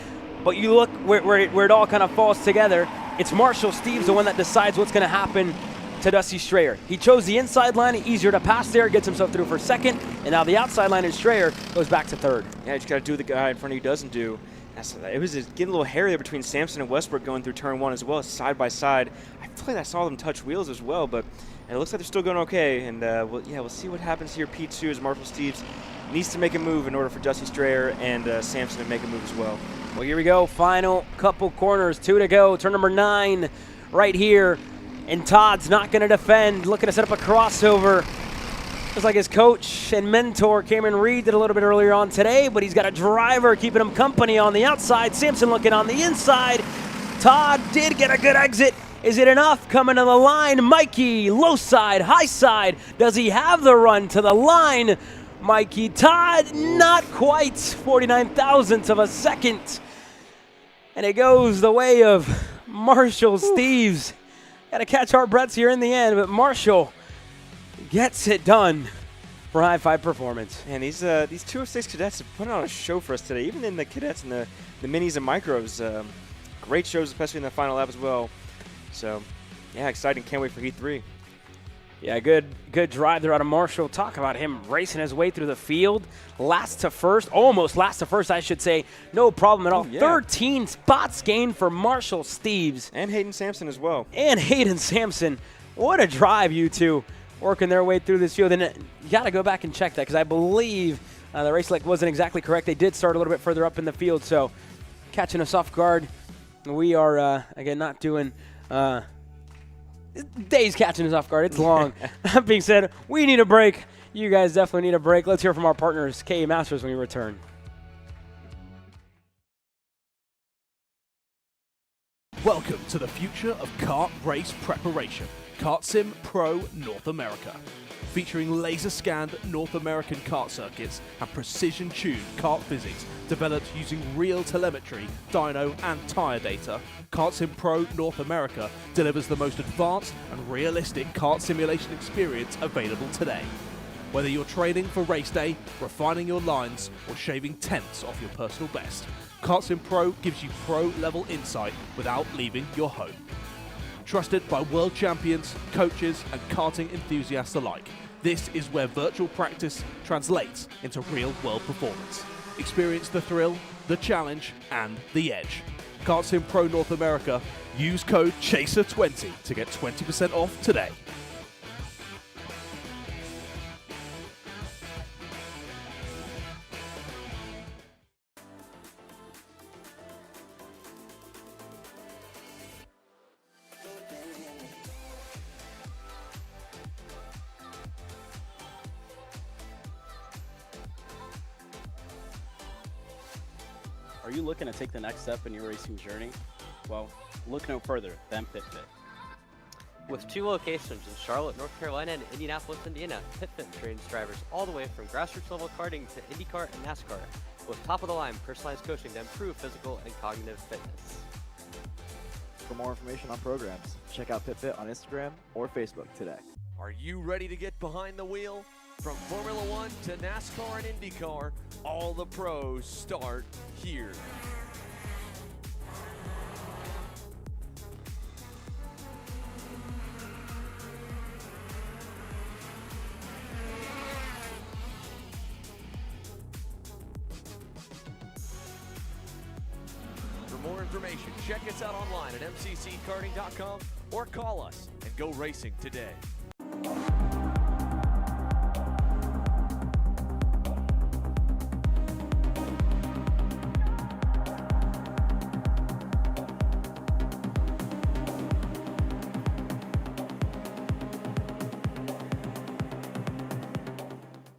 S3: but you look where it all kind of falls together. It's Marshall Steves, the one that decides what's going to happen to Dusty Strayer. He chose the inside line, easier to pass there, gets himself through for 2nd, and now the outside line is Strayer, goes back to 3rd.
S2: Yeah, you just got to do what the guy in front of you doesn't do. It was getting a little hairy there between Sampson and Westbrook going through turn 1 as well, side by side. I feel like I saw them touch wheels as well, but it looks like they're still going okay. And we'll see what happens here. P2 as Marshall Steves needs to make a move in order for Dusty Strayer and Sampson to make a move as well.
S3: Well, here we go. Final couple corners, 2 to go. Turn number 9 right here. And Todd's not going to defend, looking to set up a crossover. Just like his coach and mentor, Cameron Reed, did a little bit earlier on today, but he's got a driver keeping him company on the outside. Sampson looking on the inside. Todd did get a good exit. Is it enough? Coming to the line, Mikey, low side, high side. Does he have the run to the line? Mikey Todd, not quite 49,000ths of a second. And it goes the way of Marshall Steves. Got to catch our breaths here in the end, but Marshall gets it done for High Five Performance.
S2: And these 206 cadets have put on a show for us today, even in the cadets and the minis and micros. Great shows, especially in the final lap as well. So, yeah, exciting. Can't wait for Heat 3.
S3: Yeah, good drive there out of Marshall. Talk about him racing his way through the field. Last to first, almost last to first, I should say. No problem at all.
S2: Yeah.
S3: 13 spots gained for Marshall Steves.
S2: And Hayden Sampson as well.
S3: And Hayden Sampson. What a drive, you two, working their way through this field. And you got to go back and check that, because I believe the race select wasn't exactly correct. They did start a little bit further up in the field, so catching us off guard. We are, again, not doing... Day's catching us off guard. It's long. That being said, we need a break. You guys definitely need a break. Let's hear from our partners, KA Masters, when we return.
S8: Welcome to the future of kart race preparation. Kart Sim Pro North America. Featuring laser-scanned North American kart circuits and precision-tuned kart physics developed using real telemetry, dyno and tyre data, Kart Sim Pro North America delivers the most advanced and realistic kart simulation experience available today. Whether you're training for race day, refining your lines, or shaving tenths off your personal best, Kart Sim Pro gives you pro-level insight without leaving your home. Trusted by world champions, coaches, and karting enthusiasts alike, this is where virtual practice translates into real-world performance. Experience the thrill, the challenge, and the edge. Kart Sim Pro North America. Use code CHASER20 to get 20% off today.
S9: Are you looking to take the next step in your racing journey? Well, look no further than PitFit.
S10: With 2 locations in Charlotte, North Carolina and Indianapolis, Indiana, PitFit trains drivers all the way from grassroots level karting to IndyCar and NASCAR with top-of-the-line personalized coaching to improve physical and cognitive fitness.
S11: For more information on programs, check out PitFit on Instagram or Facebook today.
S5: Are you ready to get behind the wheel? From Formula One to NASCAR and IndyCar, all the pros start here. For more information, check us out online at mcckarting.com or call us and go racing today.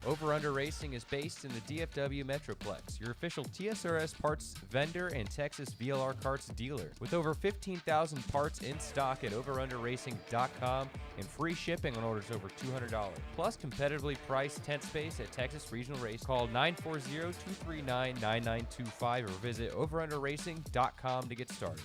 S23: Over Under Racing is based in the DFW Metroplex, your official TSRS parts vendor and Texas VLR Karts dealer. With over 15,000 parts in stock at overunderracing.com and free shipping on orders over $200. Plus competitively priced tent space at Texas Regional Race. Call 940-239-9925 or visit overunderracing.com to get started.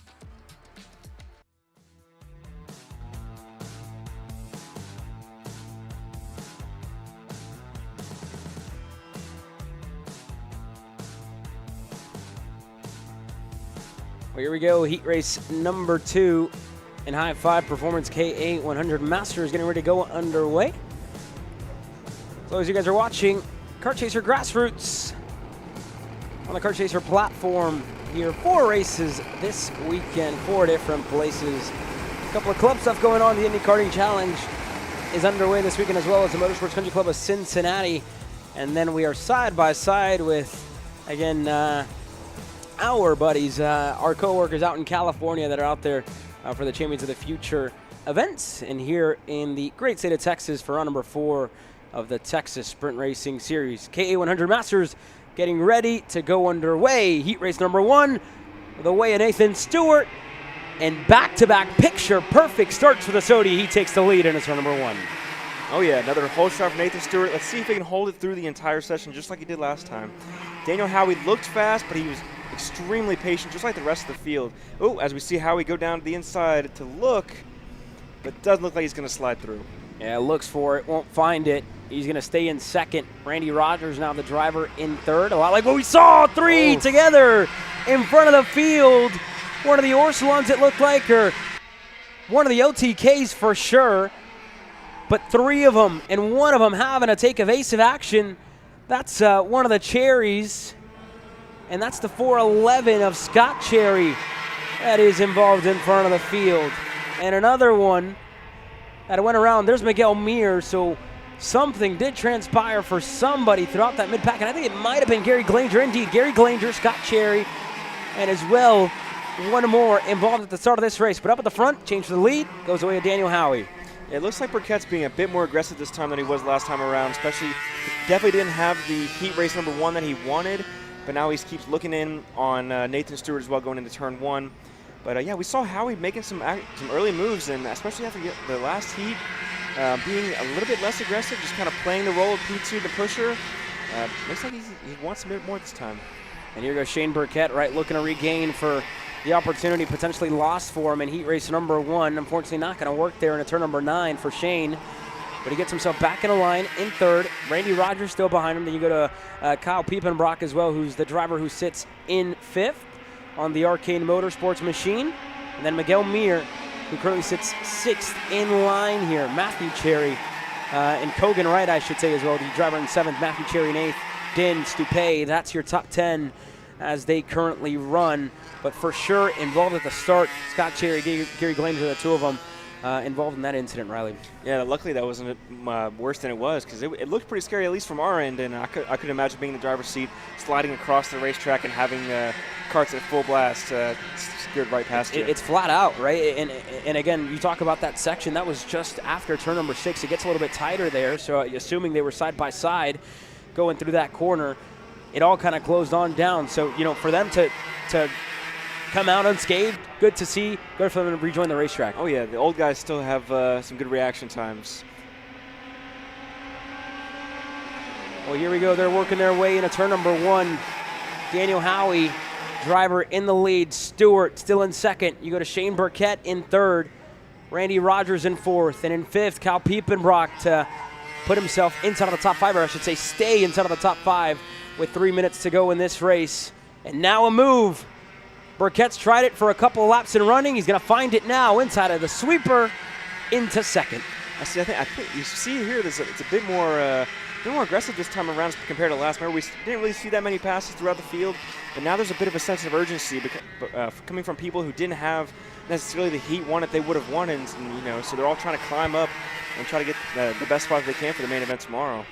S3: Well, here we go, heat race number 2 in High Five Performance KA 100 Masters getting ready to go underway. As long as you guys are watching Kart Chaser Grassroots on the Kart Chaser platform here, 4 races this weekend, 4 different places. A couple of club stuff going on. The Indy Karting Challenge is underway this weekend, as well as the Motorsports Country Club of Cincinnati. And then we are side by side with, again, our buddies, our co-workers out in California that are out there for the Champions of the Future events, and here in the great state of Texas for round number 4 of the Texas Sprint Racing Series. KA 100 Masters getting ready to go underway. Heat race number 1, the way of Nathan Stewart, and back-to-back picture-perfect starts for the Sodi. He takes the lead in his round number 1.
S2: Oh yeah, another hold shot from Nathan Stewart. Let's see if he can hold it through the entire session just like he did last time. Daniel Howie looked fast, but he was extremely patient, just like the rest of the field. Oh, as we see Howie go down to the inside to look, but doesn't look like he's going to slide through.
S3: Yeah, looks for it, won't find it. He's going to stay in second. Randy Rogers now the driver in third. A lot like what we saw, three together in front of the field. One of the Orsolons it looked like, or one of the OTKs for sure. But three of them, and one of them having to take evasive action. That's one of the Cherries, and that's the 411 of Scott Cherry that is involved in front of the field. And another one that went around, there's Miguel Mir, so something did transpire for somebody throughout that mid-pack, and I think it might have been Gary Glanger. Indeed, Gary Glanger, Scott Cherry, and as well, one more involved at the start of this race. But up at the front, change for the lead, goes away to Daniel Howie.
S2: It looks like Burkett's being a bit more aggressive this time than he was last time around, especially definitely didn't have the heat race number 1 that he wanted, but now he keeps looking in on Nathan Stewart as well going into turn 1. But yeah, we saw Howie making some early moves, and especially after the last heat, being a little bit less aggressive, just kind of playing the role of P2, the pusher. Looks like he wants a bit more this time.
S3: And here goes Shane Burkett, right, looking to regain for the opportunity potentially lost for him in heat race number 1. Unfortunately not going to work there in turn number 9 for Shane. But he gets himself back in a line in third. Randy Rogers still behind him. Then you go to Kyle Piepenbrock as well, who's the driver who sits in 5th on the Arcane Motorsports machine. And then Miguel Mir, who currently sits 6th in line here. Matthew Cherry and Kogan Wright, I should say, as well. The driver in 7th, Matthew Cherry in 8th. Din Stupé, that's your top 10 as they currently run. But for sure, involved at the start, Scott Cherry, Gary Glanger, the two of them involved in that incident, Riley.
S2: Yeah, luckily that wasn't worse than it was, because it looked pretty scary, at least from our end, and I could imagine being in the driver's seat, sliding across the racetrack and having karts at full blast steered right past you.
S3: It's flat out, right? And again, you talk about that section, that was just after turn number 6. It gets a little bit tighter there, so assuming they were side by side going through that corner, it all kind of closed on down. So, you know, for them to come out unscathed, good to see. Good for them to rejoin the racetrack.
S2: Oh yeah, the old guys still have some good reaction times.
S3: Well, here we go. They're working their way into turn number 1. Daniel Howie, driver in the lead. Stewart still in 2nd. You go to Shane Burkett in 3rd. Randy Rogers in 4th. And in 5th, Kyle Piepenbrock to put himself inside of the top 5, or I should say stay inside of the top 5 with 3 minutes to go in this race. And now a move. Burkett's tried it for a couple of laps in running. He's going to find it now inside of the sweeper into 2nd.
S2: I think you see here. It's a bit more aggressive this time around compared to last. Remember, we didn't really see that many passes throughout the field, but now there's a bit of a sense of urgency coming from people who didn't have necessarily the heat one that they would have wanted. And, you know, so they're all trying to climb up and try to get the best spot they can for the main event tomorrow.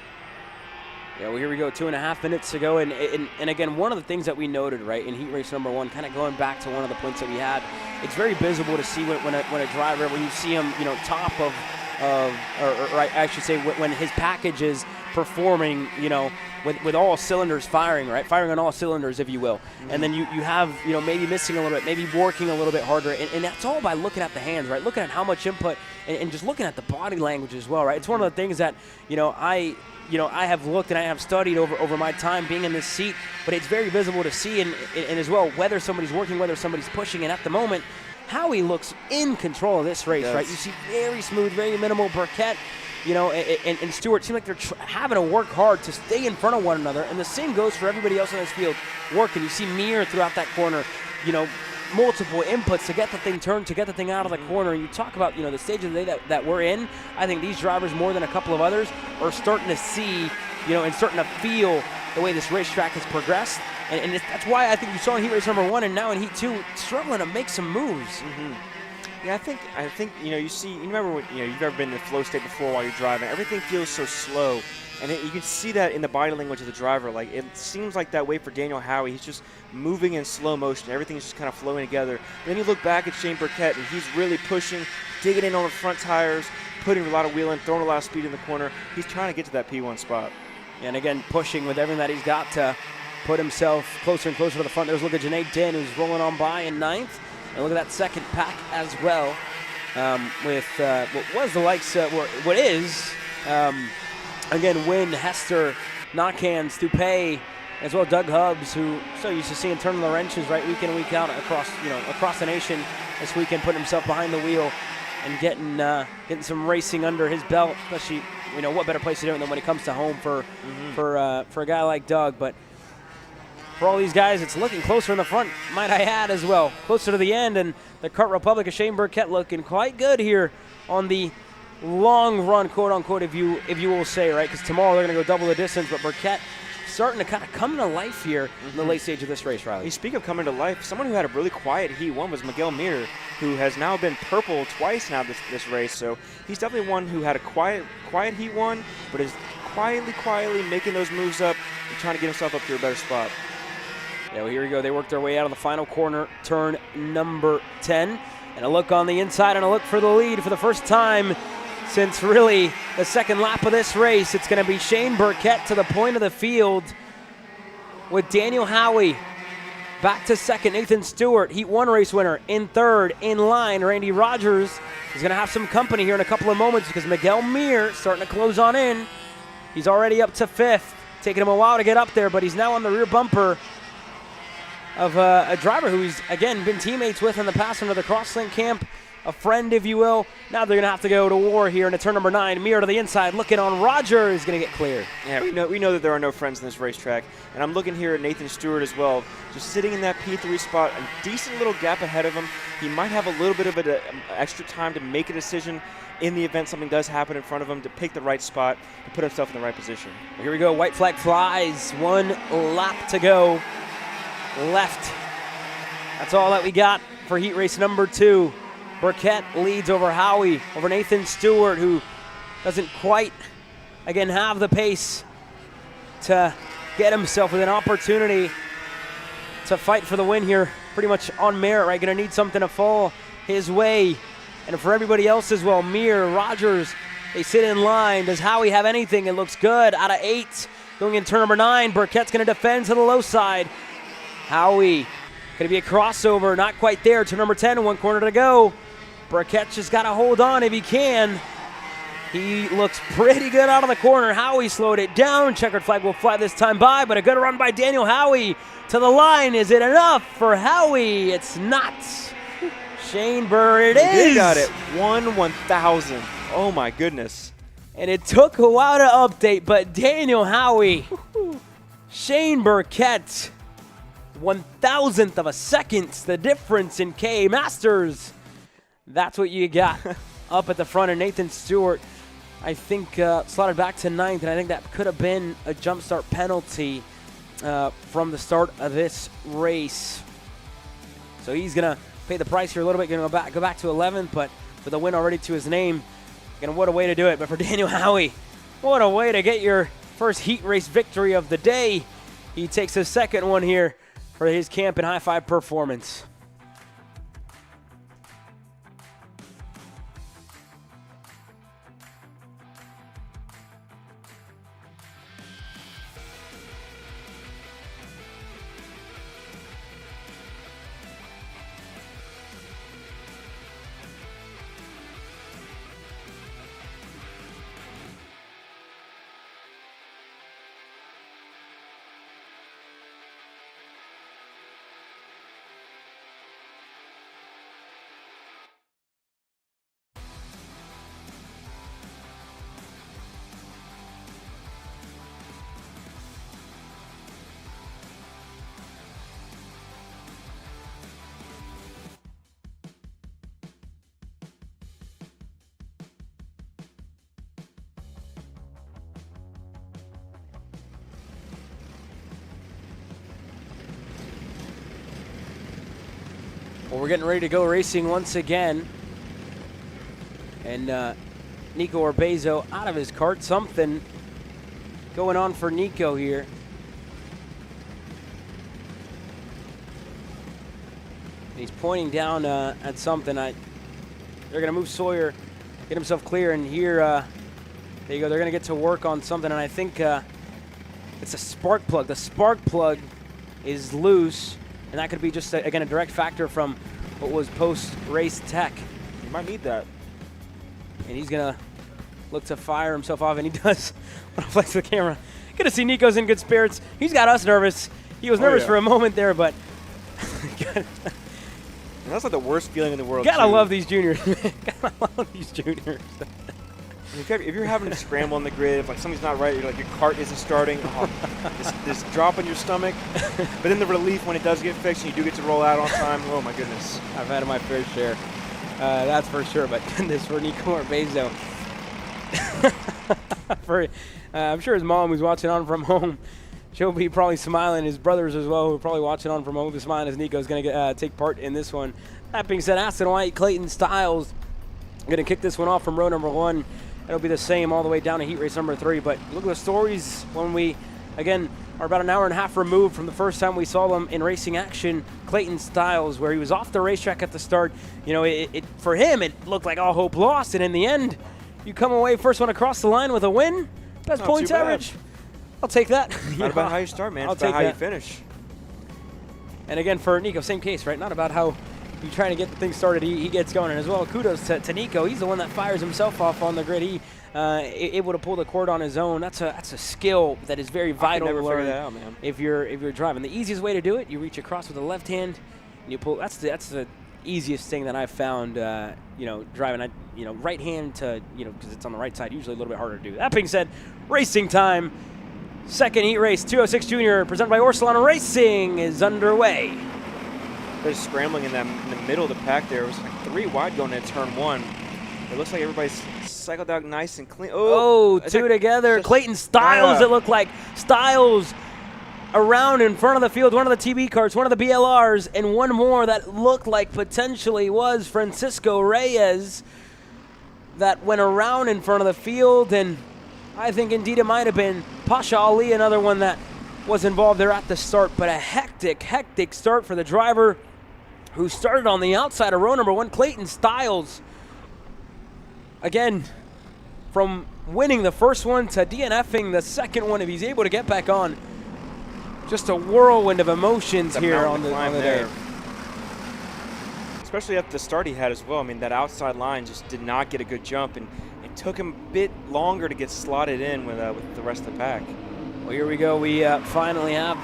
S3: Yeah, well, here we go, 2.5 minutes to go. And again, one of the things that we noted, right, in heat race number 1, kind of going back to one of the points that we had, it's very visible to see when a driver, when you see him, you know, top of or I should say when his package is performing, you know, with all cylinders firing, right? Firing on all cylinders, if you will. Mm-hmm. And then you have, you know, maybe missing a little bit, maybe working a little bit harder. And that's all by looking at the hands, right? Looking at how much input and just looking at the body language as well, right? It's one of the things that, I have looked and I have studied over my time being in this seat, but it's very visible to see and as well whether somebody's working, whether somebody's pushing. And at the moment, Howie looks in control of this race, right? You see very smooth, very minimal. Burkett, and Stewart seem like they're having to work hard to stay in front of one another. And the same goes for everybody else in this field working. You see Mir throughout that corner, multiple inputs to get the thing turned, to get the thing out of the corner. And you talk about, the stage of the day that we're in. I think these drivers, more than a couple of others, are starting to see, and starting to feel the way this racetrack has progressed. And that's why I think you saw in heat race number 1 and now in heat 2, struggling to make some moves.
S2: Mm-hmm. Yeah, I think you see, you remember when you've ever been in the flow state before while you're driving. Everything feels so slow, and you can see that in the body language of the driver. Like, it seems like that way for Daniel Howie. He's just moving in slow motion. Everything's just kind of flowing together. Then you look back at Shane Burkett, and he's really pushing, digging in on the front tires, putting a lot of wheel in, throwing a lot of speed in the corner. He's trying to get to that P1 spot.
S3: And again, pushing with everything that he's got to put himself closer and closer to the front. There's a look at Janae Din, who's rolling on by in 9th. And look at that second pack as well, with what was the likes, what is Again, Wynn, Hester, Knockhands, Dupay, as well Doug Hubbs, who so used to seeing turning the wrenches right week in and week out across the nation. This weekend, putting himself behind the wheel and getting some racing under his belt. Especially, what better place to do it than when it comes to home for a guy like Doug. But for all these guys, it's looking closer in the front, might I add, as well. Closer to the end, and the Kart Republic of Shane Burkett looking quite good here on the long run, quote unquote, if you will say, right? Because tomorrow they're going to go double the distance, but Burkett starting to kind of come to life here in the late stage of this race, Riley.
S2: You speak of coming to life, someone who had a really quiet Heat 1 was Miguel Mir, who has now been purple twice now this race. So he's definitely one who had a quiet Heat 1, but is quietly making those moves up and trying to get himself up to a better spot.
S3: Yeah, well, here we go. They work their way out of the final corner, turn number 10. And a look on the inside and a look for the lead for the first time since really the second lap of this race. It's going to be Shane Burkett to the point of the field with Daniel Howie back to second. Nathan Stewart, Heat 1 race winner, in third. In line, Randy Rogers is going to have some company here in a couple of moments because Miguel Mir starting to close on in. He's already up to fifth. Taking him a while to get up there, but he's now on the rear bumper of a driver who he's, again, been teammates with in the past under the Crosslink camp. A friend, if you will. Now they're going to have to go to war here into turn number 9. Mir to the inside, looking on Roger, is going to get clear.
S2: Yeah, we know that there are no friends in this racetrack. And I'm looking here at Nathan Stewart as well, just sitting in that P3 spot, a decent little gap ahead of him. He might have a little bit of extra time to make a decision in the event something does happen in front of him, to pick the right spot, to put himself in the right position.
S3: Well, here we go, white flag flies, 1 lap to go left. That's all that we got for heat race number 2. Burkett leads over Howie, over Nathan Stewart, who doesn't quite, again, have the pace to get himself with an opportunity to fight for the win here, pretty much on merit, right? Going to need something to fall his way. And for everybody else as well, Mir, Rogers, they sit in line. Does Howie have anything? It looks good. Out of 8, going in turn number 9, Burkett's going to defend to the low side. Howie, going to be a crossover, not quite there. Turn number 10, 1 corner to go. Burkett's just got to hold on if he can. He looks pretty good out of the corner. Howie slowed it down. Checkered flag will fly this time by, but a good run by Daniel Howie to the line. Is it enough for Howie? It's not. Shane Burr, it is.
S2: They got it. 1/1000. Oh my goodness.
S3: And it took a while to update, but Daniel Howie, Shane Burkett, 1,000th of a second, the difference in K Masters. That's what you got up at the front. And Nathan Stewart, I think, slotted back to 9th, and I think that could have been a jump start penalty from the start of this race. So he's going to pay the price here a little bit, going to go back to 11th, but with a win already to his name. And what a way to do it. But for Daniel Howie, what a way to get your first heat race victory of the day. He takes his second one here for his camp and high five performance. Well, we're getting ready to go racing once again. And Nico Orbezo out of his cart. Something going on for Nico here. He's pointing down at something. They're going to move Sawyer, get himself clear, and here, there you go. They're going to get to work on something, and I think it's a spark plug. The spark plug is loose. And that could be just, again, a direct factor from what was post-race tech.
S2: You might need that.
S3: And he's going to look to fire himself off, and he does. When I flex the camera, good to see Nico's in good spirits. He's got us nervous. He was nervous for a moment there, but
S2: And that's like the worst feeling in the world.
S3: Gotta love these juniors, man. Gotta love these juniors.
S2: If you're having to scramble on the grid, if like something's not right, you're like your cart isn't starting, this drop in your stomach. But then the relief when it does get fixed and you do get to roll out on time, oh my goodness.
S3: I've had my fair share. That's for sure, but goodness for Nico Orbezo. I'm sure his mom, who's watching on from home, she'll be probably smiling. His brothers as well, who are probably watching on from home, will be smiling as Nico's going to take part in this one. That being said, Aston White, Clayton Styles going to kick this one off from row number 1. It'll be the same all the way down to heat race number 3. But look at the stories when we, again, are about an hour and a half removed from the first time we saw them in racing action. Clayton Styles, where he was off the racetrack at the start. You know, for him, it looked like all hope lost. And in the end, you come away first one across the line with a win. Best points average. I'll take that.
S2: Not about how you start, man. It's about how you finish.
S3: And again, for Nico, same case, right? Not about how you trying to get the thing started. He gets going. And as well, kudos to Nico. He's the one that fires himself off on the grid. He able to pull the cord on his own. That's a skill that is very vital to learn
S2: that out, man.
S3: if you're driving. The easiest way to do it, you reach across with the left hand and you pull. That's the easiest thing that I've found. Driving. Right hand to because it's on the right side. Usually a little bit harder to do. That being said, racing time. Second heat race, 206 Junior, presented by Orsolano Racing, is underway.
S2: They're scrambling in the middle of the pack there. It was like 3 wide going into turn 1. It looks like everybody's cycled out nice and clean.
S3: Two together. Clayton Styles, it looked like. Styles around in front of the field, one of the TB carts, one of the BLRs, and one more that looked like potentially was Francisco Reyes that went around in front of the field, and I think indeed it might have been Pasha Ali, another one that was involved there at the start, but a hectic start for the driver who started on the outside of row number 1, Clayton Styles. Again, from winning the first one to DNFing the second one, if he's able to get back on. Just a whirlwind of emotions here on the day.
S2: Especially at the start he had as well. I mean, that outside line just did not get a good jump, and it took him a bit longer to get slotted in with the rest of the pack.
S3: Well, here we go. We finally have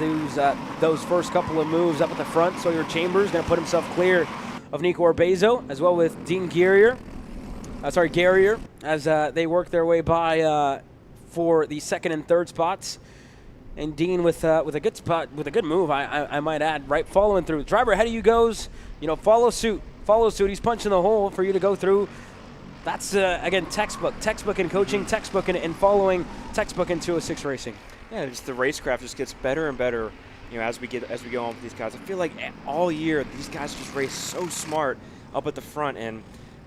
S3: those first couple of moves up at the front. Sawyer Chambers going to put himself clear of Nico Orbezo, as well with Dean Guerrier, as they work their way by for the second and third spots. And Dean with a good spot, with a good move, I might add, right, following through. Driver ahead of you goes, follow suit. He's punching the hole for you to go through. That's, again, textbook in coaching, textbook in following, textbook in 206 racing.
S2: Yeah, just the racecraft just gets better and better, as we go on with these guys. I feel like all year these guys just race so smart up at the front, and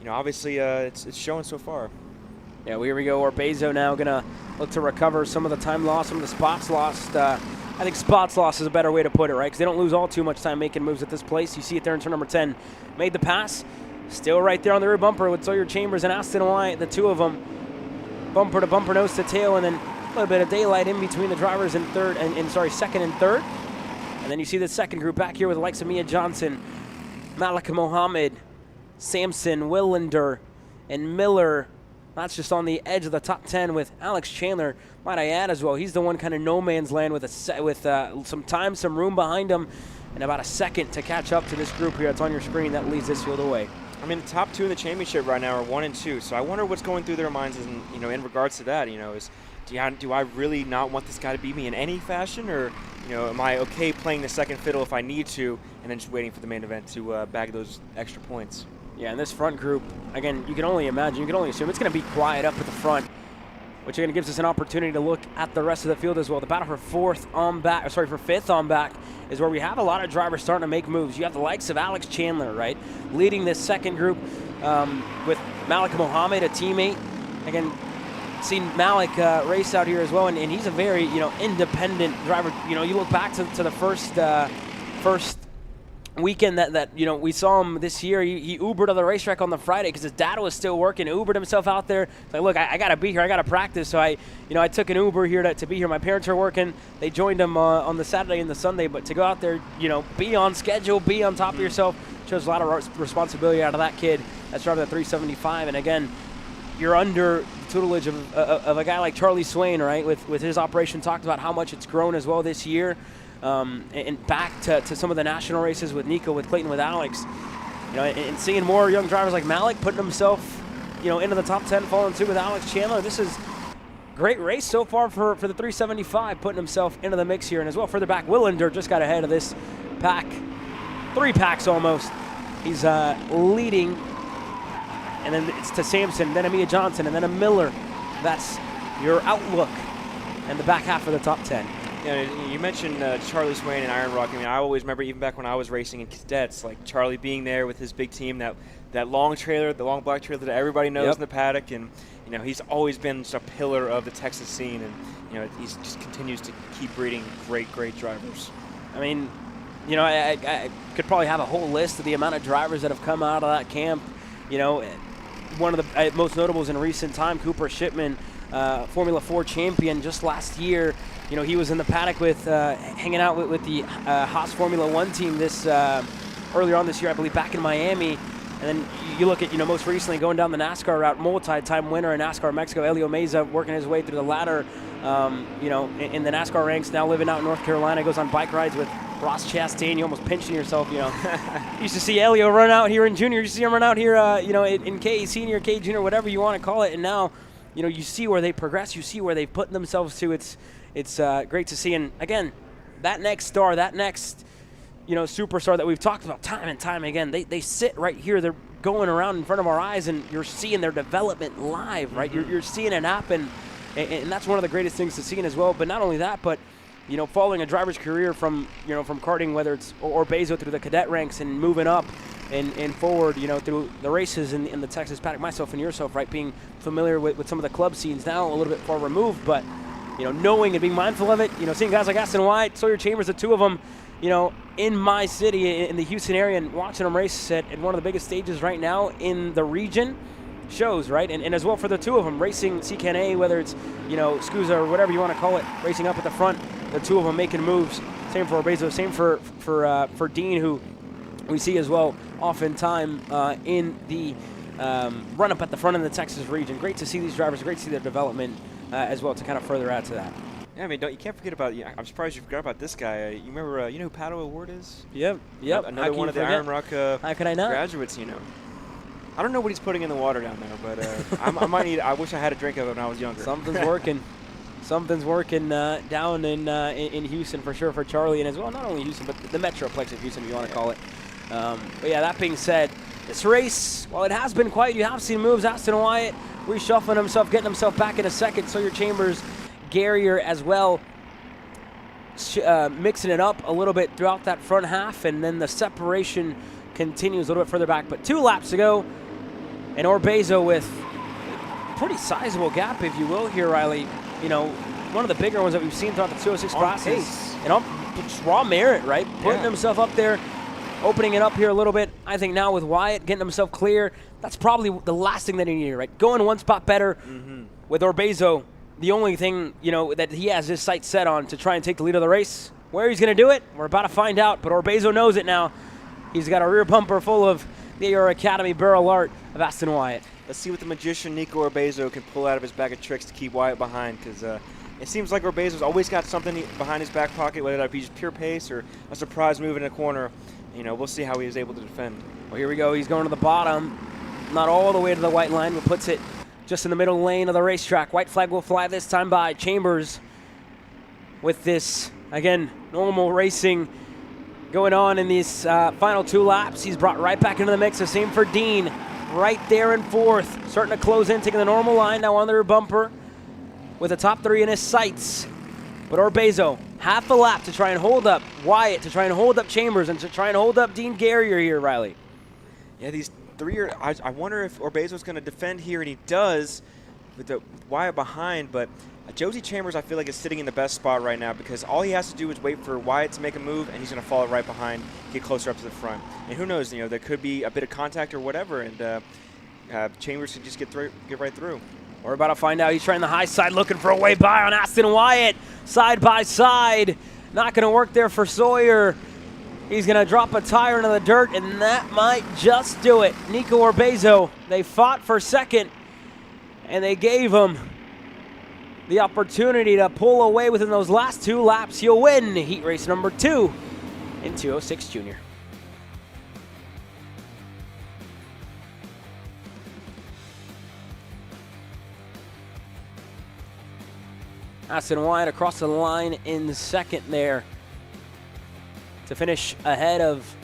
S2: obviously it's showing so far.
S3: Yeah, well, here we go. Orbezo now gonna look to recover some of the time lost, some of the spots lost. I think spots lost is a better way to put it, right? Because they don't lose all too much time making moves at this place. You see it there in turn number 10. Made the pass. Still right there on the rear bumper with Sawyer Chambers and Aston White, the two of them. Bumper to bumper, nose to tail, and then a little bit of daylight in between the drivers in second and third. And then you see the second group back here with the likes of Mia Johnson, Malika Mohammed, Sampson, Willander, and Miller. That's just on the edge of the top 10 with Alex Chandler, might I add as well. He's the one kind of no man's land with some time, some room behind him, and about a second to catch up to this group here that's on your screen that leads this field away.
S2: I mean, the top 2 in the championship right now are 1 and 2, so I wonder what's going through their minds in regards to that. Do I really not want this guy to beat me in any fashion, or am I okay playing the second fiddle if I need to, and then just waiting for the main event to bag those extra points?
S3: Yeah, and this front group, again, you can only imagine, you can only assume it's going to be quiet up at the front, which again gives us an opportunity to look at the rest of the field as well. The battle for fifth on back is where we have a lot of drivers starting to make moves. You have the likes of Alex Chandler, right, leading this second group with Malik Mohammed, a teammate. Again, seen Malik race out here as well, and he's a very independent driver. You look back to the first weekend that we saw him this year. He Ubered to the racetrack on the Friday because his dad was still working. Ubered himself out there. It's like, look, I got to be here. I got to practice. So I took an Uber here to be here. My parents are working. They joined him on the Saturday and the Sunday. But to go out there, be on schedule, be on top of yourself, shows a lot of responsibility out of that kid that's driving the 375. And again, you're under the tutelage of a guy like Charlie Swain, right? With his operation, talked about how much it's grown as well this year, and back to some of the national races with Nico, with Clayton, with Alex, and seeing more young drivers like Malik putting himself, into the top 10, following suit with Alex Chandler. This is great race so far for the 375, putting himself into the mix here. And as well, further back, Willander just got ahead of this pack, 3 packs almost. He's leading, and then it's to Sampson, then Amia Johnson, and then a Miller. That's your outlook and the back half of the top 10.
S2: You mentioned Charlie Swain and Iron Rock. I mean, I always remember, even back when I was racing in cadets, like Charlie being there with his big team, that long trailer, the long black trailer that everybody knows in the paddock, and he's always been just a pillar of the Texas scene, and he just continues to keep breeding great drivers.
S3: I mean, I could probably have a whole list of the amount of drivers that have come out of that camp. One of the most notables in recent time, Cooper Shipman, Formula 4 champion just last year. He was in the paddock with hanging out with the Haas Formula 1 team this earlier on this year, I believe, back in Miami. And then you look at, most recently going down the NASCAR route, multi-time winner in NASCAR Mexico, Elio Meza, working his way through the ladder, in the NASCAR ranks, now living out in North Carolina, goes on bike rides with Ross Chastain. You almost pinching yourself, You used to see Elio run out here in junior. You see him run out here, in K senior, K junior, whatever you want to call it. And now, you see where they progress. You see where they've put themselves to. It's great to see. And again, that next star, that next superstar that we've talked about time and time again, they sit right here. They're going around in front of our eyes, and you're seeing their development live, right?
S2: Mm-hmm.
S3: You're seeing it happen, and that's one of the greatest things to see as well. But not only that, but following a driver's career from karting, whether it's Orbezo through the cadet ranks and moving up and forward, through the races in the Texas paddock, myself and yourself, right, being familiar with some of the club scenes now, a little bit far removed, but knowing and being mindful of it, seeing guys like Aston Wyatt, Sawyer Chambers, the two of them, in my city, in the Houston area, and watching them race at one of the biggest stages right now in the region shows, right? And as well for the two of them, racing CKNA, whether it's, SCUSA or whatever you want to call it, racing up at the front, the two of them making moves. Same for Orbezo, same for Dean, who we see as well oftentimes in the run-up at the front of the Texas region. Great to see these drivers, great to see their development as well, to kind of further add to that.
S2: Yeah, I mean, you can't forget about. I'm surprised you forgot about this guy. You remember? You know who Pato Award is?
S3: Yep.
S2: Another one of the Iron Rock
S3: How could I not?
S2: graduates. I don't know what he's putting in the water down there, but I might need. I wish I had a drink of it when I was younger.
S3: Something's working. Something's working down in Houston for sure for Charlie, and as well not only Houston but the Metroplex of Houston, if you want to call it. But yeah, that being said, this race, while it has been quiet, you have seen moves. Aston Wyatt reshuffling himself, getting himself back in a second. Sawyer Chambers, Garrier as well, mixing it up a little bit throughout that front half, and then the separation continues a little bit further back. But 2 laps to go, and Orbezo with a pretty sizable gap, if you will, here, Riley. One of the bigger ones that we've seen throughout the 206 classes. And just raw merit, right? Putting himself up there, opening it up here a little bit. I think now with Wyatt getting himself clear, that's probably the last thing that he needed, right? Going one spot better with Orbezo. The only thing, that he has his sights set on to try and take the lead of the race. Where he's going to do it, we're about to find out, but Orbezo knows it now. He's got a rear bumper full of the AR Academy barrel art of Aston Wyatt.
S2: Let's see what the magician Nico Orbezo can pull out of his bag of tricks to keep Wyatt behind, because it seems like Orbezo's always got something behind his back pocket, whether that be just pure pace or a surprise move in a corner. We'll see how he is able to defend.
S3: Well, here we go. He's going to the bottom, not all the way to the white line, but puts it just in the middle lane of the racetrack. White flag will fly this time by Chambers with this, again, normal racing going on in these final 2 laps. He's brought right back into the mix. The same for Dean, right there in 4th. Starting to close in, taking the normal line now on the rear bumper with the top 3 in his sights. But Orbezo, half a lap to try and hold up Wyatt, to try and hold up Chambers, and to try and hold up Dean Garrier here, Riley.
S2: Yeah, these 3 are. I wonder if Orbezo's going to defend here, and he does with Wyatt behind. But Josie Chambers, I feel like, is sitting in the best spot right now, because all he has to do is wait for Wyatt to make a move, and he's going to follow right behind, get closer up to the front. And who knows, there could be a bit of contact or whatever, and Chambers could just get right through.
S3: We're about to find out. He's trying the high side, looking for a way by on Aston Wyatt. Side by side. Not going to work there for Sawyer. He's going to drop a tire into the dirt, and that might just do it. Nico Orbezo, they fought for second. and they gave him the opportunity to pull away within those last 2 laps. He'll win heat race number 2 in 206 Junior. Aston Wyatt across the line in second there to finish ahead of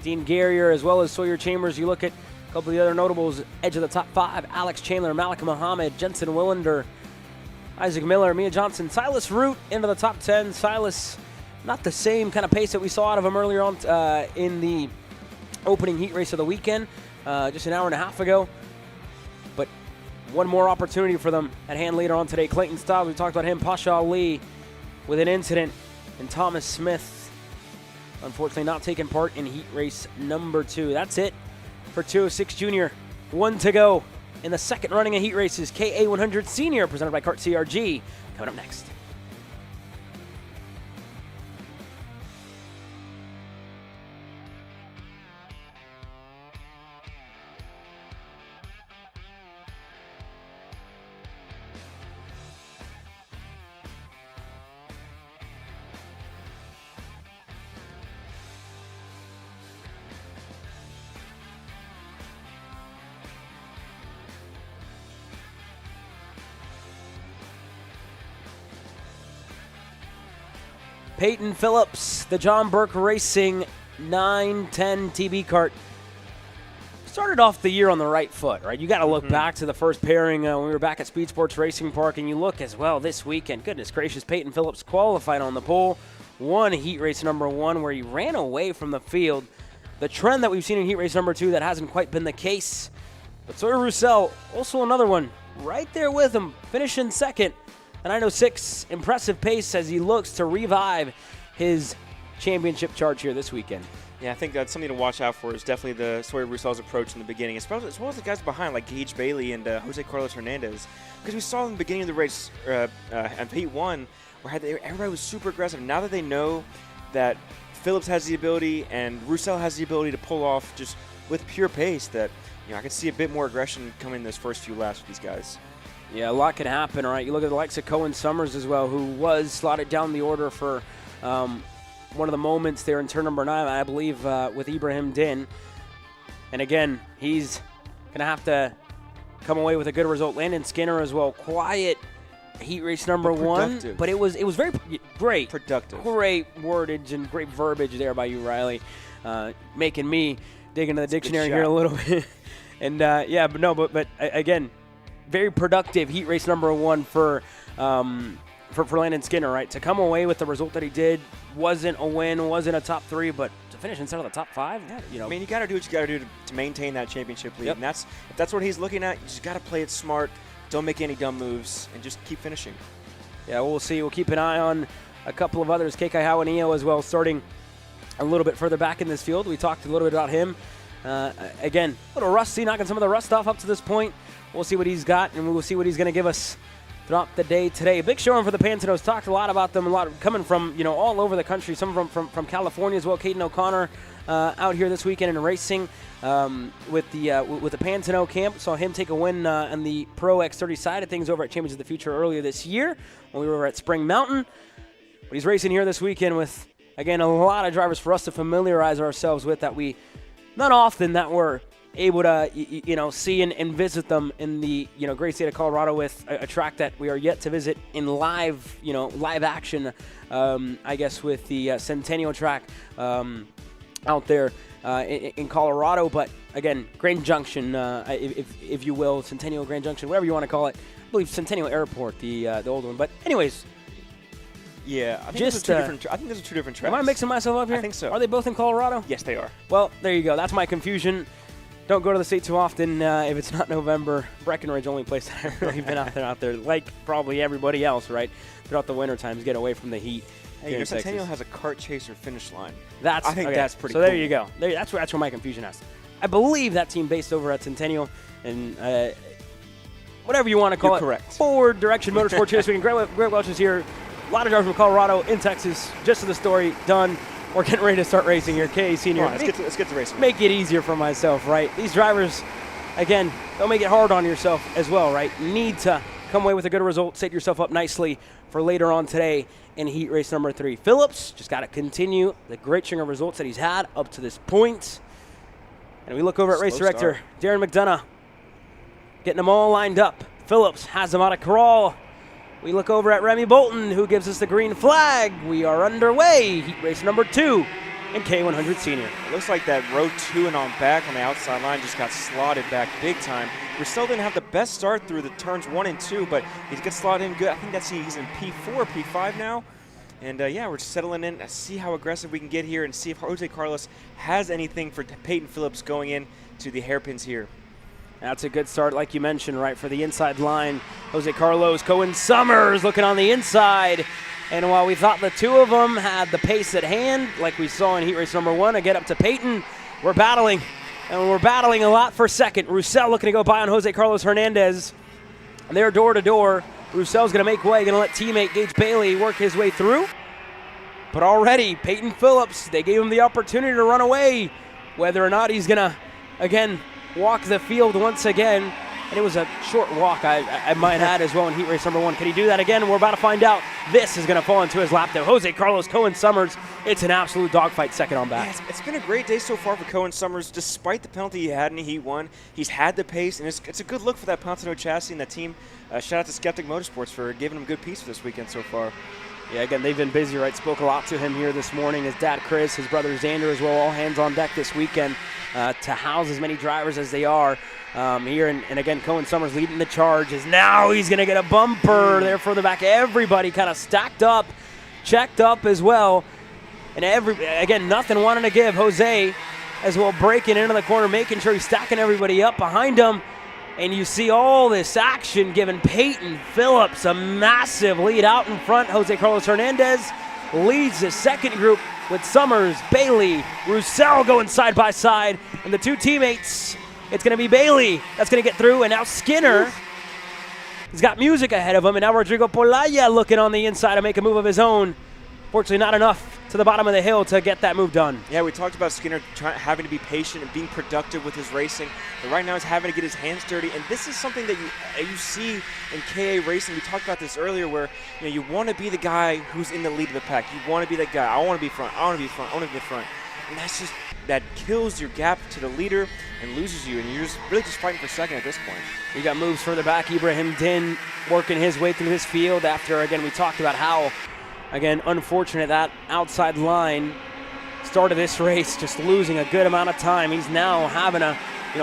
S3: Dean Garrier as well as Sawyer Chambers. You look at a couple of the other notables, edge of the top 5, Alex Chandler, Malik Muhammad, Jensen Willander, Isaac Miller, Mia Johnson, Silas Root into the top 10. Silas, not the same kind of pace that we saw out of him earlier on in the opening heat race of the weekend, just an hour and a half ago. But one more opportunity for them at hand later on today. Clayton Stiles, we talked about him. Pasha Ali with an incident. And Thomas Smith, unfortunately not taking part in heat race number 2. That's it for 206 Junior. 1 to go in the second running of heat races. KA100 Senior, presented by Kart CRG, coming up next. Peyton Phillips, the John Burke Racing 910 TB kart. Started off the year on the right foot, right? You got to look back to the first pairing when we were back at Speed Sports Racing Park, and you look as well this weekend. Goodness gracious, Peyton Phillips qualified on the pole, won heat race number 1 where he ran away from the field. The trend that we've seen in heat race number 2, that hasn't quite been the case. But Sawyer Roussel, also another one, right there with him, finishing second. A 906, impressive pace as he looks to revive his championship charge here this weekend.
S2: Yeah, I think that's something to watch out for is definitely the Sawyer Roussel's approach in the beginning, as well as the guys behind like Gage Bailey and Jose Carlos Hernandez. Because we saw in the beginning of the race, at Heat 1, where everybody was super aggressive. Now that they know that Phillips has the ability and Roussel has the ability to pull off just with pure pace, that I could see a bit more aggression coming in those first few laps with these guys.
S3: Yeah, a lot can happen, all right? You look at the likes of Cohen Summers as well, who was slotted down the order for one of the moments there in turn number 9, I believe, with Ibrahim Din. And again, he's going to have to come away with a good result. Landon Skinner as well, quiet heat race number 1, but it was very great.
S2: Productive.
S3: Great wordage and great verbiage there by you, Riley, making me dig into the dictionary here a little bit. And but again, very productive heat race number 1 for Landon Skinner, right? To come away with the result that he did, wasn't a win, wasn't a top 3, but to finish inside of the top 5,
S2: I mean, you got to do what you got to do to maintain that championship lead. And if that's what he's looking at, you just got to play it smart. Don't make any dumb moves, and just keep finishing.
S3: Yeah, we'll see. We'll keep an eye on a couple of others. KK Hawanio as well, starting a little bit further back in this field. We talked a little bit about him. Again, a little rusty, knocking some of the rust off up to this point. We'll see what he's got, and we'll see what he's going to give us throughout the day today. A big showing for the Pantanos. Talked a lot about them, a lot coming from all over the country. Some from California as well. Caden O'Connor out here this weekend in racing with the Pantano camp. Saw him take a win on the Pro X30 side of things over at Champions of the Future earlier this year when we were at Spring Mountain. But he's racing here this weekend with, again, a lot of drivers for us to familiarize ourselves with that we not often that we're able to see and visit them in the great state of Colorado, with a track that we are yet to visit in live action, I guess, with the Centennial track out there in Colorado. But again, Grand Junction, if you will, Centennial Grand Junction, whatever you want to call it. I believe Centennial Airport, the old one. But anyways.
S2: Yeah, I think those are two different tracks.
S3: Am I mixing myself up here?
S2: I think so.
S3: Are they both in Colorado?
S2: Yes, they are.
S3: Well, there you go. That's my confusion. Don't go to the state too often if it's not November. Breckenridge, only place that I've really been out there, like probably everybody else, right? Throughout the winter times, get away from the heat.
S2: Hey, Centennial has a kart chaser finish line.
S3: I
S2: think that's pretty
S3: cool.
S2: So
S3: there you go. That's where my confusion is. I believe that team based over at Centennial, and whatever you want to call it.
S2: Correct.
S3: Forward Direction Motorsports here this weekend. Greg Welch is here. A lot of drivers from Colorado, in Texas. Just to the story, done. We're getting ready to start racing here. KA Senior.
S2: Right, let's get to racing.
S3: Make it easier for myself, right? These drivers, again, don't make it hard on yourself as well, right? You need to come away with a good result, set yourself up nicely for later on today in heat race number 3. Phillips just got to continue the great string of results that he's had up to this point. And we look over at race director Darren McDonough, getting them all lined up. Phillips has them out of crawl. We look over at Remy Bolton, who gives us the green flag. We are underway, heat race number 2 in K100 Senior.
S2: It looks like that row 2 and on back on the outside line just got slotted back big time. Roussel didn't have the best start through the turns 1 and 2, but he gets slotted in good. I think he's in P4, P5 now. And yeah, we're just settling in to see how aggressive we can get here and see if Jose Carlos has anything for Peyton Phillips going in to the hairpins here.
S3: That's a good start, like you mentioned, right, for the inside line. Jose Carlos, Cohen Summers looking on the inside. And while we thought the two of them had the pace at hand, like we saw in heat race number 1, to get up to Peyton, we're battling. And we're battling a lot for second. Roussel looking to go by on Jose Carlos Hernandez. They're door to door. Roussel's going to make way, going to let teammate Gage Bailey work his way through. But already, Peyton Phillips, they gave him the opportunity to run away. Whether or not he's going to, again, walk the field once again. And it was a short walk, I might add, as well in heat race number 1. Can he do that again? We're about to find out. This is going to fall into his lap, though. Jose Carlos, Cohen Summers, it's an absolute dogfight second on back.
S2: Yeah, it's been a great day so far for Cohen Summers. Despite the penalty he had in Heat 1, he's had the pace, and it's a good look for that Pontano chassis and that team. Shout out to Skeptic Motorsports for giving him good pace for this weekend so far.
S3: Yeah, again, they've been busy, right? Spoke a lot to him here this morning. His dad, Chris, his brother, Xander, as well, all hands on deck this weekend to house as many drivers as they are here. And again, Cohen Summers leading the charge as now he's going to get a bumper there for the back. Everybody kind of stacked up, checked up as well. And again, nothing wanting to give. Jose as well breaking into the corner, making sure he's stacking everybody up behind him. And you see all this action giving Peyton Phillips a massive lead out in front. Jose Carlos Hernandez leads the second group with Summers, Bailey, Roussel going side by side. And the two teammates, it's going to be Bailey that's going to get through. And now Skinner, he's got music ahead of him. And now Rodrigo Polaya looking on the inside to make a move of his own. Fortunately, not enough to the bottom of the hill to get that move done.
S2: Yeah, we talked about Skinner having to be patient and being productive with his racing. But right now he's having to get his hands dirty. And this is something that you see in KA racing. We talked about this earlier where you want to be the guy who's in the lead of the pack. You want to be that guy. I want to be front. I want to be front. I want to be front. And that kills your gap to the leader and loses you. And you're really just fighting for second at this point.
S3: You got moves further back. Ibrahim Din working his way through this field after, again, we talked about how, again, unfortunate that outside line started this race, just losing a good amount of time. He's now having to,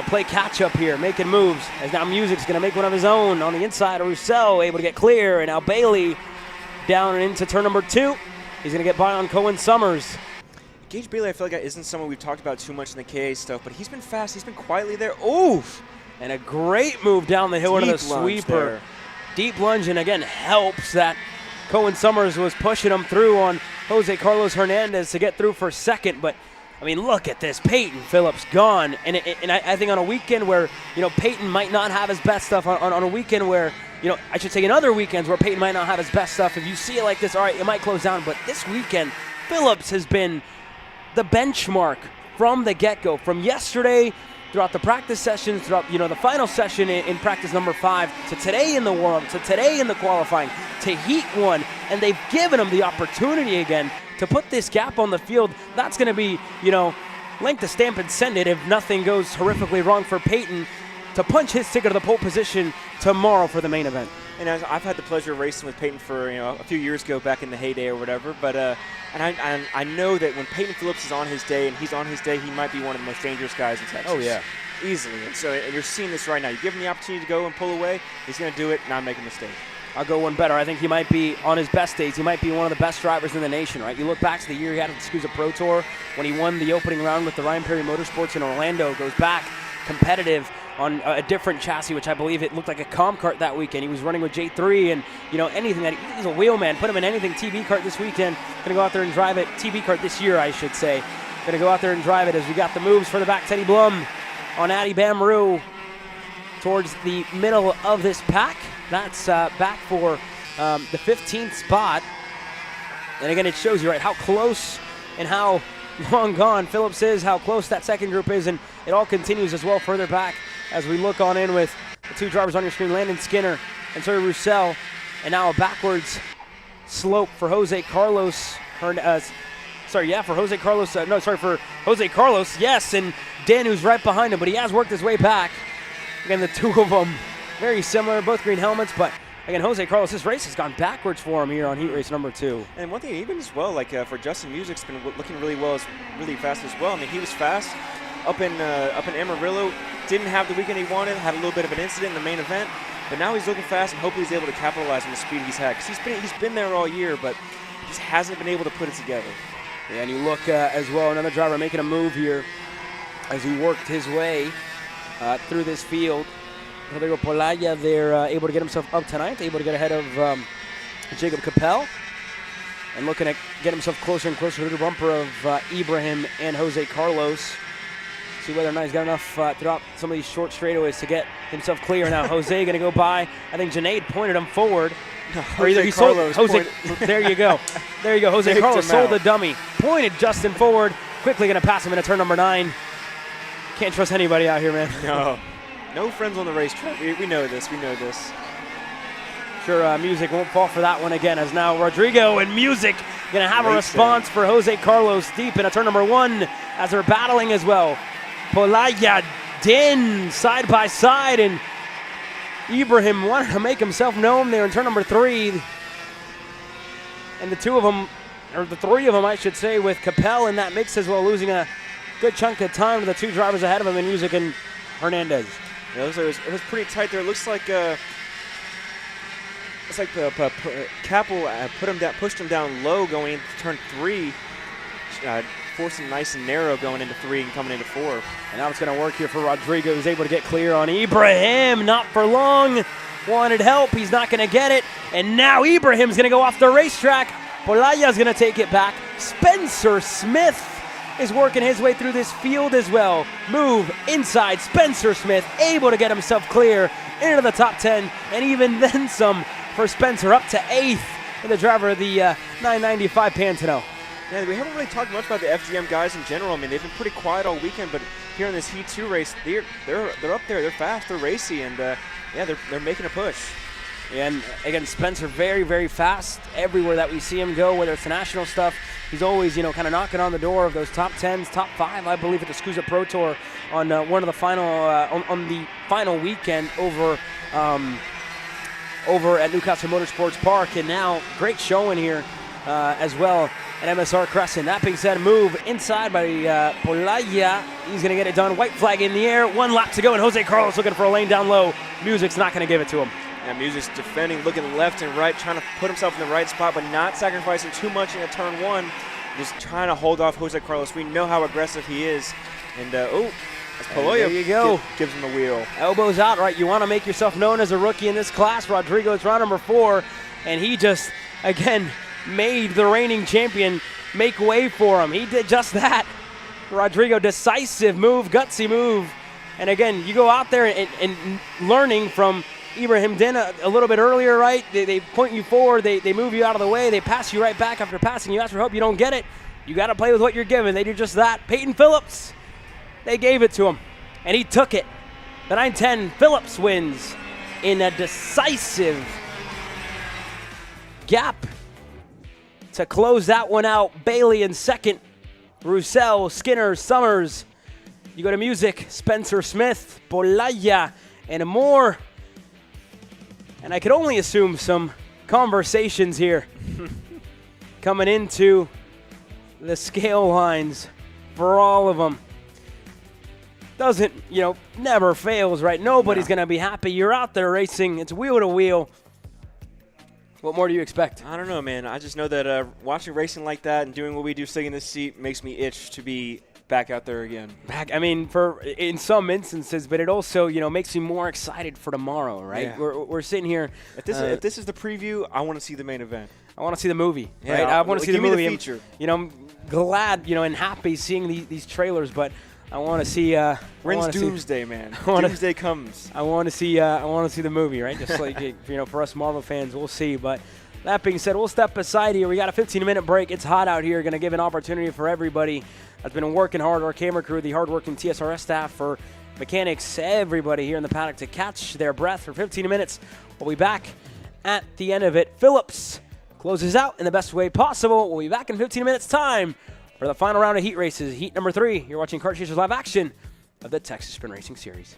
S3: play catch up here, making moves. As now Music's going to make one of his own on the inside. Roussel able to get clear, and now Bailey down and into turn number 2. He's going to get by on Cohen Summers.
S2: Gage Bailey, I feel like isn't someone we've talked about too much in the KA stuff, but he's been fast. He's been quietly there. Oof!
S3: And a great move down the hill into the sweeper. Deep lunge, and again, helps that Cohen Summers was pushing him through on Jose Carlos Hernandez to get through for second. But, I mean, look at this. Peyton Phillips gone. And I think on a weekend where, Peyton might not have his best stuff, on a weekend where, I should say in other weekends where Peyton might not have his best stuff, if you see it like this, all right, it might close down. But this weekend, Phillips has been the benchmark from the get-go. From yesterday, throughout the practice sessions, throughout the final session in practice number 5, to today in the warm-up, to today in the qualifying, to Heat 1, and they've given him the opportunity again to put this gap on the field. That's going to be, length to stamp and send it if nothing goes horrifically wrong for Peyton to punch his ticket to the pole position tomorrow for the main event.
S2: And I've had the pleasure of racing with Peyton for a few years ago back in the heyday or whatever, but and I know that when Peyton Phillips is on his day and he's on his day, he might be one of the most dangerous guys in Texas.
S3: Oh yeah,
S2: easily. And so you're seeing this right now. You give him the opportunity to go and pull away, he's going to do it, not make a mistake.
S3: I'll go one better. I think he might be, on his best days, he might be one of the best drivers in the nation, right? You look back to the year he had at the SCUSA Pro Tour when he won the opening round with the Ryan Perry Motorsports in Orlando, goes back competitive on a different chassis, which I believe it looked like a comp kart that weekend. He was running with J3 and, anything that he's a wheel man. Put him in anything TV kart this weekend. Going to go out there and drive it. TV kart this year, I should say. Going to go out there and drive it as we got the moves for the back. Teddy Blum on Addy Bamaru towards the middle of this pack. That's back for the 15th spot. And again, it shows you, right, how close and how long gone Phillips is, how close that second group is, and it all continues as well further back as we look on in with the two drivers on your screen, Landon Skinner and Terry Roussel, and now a backwards slope for Jose Carlos. For Jose Carlos, yes, and Dan, who's right behind him, but he has worked his way back. Again, the two of them very similar, both green helmets, but again, Jose Carlos, this race has gone backwards for him here on heat race number 2.
S2: And one thing, even as well, like for Justin Music's been looking really well, really fast as well. I mean, he was fast up in Amarillo, didn't have the weekend he wanted, had a little bit of an incident in the main event, but now he's looking fast, and hopefully he's able to capitalize on the speed he's had. Because he's been there all year, but just hasn't been able to put it together.
S3: Yeah, and you look as well, another driver making a move here as he worked his way through this field. Rodrigo Polaya there able to get himself up tonight, able to get ahead of Jacob Capel, and looking at get himself closer and closer to the bumper of Ibrahim and Jose Carlos. See whether or not he's got enough throughout some of these short straightaways to get himself clear. Now Jose going to go by. I think Junaid pointed him forward. Or either he sold Jose. There you go. There you go. Jose Carlos sold the dummy. Pointed Justin forward. Quickly going to pass him into turn number 9. Can't trust anybody out here, man.
S2: No. No friends on the racetrack. We know this. We know this.
S3: Sure, Music won't fall for that one again, as now Rodrigo and Music going to have a response for Jose Carlos deep into turn number 1 as they're battling as well. Polaya, Din, side by side, and Ibrahim wanted to make himself known there in turn number 3. And the two of them, or the three of them, I should say, with Capel in that mix as well, losing a good chunk of time to the two drivers ahead of him in Music and Hernandez.
S2: Yeah, it was pretty tight there. It looks like Capel pushed him down low going into turn 3. Forced him nice and narrow going into 3 and coming into 4.
S3: And now it's going to work here for Rodrigo, who's able to get clear on Ibrahim. Not for long. Wanted help. He's not going to get it. And now Ibrahim's going to go off the racetrack. Polaya's going to take it back. Spencer Smith is working his way through this field as well. Move inside. Spencer Smith able to get himself clear into the top 10. And even then some for Spencer, up to 8th for the driver of the 995 Pantano.
S2: Yeah, we haven't really talked much about the FGM guys in general. I mean, they've been pretty quiet all weekend, but here in this Heat 2 race, they're up there. They're fast, they're racy, and yeah, they're making a push.
S3: And again, Spencer very, very fast everywhere that we see him go, whether it's the national stuff. He's always, kind of knocking on the door of those top 10s, top 5, I believe, at the SCUSA Pro Tour on one of the final on the final weekend over at Newcastle Motorsports Park. And now, great showing here as well at MSR Cresson. That being said, move inside by Polaya. He's going to get it done. White flag in the air. 1 lap to go, and Jose Carlos looking for a lane down low. Music's not going to give it to him.
S2: Yeah, Music's defending, looking left and right, trying to put himself in the right spot, but not sacrificing too much in turn 1. Just trying to hold off Jose Carlos. We know how aggressive he is. And, as Polaya
S3: there you go.
S2: Gives him the wheel.
S3: Elbows out, right? You want to make yourself known as a rookie in this class. Rodrigo's round number 4, and he just, again, made the reigning champion make way for him. He did just that. Rodrigo, decisive move, gutsy move. And again, you go out there and learning from Ibrahim Din a little bit earlier, right? They point you forward, they move you out of the way, they pass you right back after passing you. Ask for help, you don't get it. You got to play with what you're given. They do just that. Peyton Phillips, they gave it to him, and he took it. The 910, Phillips wins in a decisive gap to close that one out. Bailey in second, Roussel, Skinner, Summers. You go to Music, Spencer Smith, Polaya, and more. And I could only assume some conversations here coming into the scale lines for all of them. Doesn't, never fails, right? Nobody's going to be happy. You're out there racing. It's wheel to wheel. What more do you expect?
S2: I don't know, man. I just know that watching racing like that and doing what we do sitting in this seat makes me itch to be back out there again.
S3: In some instances, but it also, makes me more excited for tomorrow, right?
S2: Yeah.
S3: We're sitting here.
S2: If this is the preview, I want to see the main event.
S3: I want to see the movie,
S2: yeah,
S3: right? I want to see the movie.
S2: Give me the feature.
S3: I'm glad, and happy seeing these trailers, but I want to see.
S2: When's Doomsday, man? Doomsday comes.
S3: I want to see. I want to see the movie, right? Just like for us Marvel fans, we'll see. But that being said, we'll step aside here. We got a 15-minute break. It's hot out here. Going to give an opportunity for everybody that's been working hard. Our camera crew, the hardworking TSRS staff, for mechanics, everybody here in the paddock to catch their breath for 15 minutes. We'll be back at the end of it. Phillips closes out in the best way possible. We'll be back in 15 minutes time for the final round of heat races, heat number 3. You're watching Kart Chasers live action of the Texas Sprint Racing Series.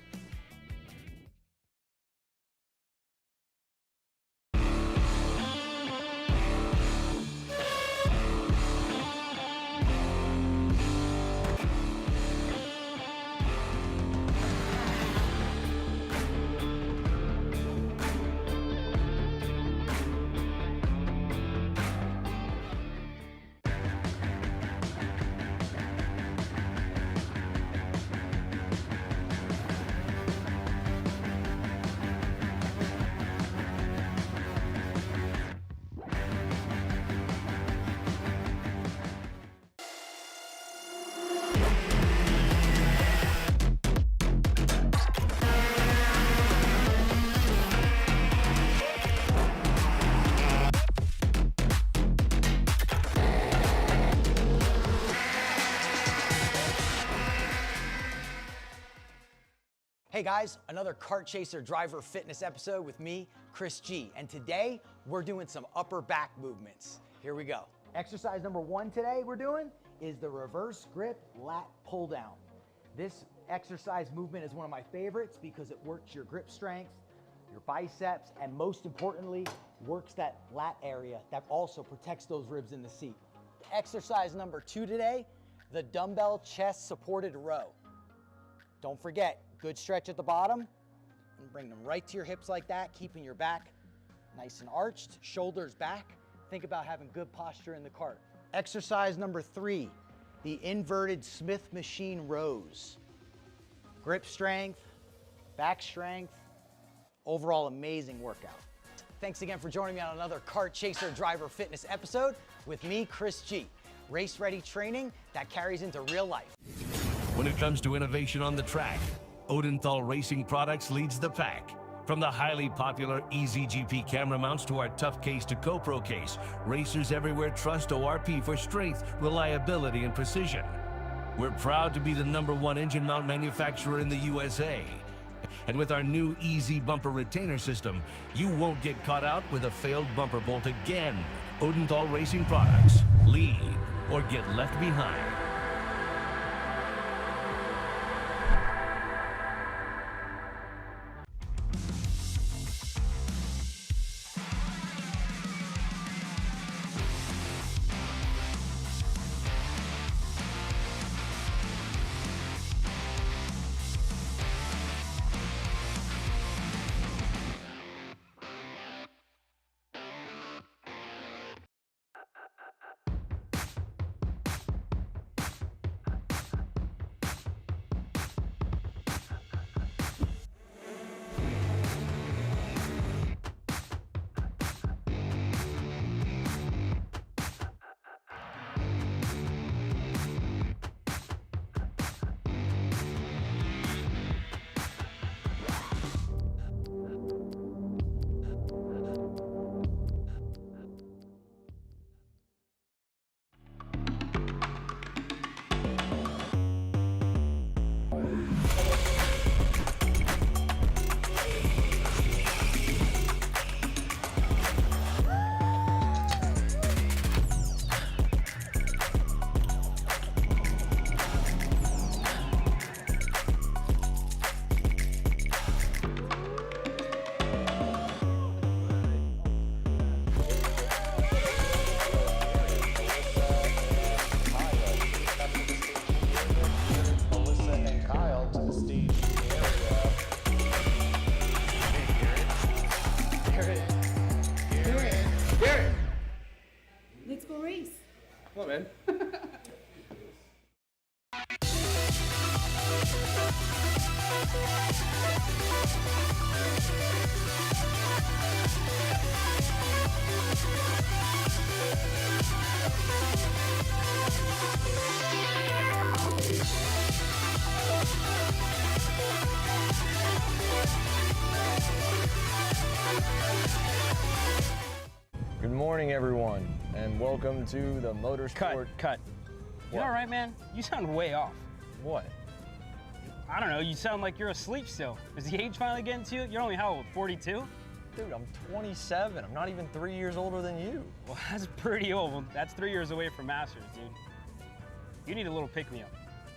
S12: Hey guys, another Kart Chaser driver fitness episode with me, Chris G. And today we're doing some upper back movements. Here we go. Exercise number 1 today we're doing is the reverse grip lat pull down. This exercise movement is one of my favorites because it works your grip strength, your biceps, and most importantly, works that lat area that also protects those ribs in the seat. Exercise number 2 today, the dumbbell chest supported row. Don't forget, good stretch at the bottom, and bring them right to your hips like that, keeping your back nice and arched, shoulders back. Think about having good posture in the cart. Exercise number 3, the inverted Smith machine rows. Grip strength, back strength, overall amazing workout. Thanks again for joining me on another Kart Chaser driver fitness episode with me, Chris G. Race ready training that carries into real life.
S13: When it comes to innovation on the track, Odenthal Racing Products leads the pack. From the highly popular EasyGP camera mounts to our tough case to GoPro case, racers everywhere trust ORP for strength, reliability, and precision. We're proud to be the #1 engine mount manufacturer in the USA. And with our new Easy Bumper Retainer System, you won't get caught out with a failed bumper bolt again. Odenthal Racing Products. Lead or get left behind.
S16: Good morning, everyone, and welcome to the Motorsport.
S21: Cut. You all right, man? You sound way off.
S16: What?
S6: I don't know, you sound like you're asleep still. Is the age finally getting to you? You're only how old, 42?
S16: Dude, I'm 27. I'm not even 3 years older than you.
S6: Well, that's pretty old. Well, that's 3 years away from Masters, dude. You need a little pick-me-up.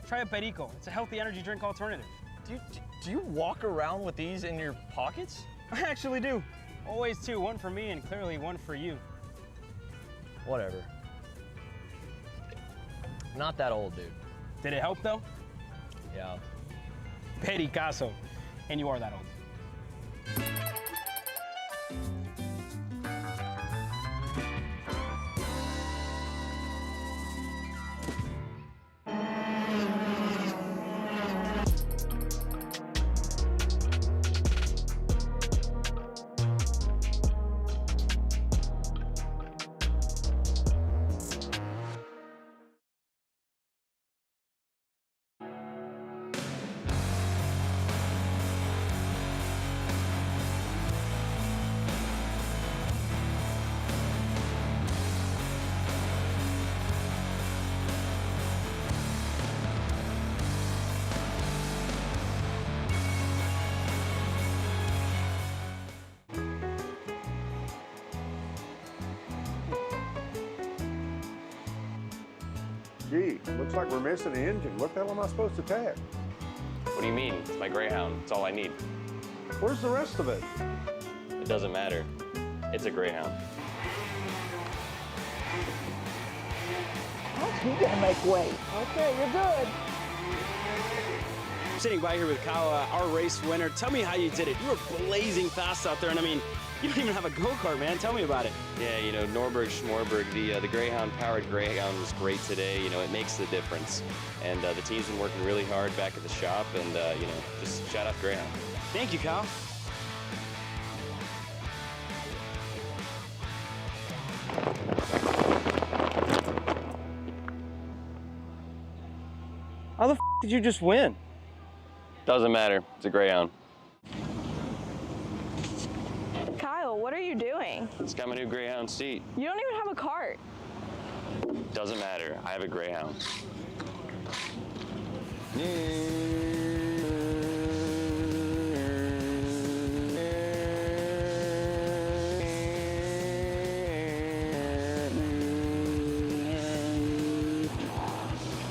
S6: Try a Perico. It's a healthy energy drink alternative.
S16: Do you walk around with these in your pockets?
S6: I actually do. Always two, one for me and clearly one for you.
S16: Whatever. Not that old, dude.
S6: Did it help though?
S16: Yeah.
S6: Pericazo. And you are that old.
S14: Gee, looks like we're missing the engine. What the hell am I supposed to tag?
S15: What do you mean? It's my Greyhound. It's all I need.
S14: Where's the rest of it?
S15: It doesn't matter. It's a Greyhound.
S17: You gotta make weight. Okay, you're good.
S3: Sitting by here with Kyle, our race winner. Tell me how you did it. You were blazing fast out there, and I mean, you don't even have a go-kart, man. Tell me about it.
S15: Yeah, you know, Norberg, Schmorberg, the Greyhound-powered Greyhound was great today. You know, it makes the difference. And the team's been working really hard back at the shop, and, you know, just shout out Greyhound.
S3: Thank you, Kyle.
S16: How the did you just win?
S15: Doesn't matter. It's a Greyhound.
S18: Kyle, what are you doing?
S15: It's got my new Greyhound seat.
S18: You don't even have a cart.
S15: Doesn't matter. I have a Greyhound.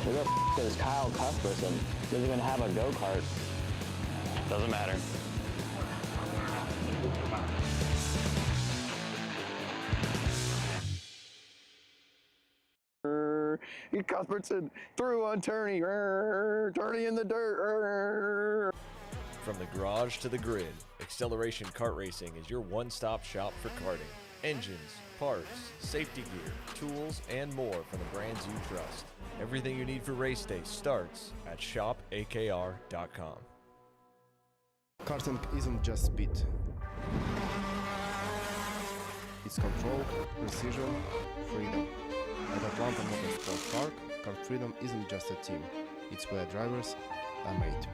S9: Who the is Kyle Cuthbertson? Doesn't even have a go-kart.
S15: Doesn't matter.
S16: Cuthbertson threw on Turney. Turney in the dirt.
S5: From the garage to the grid, Acceleration Kart Racing is your one-stop shop for karting. Engines, parts, safety gear, tools, and more from the brands you trust. Everything you need for race day starts at shopakr.com.
S20: Karting isn't just speed. It's control, precision, freedom. At Atlanta Motorsport Park, Kart Freedom isn't just a team. It's where drivers are made.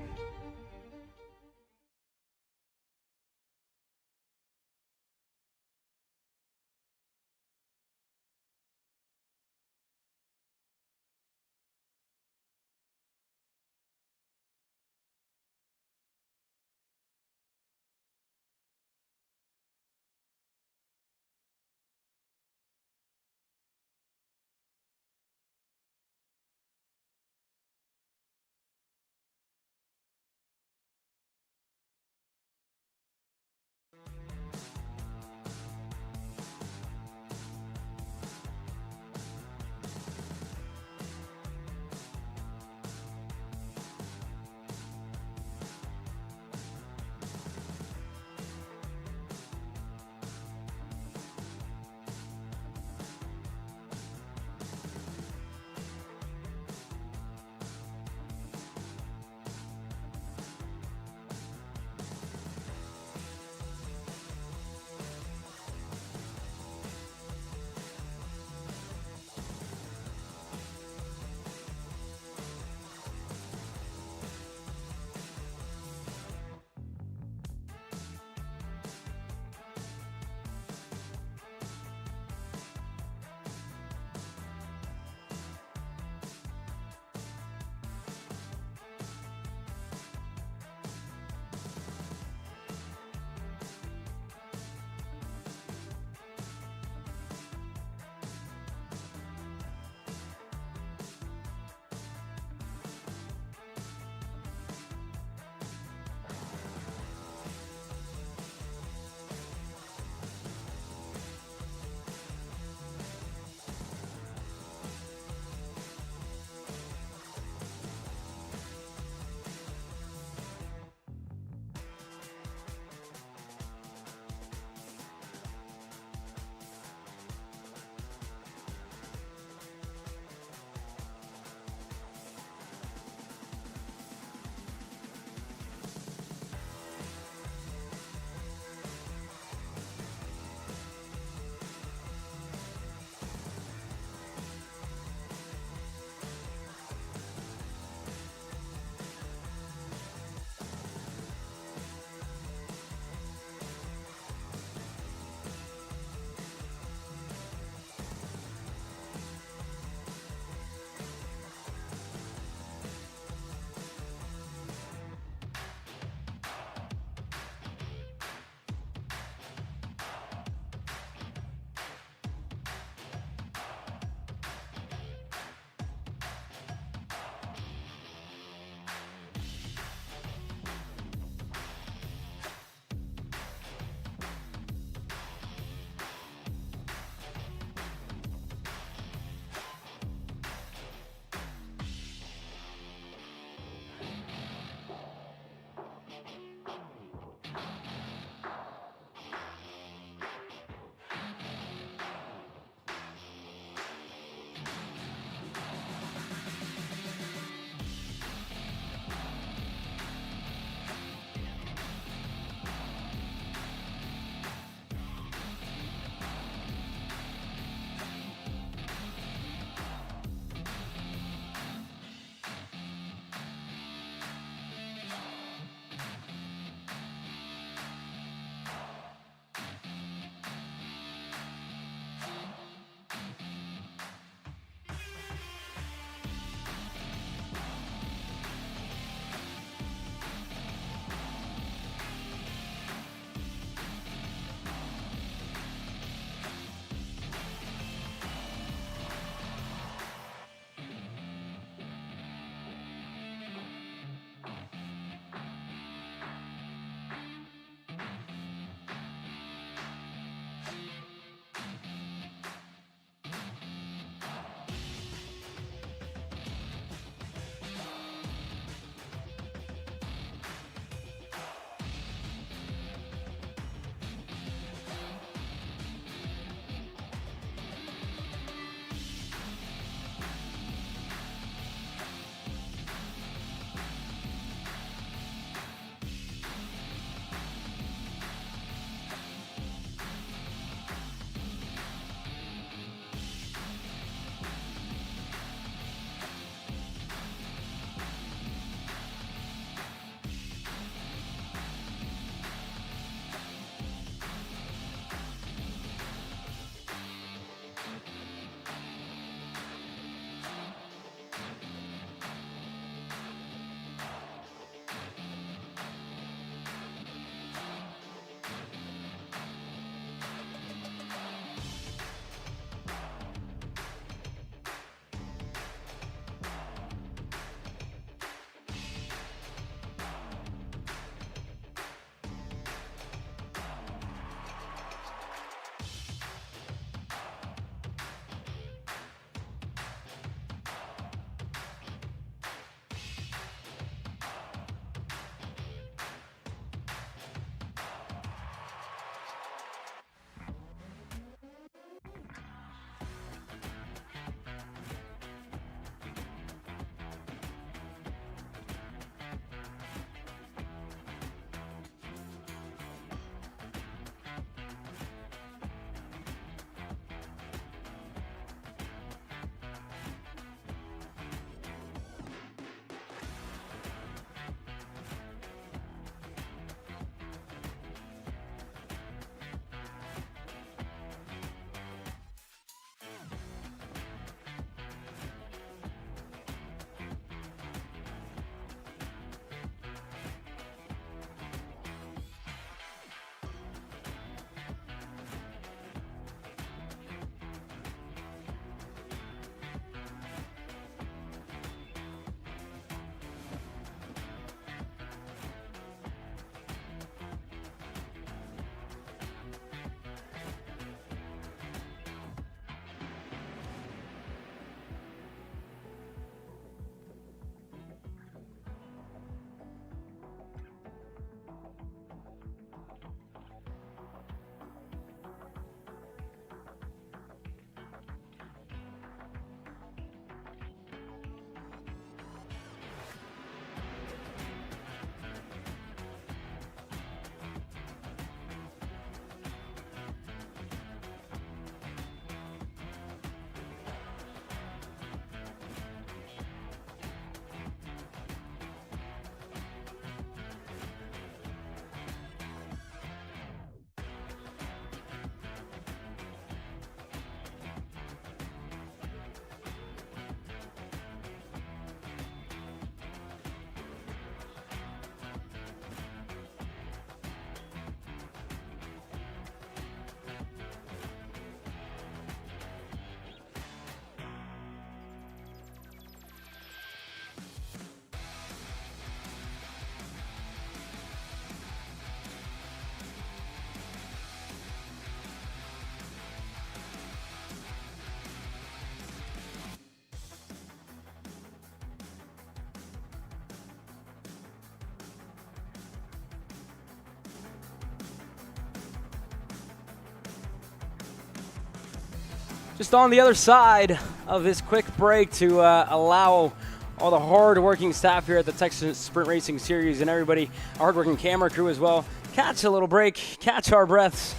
S3: Just on the other side of this quick break to allow all the hard-working staff here at the Texas Sprint Racing Series and everybody, our hard-working camera crew as well, catch a little break, catch our breaths,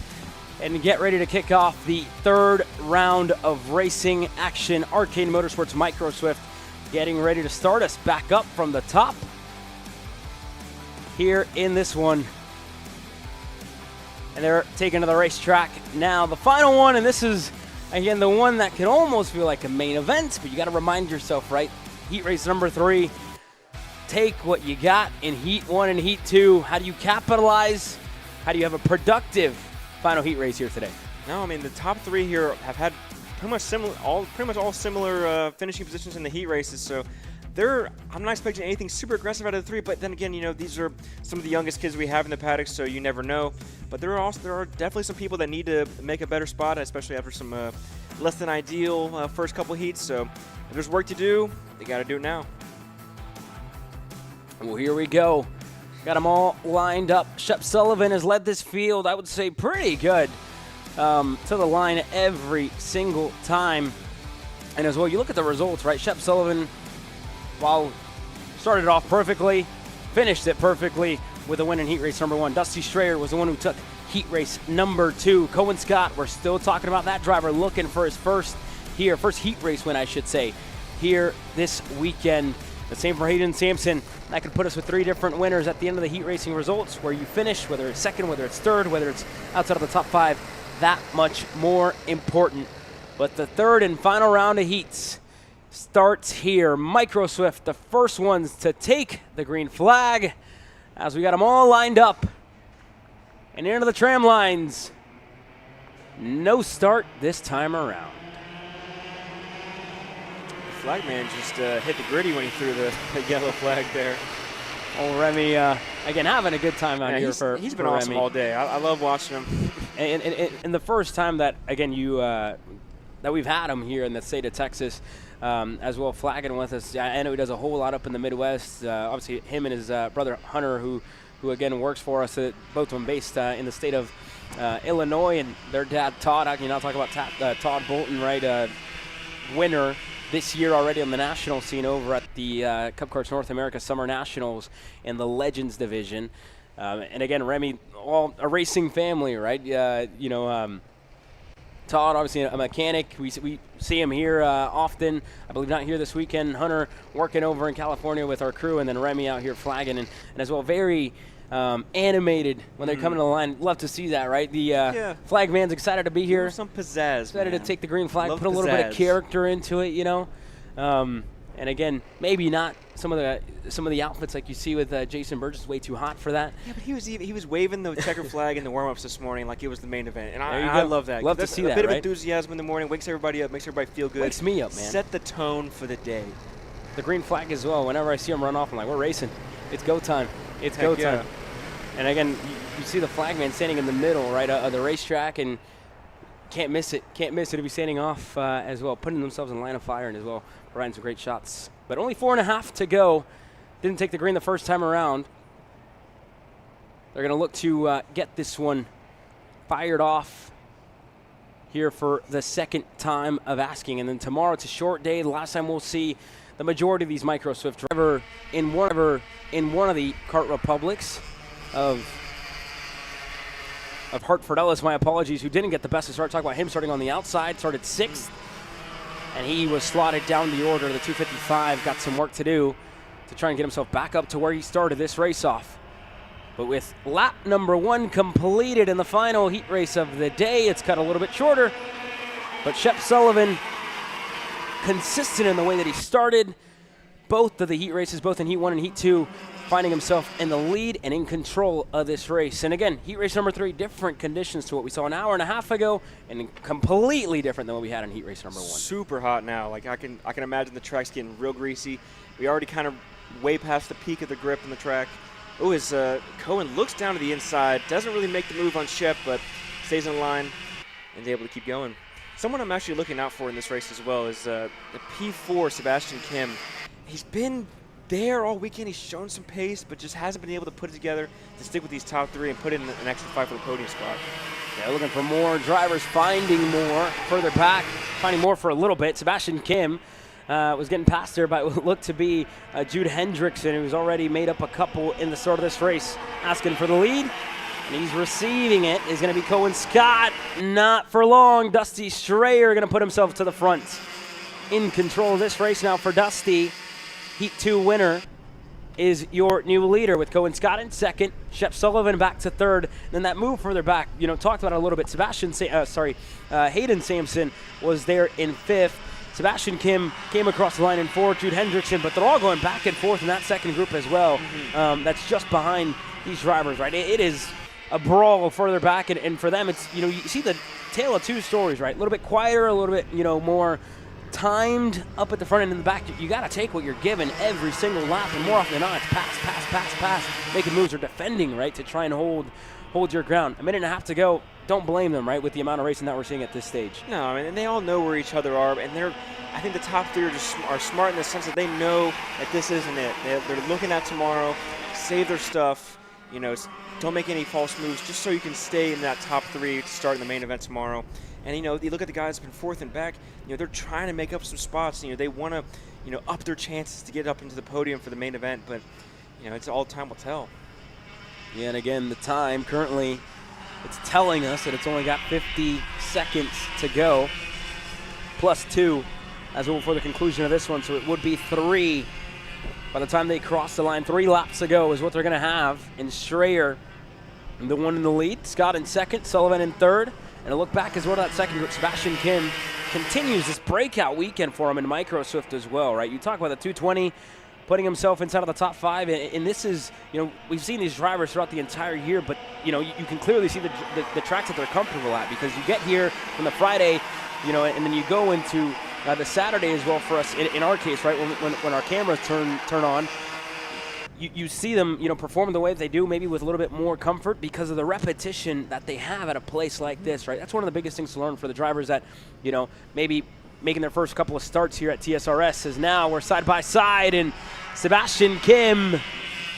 S3: and get ready to kick off the third round of racing action. Arcade Motorsports Micro Swift getting ready to start us back up from the top here in this one. And they're taking to the racetrack now. The final one, and this is, again, the one that can almost feel like a main event, but you got to remind yourself, right? Heat race number 3. Take what you got in Heat 1 and Heat 2. How do you capitalize? How do you have a productive final heat race here today?
S2: No, I mean, the top 3 here have had pretty much all similar finishing positions in the heat races, so I'm not expecting anything super aggressive out of the 3, but then again, these are some of the youngest kids we have in the paddock, so you never know. But there are definitely some people that need to make a better spot, especially after some less than ideal first couple heats. So if there's work to do, they got to do it now.
S3: Well, here we go. Got them all lined up. Shep Sullivan has led this field, I would say, pretty good to the line every single time. And as well, you look at the results, right? Shep Sullivan, while started off perfectly, finished it perfectly with a win in heat race number 1. Dusty Strayer was the one who took heat race number 2. Cohen Scott, we're still talking about that driver looking for his first heat race win, I should say, here this weekend. The same for Hayden Sampson. That could put us with 3 different winners at the end of the heat racing results, where you finish, whether it's second, whether it's third, whether it's outside of the top 5, that much more important. But the third and final round of heats starts here. Micro Swift, the first ones to take the green flag, as we got them all lined up and into the tram lines. No start this time around.
S2: Flagman just hit the gritty when he threw the yellow flag there.
S3: Oh, Remy, again, having a good time out here for
S2: He's been
S3: for
S2: awesome
S3: Remy.
S2: all day. I love watching him.
S3: And the first time that, again, that we've had him here in the state of Texas, as well, flagging with us. I know he does a whole lot up in the Midwest. Obviously, him and his brother Hunter, who again works for us, both of them based in the state of Illinois, and their dad Todd. I can now talk about Todd Bolton, right? Winner this year already on the national scene over at the Cup Karts North America Summer Nationals in the Legends division. And again, Remy, all a racing family, right? Todd, obviously a mechanic. We see him here often. I believe not here this weekend. Hunter working over in California with our crew, and then Remy out here flagging, and as well very animated when they come into the line. Love to see that, right? The flag man's excited to be here.
S2: Some pizzazz,
S3: excited to take the green flag,
S2: Love
S3: put a little
S2: pizzazz.
S3: bit of character into it, And again, maybe not some of the outfits like you see with Jason Burgess, way too hot for that.
S2: Yeah, but he was waving the checker flag in the warm-ups this morning like it was the main event, and
S3: There you
S2: I
S3: go.
S2: love that.
S3: Love to
S2: That's
S3: see
S2: a
S3: that,
S2: bit
S3: right?
S2: of enthusiasm in the morning wakes everybody up, makes everybody feel good.
S3: Wakes me up, man.
S2: Set the tone for the day.
S3: The green flag as well. Whenever I see them run off, I'm like, we're racing. It's go time. It's go
S2: yeah.
S3: time. And again, you see the flagman standing in the middle, right, of the racetrack, and can't miss it. Can't miss it to be standing off as well, putting themselves in line of fire, and as well providing some great shots. But only 4.5 to go. Didn't take the green the first time around. They're going to look to get this one fired off here for the second time of asking. And then tomorrow it's a short day. The last time we'll see the majority of these Micro Swift driver in one of the Kart Republics of Hartford Ellis, my apologies, who didn't get the best of start. Talk about him starting on the outside, started 6th, and he was slotted down the order. The 255 got some work to do to try and get himself back up to where he started this race off. But with lap number 1 completed in the final heat race of the day, it's cut a little bit shorter. But Shep Sullivan, consistent in the way that he started both of the heat races, both in Heat 1 and Heat 2, finding himself in the lead and in control of this race. And again, heat race number 3, different conditions to what we saw an hour and a half ago, and completely different than what we had in heat race number 1.
S2: Super hot now. Like I can imagine the track's getting real greasy. We already kind of way past the peak of the grip on the track. Oh, as Cohen looks down to the inside, doesn't really make the move on Shep, but stays in line and is able to keep going. Someone I'm actually looking out for in this race as well is the P4 Sebastian Kim. He's been there all weekend. He's shown some pace, but just hasn't been able to put it together to stick with these top 3 and put in an extra fight for the podium spot.
S3: Yeah, looking for more drivers, finding more further back, finding more for a little bit. Sebastian Kim was getting past there by what looked to be Jude Hendrickson, who's already made up a couple in the start of this race, asking for the lead. And he's receiving it. Is going to be Cohen Scott. Not for long. Dusty Schrayer going to put himself to the front. In control of this race now for Dusty. Heat 2 winner is your new leader with Cohen Scott in second, Shep Sullivan back to third. Then that move further back, talked about it a little bit. Hayden Sampson was there in fifth. Sebastian Kim came across the line in fourth, Jude Hendrickson, but they're all going back and forth in that second group as well. That's just behind these drivers, right? It is a brawl further back, and for them, it's, you see the tale of two stories, right? A little bit quieter, a little bit, more timed up at the front and in the back. You got to take what you're given every single lap, and more often than not, it's pass, making moves or defending, right, to try and hold your ground. A minute and a half to go. Don't blame them, right, with the amount of racing that we're seeing at this stage.
S2: No, I mean, and they all know where each other are, and I think the top 3 are smart in the sense that they know that this isn't it. They're looking at tomorrow, save their stuff, don't make any false moves, just so you can stay in that top 3 to start in the main event tomorrow. And, you look at the guys that have been fourth and back, they're trying to make up some spots. They want to, up their chances to get up into the podium for the main event, but, it's all time will tell.
S3: Yeah, and again, the time currently, it's telling us that it's only got 50 seconds to go, plus 2 as well for the conclusion of this one, so it would be 3 by the time they cross the line. 3 laps to go is what they're going to have. And Schrayer, the one in the lead, Scott in second, Sullivan in third. And a look back as well to that second group. Sebastian Kim continues this breakout weekend for him in Micro Swift as well, right? You talk about the 220, putting himself inside of the top 5, and this is, we've seen these drivers throughout the entire year, but, you can clearly see the tracks that they're comfortable at, because you get here from the Friday, and then you go into the Saturday as well for us, in our case, right, when our cameras turn on, you see them, perform the way they do, maybe with a little bit more comfort because of the repetition that they have at a place like this, right? That's one of the biggest things to learn for the drivers that, maybe making their first couple of starts here at TSRS, is now we're side by side, and Sebastian Kim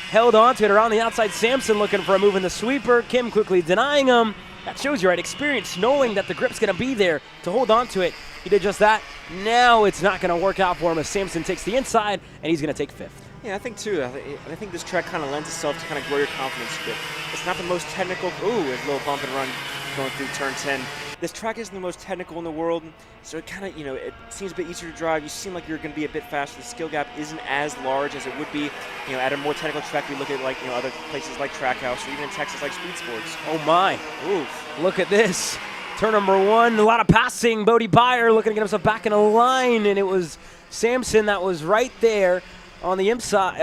S3: held on to it around the outside. Sampson looking for a move in the sweeper. Kim quickly denying him. That shows you, right, experience, knowing that the grip's going to be there to hold on to it. He did just that. Now it's not going to work out for him as Sampson takes the inside, and he's going to take fifth.
S2: Yeah, I think too. I think this track kind of lends itself to kind of grow your confidence a bit. It's not the most technical. Ooh, there's a little bump and run going through turn 10. This track isn't the most technical in the world, so it kind of, it seems a bit easier to drive. You seem like you're going to be a bit faster. The skill gap isn't as large as it would be, at a more technical track. We look at other places like Trackhouse, or even in Texas like Speed Sports.
S3: Oh my! Oof! Look at this. Turn number 1, a lot of passing. Bodie Byer looking to get himself back in a line, and it was Sampson that was right there on the inside,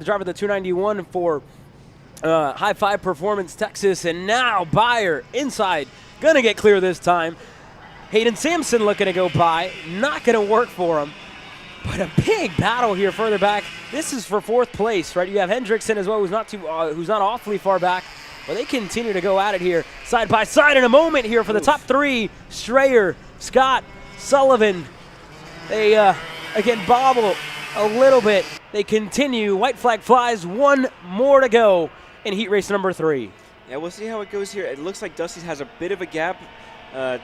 S3: the driver of the 291 for High Five Performance Texas, and now Byer inside, gonna get clear this time. Hayden Sampson looking to go by, not gonna work for him, but a big battle here further back. This is for 4th place, right? You have Hendrickson as well, who's not awfully far back, but they continue to go at it here, side by side in a moment here for the top 3. Schrayer, Scott, Sullivan. They again bobble a little bit. They continue. White flag flies. 1 more to go in heat race number 3.
S2: Yeah, we'll see how it goes here. It looks like Dusty has a bit of a gap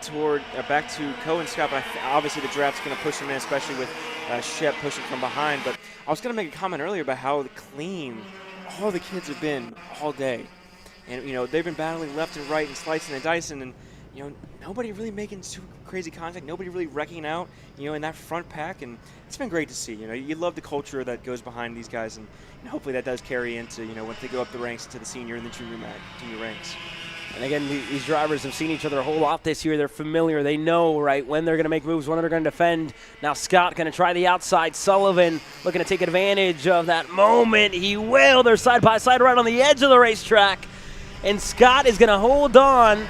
S2: toward back to Cohen Scott, but obviously the draft's going to push him in, especially with Shep pushing from behind. But I was going to make a comment earlier about how clean all the kids have been all day. And, they've been battling left and right and slicing and dicing, and, nobody really making super crazy contact, nobody really wrecking out, in that front pack, and it's been great to see. You love the culture that goes behind these guys, and hopefully that does carry into, when they go up the ranks to the senior and the junior ranks.
S3: And again, these drivers have seen each other a whole lot this year. They're familiar. They know, right, when they're going to make moves, when they're going to defend. Now Scott going to try the outside. Sullivan looking to take advantage of that moment. He will. They're side by side right on the edge of the racetrack. And Scott is going to hold on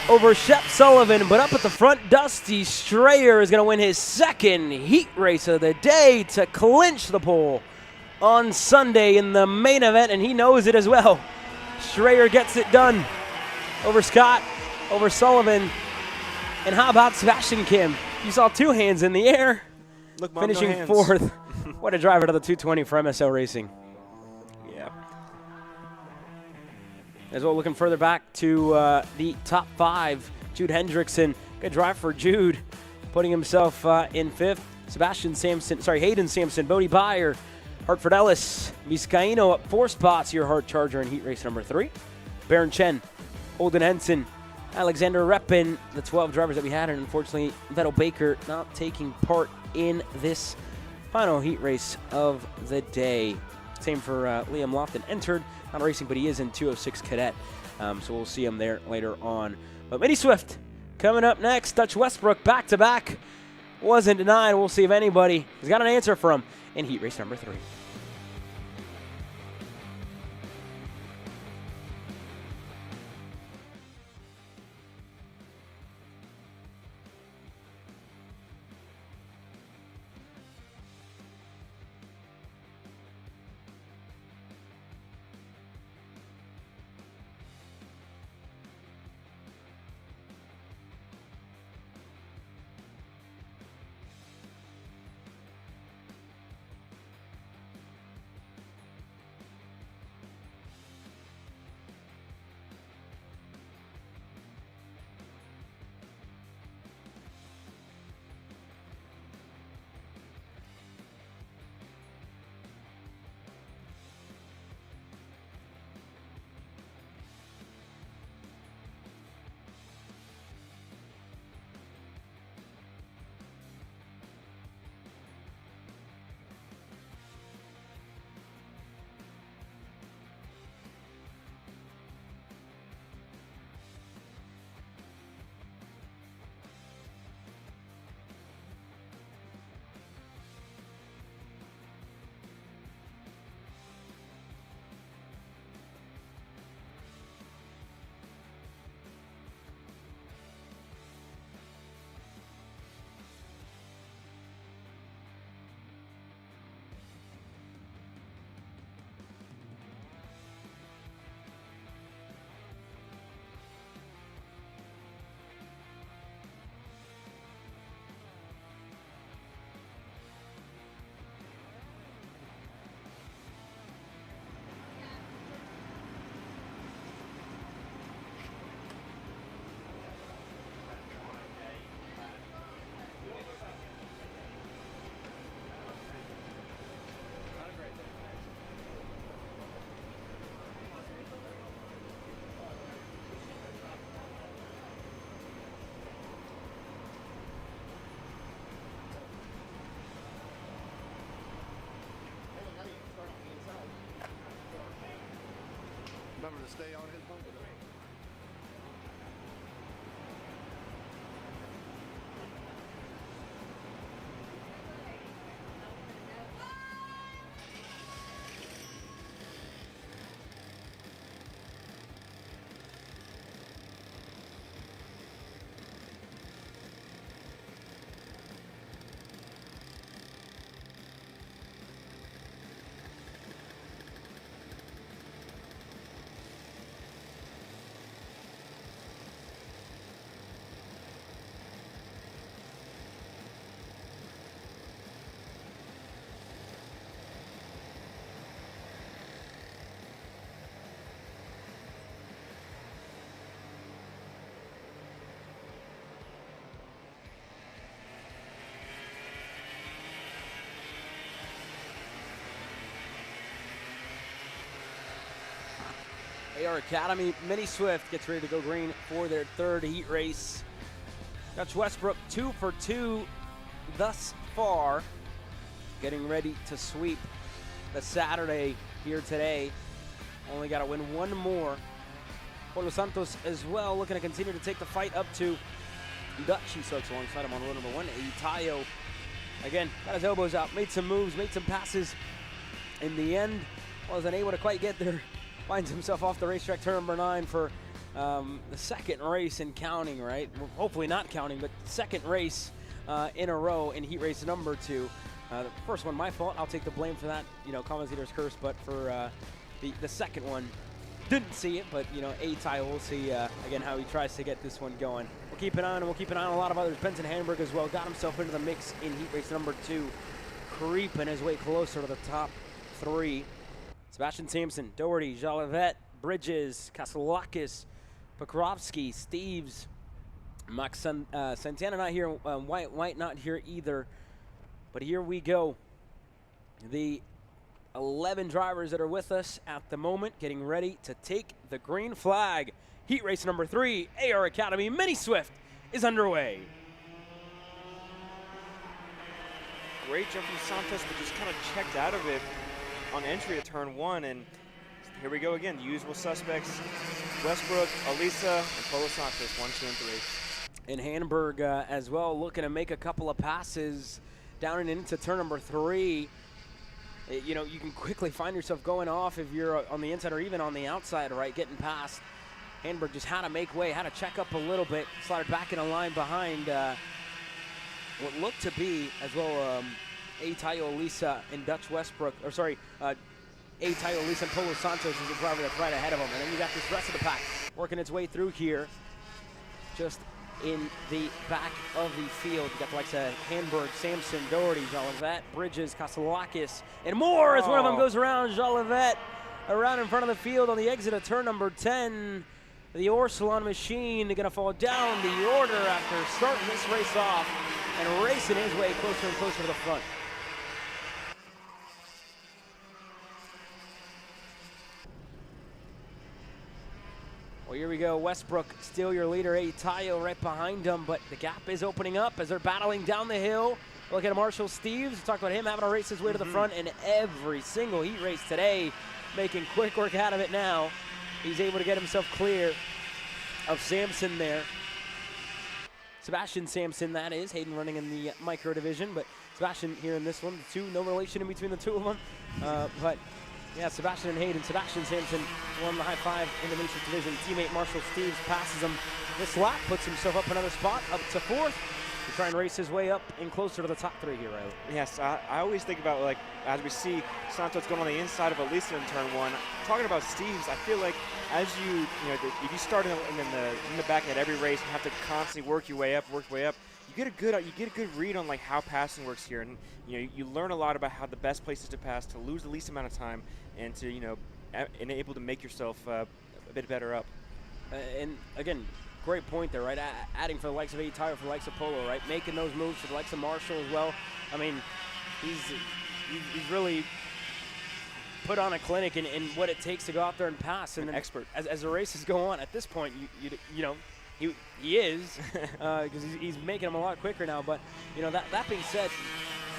S3: over Shep Sullivan, but up at the front, Dusty Schrayer is going to win his 2nd heat race of the day to clinch the pole on Sunday in the main event, and he knows it as well. Schrayer gets it done over Scott, over Sullivan, and how about Sebastian Kim? You saw 2 hands in the air,
S2: Look, Mom,
S3: finishing
S2: no hands.
S3: 4th What a driver to the 220 for MSL Racing.
S2: Yeah.
S3: As well, looking further back to the top 5, Jude Hendrickson. Good drive for Jude, putting himself in 5th. Hayden Sampson, Bodie Byer, Hartford Ellis, Vizcaíno up 4 spots. Your Hart Charger in heat race number 3. Baron Chen, Holden Henson, Alexander Reppin, the 12 drivers that we had, and unfortunately Vettel Baker not taking part in this final heat race of the day. Same for Liam Lofton, entered, not racing, but he is in 206 Cadet, so we'll see him there later on. But Mini Swift coming up next. Dutch Westbrook back-to-back. Wasn't denied. We'll see if anybody has got an answer for him in heat race number 3.
S14: Remember to stay on his bumper.
S3: AR Academy Mini Swift gets ready to go green for their 3rd heat race. Dutch Westbrook 2 for 2 thus far, getting ready to sweep the Saturday here today. Only got to win one more. Polo Santos as well, looking to continue to take the fight up to Dutch. He starts alongside him on row number 1. Tayo, again, got his elbows out, made some moves, made some passes. In the end, wasn't able to quite get there. Finds himself off the racetrack, turn number 9 for the 2nd race and counting, right? Well, hopefully not counting, but 2nd race in a row in heat race number 2. The first one, my fault. I'll take the blame for that, commentator's curse. But for the 2nd one, didn't see it. But, Tayo, we'll see, again, how he tries to get this one going. We'll keep an eye on him. We'll keep an eye on a lot of others. Benson Hamburg as well got himself into the mix in heat race number 2. creeping his way closer to the top 3. Sebastian Sampson, Doherty, Jolivet, Bridges, Kasolakis, Pokrovsky, Steves, Max Santana not here, White not here either. But here we go. The 11 drivers that are with us at the moment getting ready to take the green flag. Heat race number 3, AR Academy Mini Swift is underway.
S2: Great jump from Santos, but just kind of checked out of it on entry to turn 1. And here we go again. The usual suspects, Westbrook, Elisa, and Polo Santos, 1, 2, and 3.
S3: And Hamburg as well, looking to make a couple of passes down and into turn number 3. You know, you can quickly find yourself going off if you're on the inside or even on the outside, right, getting past. Hamburg just had to make way, had to check up a little bit, slotted back in a line behind what looked to be as well Tayo Elisa and Dutch Westbrook, or sorry, Tayo Elisa and Polo Santos is the driver that's right ahead of him. And then you got this rest of the pack working its way through here. Just in the back of the field, you got the likes of Hamburg, Sampson, Doherty, Jolivet, Bridges, Kasolakis, and more as one of them goes around. Jolivet around in front of the field on the exit of turn number 10. The Orsalon machine going to fall down the order after starting this race off and racing his way closer and closer to the front. Well, here we go. Westbrook, still your leader. Tayo right behind him, but the gap is opening up as they're battling down the hill. Look at Marshall Steves. We talked about him having to race his way to the front in every single heat race today, making quick work out of it now. He's able to get himself clear of Sampson there. Sebastian Sampson, that is. Hayden running in the micro division, but Sebastian here in this one. The two, no relation in between the two of them. But yeah, Sebastian and Hayden. Sebastian Sampson won the high five in the Matrix division. Teammate Marshall Steves passes him this lap, puts himself up another spot, up to 4th. To try and race his way up and closer to the top 3 here, Riley.
S2: Yes, I always think about, like, as we see Santos going on the inside of Elisa in turn 1. Talking about Steves, I feel like as you if you start in the back at every race, you have to constantly work your way up. You get a good read on like how passing works here, and you learn a lot about how the best places to pass to lose the least amount of time and to enable to make yourself a bit better up.
S3: And again, great point there, right? Adding for the likes of Tayo, for the likes of Polo, right? Making those moves for the likes of Marshall as well. I mean, he's really put on a clinic in what it takes to go out there and pass. And
S2: an expert.
S3: As the races go on, at this point, he is because he's making them a lot quicker now. But that being said,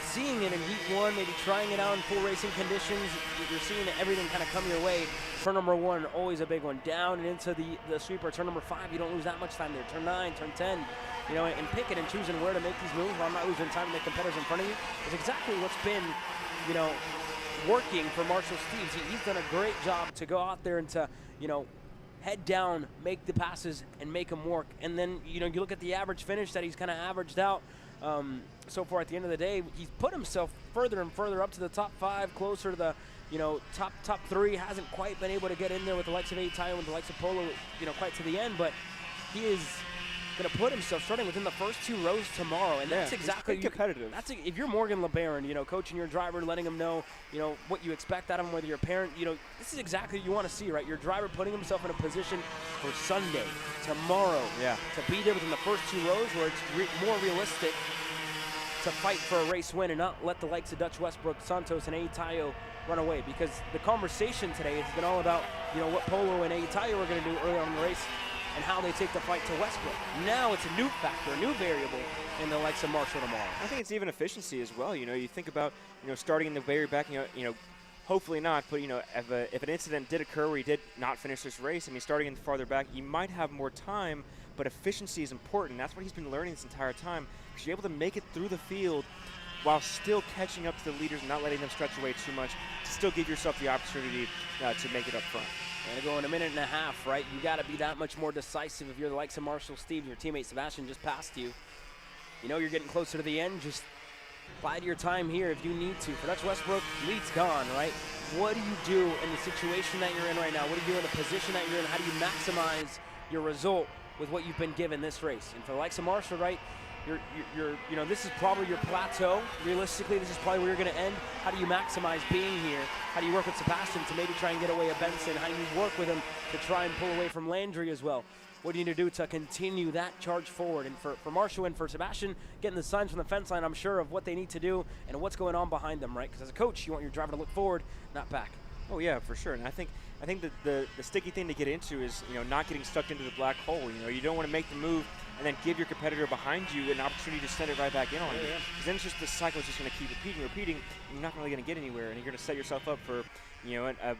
S3: seeing it in Heat 1, maybe trying it out in full racing conditions, you're seeing everything kind of come your way. Turn number 1, always a big one. Down and into the sweeper. Turn number 5, you don't lose that much time there. Turn 9, turn 10, and picking and choosing where to make these moves while not losing time to the competitors in front of you is exactly what's been, working for Marshall Steves. He's done a great job to go out there and to, head down, make the passes, and make them work. And then, you look at the average finish that he's kind of averaged out so far at the end of the day. He's put himself further and further up to the top 5, closer to the, top 3. Hasn't quite been able to get in there with the likes of Tayo and the likes of Polo, quite to the end. But he is going to put himself starting within the first 2 rows tomorrow, and that's exactly
S2: competitive.
S3: That's if you're Morgan LeBaron, coaching your driver, letting him know, what you expect out of him, whether you're a parent, this is exactly what you want to see, right? Your driver putting himself in a position for Sunday, tomorrow, to be there within the first 2 rows where it's more realistic to fight for a race win and not let the likes of Dutch Westbrook, Santos, and Tayo run away, because the conversation today has been all about, what Polo and Tayo are going to do early on in the race and how they take the fight to Westbrook. Now it's a new factor, a new variable in the likes of Marshall tomorrow.
S2: I think it's even efficiency as well. You think about, starting in the very back, hopefully not, but, if an incident did occur where he did not finish this race, starting in farther back, you might have more time, but efficiency is important. That's what he's been learning this entire time, because you're able to make it through the field while still catching up to the leaders and not letting them stretch away too much, to still give yourself the opportunity to make it up front.
S3: And go in a minute and a half, right? You got to be that much more decisive if you're the likes of Marshall Steve. Your teammate Sebastian just passed you. You're getting closer to the end. Just bide your time here if you need to. For Dutch Westbrook, lead's gone, right? What do you do in the situation that you're in right now? What do you do in the position that you're in? How do you maximize your result with what you've been given this race? And for the likes of Marshall, right, this is probably your plateau. Realistically, this is probably where you're going to end. How do you maximize being here? How do you work with Sebastian to maybe try and get away at Benson? How do you work with him to try and pull away from Landry as well? What do you need to do to continue that charge forward? And for Marshall and for Sebastian, getting the signs from the fence line, I'm sure, of what they need to do and what's going on behind them, right? Because as a coach, you want your driver to look forward, not back.
S2: Oh yeah, for sure. And I think that the sticky thing to get into is not getting stuck into the black hole. You don't want to make the move and then give your competitor behind you an opportunity to send it right back in on you. Because then it's just the cycle is just going to keep repeating. And you're not really going to get anywhere, and you're going to set yourself up for a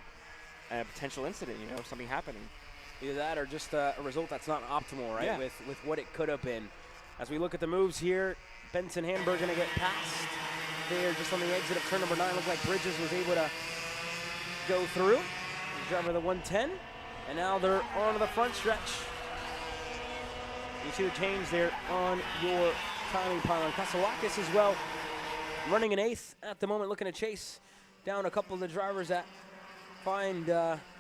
S2: potential incident. Something happening.
S3: Either that or just a result that's not optimal, right?
S2: Yeah.
S3: With what it could have been. As we look at the moves here, Benson Hamburg going to get past there just on the exit of turn number 9. Looks like Bridges was able to go through. Driver the 110, and now they're on to the front stretch. You see the change there on your timing pylon. Kasalakis as well, running an 8th at the moment, looking to chase down a couple of the drivers that find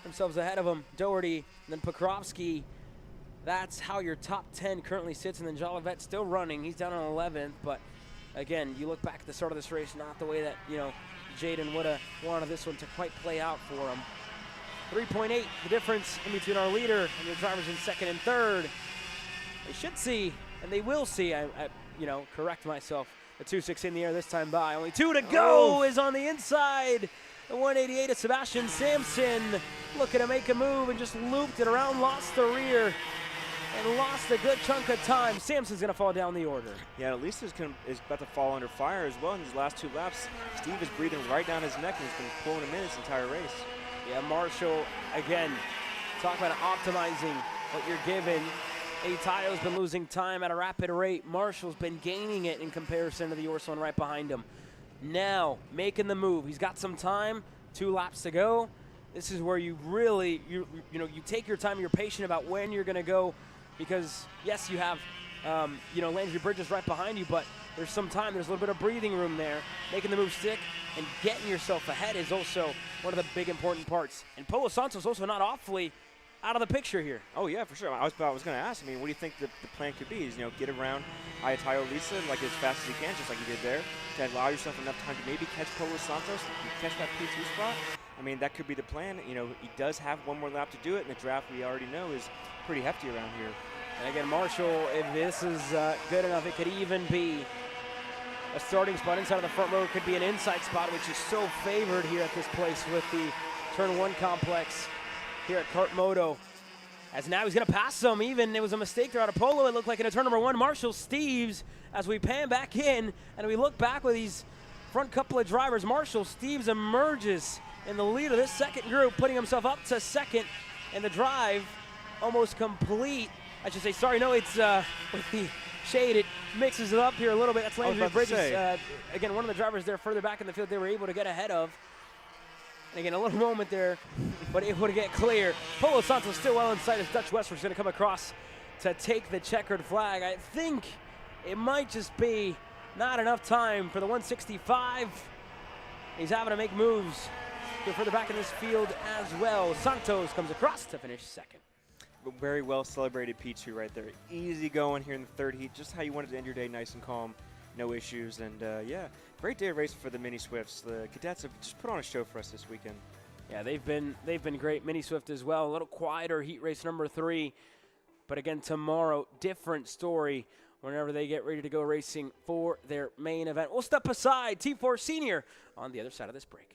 S3: themselves ahead of him. Doherty, and then Pokrovsky. That's how your top 10 currently sits, and then Jolivet still running. He's down on 11th, but again, you look back at the start of this race, not the way that Jaden would have wanted this one to quite play out for him. 3.8, the difference in between our leader and your drivers in second and third. They should see, and they will see, correct myself, the 2.6 in the air this time by. Only 2 to go is on the inside. The 188 of Sebastian Sampson looking to make a move and just looped it around, lost the rear, and lost a good chunk of time. Sampson's going to fall down the order.
S2: Yeah, at least is about to fall under fire as well in these last 2 laps. Steve is breathing right down his neck and has been pulling him in this entire race.
S3: Yeah, Marshall, again, talk about optimizing what you're given. Atayo's been losing time at a rapid rate. Marshall's been gaining it in comparison to the Orso one right behind him. Now, making the move. He's got some time, 2 laps to go. This is where you really, you take your time, you're patient about when you're going to go because, yes, you have, Landry Bridges right behind you, but there's some time, there's a little bit of breathing room there. Making the move stick and getting yourself ahead is also one of the big important parts. And Polo Santos also not awfully out of the picture here.
S2: Oh yeah, for sure. I was going to ask. What do you think the plan could be? Is get around Ayatayo Lisa like as fast as you can, just like you did there, to allow yourself enough time to maybe catch Polo Santos, catch that P2 spot. That could be the plan. He does have one more lap to do it, and the draft we already know is pretty hefty around here.
S3: And again, Marshall, if this is good enough, it could even be a starting spot inside of the front row. It could be an inside spot, which is so favored here at this place with the turn 1 complex here at KartMoto. As now he's going to pass him. Even it was a mistake there out of Polo. It looked like in a turn number 1, Marshall Steves, as we pan back in and we look back with these front couple of drivers, Marshall Steves emerges in the lead of this second group, putting himself up to second, and the drive almost complete. I should say, sorry, no, it's with the shade, it mixes it up here a little bit. That's Landry Bridges. Again, one of the drivers there further back in the field they were able to get ahead of. And again, a little moment there, but able to get clear. Polo Santos still well inside as Dutch Westford's going to come across to take the checkered flag. I think it might just be not enough time for the 165. He's having to make moves to further back in this field as well. Santos comes across to finish second.
S2: Very well celebrated P2 right there. Easy going here in the third heat, just how you wanted to end your day, nice and calm, no issues, and yeah, great day of racing for the Mini Swifts. The cadets have just put on a show for us this weekend.
S3: Yeah, they've been great. Mini Swift as well. A little quieter heat race number 3, but again tomorrow, different story whenever they get ready to go racing for their main event. We'll step aside. T4 Senior on the other side of this break.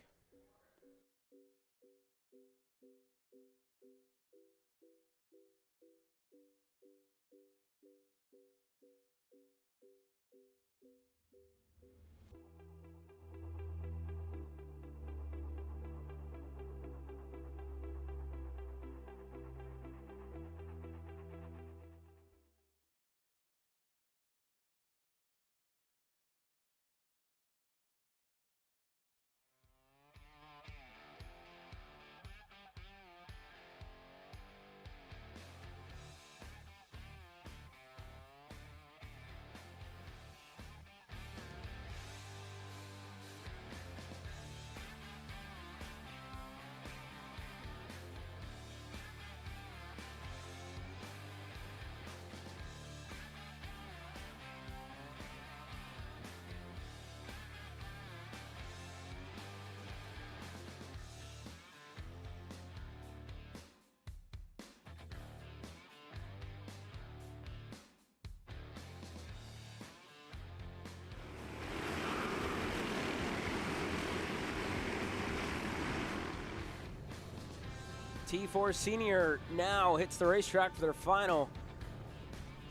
S3: T4 Senior now hits the racetrack for their final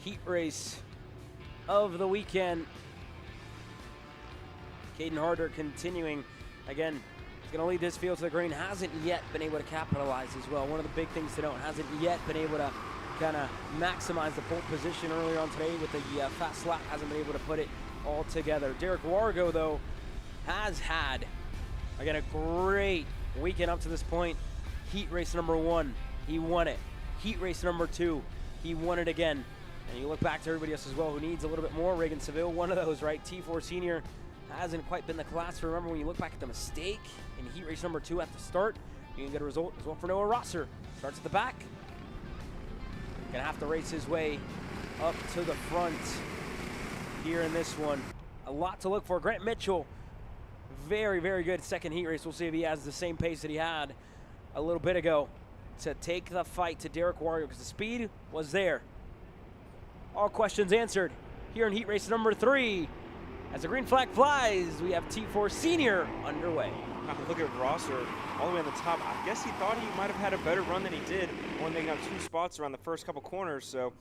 S3: heat race of the weekend. Caden Harder continuing. Again, he's going to lead this field to the green. Hasn't yet been able to capitalize as well. One of the big things to note, hasn't yet been able to kind of maximize the pole position earlier on today with the fast lap. Hasn't been able to put it all together. Derek Wargo, though, has had, again, a great weekend up to this point. Heat race number 1, he won it. Heat race number 2, he won it again. And you look back to everybody else as well who needs a little bit more. Reagan Seville, one of those, right? T4 Senior hasn't quite been the class to remember when you look back at the mistake in heat race number 2 at the start. You can get a result as well for Noah Rosser. Starts at the back. Gonna have to race his way up to the front here in this one. A lot to look for. Grant Mitchell, very, very good second heat race. We'll see if he has the same pace that he had a little bit ago to take the fight to Derek Warrior, because the speed was there. All questions answered here in heat race number 3. As the green flag flies, we have T4 Senior underway.
S2: Look at Rosser all the way on the top. I guess he thought he might have had a better run than he did, only making out 2 spots around the first couple corners. So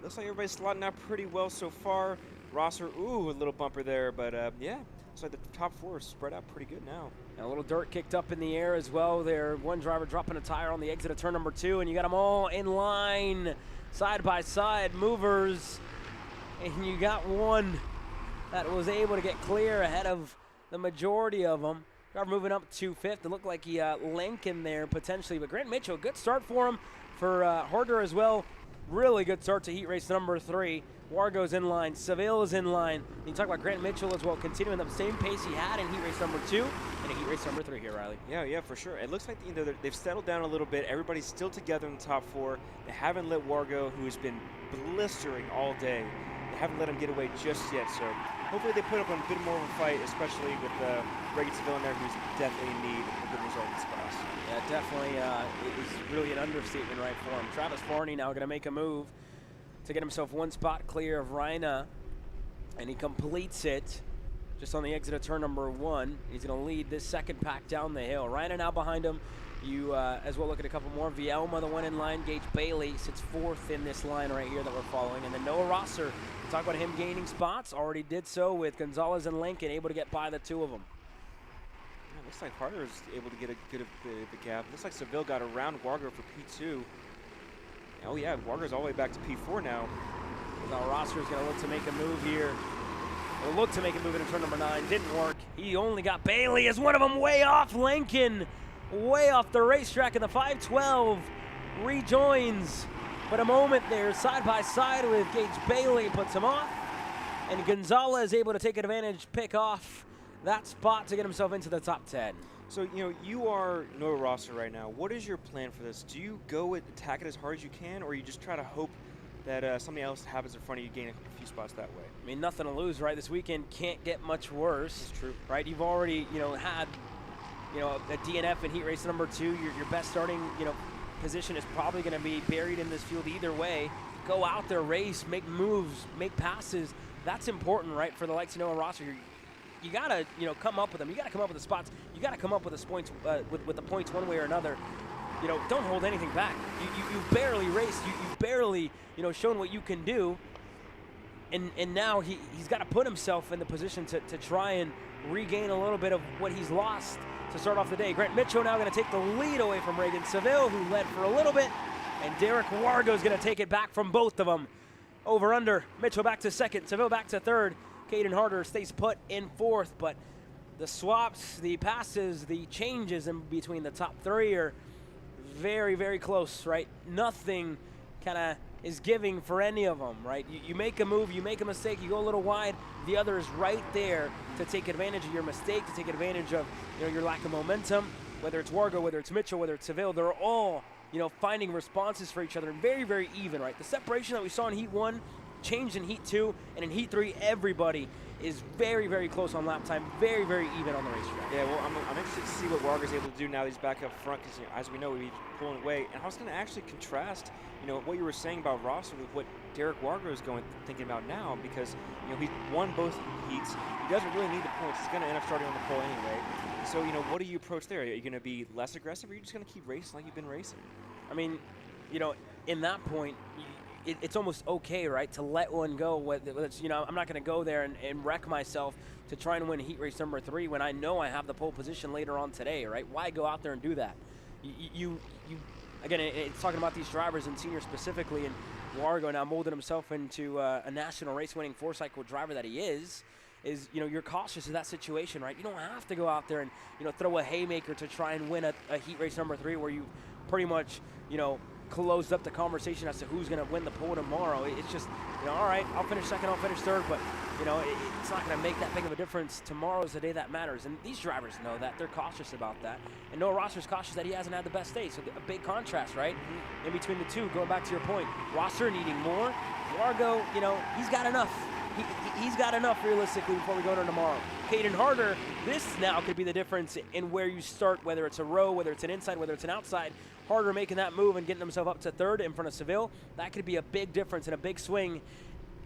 S2: looks like everybody's slotting out pretty well so far. Rosser, ooh, a little bumper there, but yeah, looks like the top 4 is spread out pretty good now.
S3: And a little dirt kicked up in the air as well there. One driver dropping a tire on the exit of turn number 2, and you got them all in line, side by side, movers. And you got one that was able to get clear ahead of the majority of them. Driver moving up to 5th. It looked like he Lincoln there potentially, but Grant Mitchell, good start for him. For Harder as well, really good start to heat race number 3. Wargo's in line, Seville is in line. You talk about Grant Mitchell as well, continuing the same pace he had in heat race number 2 and in heat race number 3 here, Riley.
S2: Yeah, for sure. It looks like they've settled down a little bit. Everybody's still together in the top 4. They haven't let Wargo, who's been blistering all day, they haven't let him get away just yet. So hopefully they put up a bit more of a fight, especially with Reagan Seville in there, who's definitely in need of a good result in this class.
S3: Yeah, definitely it is really an understatement right for him. Travis Farney now going to make a move to get himself 1 spot clear of Rhina, and he completes it just on the exit of turn number 1. He's going to lead this second pack down the hill. Rhina now behind him. You as well look at a couple more. Vielma, the one in line. Gage Bailey sits 4th in this line right here that we're following. And then Noah Rosser, we talk about him gaining spots. Already did so with Gonzalez and Lincoln, able to get by the 2 of them.
S2: Yeah, looks like Harder is able to get a good bit of the gap. Looks like Seville got around Wargo for P2. Oh yeah, Wargo's all the way back to P4 now.
S3: Now Rosser's going to look to make a move here. Or look to make a move into turn number 9. Didn't work. He only got Bailey as one of them way off Lincoln. Way off the racetrack, and the 512 rejoins. But a moment there, side by side with Gage Bailey, puts him off. And Gonzalez able to take advantage, pick off that spot to get himself into the top 10.
S2: So, you are Noah Rosser right now. What is your plan for this? Do you go attack it as hard as you can, or you just try to hope that something else happens in front of you, gain a few spots that way?
S3: I mean, nothing to lose, right? This weekend can't get much worse.
S2: That's true.
S3: Right? You've already, had, a DNF in heat race number 2. Your best starting, position is probably going to be buried in this field either way. Go out there, race, make moves, make passes. That's important, right, for the likes of Noah Rosser. You got to, come up with them. You got to come up with the spots. You got to come up with the points, with the points one way or another. Don't hold anything back. You've barely raced. You've barely, shown what you can do. And now he's got to put himself in the position to try and regain a little bit of what he's lost to start off the day. Grant Mitchell now going to take the lead away from Reagan Seville, who led for a little bit. And Derek Wargo is going to take it back from both of them. Over under. Mitchell back to 2nd. Seville back to 3rd. Caden Harder stays put in 4th. But the swaps, the passes, the changes in between the top 3 are very, very close, right? Nothing kind of is giving for any of them, right? You make a move, you make a mistake, you go a little wide, the other is right there to take advantage of your mistake, to take advantage of your lack of momentum. Whether it's Wargo, whether it's Mitchell, whether it's Seville, they're all finding responses for each other and very, very even, right? The separation that we saw in Heat 1 changed in Heat 2, and in Heat 3, everybody is very, very close on lap time, very, very even on the racetrack.
S2: Yeah, well, I'm interested to see what Warger's able to do now that he's back up front, because as we know, he's pulling away. And I was going to actually contrast, what you were saying about Rosser with what Derek Warger is thinking about now, because he won both heats. He doesn't really need the points. He's going to end up starting on the pole anyway. So what do you approach there? Are you going to be less aggressive, or are you just going to keep racing like you've been racing?
S3: I mean, in that point, it's almost okay, right, to let one go. Whether it's, I'm not going to go there and wreck myself to try and win heat race number 3 when I know I have the pole position later on today, right? Why go out there and do that? Again, it's talking about these drivers and seniors specifically, and Wargo now molded himself into a national race-winning four-cycle driver that he is you're cautious of that situation, right? You don't have to go out there and, throw a haymaker to try and win a heat race number 3 where you pretty much, closed up the conversation as to who's going to win the pole tomorrow. It's just, all right, I'll finish second, I'll finish third, but, it's not going to make that big of a difference. Tomorrow's the day that matters, and these drivers know that. They're cautious about that. And Noah Rosser's cautious that he hasn't had the best day, so a big contrast, right, in between the two. Going back to your point, Rosser needing more. Wargo, he's got enough. He's got enough realistically before we go to tomorrow. Caden Harder, this now could be the difference in where you start, whether it's a row, whether it's an inside, whether it's an outside. Harder making that move and getting himself up to third in front of Seville. That could be a big difference and a big swing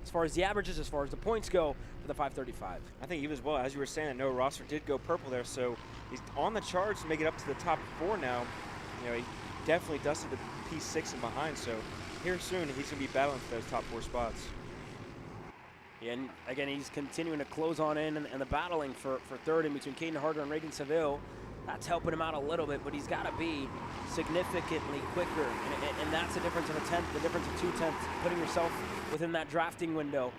S3: as far as the averages, as far as the points go for the 535.
S2: I think even as well, as you were saying, Noah Rosser did go purple there, so he's on the charge to make it up to the top 4 now. He definitely dusted the P6 and behind, so here soon he's going to be battling for those top 4 spots.
S3: Yeah, and again, he's continuing to close on in and the battling for third in between Caden Harder and Reagan Seville. That's helping him out a little bit, but he's got to be significantly quicker. And that's the difference of a tenth, the difference of 2 tenths, putting yourself within that drafting window,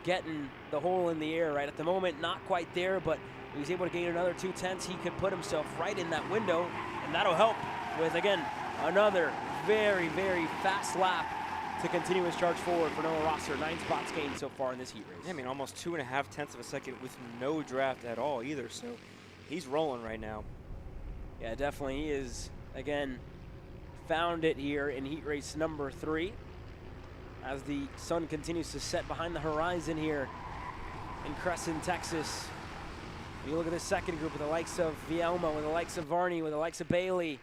S3: getting the hole in the air, right? At the moment, not quite there, but if he's able to gain another 2 tenths, he could put himself right in that window, and that'll help with, again, another very, very fast lap to continue his charge forward for Noah Rosser. 9 spots gained so far in this heat race.
S2: Yeah, I mean, almost 2.5 tenths of a second with no draft at all either, so he's rolling right now.
S3: Yeah, definitely. He is, again, found it here in heat race number 3 as the sun continues to set behind the horizon here in Cresson, Texas. You look at this second group with the likes of Vielma, with the likes of Varney, with the likes of Bailey,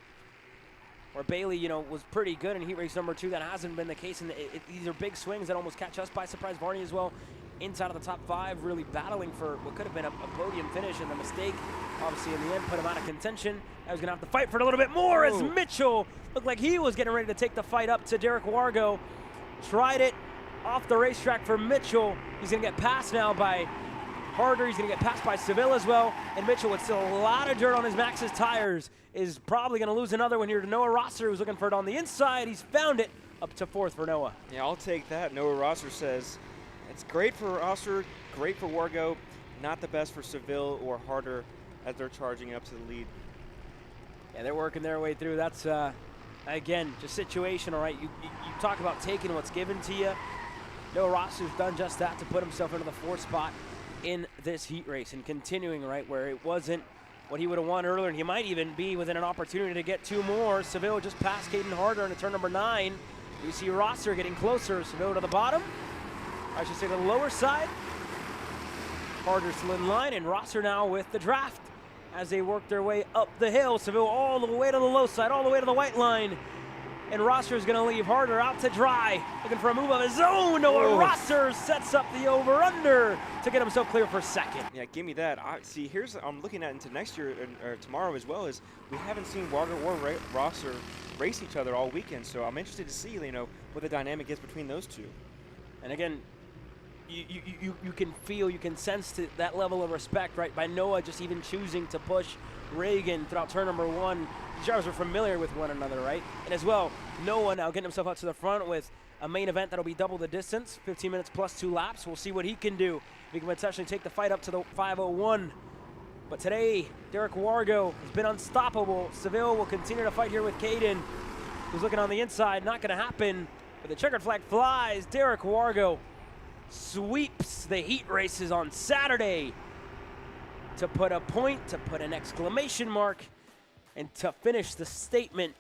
S3: where Bailey, was pretty good in heat race number 2. That hasn't been the case, and these are big swings that almost catch us by surprise. Varney as well, inside of the top 5, really battling for what could have been a podium finish, and the mistake, obviously, in the end, put him out of contention. I was going to have to fight for it a little bit more as Mitchell looked like he was getting ready to take the fight up to Derek Wargo. Tried it off the racetrack for Mitchell. He's going to get passed now by Harder. He's going to get passed by Seville as well. And Mitchell, with still a lot of dirt on his Max's tires, is probably going to lose another one here to Noah Rosser, who's looking for it on the inside. He's found it, up to 4th for Noah.
S2: Yeah, I'll take that. Noah Rosser says it's great for Rosser, great for Wargo, not the best for Seville or Harder as they're charging up to the lead.
S3: Yeah, they're working their way through. That's, again, just situational, right? You talk about taking what's given to you. Noah Rosser's done just that to put himself into the 4th spot in this heat race and continuing, right, where it wasn't what he would have won earlier, and he might even be within an opportunity to get 2 more. Seville just passed Caden Harder into turn number 9. You see Rosser getting closer. Seville to the bottom. I should say to the lower side. Harder still in line, and Rosser now with the draft as they work their way up the hill. Seville all the way to the low side, all the way to the white line. And Rosser is going to leave Harder out to dry, looking for a move of his own. Noah Rosser sets up the over-under to get himself clear for 2nd.
S2: Yeah, give me that. See, I'm looking at into next year or tomorrow as well, is we haven't seen Warger or Rosser race each other all weekend, so I'm interested to see, what the dynamic is between those two.
S3: And again, you can feel, you can sense that level of respect, right, by Noah just even choosing to push Reagan throughout turn number 1. These drivers are familiar with one another, right? And as well, Noah now getting himself out to the front with a main event that'll be double the distance, 15 minutes plus 2 laps. We'll see what he can do. He can potentially take the fight up to the 5:01. But today, Derek Wargo has been unstoppable. Seville will continue to fight here with Caden, who's looking on the inside. Not going to happen. But the checkered flag flies. Derek Wargo sweeps the heat races on Saturday to put a point, to put an exclamation mark, and to finish the statement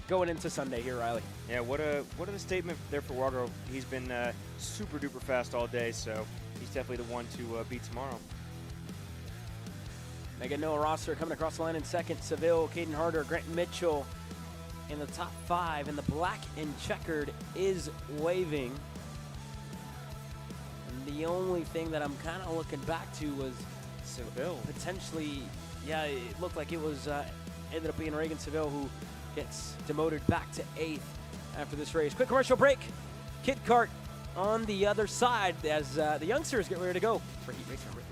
S3: going into Sunday here, Riley.
S2: Yeah, what a statement there for Walgrove. He's been super duper fast all day, so he's definitely the one to beat tomorrow.
S3: Megan Noah Rosser coming across the line in second. Seville, Caden Harder, Grant Mitchell in the top 5. And the black and checkered is waving. And the only thing that I'm kind of looking back to was
S2: Seville.
S3: Potentially, yeah, it looked like it was ended up being Reagan Seville who gets demoted back to 8th after this race. Quick commercial break. Kid Kart on the other side as the youngsters get ready to go for heat race number 3.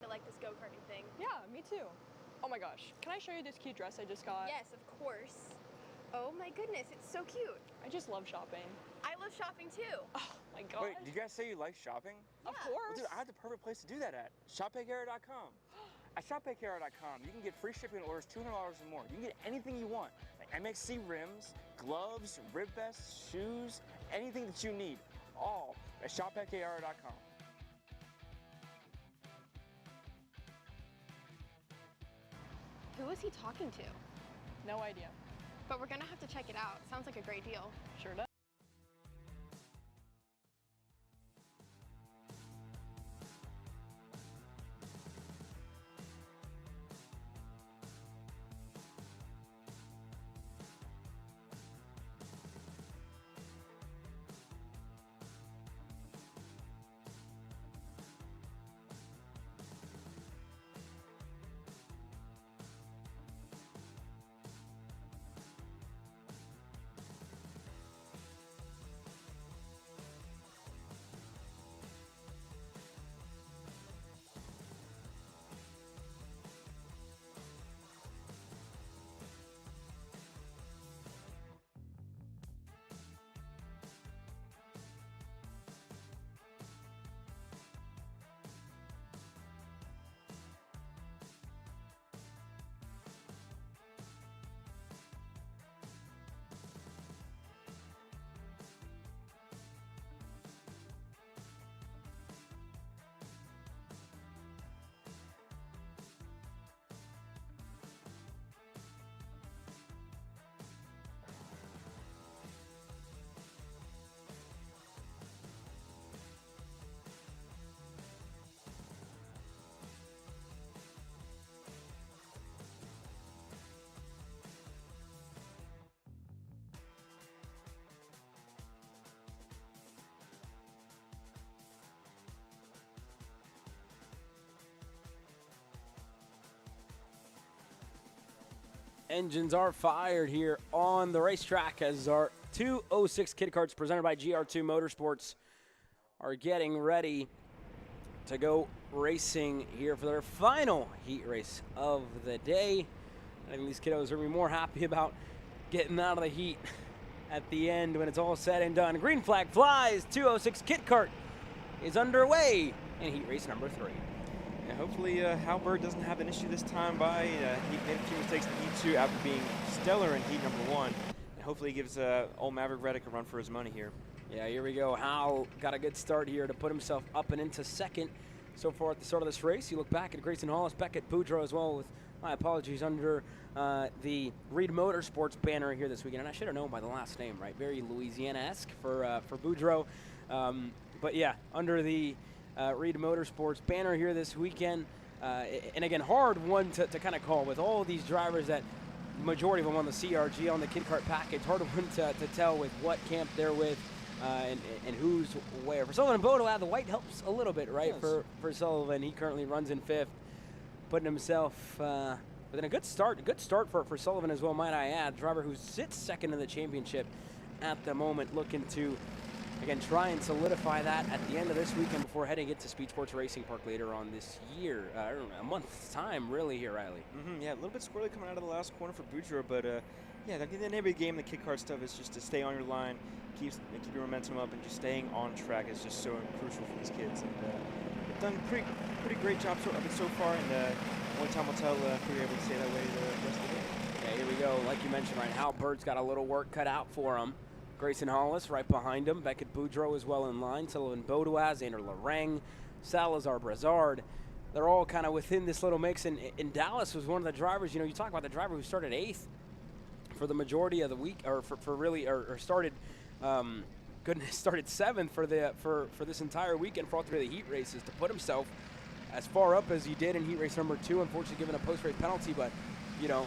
S18: I like this go-karting thing. Yeah, me too. Oh my gosh, can I show you this cute dress I just got?
S22: Yes, of course. Oh my goodness, it's so cute.
S18: I just love shopping.
S22: I love shopping too.
S18: Oh my gosh.
S21: Wait, did you guys say you like shopping?
S18: Of course.
S21: Well, dude, I have the perfect place to do that at. ShopPayCarrot.com. At ShopPayCarrot.com, you can get free shipping on orders $200 or more. You can get anything you want, like MXC rims, gloves, rib vests, shoes, anything that you need, all at ShopPayCarot.com.
S22: Who is he talking to?
S18: No idea.
S22: But we're gonna have to check it out. Sounds like a great deal.
S18: Sure does.
S3: Engines are fired here on the racetrack as our 206 Kid Karts presented by GR2 Motorsports are getting ready to go racing here for their final heat race of the day. I think these kiddos are going to be more happy about getting out of the heat at the end when it's all said and done. Green flag flies. 206 Kid Kart is underway in heat race number 3.
S2: Yeah, hopefully Halbert doesn't have an issue this time by. He made a few mistakes in Heat 2 after being stellar in Heat number 1. And hopefully he gives old Maverick Reddick a run for his money here.
S3: Yeah, here we go. Hal got a good start here to put himself up and into second so far at the start of this race. You look back at Grayson Hollis, Beckett Boudreaux as well, with my apologies, under the Reed Motorsports banner here this weekend. And I should have known by the last name, right? Very Louisiana-esque for Boudreaux. But yeah, under the Reed Motorsports banner here this weekend. And again, hard one to kind of call with all these drivers that majority of them on the CRG, on the Kid Kart package. Hard one to tell with what camp they're with and who's where. For Sullivan Bodo, the white helps a little bit, right? For Sullivan, he currently runs in 5th, putting himself within a good start. A good start for Sullivan as well, might I add. Driver who sits second in the championship at the moment, looking to again, try and solidify that at the end of this weekend before heading into Speed Sports Racing Park later on this year. I don't know, a month's time, really, here, Riley.
S2: Yeah, a little bit squirrely coming out of the last corner for Boudreaux, but yeah, the name of the game, the Kid Kart stuff is just to stay on your line, keep your momentum up, and just staying on track is just so crucial for these kids. And they've done pretty great job of it so far, and only time will tell if we're able to stay that way the rest of the game.
S3: Okay, here we go. Like you mentioned, right, Hal Bird's got a little work cut out for him. Grayson Hollis right behind him. Beckett Boudreaux as well in line. Sullivan Baudouin, Xander Lareng, Salazar Brazard. They're all kind of within this little mix. And Dallas was one of the drivers. You know, you talk about the driver who started 8th for the majority of the week, or started, started 7th for this entire weekend for all 3 of the heat races, to put himself as far up as he did in heat race number 2. Unfortunately, given a post-race penalty, but you know,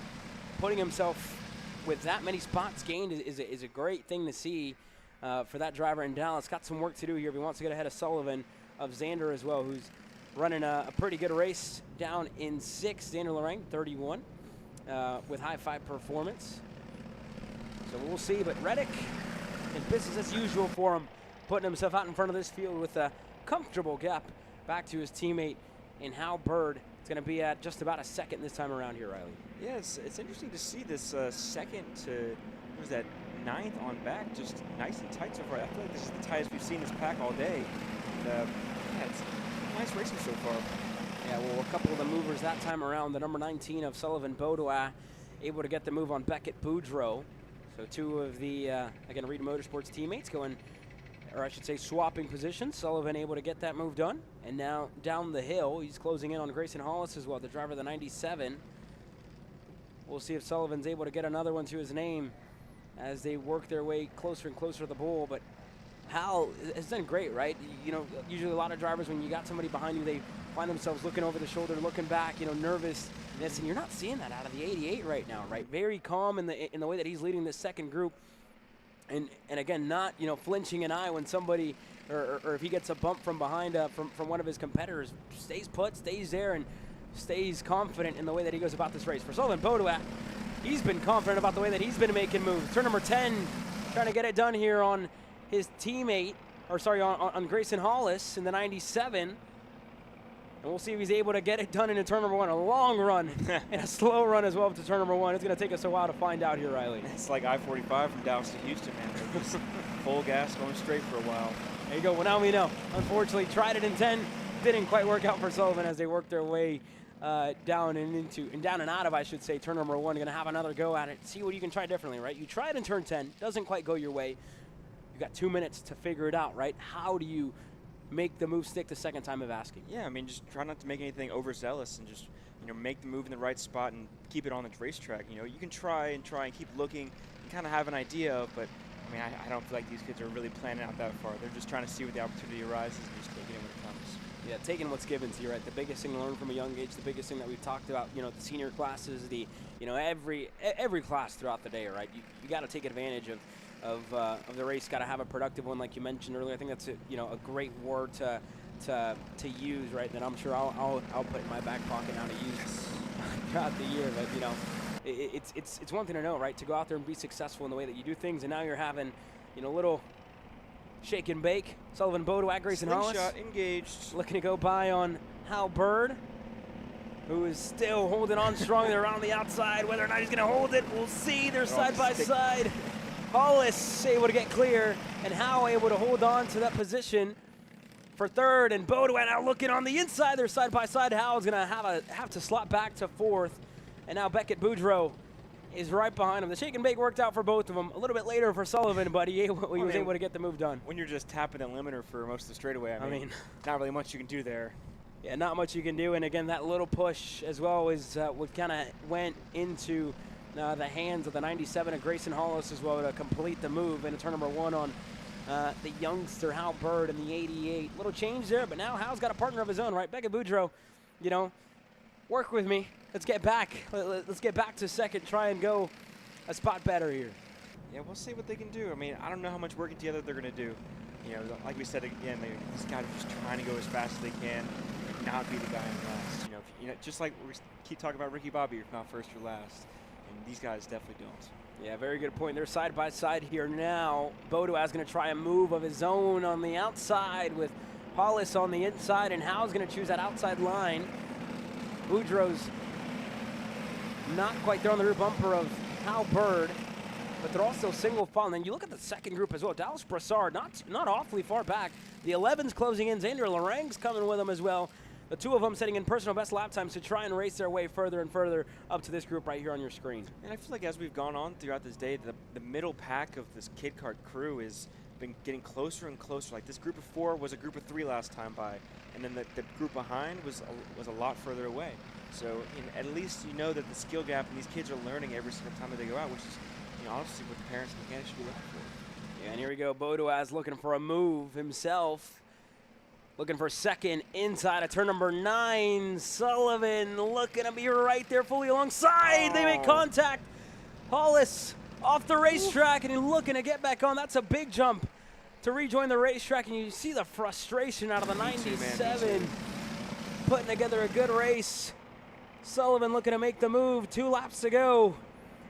S3: putting himself with that many spots gained is a great thing to see for that driver in Dallas. Got some work to do here if he wants to get ahead of Sullivan, of Xander as well, who's running a pretty good race down in 6th. Xander Lareng, 31, with high 5 performance. So we'll see, but Reddick in business as usual for him, putting himself out in front of this field with a comfortable gap back to his teammate in Hal Bird. It's going to be at just about a second this time around here, Riley.
S2: Yeah, it's interesting to see this second to, what was that, 9th on back, just nice and tight so far. I feel like this is the tightest we've seen this pack all day. And, yeah, it's nice racing so far.
S3: Yeah, well, a couple of the movers that time around. The number 19 of Sullivan Baudouin able to get the move on Beckett Boudreaux. So 2 of the, again, Reed Motorsports teammates going, or I should say swapping positions. Sullivan able to get that move done. And now down the hill, he's closing in on Grayson Hollis as well, the driver of the 97. We'll see if Sullivan's able to get another one to his name as they work their way closer and closer to the bull. But Hal has done great, right? You know, usually a lot of drivers, when you got somebody behind you, they find themselves looking over the shoulder, looking back, you know, nervous. And you're not seeing that out of the 88 right now, right? Very calm in the way that he's leading this second group. And again, not, you know, flinching an eye when somebody, or if he gets a bump from behind, from one of his competitors, stays put, stays there, and stays confident in the way that he goes about this race. For Sullivan Baudouin, he's been confident about the way that he's been making moves. Turn number 10, trying to get it done here on his teammate, or sorry, on Grayson Hollis in the 97. And we'll see if he's able to get it done into turn number 1. A long run and a slow run as well to turn number 1. It's going to take us a while to find out here, Riley.
S2: It's like I-45 from Dallas to Houston, man. They're just full gas going straight for a while.
S3: There you go. Well, now we know. Unfortunately, tried it in 10. Didn't quite work out for Sullivan as they worked their way down and out of, I should say, turn number 1. Going to have another go at it. See what you can try differently, right? You try it in turn 10. Doesn't quite go your way. You got 2 minutes to figure it out, right? How do you make the move stick the second time of asking?
S2: Yeah, I mean, just try not to make anything overzealous and just, you know, make the move in the right spot and keep it on the racetrack. You know, you can try and keep looking and kind of have an idea of, but I mean, I don't feel like these kids are really planning out that far. They're just trying to see what the opportunity arises and just take it in when it comes.
S3: Yeah, taking what's given to you, right? The biggest thing to learn from a young age, the biggest thing that we've talked about, you know, the senior classes, you know, every class throughout the day, right? You got to take advantage of the race. Got to have a productive one, like you mentioned earlier. I think that's a great word to use, right? That I'm sure I'll put in my back pocket now to use throughout the year. But you know, it's one thing to know, right? To go out there and be successful in the way that you do things, and now you're having, you know, little shake and bake. Sullivan Baudouin, Grayson Hollis,
S2: Slingshot engaged,
S3: looking to go by on Hal Bird, who is still holding on strong. They're on the outside. Whether or not he's going to hold it, we'll see. They're side by side. Hollis able to get clear, and Howe able to hold on to that position for third, and Baudouin now looking on the inside. They're side by side. Howe's going to have to slot back to 4th, and now Beckett Boudreaux is right behind him. The shake and bake worked out for both of them. A little bit later for Sullivan, but he was able to get the move done.
S2: When you're just tapping the limiter for most of the straightaway, I mean, not really much you can do there.
S3: Yeah, not much you can do, and again, that little push as well is what kind of went into the hands of the 97 of Grayson Hollis as well to complete the move into turn number 1 on the youngster Hal Bird in the 88. Little change there, but now Hal's got a partner of his own, right? Beckett Boudreaux, you know, work with me. Let's get back. Let's get back to second. Try and go a spot better here.
S2: Yeah, we'll see what they can do. I mean, I don't know how much working together they're going to do. You know, like we said again, these guys are just trying to go as fast as they can and not be the guy in last. You know, just like we keep talking about Ricky Bobby, if not first or last. and these guys definitely don't.
S3: Yeah, very good point. They're side by side here now. Bodoaz going to try a move of his own on the outside with Hollis on the inside, and Howe's going to choose that outside line. Boudreaux's not quite there on the rear bumper of Hal Bird, but they're also single file. And then you look at the second group as well. Dallas Brassard, not awfully far back. The 11's closing in. Xander Lorang's coming with them as well. The two of them setting in personal best lap times to try and race their way further and further up to this group right here on your screen.
S2: And I feel like as we've gone on throughout this day, the middle pack of this Kid Kart crew has been getting closer and closer. Like this group of 4 was a group of 3 last time by, and then the group behind was a lot further away. So at least you know that the skill gap and these kids are learning every single time that they go out, which is honestly what the parents and mechanics should be looking for.
S3: Yeah, and here we go. Bodoaz looking for a move himself. Looking for second inside of turn number 9. Sullivan looking to be right there fully alongside. They make contact. Hollis off the racetrack, and he's looking to get back on. That's a big jump to rejoin the racetrack, and you see the frustration out of the 97. Putting together a good race. Sullivan looking to make the move. 2 laps to go.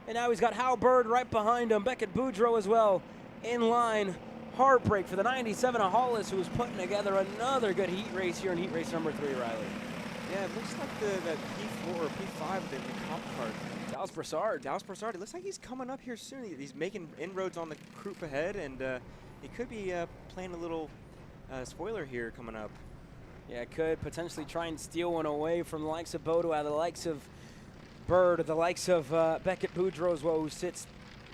S3: And now he's got Hal Bird right behind him. Beckett Boudreaux as well in line. Heartbreak for the 97 of Hollis, who is putting together another good heat race here in heat race number 3, Riley.
S2: Yeah, it looks like that P4 or P5, the comp card.
S3: Dallas Brassard,
S2: it looks like he's coming up here soon. He's making inroads on the group ahead, and he could be playing a little spoiler here coming up.
S3: Yeah, could potentially try and steal one away from the likes of Bodoa, the likes of Bird, the likes of Beckett Boudreaux as well, who sits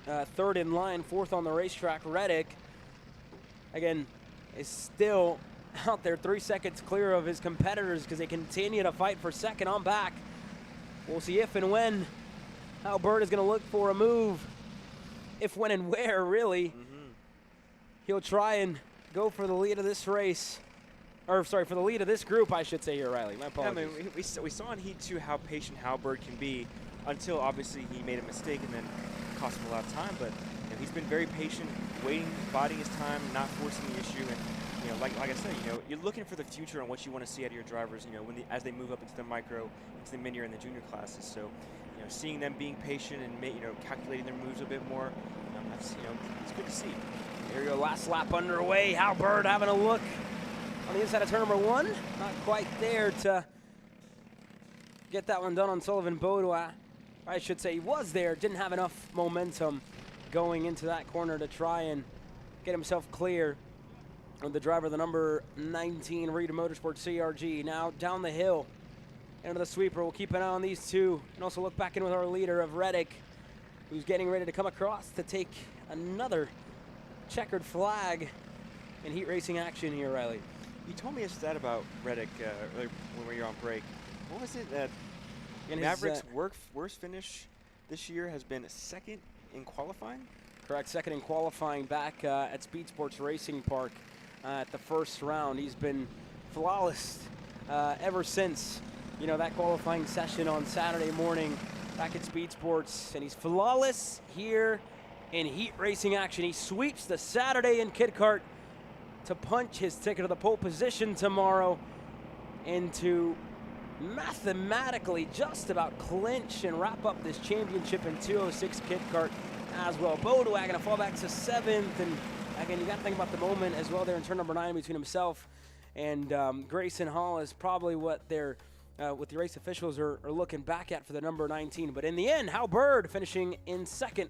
S3: 3rd in line, 4th on the racetrack. Reddick, again, is still out there 3 seconds clear of his competitors because they continue to fight for second on back. We'll see if and when Hal Bird is going to look for a move. If, when, and where, really. He'll try and go for the lead of this race. Or, sorry, for the lead of this group, I should say here, Riley. My apologies.
S2: Yeah, I mean, we saw in Heat 2 how patient Hal Bird can be until, obviously, he made a mistake and then cost him a lot of time. But he's been very patient, waiting, biding his time, not forcing the issue. And, like I said, you're looking for the future and what you want to see out of your drivers, as they move up into the micro, into the mini, and the junior classes. So, seeing them being patient and, calculating their moves a bit more, that's, it's good to see.
S3: Here we go, last lap underway. Hal Bird having a look on the inside of turn number 1. Not quite there to get that one done on Sullivan Bodoa. I should say he was there, didn't have enough momentum going into that corner to try and get himself clear of the driver, the number 19 Rita Motorsports CRG. Now down the hill into the sweeper. We'll keep an eye on these two and also look back in with our leader of Reddick, who's getting ready to come across to take another checkered flag in heat racing action here, Riley.
S2: You told me a stat about Reddick earlier when we were on break. What was it that Maverick's worst finish this year has been 2nd in qualifying?
S3: Correct, 2nd in qualifying back at Speed Sports Racing Park at the first round. He's been flawless ever since, that qualifying session on Saturday morning back at Speed Sports. And he's flawless here in heat racing action. He sweeps the Saturday in Kid Kart to punch his ticket to the pole position tomorrow and to mathematically just about clinch and wrap up this championship in 206 Kid Kart as well. Bodoa going to fall back to 7th, and again, you got to think about the moment as well there in turn number 9 between himself and Grayson Hall is probably what the race officials are looking back at for the number 19. But in the end, Hal Bird finishing in 2nd.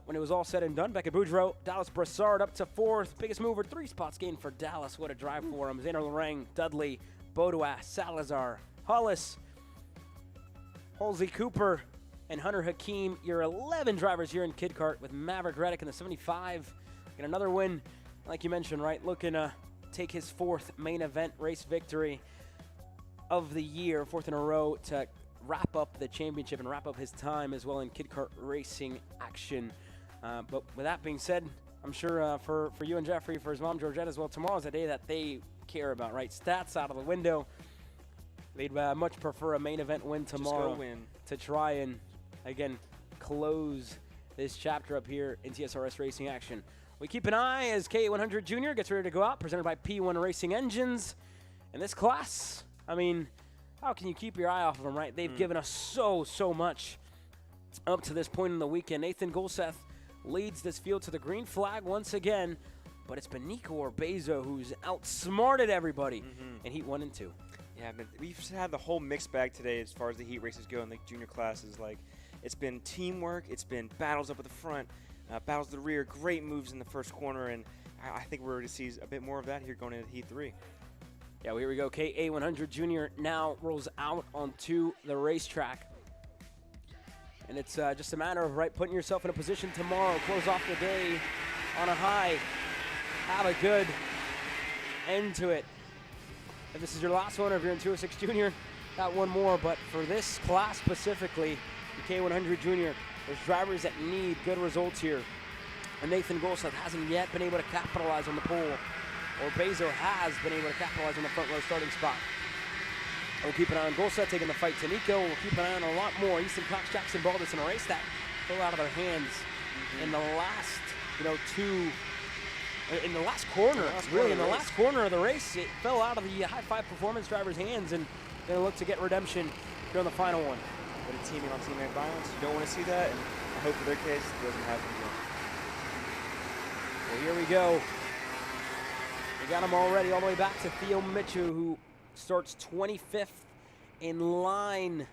S3: When it was all said and done, Beckett Boudreaux, Dallas Brassard up to 4th. Biggest mover, 3 spots gained for Dallas. What a drive for him. Xander Lorang, Dudley, Bodoa, Salazar, Hollis, Halsey Cooper, and Hunter Hakeem. Your 11 drivers here in Kid Kart with Maverick Reddick in the 75. And another win, like you mentioned, right? Looking to take his 4th main event race victory of the year, 4th in a row to wrap up the championship and wrap up his time as well in Kid Kart racing action. But with that being said, I'm sure for you and Jeffrey, for his mom Georgette as well, tomorrow's a day that they care about, right? Stats out of the window. They'd much prefer a main event win tomorrow to try and, again, close this chapter up here in TSRS racing action. We keep an eye as K100 Junior gets ready to go out, presented by P1 Racing Engines. In this class, I mean, how can you keep your eye off of them, right? They've given us so much up to this point in the weekend. Nathan Golseth leads this field to the green flag once again, but it's been Nico Orbezo who's outsmarted everybody in Heat 1 and 2.
S2: Yeah, but we've had the whole mixed bag today as far as the heat races go in the junior classes. Like, it's been teamwork, it's been battles up at the front, battles at the rear, great moves in the first corner, and I think we're going to see a bit more of that here going into Heat 3.
S3: Yeah, well, here we go. KA100 Junior now rolls out onto the racetrack. And it's just a matter of putting yourself in a position tomorrow, close off the day on a high, have a good end to it. If this is your last one, or if you're in 206 Junior, got one more. But for this class specifically, the K100 Junior, there's drivers that need good results here. And Nathan Golseth hasn't yet been able to capitalize on the pole. Orbezo has been able to capitalize on the front row starting spot. We'll keep an eye on Golseth taking the fight to Nico. We'll keep an eye on a lot more. Easton Cox, Jackson Baldus in a race that fell out of their hands in the last, in the last corner, in the last corner of the race. It fell out of the High Five Performance driver's hands, and going to look to get redemption here on the final one.
S2: But a teaming on teammate violence, you don't want to see that, and I hope for their case it doesn't happen again.
S3: Well, here we go. We got him already all the way back to Theo Mitchell, who starts 25th in line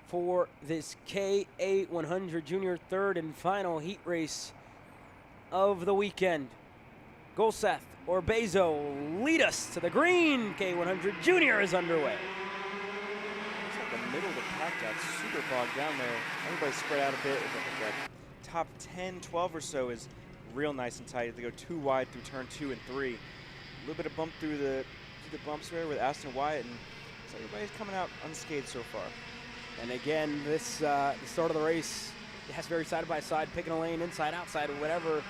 S3: for this K8 Junior third and final heat race of the weekend. Golseth, Orbezo lead us to the green. K100 Junior is underway.
S2: Looks like the middle of the pack got super bogged down there. Everybody's spread out a bit. I think that top 10, 12 or so is real nice and tight. They go too wide through turn 2 and 3. A little bit of bump through the bumps there with Aston Wyatt, and so everybody's coming out unscathed so far.
S3: And again, this the start of the race, it has very side by side, picking a lane, inside, outside, or whatever.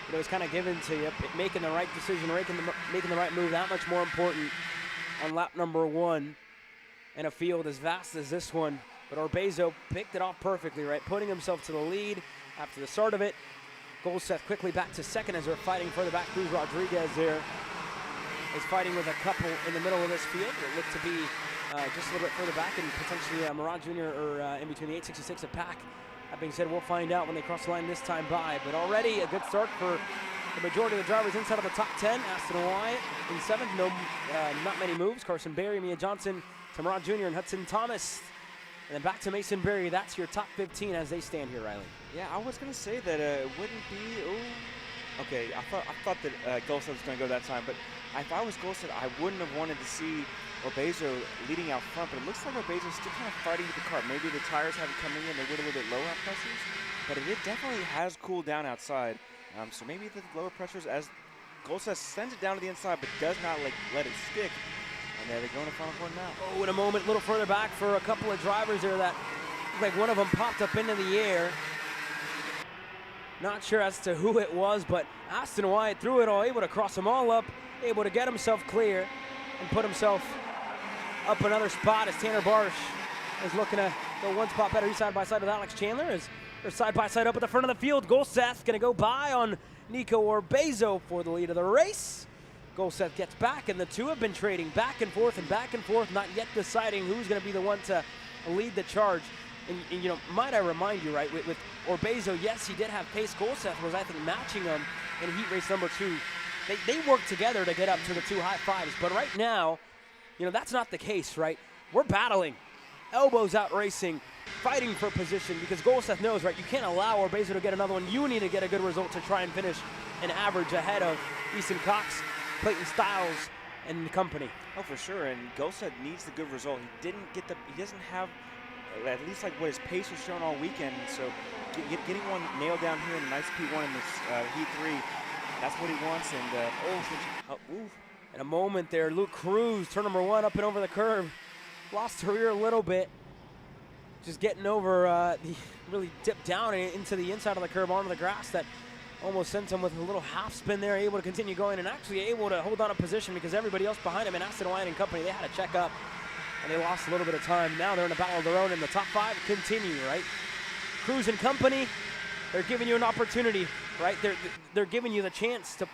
S3: It was kind of given to you, making the right decision, making the right move. That much more important on lap number 1 in a field as vast as this one. But Orbezo picked it off perfectly, right? Putting himself to the lead after the start of it. Golseth quickly back to second as they're fighting further back. Cruz Rodriguez there is fighting with a couple in the middle of this field. It looked to be just a little bit further back, and potentially Moran Jr. or in between the 866 and Pack. That being said, we'll find out when they cross the line this time by. But already a good start for the majority of the drivers inside of the top 10. Aston Wyatt in 7th, not many moves. Carson Berry, Mia Johnson, Moran Jr. and Hudson Thomas. And then back to Mason Berry. That's your top 15 as they stand here, Riley.
S2: Yeah, I was going to say that it wouldn't be... Okay, I thought that Golseth was going to go that time, but if I was Golseth, I wouldn't have wanted to see Orbezo leading out front, but it looks like Orbezo's still kind of fighting with the cart. Maybe the tires haven't come in, they were a little bit lower on pressures, but it definitely has cooled down outside. So maybe the lower pressures as Golseth sends it down to the inside, but does not let it stick. And they're going to final corner now.
S3: Oh, in a moment, a little further back for a couple of drivers there that looked like one of them popped up into the air. Not sure as to who it was, but Aston Wyatt threw it all, able to cross them all up, able to get himself clear and put himself up another spot as Tanner Barsh is looking to go one spot better. He's side by side with Alex Chandler as they're side by side up at the front of the field. Golseth going to go by on Nico Orbezo for the lead of the race. Golseth gets back, and the two have been trading back and forth, not yet deciding who's going to be the one to lead the charge. And you know, might I remind you, right, with Orbezo, yes, he did have pace. Golseth was, I think, matching him in heat race number 2. They worked together to get up to the 2 high fives, but right now, you know, that's not the case, right? We're battling, elbows out racing, fighting for position, because Golseth knows, right, you can't allow Orbezo to get another one. You need to get a good result to try and finish an average ahead of Easton Cox, Clayton Stiles, and company.
S2: Oh, for sure, and Golseth needs the good result. He doesn't have at least like what his pace was shown all weekend, so getting one nailed down here in a nice P1 in this Heat 3, that's what he wants. And
S3: in a moment there, Luke Cruz, turn number 1, up and over the curve, lost the rear a little bit, just getting over really dipped down into the inside of the curve onto the grass. That almost sent him with a little half spin there, able to continue going and actually able to hold on a position because everybody else behind him in Aston Wyatt and company, they had to check up and they lost a little bit of time. Now they're in a battle of their own, and the top 5 continue, right? Cruz and company, they're giving you an opportunity, right? They're giving you the chance to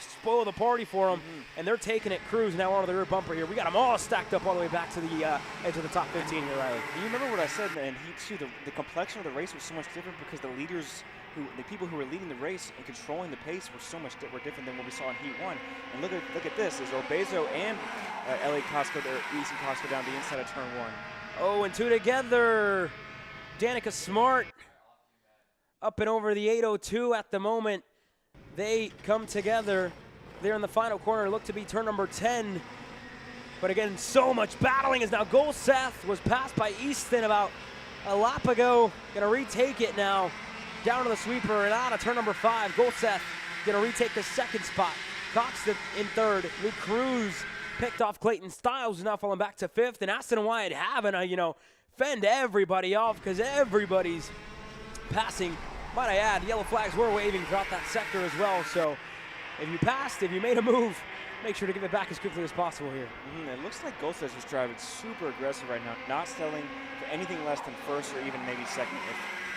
S3: spoil the party for them, and they're taking it. Cruz now onto the rear bumper here. We got them all stacked up all the way back to the edge of the top 15 here, Riley.
S2: You remember what I said in Heat 2? The complexion of the race was so much different because the people who were leading the race and controlling the pace were so much different than what we saw in Heat 1. And look at this, is Orbezo and Elliot Costco, or Easton Costco down the inside of turn 1.
S3: Oh, and 2 together. Danica Smart up and over the 802 at the moment. They come together there in the final corner, look to be turn number 10. But again, so much battling as now Golseth was passed by Easton about a lap ago. Gonna retake it now. Down to the sweeper and out of turn number 5. Golseth gonna retake the second spot. Cox in third. Luke Cruz picked off Clayton Stiles, who's now falling back to 5th. And Aston Wyatt having a, fend everybody off because everybody's passing. Might I add, yellow flags were waving throughout that sector as well. So if you passed, if you made a move, make sure to give it back as quickly as possible here.
S2: It looks like Golseth is driving super aggressive right now, not settling for anything less than first or even maybe second,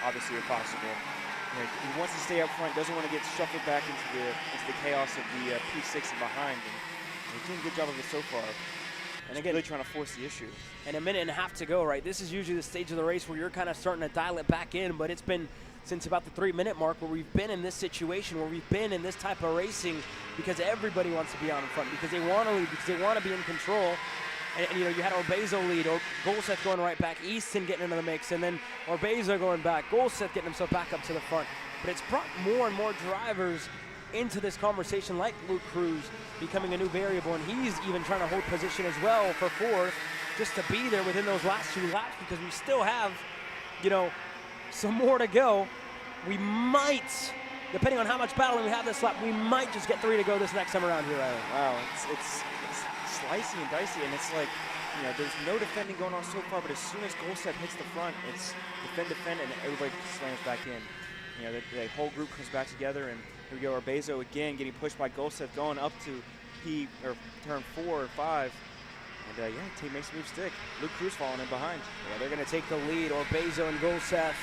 S2: obviously if possible. He wants to stay up front, doesn't want to get shuffled back into the chaos of the P6 and behind. And he's doing a good job of it so far. And again, really trying to force the issue.
S3: And a minute and a half to go, right? This is usually the stage of the race where you're kind of starting to dial it back in, but it's been since about the 3-minute mark where we've been in this situation, where we've been in this type of racing because everybody wants to be out in front, because they want to lead, because they want to be in control. And you had Orbezo lead, or Golseth going right back, Easton getting into the mix, and then Orbezo going back, Golseth getting himself back up to the front. But it's brought more and more drivers into this conversation, like Luke Cruz becoming a new variable, and he's even trying to hold position as well for 4th, just to be there within those last 2 laps, because we still have, some more to go. We might, depending on how much battling we have this lap, we might just get 3 to go this next time around here, Riley.
S2: Wow, it's slicey and dicey, and it's like, there's no defending going on so far, but as soon as Golseth hits the front, it's defend, and everybody slams back in. The whole group comes back together, and here we go, Orbezo again getting pushed by Golseth, going up to turn 4 or 5. And team makes the move stick. Luke Cruz falling in behind.
S3: Yeah, they're going to take the lead. Orbezo and Golseth.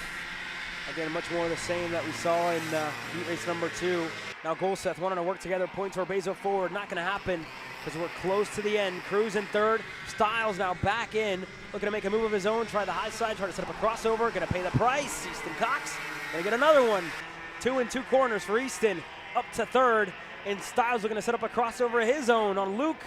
S3: Again, much more of the same that we saw in heat race number 2. Now Golseth wanting to work together, points Orbezo forward. Not going to happen because we're close to the end. Cruz in third. Stiles now back in. Looking to make a move of his own. Try the high side. Try to set up a crossover. Going to pay the price. Easton Cox going to get another one. 2 in 2 corners for Easton. Up to third. And Stiles looking to set up a crossover of his own on Luke.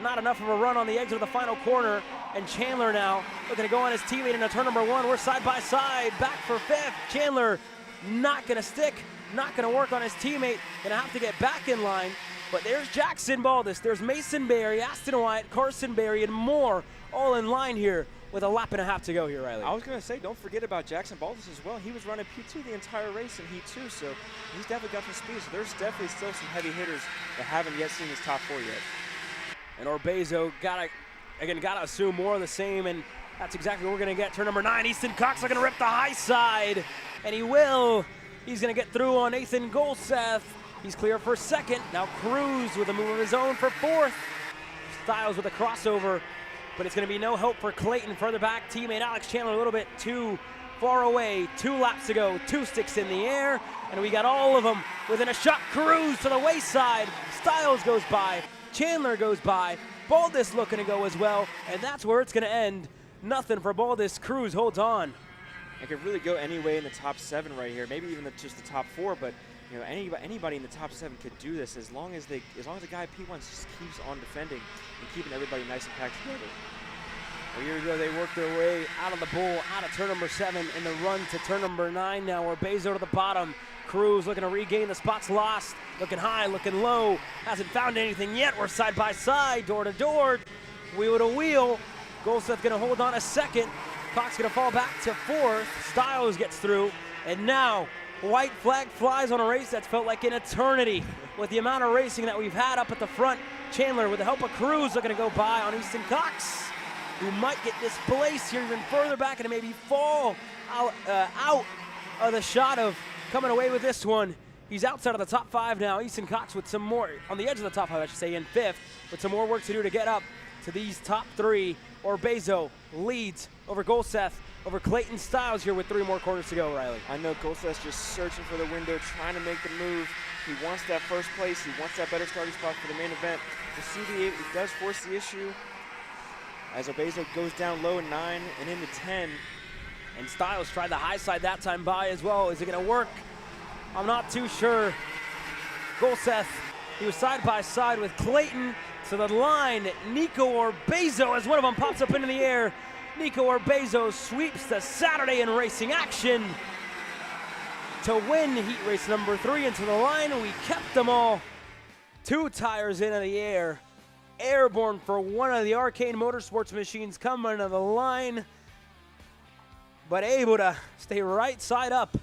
S3: Not enough of a run on the exit of the final corner. And Chandler now looking to go on his teammate into turn number 1. We're side by side, back for 5th. Chandler not going to stick, not going to work on his teammate. Going to have to get back in line. But there's Jackson Baldus, there's Mason Berry, Aston Wyatt, Carson Berry, and more all in line here with a lap and a half to go here, Riley.
S2: I was going to say, don't forget about Jackson Baldus as well. He was running P2 the entire race in Heat 2, so he's definitely got some speed. So there's definitely still some heavy hitters that haven't yet seen his top 4 yet.
S3: And Orbezo gotta assume more of the same, and that's exactly what we're gonna get. Turn number 9, Easton Cox looking to rip the high side, and he will. He's gonna get through on Nathan Golseth. He's clear for 2nd. Now Cruz with a move of his own for 4th. Stiles with a crossover, but it's gonna be no help for Clayton. Further back, teammate Alex Chandler a little bit too far away. 2 laps to go, 2 sticks in the air, and we got all of them within a shot. Cruz to the wayside. Stiles goes by. Chandler goes by. Baldus looking to go as well, and that's where it's going to end. Nothing for Baldus. Cruz holds on.
S2: It could really go any way in the top 7 right here. Maybe even just the top 4, but anybody in the top 7 could do this as long as the guy P1 just keeps on defending and keeping everybody nice and packed together.
S3: Well, here we go. They work their way out of the bull, out of turn number 7, in the run to turn number 9 now. Orbezo to the bottom. Cruz looking to regain the spots lost. Looking high, looking low. Hasn't found anything yet. We're side by side, door to door, wheel to wheel. Golseth going to hold on a 2nd. Cox going to fall back to 4th. Stiles gets through. And now, white flag flies on a race that's felt like an eternity with the amount of racing that we've had up at the front. Chandler, with the help of Cruz, looking to go by on Easton Cox, who might get displaced here even further back and maybe fall out of the shot of coming away with this one. He's outside of the top 5 now. Easton Cox with some more, on the edge of the top 5, I should say, in 5th, with some more work to do to get up to these top 3. Orbezo leads over Golseth. over Clayton Styles here with 3 more quarters to go, Riley.
S2: I know Golseth's just searching for the window, trying to make the move. He wants that first place. He wants that better starting spot for the main event. The CV8, it does force the issue as Obezo goes down low in 9 and into 10.
S3: And Styles tried the high side that time by as well. Is it going to work? I'm not too sure. Golseth, he was side by side with Clayton to the line. Nico Orbezo, as one of them pops up into the air. Nico Orbezo sweeps the Saturday in racing action to win heat race number 3 into the line. We kept them all 2 tires into the air. Airborne for one of the Arcane Motorsports machines coming into the line, but able to stay right side up.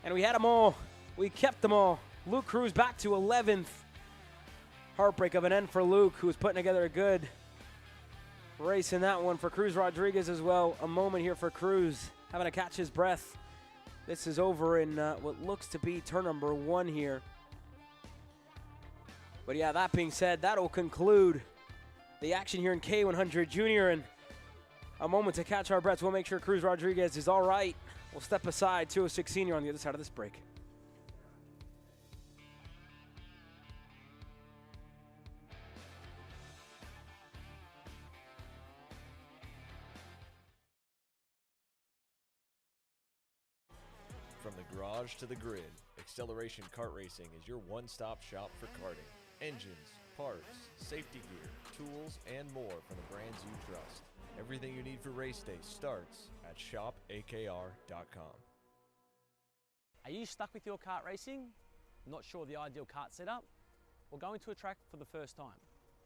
S3: And we had them all. We kept them all. Luke Cruz back to 11th. Heartbreak of an end for Luke, who was putting together a good race in that one. For Cruz Rodriguez as well. A moment here for Cruz, having to catch his breath. This is over in what looks to be turn number 1 here. But yeah, that being said, that'll conclude the action here in K100 Junior. And a moment to catch our breaths. We'll make sure Cruz Rodriguez is all right. We'll step aside. 206 Senior on the other side of this break.
S5: From the garage to the grid, Acceleration Kart Racing is your one-stop shop for karting. Engines, parts, safety gear, tools, and more from the brands you trust. Everything you need for race day starts at shopakr.com.
S6: Are you stuck with your kart racing? Not sure the ideal kart setup? Or going to a track for the first time?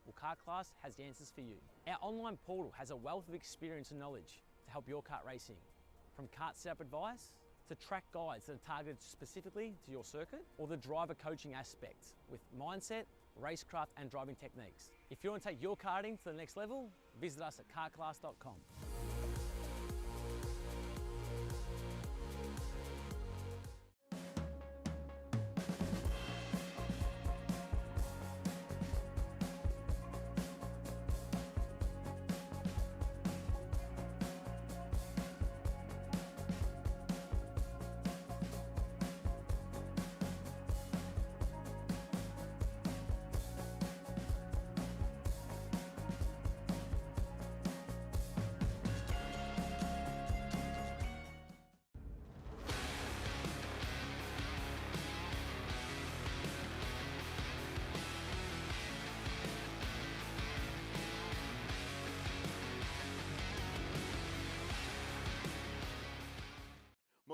S6: Well, Kart Class has the answers for you. Our online portal has a wealth of experience and knowledge to help your kart racing. From kart setup advice to track guides that are targeted specifically to your circuit, or the driver coaching aspect with mindset, racecraft, and driving techniques. If you want to take your karting to the next level, visit us at kartclass.com.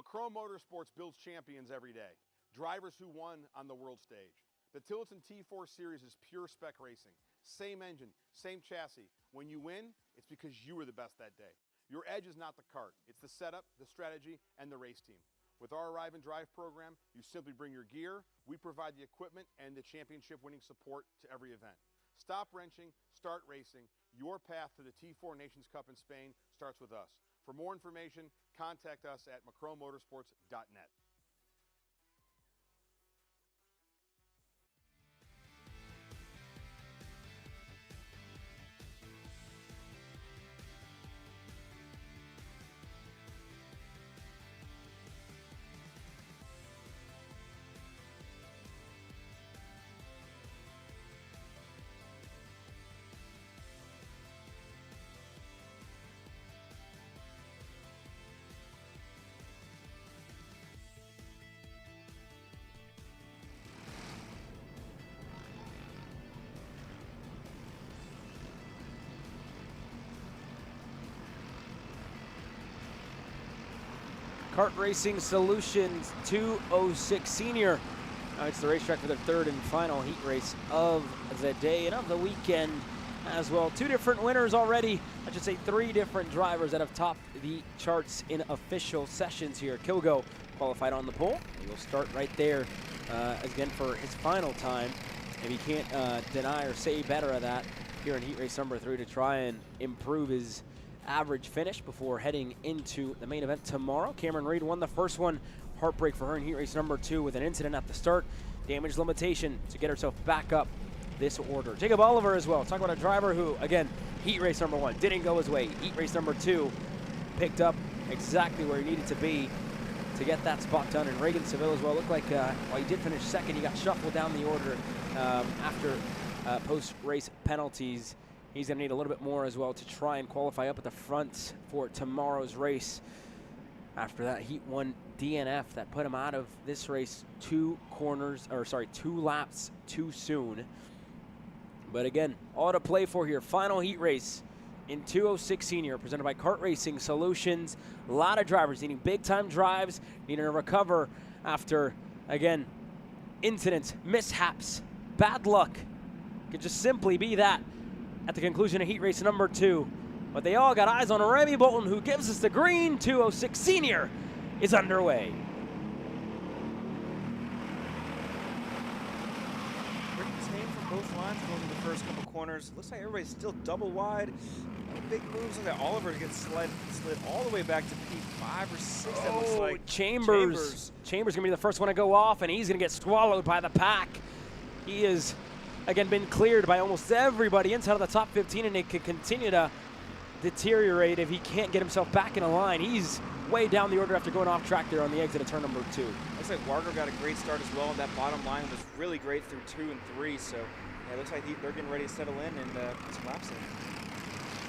S7: Cresson Motorsports builds champions every day, drivers who won on the world stage. The Tillotson T4 Series is pure spec racing. Same engine, same chassis. When you win, it's because you were the best that day. Your edge is not the kart, it's the setup, the strategy, and the race team. With our Arrive and Drive program, you simply bring your gear, we provide the equipment and the championship-winning support to every event. Stop wrenching, start racing. Your path to the T4 Nations Cup in Spain starts with us. For more information, contact us at macronmotorsports.net.
S3: Kart Racing Solutions 206 Senior. It's the racetrack for their third and final heat race of the day and of the weekend as well. 2 different winners already. I should say 3 different drivers that have topped the charts in official sessions here. Kilgo qualified on the pole. He'll start right there again for his final time. And he can't deny or say better of that here in heat race number 3 to try and improve his average finish before heading into the main event tomorrow. Cameron Reed won the first one. Heartbreak for her in heat race number 2 with an incident at the start. Damage limitation to get herself back up this order. Jacob Oliver as well. Talk about a driver who, again, heat race number 1 didn't go his way. Heat race number 2 picked up exactly where he needed to be to get that spot done. And Reagan Seville as well looked like, while he did finish second, he got shuffled down the order after post-race penalties. He's going to need a little bit more as well to try and qualify up at the front for tomorrow's race. After that Heat 1 DNF that put him out of this race 2 laps too soon. But again, all to play for here. Final heat race in 206 Senior, presented by Kart Racing Solutions. A lot of drivers needing big-time drives, needing to recover after, again, incidents, mishaps, bad luck. Could just simply be that at the conclusion of heat race number 2. But they all got eyes on Remy Bolton, who gives us the green. 206 Senior is underway.
S2: Both lines going to the first couple corners. Looks like everybody's still double wide. No big moves. Look at Oliver gets slid all the way back to P5 or 6. That looks like
S3: Chambers going to be the first one to go off, and he's going to get swallowed by the pack. He has, again, been cleared by almost everybody inside of the top 15, and it could continue to deteriorate if he can't get himself back in a line. He's way down the order after going off track there on the exit of turn number 2.
S2: Looks like Wargo got a great start as well. That bottom line was really great through 2 and 3. So yeah, it looks like they're getting ready to settle in and put some laps in.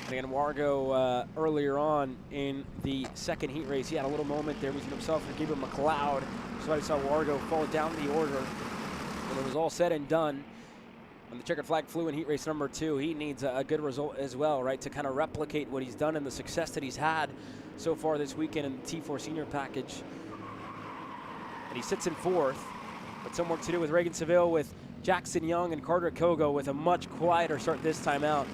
S3: And again, Wargo earlier on in the second heat race, he had a little moment there between himself and Gabriel McLeod. So I saw Wargo fall down the order. When it was all said and done, when the checkered flag flew in heat race number 2, he needs a good result as well, right, to kind of replicate what he's done and the success that he's had so far this weekend in the T4 Senior package. And he sits in 4th, but some work to do with Reagan Seville, with Jackson Young and Carter Kogo with a much quieter start this time out.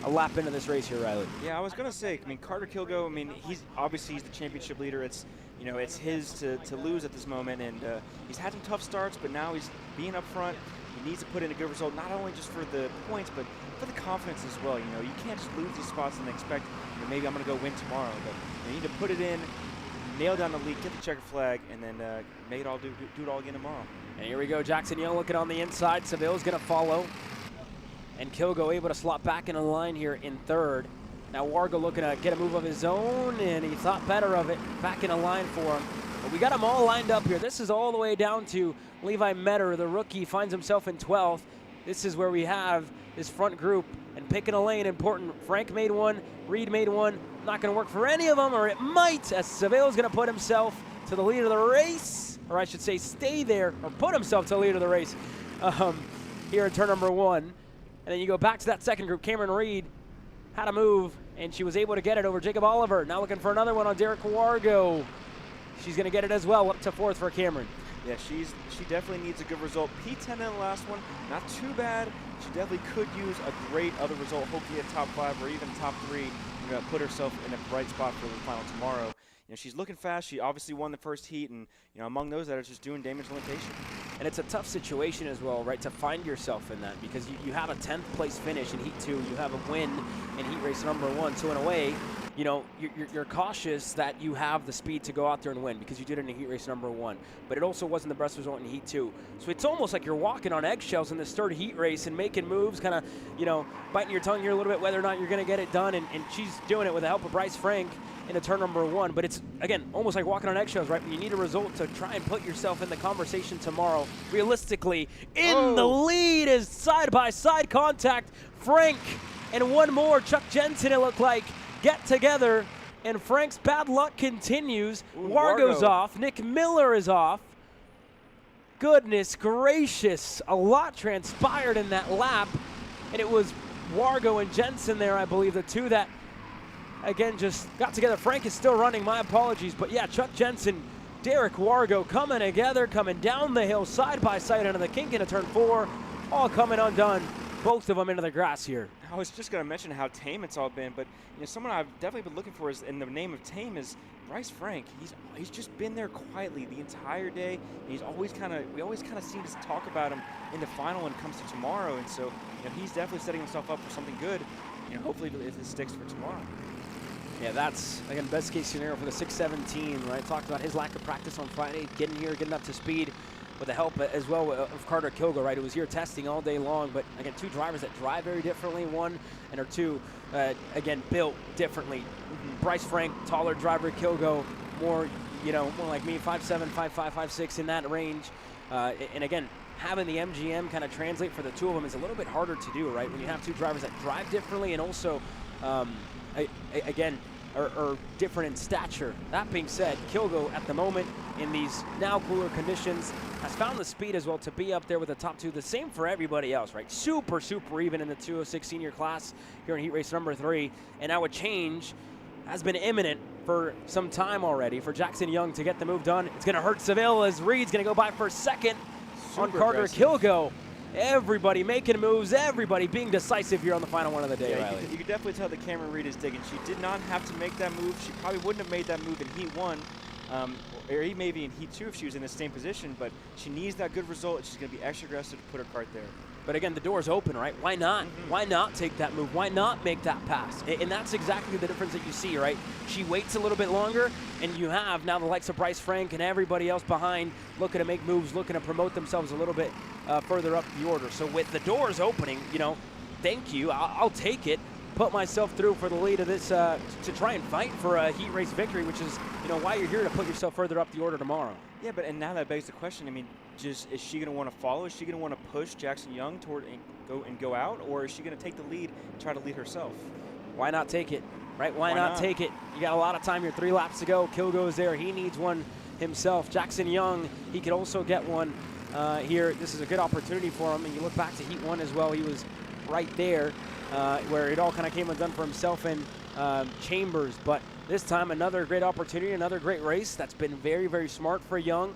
S3: A lap into this race here, Riley.
S2: Yeah, I was gonna say, I mean, Carter Kilgo, I mean, he's the championship leader. It's, you know, it's his to lose at this moment, and he's had some tough starts, but now he's being up front. He needs to put in a good result, not only just for the points, but for the confidence as well. You know, you can't just lose these spots and expect, you know, maybe I'm gonna go win tomorrow, but you need to put it in, nail down the lead, get the checkered flag, and then make it all do it all again tomorrow.
S3: And here we go, Jackson Young looking on the inside. Seville's gonna follow. And Kilgo able to slot back in a line here in 3rd. Now Wargo looking to get a move of his own, and he thought better of it. Back in a line for him. But we got them all lined up here. This is all the way down to Levi Metter, the rookie, finds himself in 12th. This is where we have this front group, and picking a lane important. Frank made one, Reed made one. Not gonna work for any of them, or it might, as Seville's gonna put himself to the lead of the race, or I should say stay there, or put himself to the lead of the race here in turn number 1. And then you go back to that second group. Cameron Reed had a move, and she was able to get it over Jacob Oliver. Now looking for another one on Derek Wargo. She's going to get it as well, up to 4th for Cameron.
S2: Yeah, she definitely needs a good result. P10 in the last one, not too bad. She definitely could use a great other result, hopefully a top 5 or even top 3. You know, put herself in a bright spot for the final tomorrow. You know, she's looking fast. She obviously won the first heat, and you know, among those that are just doing damage limitation.
S3: And it's a tough situation as well, right, to find yourself in that, because you have a 10th place finish in Heat 2, you have a win in Heat Race number 1. So in a way, you know, you're cautious that you have the speed to go out there and win because you did it in Heat Race number 1. But it also wasn't the best result in Heat 2. So it's almost like you're walking on eggshells in this 3rd heat race and making moves, kind of, you know, biting your tongue here a little bit whether or not you're going to get it done. And she's doing it with the help of Bryce Frank into turn number 1. But it's, again, almost like walking on eggshells, right? You need a result to try and put yourself in the conversation tomorrow. Realistically, in the lead is side-by-side contact. Frank and one more, Chuck Jensen, it looked like, get together, and Frank's bad luck continues. Wargo's off. Nick Miller is off. Goodness gracious. A lot transpired in that lap, and it was Wargo and Jensen there, I believe, the two that, again, just got together. Frank is still running. My apologies. But, yeah, Chuck Jensen, Derek Wargo coming together, coming down the hill side by side into the kink into turn 4, all coming undone. Both of them into the grass here.
S2: I was just going to mention how tame it's all been, but you know, someone I've definitely been looking for is, in the name of tame, is Bryce Frank. He's just been there quietly the entire day. And we always kind of seem to talk about him in the final when it comes to tomorrow, and so you know, he's definitely setting himself up for something good. You know, hopefully if it sticks for tomorrow.
S3: Yeah, that's, again, best case scenario for the 617, right? Talked about his lack of practice on Friday, getting here, getting up to speed. with the help as well of Carter Kilgo, right, who was here testing all day long. But again, two drivers that drive very differently, or two, again, built differently. Bryce Frank, taller driver, Kilgo, more like me, 5'7", 5'5", 5'6", in that range. And again, having the MGM kind of translate for the two of them is a little bit harder to do, right? When you have two drivers that drive differently and also, again, are different in stature. That being said, Kilgo at the moment in these now cooler conditions has found the speed as well to be up there with the top two. The same for everybody else, right? Super even in the 206 senior class here in heat race number 3. And now a change has been imminent for some time already for Jackson Young to get the move done. It's going to hurt Seville as Reed's going to go by for second on Carter Kilgo. Everybody making moves, everybody being decisive here on the final one of the day,
S2: yeah,
S3: Riley.
S2: You can definitely tell that Cameron Reed is digging. She did not have to make that move. She probably wouldn't have made that move in Heat 1, or maybe in Heat 2 if she was in the same position, but she needs that good result, and she's going to be extra aggressive to put her kart there.
S3: But again, the door's open, right? Why not? Why not take that move? Why not make that pass? And that's exactly the difference that you see, right? She waits a little bit longer, and you have now the likes of Bryce Frank and everybody else behind looking to make moves, looking to promote themselves a little bit further up the order. So with the doors opening, thank you. I'll take it. Put myself through for the lead of this to try and fight for a heat race victory, which is, why you're here to put yourself further up the order tomorrow.
S2: Yeah, and now that begs the question. I mean, is she going to want to follow? Is she going to want to push Jackson Young toward and go out, or is she going to take the lead and try to lead herself?
S3: Why not take it, right? Why not take it? You got a lot of time here, 3 laps to go. Kilgo is there. He needs one himself. Jackson Young, he could also get one here. This is a good opportunity for him. And you look back to Heat 1 as well. He was right there where it all kind of came undone for himself and Chambers. But this time, another great opportunity, another great race. That's been very, very smart for Young.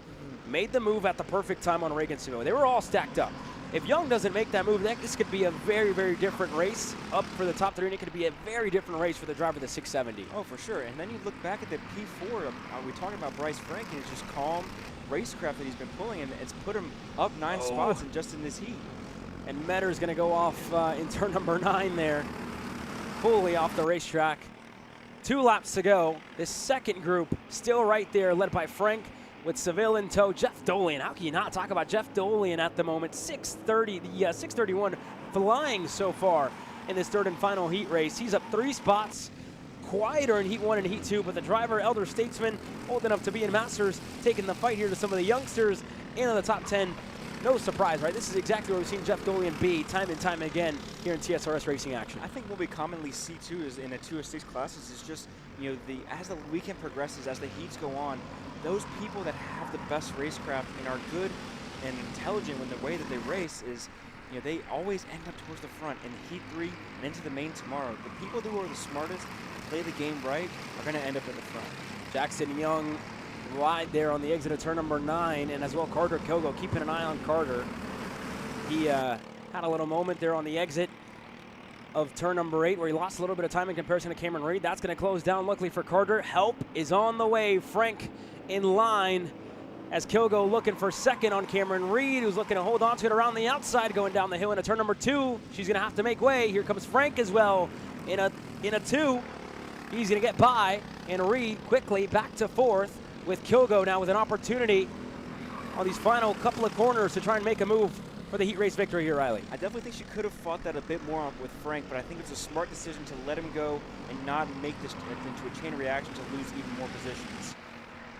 S3: Made the move at the perfect time on Reagan Seville. They were all stacked up. If Young doesn't make that move, this could be a very, very different race up for the top 3, and it could be a very different race for the driver of the 670.
S2: Oh, for sure. And then you look back at the P4. We talking about Bryce Frank, and it's just calm racecraft that he's been pulling, and it's put him up 9 spots just in this heat.
S3: And Metter's going to go off in turn number 9 there, fully off the racetrack. 2 laps to go. This second group still right there, led by Frank, with Seville in tow. Jeff Dolian, how can you not talk about Jeff Dolian at the moment? 631 flying so far in this third and final heat race. He's up 3 spots, quieter in Heat 1 and Heat 2, but the driver, Elder Statesman, old enough to be in Masters, taking the fight here to some of the youngsters into the top 10. No surprise, right? This is exactly where we've seen Jeff Dolian be time and time again here in TSRS racing action.
S2: I think what we commonly see too is in the 206 classes is just, as the weekend progresses, as the heats go on, those people that have the best racecraft and are good and intelligent in the way that they race is, they always end up towards the front in Heat 3 and into the main tomorrow. The people who are the smartest, play the game right, are going to end up at the front.
S3: Jackson Young wide there on the exit of turn number 9, and as well Carter Kilgo keeping an eye on Carter. He had a little moment there on the exit of turn number 8 where he lost a little bit of time in comparison to Cameron Reed. That's going to close down luckily for Carter. Help is on the way. Frank in line as Kilgo looking for second on Cameron Reed, who's looking to hold on to it around the outside going down the hill into turn number 2. She's going to have to make way. Here comes Frank as well in a 2. He's going to get by, and Reed quickly back to 4th with Kilgo now with an opportunity on these final couple of corners to try and make a move for the heat race victory here, Riley.
S2: I definitely think she could have fought that a bit more with Frank, but I think it's a smart decision to let him go and not make this into a chain reaction to lose even more positions.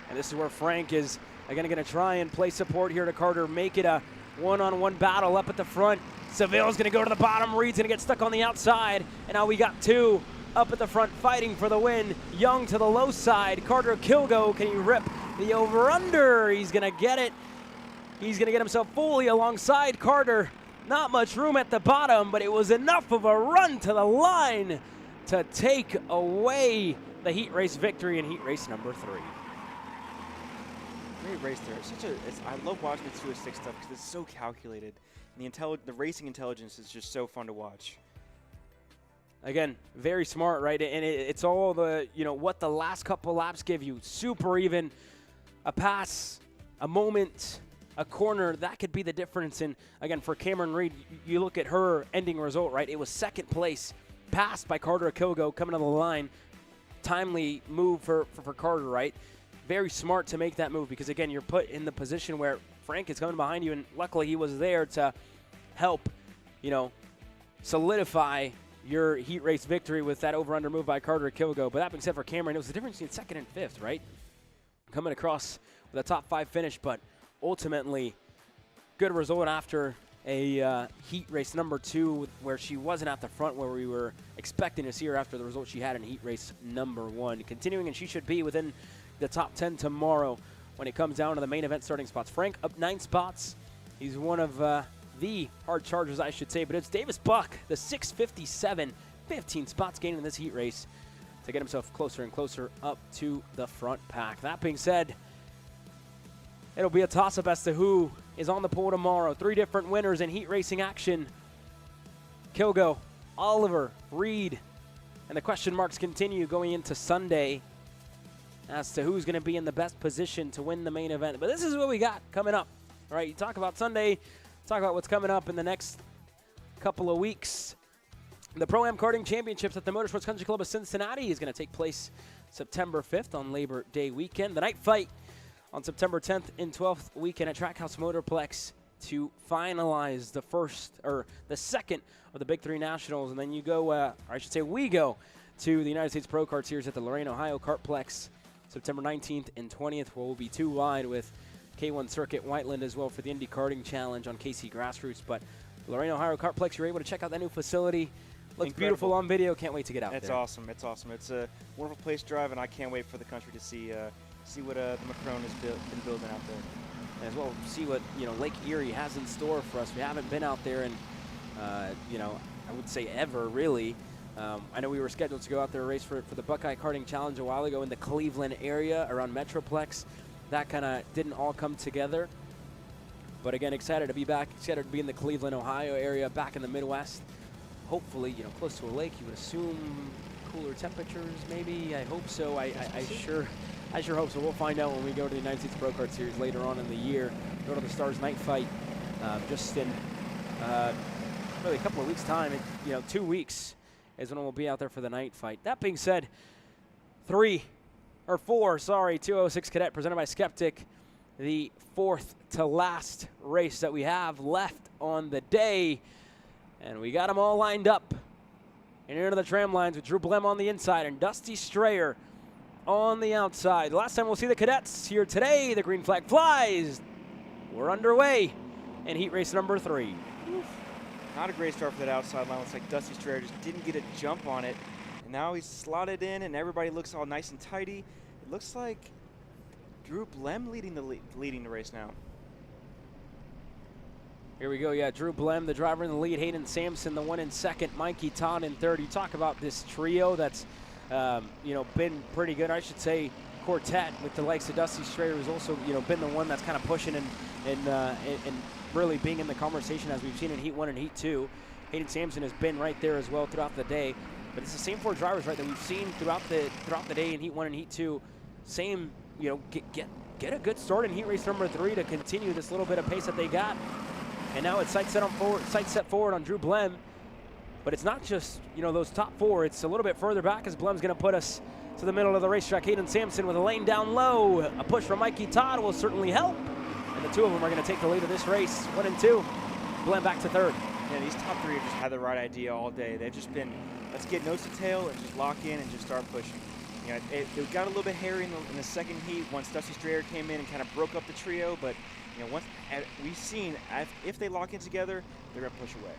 S3: And this is where Frank is again going to try and play support here to Carter, make it a one-on-one battle up at the front. Seville's going to go to the bottom. Reed's going to get stuck on the outside, and now we got 2 up at the front fighting for the win. Young to the low side. Carter Kilgo, can he rip the over-under? He's going to get it. He's going to get himself fully alongside Carter. Not much room at the bottom, but it was enough of a run to the line to take away the heat race victory in heat race number 3.
S2: Great race there. I love watching the 206 stuff because it's so calculated. And the racing intelligence is just so fun to watch.
S3: Again, very smart, right? And it's all the, what the last couple laps give you. Super even, a pass, a moment, a corner, that could be the difference. And again, for Cameron Reed, you look at her ending result, right? It was second place, passed by Carter Kilgo coming to the line. Timely move for Carter, right? Very smart to make that move because, again, you're put in the position where Frank is coming behind you, and luckily he was there to help, solidify your heat race victory with that over-under move by Carter Kilgo. But that being said, for Cameron, it was the difference between second and fifth, right? Coming across with a top 5 finish, but ultimately good result after a heat race number 2 where she wasn't at the front where we were expecting to see her after the result she had in heat race number 1. Continuing, and she should be within the top 10 tomorrow when it comes down to the main event starting spots. Frank up 9 spots. He's one of the hard chargers, I should say, but it's Davis Buck, the 657, 15 spots gained in this heat race to get himself closer and closer up to the front pack. That being said, it'll be a toss-up as to who is on the pole tomorrow. 3 different winners in heat racing action. Kilgo, Oliver, Reed, and the question marks continue going into Sunday as to who's going to be in the best position to win the main event. But this is what we got coming up. All right, you talk about Sunday, talk about what's coming up in the next couple of weeks. The Pro-Am Karting Championships at the Motorsports Country Club of Cincinnati is going to take place September 5th on Labor Day weekend. The night fight on September 10th and 12th weekend at Trackhouse Motorplex to finalize the second of the Big 3 Nationals. And then you go, or I should say we go, to the United States Pro Kart Series at the Lorain, Ohio Kartplex September 19th and 20th, where we'll be 2 wide with K1 Circuit Whiteland as well for the Indy Karting Challenge on KC Grassroots. But Lorain, Ohio Kartplex, you're able to check out that new facility. Looks beautiful on video. Can't wait to get out there.
S2: It's awesome. It's awesome. It's a wonderful place to drive, and I can't wait for the country to see what the Macron has been building out there.
S3: And as well, see what Lake Erie has in store for us. We haven't been out there in, I would say ever really. I know we were scheduled to go out there and race for the Buckeye Karting Challenge a while ago in the Cleveland area around Metroplex. That kind of didn't all come together. But again, excited to be back. Excited to be in the Cleveland, Ohio area, back in the Midwest. Hopefully, close to a lake. You would assume cooler temperatures, maybe. I hope so. I sure hope so. We'll find out when we go to the United States Pro Kart Series later on in the year. Go to the Stars Night Fight just in really a couple of weeks' time. 2 weeks is when we'll be out there for the night fight. That being said, 206 Cadet presented by Skeptic, the 4th to last race that we have left on the day. And we got them all lined up and into the tram lines with Drew Blem on the inside and Dusty Strayer on the outside. The last time we'll see the cadets here today, the green flag flies. We're underway in heat race number 3.
S2: Not a great start for that outside line. Looks like Dusty Strayer just didn't get a jump on it. And now he's slotted in, and everybody looks all nice and tidy. It looks like Drew Blem leading the race now.
S3: Here we go, Drew Blem, the driver in the lead. Hayden Sampson, the one in second. Mikey Todd in third. You talk about this trio that's, been pretty good. I should say quartet with the likes of Dusty Strayer, who's also, been the one that's kind of pushing and really being in the conversation as we've seen in Heat 1 and Heat 2. Hayden Sampson has been right there as well throughout the day. But it's the same 4 drivers, right, that we've seen throughout the day in Heat 1 and Heat 2. Same, get a good start in heat race number 3 to continue this little bit of pace that they got. And now it's sight set forward on Drew Blem. But it's not just, those top 4. It's a little bit further back as Blem's going to put us to the middle of the racetrack. Hayden Sampson with a lane down low. A push from Mikey Todd will certainly help. And the 2 of them are going to take the lead of this race, 1 and 2. Blem back to 3rd.
S2: Yeah, these top 3 have just had the right idea all day. They've just been, let's get nose to tail and just lock in and just start pushing. It got a little bit hairy in the second heat once Dusty Strayer came in and kind of broke up the trio. But once we've seen if they lock in together, they're going to push away.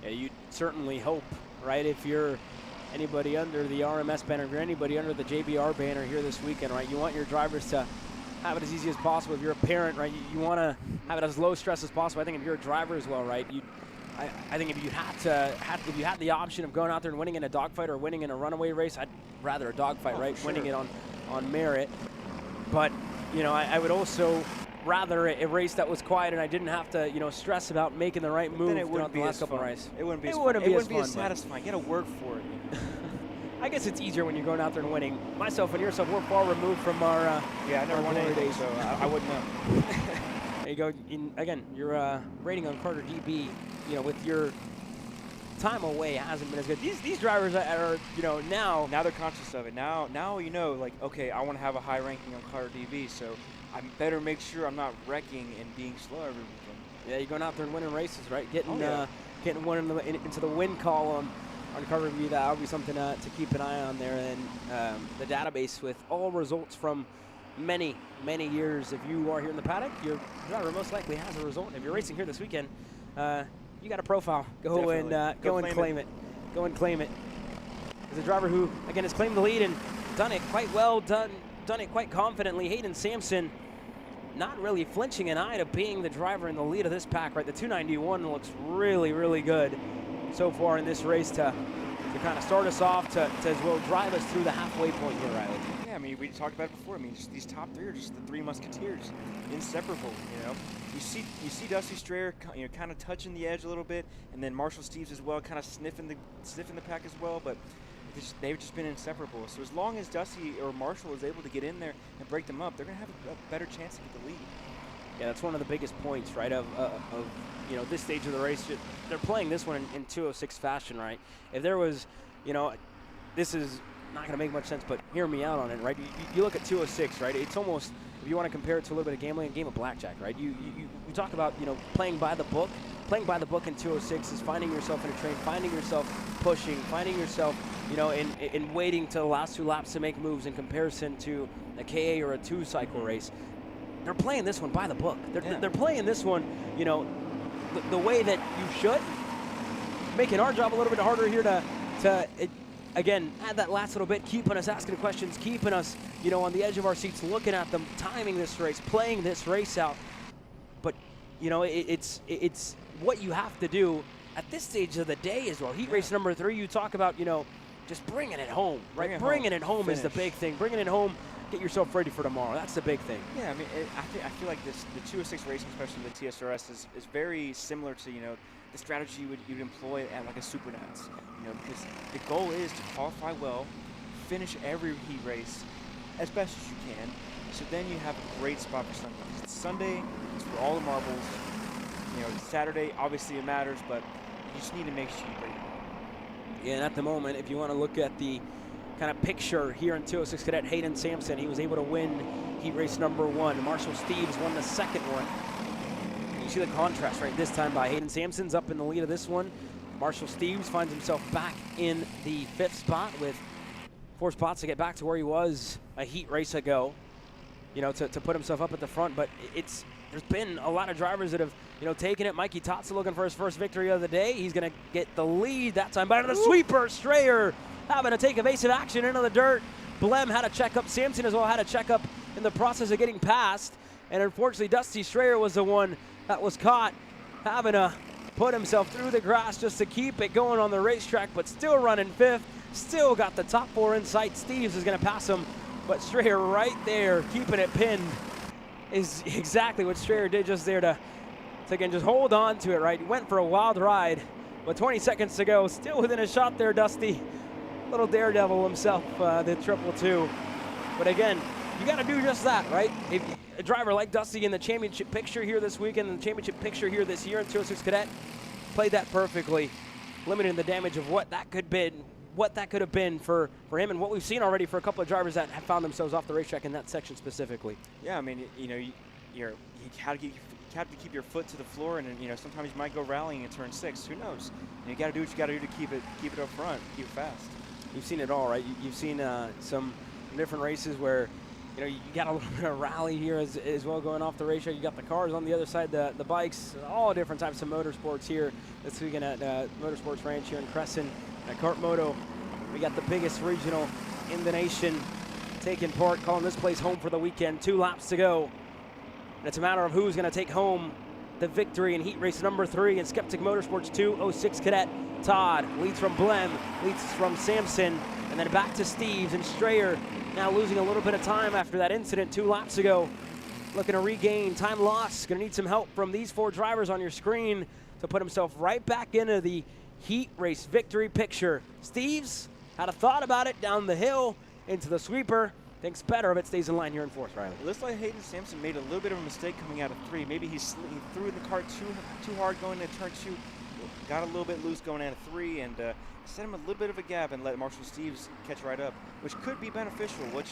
S3: Yeah, you certainly hope, right? If you're anybody under the RMS banner, if you're anybody under the JBR banner here this weekend, right? You want your drivers to have it as easy as possible. If you're a parent, right, you want to have it as low stress as possible. I think if you're a driver as well, right, I think if you had the option of going out there and winning in a dogfight or winning in a runaway race, I'd rather a dogfight, right?
S2: Sure.
S3: Winning it on merit. But I would also rather a race that was quiet and I didn't have to stress about making the right move throughout the last couple of races.
S2: It wouldn't be as satisfying. You got to work for it.
S3: I guess it's easier when you're going out there and winning. Myself and yourself, we're far removed from our
S2: I never won anything, so I wouldn't know.
S3: There you go. Again, your rating on Carter DB, with your time away hasn't been as good. These drivers are now
S2: they're conscious of it. Now like, okay, I want to have a high ranking on Carter DB, so I better make sure I'm not wrecking and being slow every weekend.
S3: Yeah, you're going out there and winning races, right? Getting
S2: yeah.
S3: Getting one into the win column on Car Review. That would be something to keep an eye on there. And the database with all results from many years. If you are here in the paddock, your driver most likely has a result. If you're racing here this weekend, you got a profile. Go and claim it. Go and claim it. There's a driver who, again, has claimed the lead and done it quite well, done it quite confidently. Hayden Sampson not really flinching an eye to being the driver in the lead of this pack, right? The 291 looks really good so far in this race to kind of start us off, to as well drive us through the halfway point here, Riley.
S2: Yeah, I mean, we talked about it before. I mean, just these top three are just the three musketeers, inseparable. You know, you see Dusty Strayer, you know, kind of touching the edge a little bit, and then Marshall Steves as well, kind of sniffing the pack as well, but they've just been inseparable. So as long as Dusty or Marshall is able to get in there and break them up, they're going to have a better chance to get the lead.
S3: Yeah, that's one of the biggest points, right, of you know, this stage of the race. They're playing this one in 206 fashion, right? If there was, you know, this is not going to make much sense, but hear me out on it, right? You look at 206, right? It's almost, if you want to compare it to a little bit of gambling, a game of blackjack, right? You talk about, you know, playing by the book. Playing by the book in 206 is finding yourself in a train, finding yourself pushing, finding yourself, you know, in waiting to the last 2 laps to make moves in comparison to a KA or a 2-cycle race. They're playing this one by the book. They're playing this one, you know, the way that you should, making our job a little bit harder here to again, add that last little bit, keeping us asking questions, keeping us, you know, on the edge of our seats, looking at them, timing this race, playing this race out. But, you know, it's what you have to do at this stage of the day as well. Heat race number 3, you talk about, you know, just bringing it home, right? Bringing it home is the big thing. Bringing it home, get yourself ready for tomorrow. That's the big thing.
S2: Yeah, I mean, I feel like the 206 racing, especially the TSRS, is very similar to, you know, the strategy you'd employ at like a Super Nats. You know, because the goal is to qualify well, finish every heat race as best as you can, so then you have a great spot for Sunday. Sunday is for all the marbles. You know, Saturday, obviously it matters, but you just need to make sure you bring it home.
S3: Yeah, and at the moment, if you want to look at the kind of picture here in 206 Cadet, Hayden Sampson, he was able to win heat race number 1. Marshall Steves won the second one. You see the contrast, right? This time by Hayden Sampson's up in the lead of this one. Marshall Steves finds himself back in the 5th spot with 4 spots to get back to where he was a heat race ago, you know, to put himself up at the front. But there's been a lot of drivers that have, you know, taken it. Mikey Totsa looking for his first victory of the day. He's going to get the lead that time. By the sweeper, Strayer having to take evasive action into the dirt. Blem had a checkup. Sampson as well had a checkup in the process of getting past. And unfortunately, Dusty Strayer was the one that was caught having to put himself through the grass just to keep it going on the racetrack, but still running 5th. Still got the top 4 in sight. Steves is going to pass him, but Strayer right there, keeping it pinned, is exactly what Strayer did just there to again, just hold on to it, right? He went for a wild ride, but 20 seconds to go. Still within a shot there, Dusty. Little daredevil himself, the 222. But again, you got to do just that, right? If a driver like Dusty in the championship picture here this weekend, and the championship picture here this year in 206 Cadet, played that perfectly, limiting the damage of what that could have been for him, and what we've seen already for a couple of drivers that have found themselves off the racetrack in that section specifically.
S2: Yeah, I mean, you know, you have to keep your foot to the floor, and you know, sometimes you might go rallying in turn 6. Who knows? And you got to do what you got to do to keep it up front, keep it fast.
S3: You've seen it all, right? You've seen some different races where, you know, you got a little bit of rally here as well going off the racetrack. You got the cars on the other side, the bikes, all different types of motorsports here this weekend at Motorsports Ranch here in Cresson at KartMoto. We got the biggest regional in the nation taking part, calling this place home for the weekend. 2 laps to go. And it's a matter of who's going to take home the victory in heat race number 3 in Skeptic Motorsports 206 Cadet. Todd leads from Blem, leads from Sampson, and then back to Steves and Strayer. Now losing a little bit of time after that incident 2 laps ago. Looking to regain time lost. Going to need some help from these 4 drivers on your screen to put himself right back into the heat race victory picture. Steves had a thought about it down the hill into the sweeper. Thinks better of it, stays in line here in 4th, Riley.
S2: It looks like Hayden Sampson made a little bit of a mistake coming out of 3. Maybe he threw the car too hard going into turn 2. Got a little bit loose going into 3, and set him a little bit of a gap and let Marshall Steves catch right up, which could be beneficial, which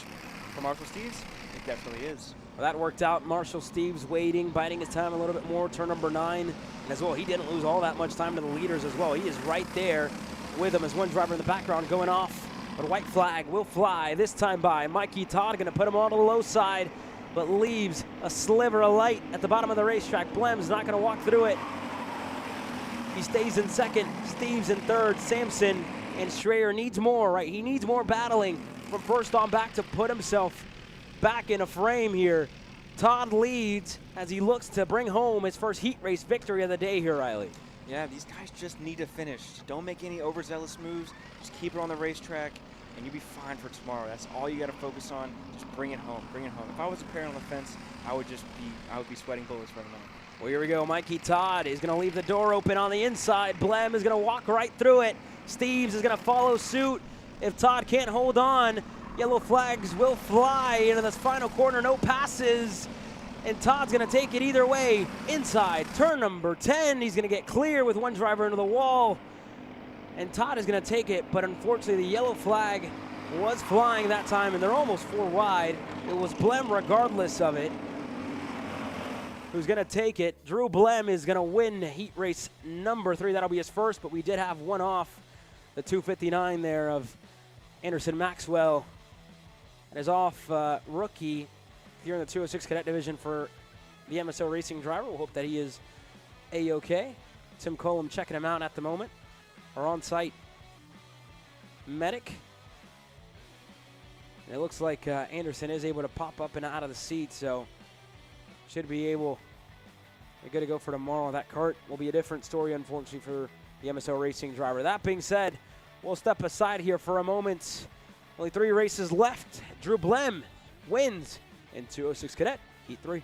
S2: for Marshall Steves, it definitely is.
S3: Well, that worked out. Marshall Steves waiting, biding his time a little bit more. Turn number 9. And as well, he didn't lose all that much time to the leaders as well. He is right there with him as one driver in the background going off. But a white flag will fly this time by Mikey Todd, going to put him on the low side, but leaves a sliver of light at the bottom of the racetrack. Blem's not going to walk through it. He stays in second, Steves in third, Sampson and Schreier needs more, right? He needs more battling from first on back to put himself back in a frame here. Todd leads as he looks to bring home his first heat race victory of the day here, Riley.
S2: Yeah, these guys just need to finish. Don't make any overzealous moves. Just keep it on the racetrack, and you'll be fine for tomorrow. That's all you got to focus on. Just bring it home. Bring it home. If I was a parent on the fence, I would be sweating bullets right now.
S3: Well, here we go. Mikey Todd is going to leave the door open on the inside. Blem is going to walk right through it. Steves is going to follow suit. If Todd can't hold on, yellow flags will fly into this final corner. No passes. And Todd's going to take it either way. Inside, turn number 10. He's going to get clear with one driver into the wall. And Todd is going to take it, but unfortunately the yellow flag was flying that time, and they're almost 4 wide. It was Blem regardless of it who's going to take it. Drew Blem is going to win heat race number 3. That'll be his first, but we did have one off the 259 there of Anderson Maxwell. And his off rookie here in the 206 Cadet Division for the MSO Racing driver. We'll hope that he is A-OK. Tim Colum checking him out at the moment. Our on-site medic. And it looks like Anderson is able to pop up and out of the seat, so should be able, we're good to go for tomorrow. That kart will be a different story, unfortunately, for the MSO Racing driver. That being said, we'll step aside here for a moment. Only 3 races left. Drew Blem wins in 206 Cadet Heat 3.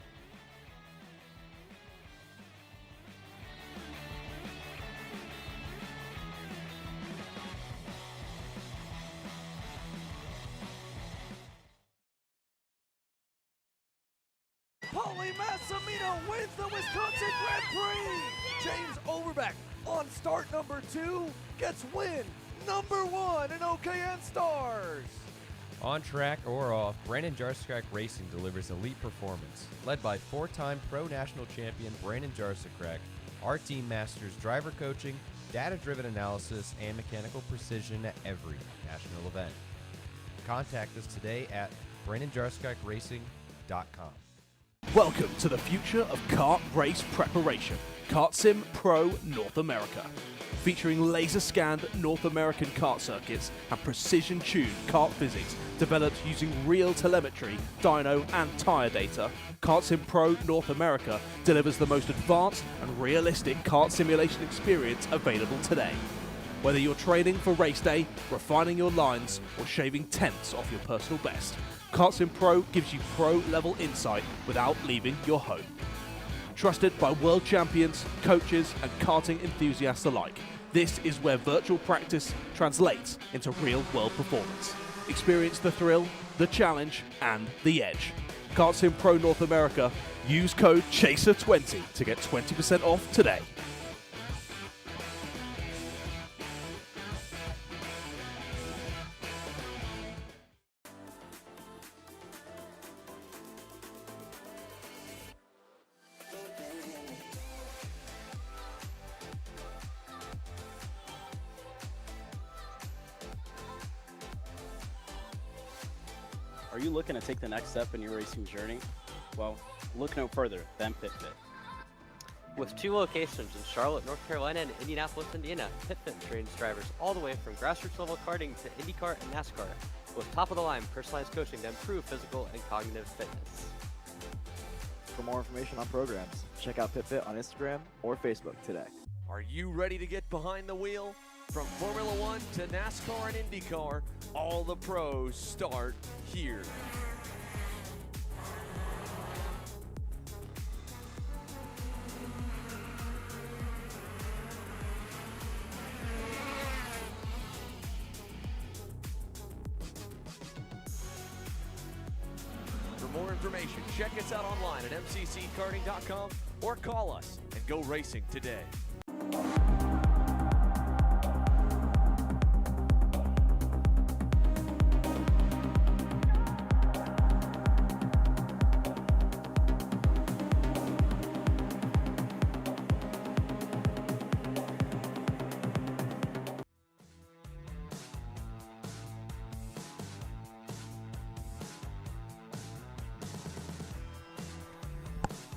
S1: Paulie Massimino wins the Wisconsin Grand Prix. James Overbeck on start number 2 gets win number 1 in OKN Stars.
S23: On track or off, Brandon Jarsekrak Racing delivers elite performance. Led by 4-time Pro National Champion Brandon Jarsekrak, our team masters driver coaching, data-driven analysis, and mechanical precision at every national event. Contact us today at BrandonJarsekrakRacing.com.
S8: Welcome to the future of kart race preparation. Kart Sim Pro North America. Featuring laser-scanned North American kart circuits and precision-tuned kart physics developed using real telemetry, dyno and tyre data, Kart Sim Pro North America delivers the most advanced and realistic kart simulation experience available today. Whether you're training for race day, refining your lines, or shaving tenths off your personal best, Kart Sim Pro gives you pro-level insight without leaving your home. Trusted by world champions, coaches, and karting enthusiasts alike, this is where virtual practice translates into real-world performance. Experience the thrill, the challenge, and the edge. Kart Sim Pro North America. Use code CHASER20 to get 20% off today.
S9: Are you looking to take the next step in your racing journey? Well, look no further than PitFit.
S10: With 2 locations in Charlotte, North Carolina and Indianapolis, Indiana, PitFit trains drivers all the way from grassroots level karting to IndyCar and NASCAR, with top-of-the-line personalized coaching to improve physical and cognitive fitness.
S11: For more information on programs, check out PitFit on Instagram or Facebook today.
S1: Are you ready to get behind the wheel? From Formula 1 to NASCAR and IndyCar, all the pros start here. For more information, check us out online at mcckarting.com or call us and go racing today.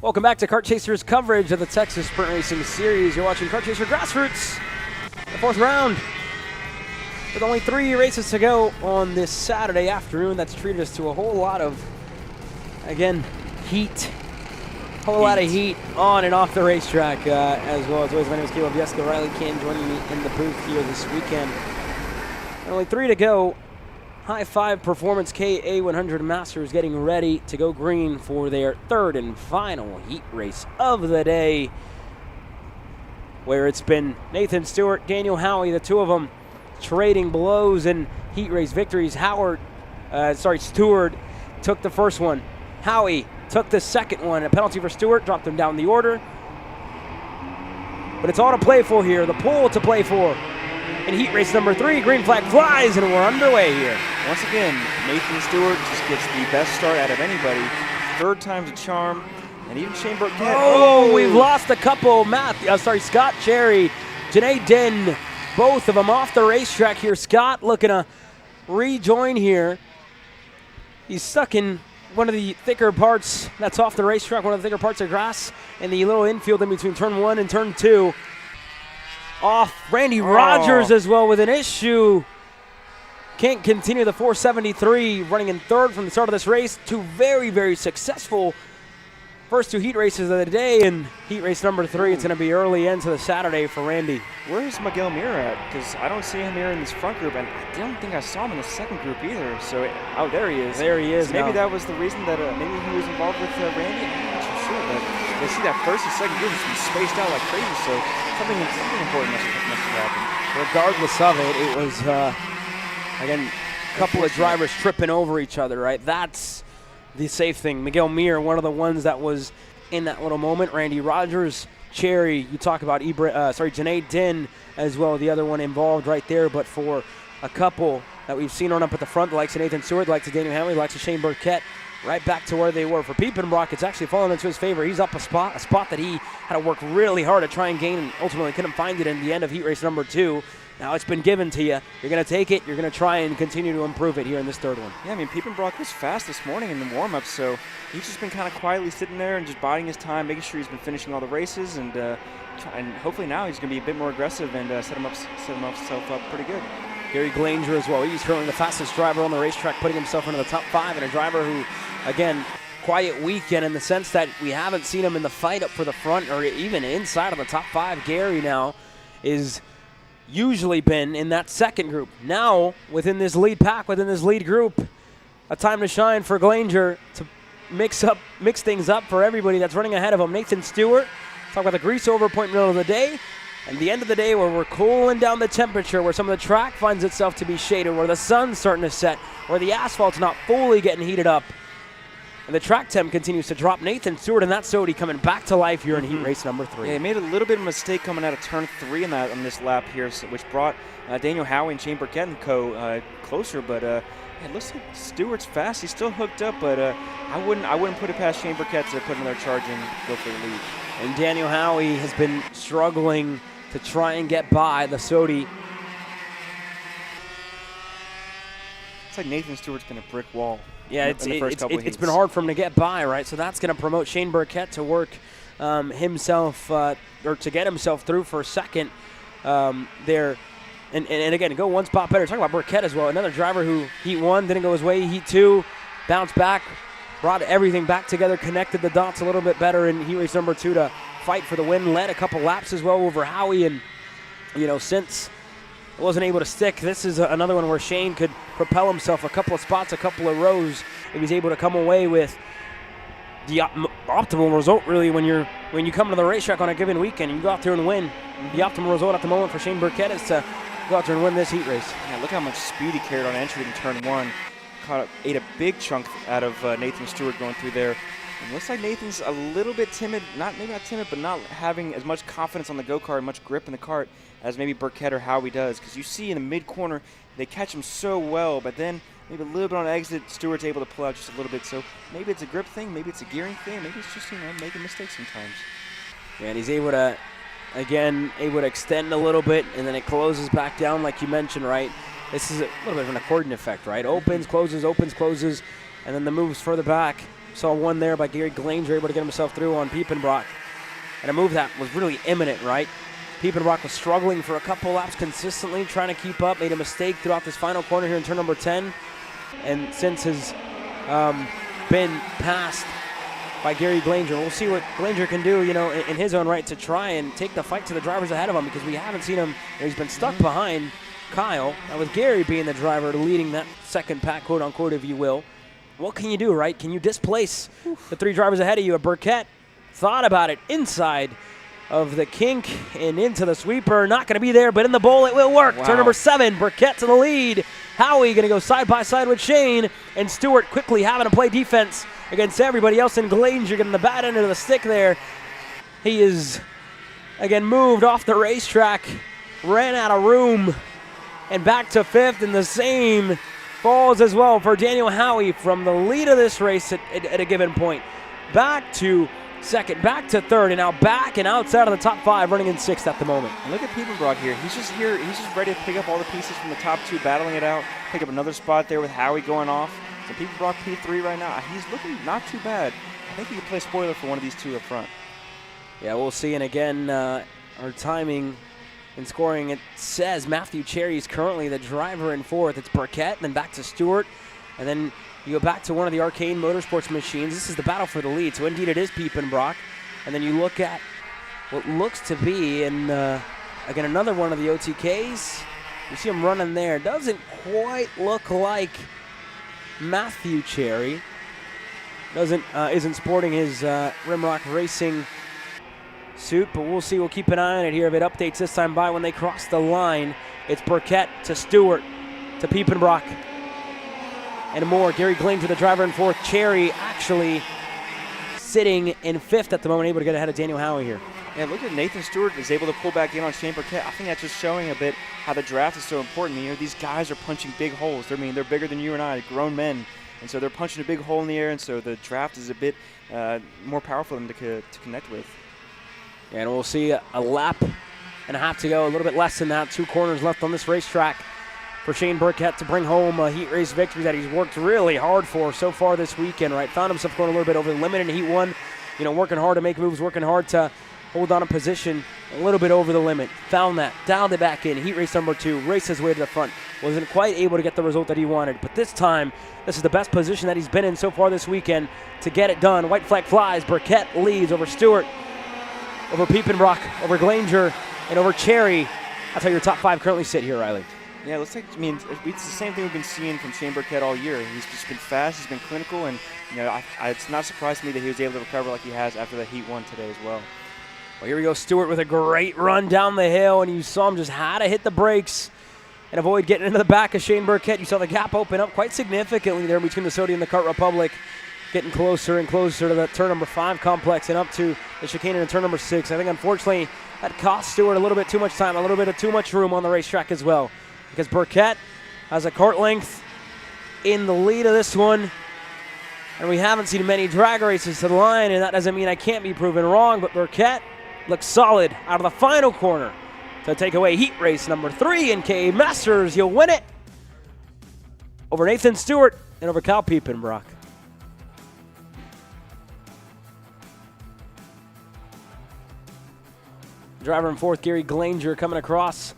S3: Welcome back to Kart Chasers coverage of the Texas Sprint Racing Series. You're watching Kart Chaser Grassroots, the 4th round. With only 3 races to go on this Saturday afternoon, that's treated us to a whole lot of, again, heat. A whole lot of heat on and off the racetrack, as well. As always, my name is Caleb Yeska. Riley Can joining me in the booth here this weekend. Only 3 to go. High Five Performance KA100 Masters getting ready to go green for their 3rd and final heat race of the day, where it's been Nathan Stewart, Daniel Howie, the 2 of them trading blows and heat race victories. Stewart took the first one. Howie took the second one. A penalty for Stewart, dropped him down the order. But it's all to play for here. The pole to play for. In heat race number 3, green flag flies, and we're underway here.
S2: Once again, Nathan Stewart just gets the best start out of anybody. 3rd time's a charm, and even Shane Burkett.
S3: Oh, we've lost a couple. Scott Cherry, Janae Den, both of them off the racetrack here. Scott looking to rejoin here. He's stuck in one of the thicker parts that's off the racetrack, one of the thicker parts of grass in the little infield in between turn 1 and turn 2. Off Randy Rogers as well with an issue. Can't continue the 473, running in 3rd from the start of this race. 2 very, very successful first 2 heat races of the day, and heat race number 3, it's going to be early into the Saturday for Randy.
S2: Where's Miguel Mira at? Because I don't see him here in this front group, and I don't think I saw him in the second group either. So, oh, there he is.
S3: There he is.
S2: So maybe that was the reason that maybe he was involved with Randy. I'm not so sure, but you see that first and second group has been spaced out like crazy. So something important must have happened.
S3: Regardless of it, it was again a couple of drivers tripping over each other. Right, that's the safe thing. Miguel Mir, one of the ones that was in that little moment. Randy Rogers, Cherry, you talk about Janae Den as well, the other one involved right there. But for a couple that we've seen on up at the front, the likes of Nathan Stewart, the likes of Daniel Hamley, the likes of Shane Burkett, right back to where they were. For Piepenbrock, it's actually fallen into his favor. He's up a spot that he had to work really hard to try and gain, and ultimately couldn't find it in the end of heat race number 2. Now it's been given to you. You're going to take it. You're going to try and continue to improve it here in this 3rd one.
S2: Yeah, I mean, Piepenbrock was fast this morning in the warm-up, so he's just been kind of quietly sitting there and just biding his time, making sure he's been finishing all the races, and hopefully now he's going to be a bit more aggressive and set himself up pretty good.
S3: Gary Glanger as well. He's currently the fastest driver on the racetrack, putting himself into the top 5, and a driver who, again, quiet weekend in the sense that we haven't seen him in the fight up for the front or even inside of the top 5. Gary now is usually been in that second group. Now, within this lead pack, within this lead group, a time to shine for Glanger to mix things up for everybody that's running ahead of him. Nathan Stewart, talk about the grease over point middle of the day, and the end of the day where we're cooling down the temperature, where some of the track finds itself to be shaded, where the sun's starting to set, where the asphalt's not fully getting heated up. And the track temp continues to drop. Nathan Stewart and that Sodi coming back to life here in heat race number 3.
S2: Yeah, he made a little bit of a mistake coming out of turn 3 on this lap here, which brought Daniel Howie and Shane Burkett and co closer. But it looks like Stewart's fast. He's still hooked up, but I wouldn't put it past Shane Burkett to put another charge in, go for the lead.
S3: And Daniel Howie has been struggling to try and get by the Sodi.
S2: It's like Nathan Stewart's been a brick wall.
S3: Yeah, it's been hard for him to get by, right? So that's going to promote Shane Burkett to work himself or to get himself through for a second there. And again, go one spot better. Talk about Burkett as well. Another driver who heat 1 didn't go his way. Heat 2 bounced back, brought everything back together, connected the dots a little bit better in heat race number 2 to fight for the win. Led a couple laps as well over Howie, and since wasn't able to stick, this is another one where Shane could propel himself a couple of spots, a couple of rows, if he's able to come away with the optimal result, really, when you come to the racetrack on a given weekend and you go out there and win. The optimal result at the moment for Shane Burkett is to go out there and win this heat race.
S2: Yeah, look how much speed he carried on entry in turn 1. Ate a big chunk out of Nathan Stewart going through there. It looks like Nathan's a little bit timid, maybe not timid, but not having as much confidence on the go-kart, much grip in the kart as maybe Burkett or Howie does. Because you see in the mid-corner, they catch him so well, but then maybe a little bit on exit, Stewart's able to pull out just a little bit. So maybe it's a grip thing, maybe it's a gearing thing, maybe it's just, making mistakes sometimes.
S3: Yeah, and he's able to, again, extend a little bit, and then it closes back down like you mentioned, right? This is a little bit of an accordion effect, right? Opens, closes, and then the moves further back. Saw one there by Gary Glanger, able to get himself through on Piepenbrock. And a move that was really imminent, right? Piepenbrock was struggling for a couple laps consistently, trying to keep up, made a mistake throughout this final corner here in turn number 10. And since has been passed by Gary Glanger. We'll see what Glanger can do, in his own right to try and take the fight to the drivers ahead of him, because we haven't seen him. He's been stuck behind Kyle. Now with Gary being the driver leading that second pack, quote unquote, if you will, what can you do, right? Can you displace the 3 drivers ahead of you? Burkett thought about it inside of the kink and into the sweeper. Not going to be there, but in the bowl it will work.
S2: Wow.
S3: Turn number 7, Burkett to the lead. Howie going to go side by side with Shane, and Stewart quickly having to play defense against everybody else, and Glanger getting the bad end of the stick there. He is, again, moved off the racetrack, ran out of room, and back to 5th, and the same falls as well for Daniel Howie from the lead of this race at a given point. Back to 2nd, back to 3rd, and now back and outside of the top 5, running in 6th at the moment.
S2: And look at Piepenbrock here. He's just here. He's just ready to pick up all the pieces from the top 2, battling it out. Pick up another spot there with Howie going off. So Piepenbrock P3 right now. He's looking not too bad. I think he could play spoiler for one of these 2 up front.
S3: Yeah, we'll see. And again, our timing and scoring, it says Matthew Cherry is currently the driver in 4th. It's Burkett, and then back to Stewart. And then you go back to one of the Arcane Motorsports machines. This is the battle for the lead. So indeed it is Piepenbrock. And then you look at what looks to be, and again, another one of the OTKs. You see him running there. Doesn't quite look like Matthew Cherry. Isn't sporting his Rimrock Racing suit, but we'll see. We'll keep an eye on it here. If it updates this time by when they cross the line, it's Burkett to Stewart to Piepenbrock and more. Gary Glanger, the driver in 4th. Cherry actually sitting in 5th at the moment, able to get ahead of Daniel Howie here.
S2: Yeah, look at Nathan Stewart is able to pull back in on Shane Burkett. I think that's just showing a bit how the draft is so important. These guys are punching big holes. They're bigger than you and I, grown men. And so they're punching a big hole in the air, and so the draft is a bit more powerful for them to connect with.
S3: And we'll see a lap and a half to go, a little bit less than that. 2 corners left on this racetrack for Shane Burkett to bring home a heat race victory that he's worked really hard for so far this weekend, right? Found himself going a little bit over the limit in Heat 1, working hard to make moves, working hard to hold on a position a little bit over the limit. Found that, dialed it back in. Heat race number 2, raced his way to the front. Wasn't quite able to get the result that he wanted, but this time, this is the best position that he's been in so far this weekend to get it done. White flag flies. Burkett leads over Stewart, over Piepenbrock, over Glanger, and over Cherry. That's how your top 5 currently sit here, Riley.
S2: Yeah, it's the same thing we've been seeing from Shane Burkett all year. He's just been fast, he's been clinical, and it's not surprising to me that he was able to recover like he has after the Heat 1 today as well.
S3: Well, here we go, Stewart with a great run down the hill, and you saw him just had to hit the brakes and avoid getting into the back of Shane Burkett. You saw the gap open up quite significantly there between the Sodi and the Kart Republic, getting closer and closer to the turn number 5 complex and up to the chicane in turn number 6. I think, unfortunately, that cost Stewart a little bit too much time, a little bit of too much room on the racetrack as well, because Burkett has a kart length in the lead of this one, and we haven't seen many drag races to the line, and that doesn't mean I can't be proven wrong, but Burkett looks solid out of the final corner to take away heat race number 3 in KA Masters. You'll win it over Nathan Stewart and over Kyle Piepenbrock. Driver in 4th, Gary Glanger, coming across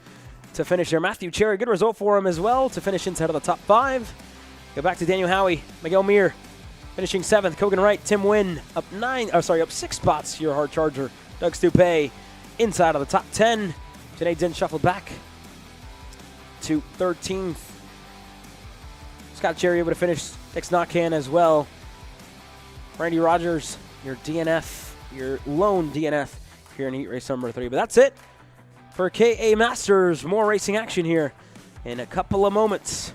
S3: to finish there. Matthew Cherry, good result for him as well to finish inside of the top 5. Go back to Daniel Howie, Miguel Mir finishing 7th. Kogan Wright, Tim Wynn up 6 spots. Your hard charger, Doug Stupay, inside of the top 10. Janae Din shuffled back to 13th. Scott Cherry able to finish next knock-can as well. Randy Rogers, your DNF, your lone DNF here in heat race number 3. But that's it for KA Masters. More racing action here in a couple of moments.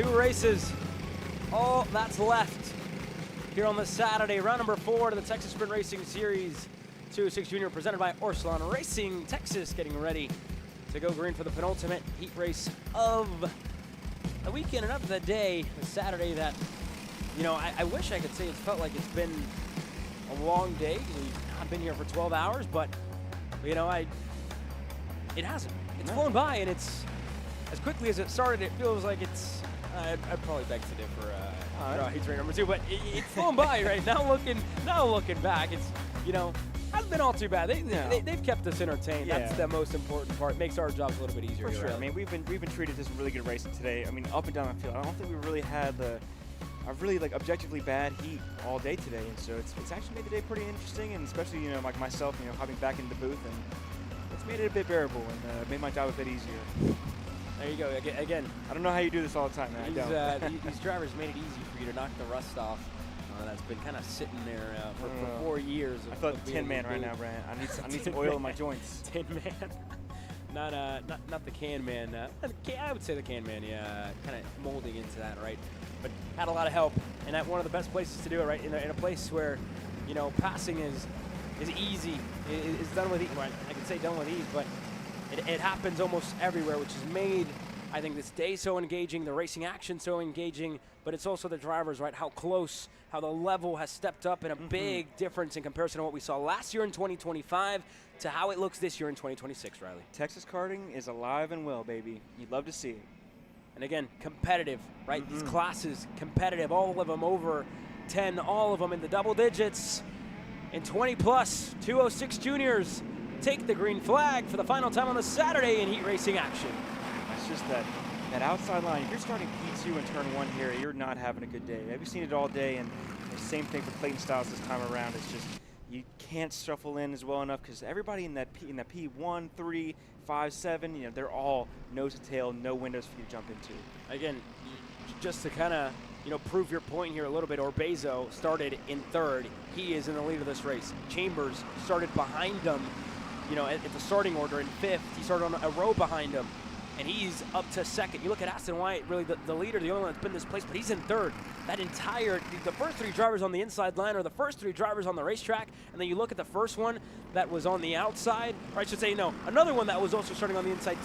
S3: 2 races, all that's left here on this Saturday. Round number 4 to the Texas Sprint Racing Series 206 Junior, presented by Orsalon Racing Texas, getting ready to go green for the penultimate heat race of the weekend and of the day, the Saturday that, I wish I could say it felt like it's been a long day. I've been here for 12 hours, but, it hasn't. It's flown by, and it's, as quickly as it started, it feels like it's, I'd probably beg to differ heat race number 2, but it's flown by right now. Looking back, it's, hasn't been all too bad. They've kept us entertained.
S2: Yeah.
S3: That's the most important part. It makes our jobs a little bit easier.
S2: For sure.
S3: Right?
S2: I mean, we've been treated to some really good racing today. I mean, up and down the field. I don't think we really had a really objectively bad heat all day today, and so it's actually made the day pretty interesting, and especially like myself, hopping back into the booth, and it's made it a bit bearable and made my job a bit easier.
S3: There you go. Again,
S2: I don't know how you do this all the time, man.
S3: These drivers made it easy for you to knock the rust off. That's been kind of sitting there for 4 years.
S2: I feel like the Tin Man right now, Brian. I need some oil in my joints.
S3: Tin Man, not the Can Man. I would say the Can Man. Yeah, kind of molding into that, right? But had a lot of help, and at one of the best places to do it, right? In a place where, passing is easy, is done with ease. Well, I could say done with ease, but it happens almost everywhere, which has made, I think, this day so engaging, the racing action so engaging, but it's also the drivers, right? How close, how the level has stepped up, and a big difference in comparison to what we saw last year in 2025 to how it looks this year in 2026, Riley.
S2: Texas karting is alive and well, baby. You'd love to see it.
S3: And again, competitive, right? These classes, competitive, all of them over 10, all of them in the double digits. And 20 plus, 206 juniors take the green flag for the final time on the Saturday in heat racing action.
S2: It's just that outside line. If you're starting P2 in turn 1 here, you're not having a good day. We've seen it all day, and the same thing for Clayton Stiles this time around. It's just you can't shuffle in as well enough because everybody in that P1, 3, 5, 7, they're all nose to tail, no windows for you to jump into.
S3: Again, just to kind of prove your point here a little bit, Orbezo started in 3rd. He is in the lead of this race. Chambers started behind him, at the starting order in 5th. He started on a row behind him, and he's up to 2nd. You look at Aston White, really the leader, the only one that's been in this place, but he's in 3rd. The first 3 drivers on the inside line are the first 3 drivers on the racetrack, and then you look at the first one that was on the outside, or I should say, no, another one that was also starting on the inside,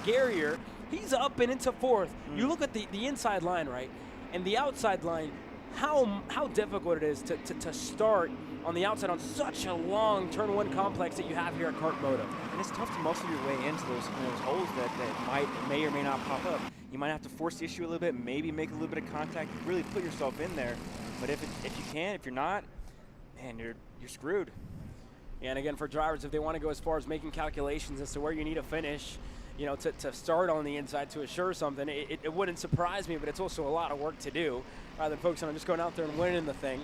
S3: Garrier, he's up and into 4th. You look at the inside line, right, and the outside line, how difficult it is to start on the outside on such a long turn 1 complex that you have here at KartMoto.
S2: And it's tough to muscle your way into those holes that may or may not pop up. You might have to force the issue a little bit, maybe make a little bit of contact, really put yourself in there. But if you can, if you're not, man, you're screwed.
S3: And again, for drivers, if they want to go as far as making calculations as to where you need to finish, to start on the inside to assure something, it wouldn't surprise me, but it's also a lot of work to do rather than focusing on just going out there and winning the thing.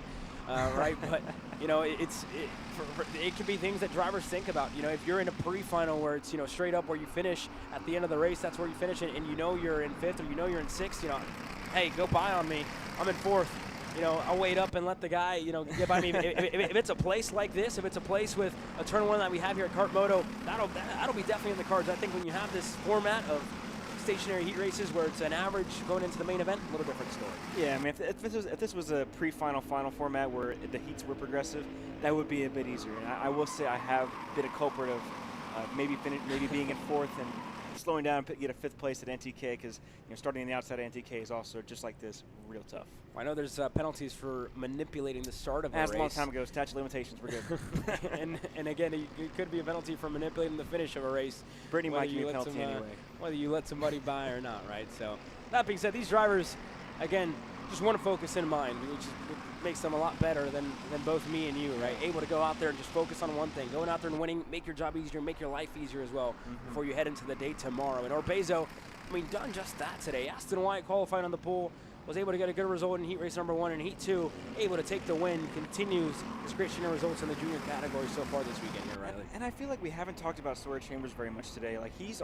S3: Right, but it could be things that drivers think about. If you're in a pre-final where it's straight up where you finish at the end of the race, that's where you finish, and you're in 5th or you're in 6th. Hey, go by on me. I'm in 4th. I'll wait up and let the guy get by me. If it's a place like this, if it's a place with a turn 1 that we have here at KartMoto, that'll be definitely in the cards. I think when you have this format of stationary heat races where it's an average going into the main event, a little different story.
S2: Yeah, I mean, if this was a pre-final final format where the heats were progressive, that would be a bit easier. And I will say I have been a culprit of maybe being in 4th and slowing down and get a 5th place at NTK because starting on the outside of NTK is also just like this, real tough.
S3: I know there's penalties for manipulating the start of a
S2: race.
S3: race.
S2: A long time ago, statute of limitations, we're good.
S3: and again, it could be a penalty for manipulating the finish of a race.
S2: Brittany might give a penalty anyway.
S3: Whether you let somebody by or not, right? So that being said, these drivers, again, just want to focus in mind, which makes them a lot better than both me and you, right? Able to go out there and just focus on one thing. Going out there and winning, make your job easier, make your life easier as well before you head into the day tomorrow. And Orbezo, done just that today. Aston White qualified on the pole, was able to get a good result in heat race number 1 and heat 2, able to take the win, continues his great string of results in the junior category so far this weekend here, Riley.
S2: And I feel like we haven't talked about Sawyer Chambers very much today. Like he's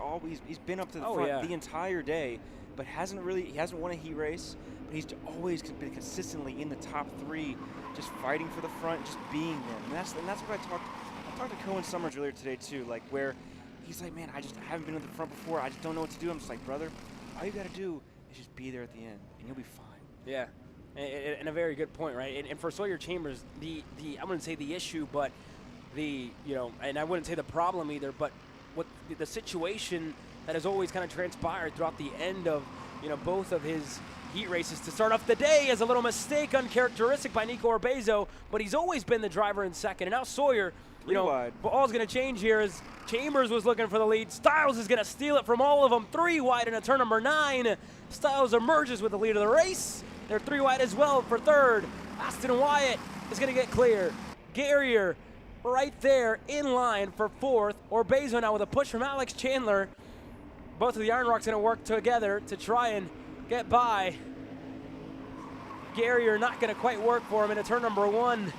S2: been up to the front the entire day, but he hasn't won a heat race, but he's always been consistently in the top 3, just fighting for the front, just being there. And that's what I talked to Cohen Summers earlier today too, like where he's like, man, I haven't been at the front before, I just don't know what to do. I'm just like, brother, all you gotta do just be there at the end, and you'll be fine.
S3: Yeah, and a very good point, right? And for Sawyer Chambers, I wouldn't say the issue, but and I wouldn't say the problem either, but what the situation that has always kind of transpired throughout the end of, both of his heat races to start off the day is a little mistake uncharacteristic by Nico Orbezo, but he's always been the driver in second. And now Sawyer, but all's going to change here is Chambers was looking for the lead. Styles is going to steal it from all of them. 3 wide into turn number 9. Styles emerges with the lead of the race. They're 3 wide as well for third. Aston Wyatt is going to get clear. Garrier right there in line for fourth. Orbezo now with a push from Alex Chandler. Both of the Iron Rocks going to work together to try and get by. Garrier not going to quite work for him into turn number 1.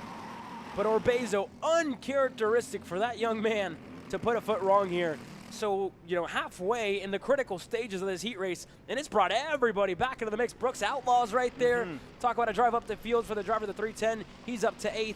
S3: But Orbezo, uncharacteristic for that young man to put a foot wrong here. So, halfway in the critical stages of this heat race, and it's brought everybody back into the mix. Brooks Outlaw's right there. Talk about a drive up the field for the driver of the 310. He's up to 8th.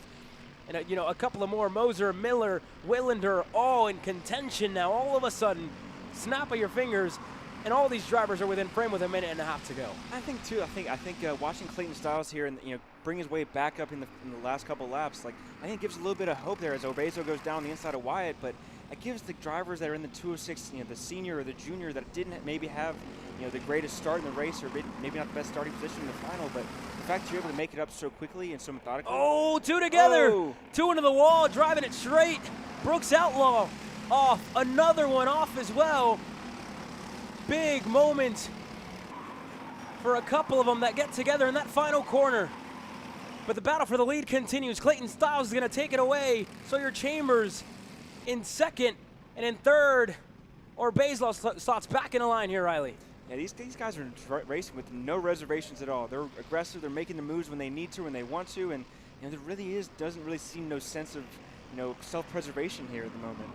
S3: And, a couple of more, Moser, Miller, Willander, all in contention now. All of a sudden, snap of your fingers, and all these drivers are within frame with a minute and a half to go.
S2: I think too. I think watching Clayton Styles here and bring his way back up in the last couple laps, I think it gives a little bit of hope there as Orbezo goes down the inside of Wyatt. But it gives the drivers that are in the 206, the senior or the junior that didn't maybe have the greatest start in the race or maybe not the best starting position in the final, but the fact you're able to make it up so quickly and so methodically.
S3: Oh, 2 together. Oh. 2 into the wall, driving it straight. Brooks Outlaw off. Another one off as well. Big moment for a couple of them that get together in that final corner. But the battle for the lead continues. Clayton Styles is going to take it away. Sawyer Chambers in second, and in third, Orbezo slots back in a line here, Riley.
S2: Yeah, these guys are racing with no reservations at all. They're aggressive. They're making the moves when they need to, when they want to, and there really doesn't really seem no sense of self-preservation here at the moment.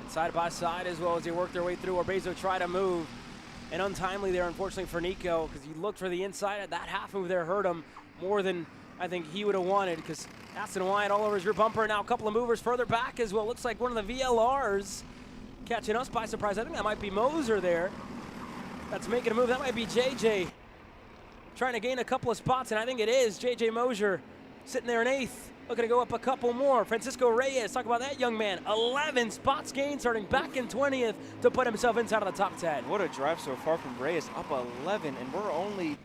S3: And side by side as well as they work their way through. Orbezo try to move, and untimely there, unfortunately for Nico, because he looked for the inside. That half move there hurt him more than I think he would have wanted, because Aston Wyatt all over his rear bumper. Now a couple of movers further back as well. Looks like one of the VLRs catching us by surprise. I think that might be Moser there. That's making a move. That might be JJ trying to gain a couple of spots, and I think it is JJ Moser sitting there in 8th, looking to go up a couple more. Francisco Reyes, talk about that young man. 11 spots gained, starting back in 20th to put himself inside of the top 10.
S2: What a drive so far from Reyes, up 11, and we're only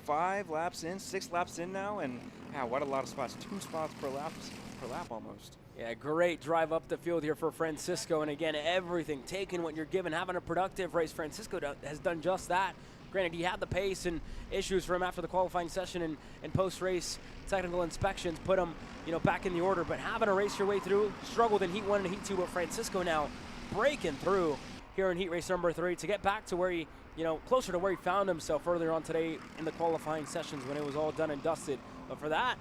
S2: 5 laps in, 6 laps in now, and wow, what a lot of spots. 2 spots per lap almost.
S3: Yeah, great drive up the field here for Francisco, and again, everything, taking what you're given, having a productive race. Francisco has done just that. Granted, he had the pace and issues for him after the qualifying session and post-race technical inspections put him, back in the order. But having to race your way through, struggled in Heat 1 and Heat 2, but Francisco now breaking through here in Heat race number 3 to get back to where he, closer to where he found himself earlier on today in the qualifying sessions when it was all done and dusted. But for that,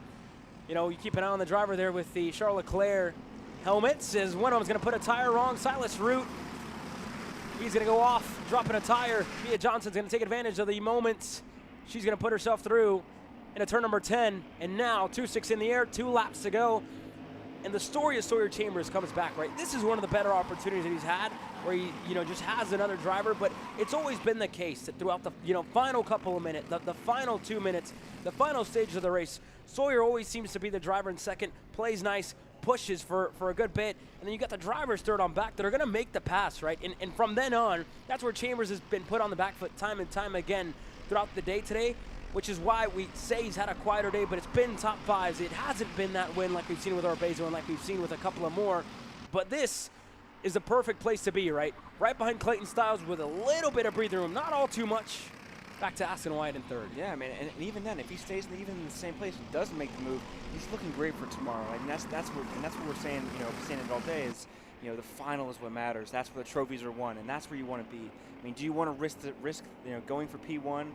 S3: you keep an eye on the driver there with the Charles Leclerc helmets, as one of them's going to put a tire wrong. Silas Root, he's going to go off, dropping a tire. Mia Johnson's going to take advantage of the moments. She's going to put herself through into turn number 10. And now 2-6 in the air, 2 laps to go. And the story of Sawyer Chambers comes back, right? This is one of the better opportunities that he's had where he, just has another driver. But it's always been the case that throughout the, final couple of minutes, the final 2 minutes, the final stages of the race, Sawyer always seems to be the driver in second, plays nice, pushes for a good bit, and then you got the drivers third on back that are going to make the pass, right? And from then on, that's where Chambers has been put on the back foot time and time again throughout the day today, which is why we say he's had a quieter day, but it's been top 5s. It hasn't been that win like we've seen with Orbezo and like we've seen with a couple of more, but this is the perfect place to be, right? Right behind Clayton Styles with a little bit of breathing room, not all too much. Back to Aston Wyatt in third.
S2: Yeah, man, and even then, if he stays even in the same place and doesn't make the move, he's looking great for tomorrow. And that's what we're saying. Saying it all day is, the final is what matters. That's where the trophies are won, and that's where you want to be. I mean, do you want to risk going for P1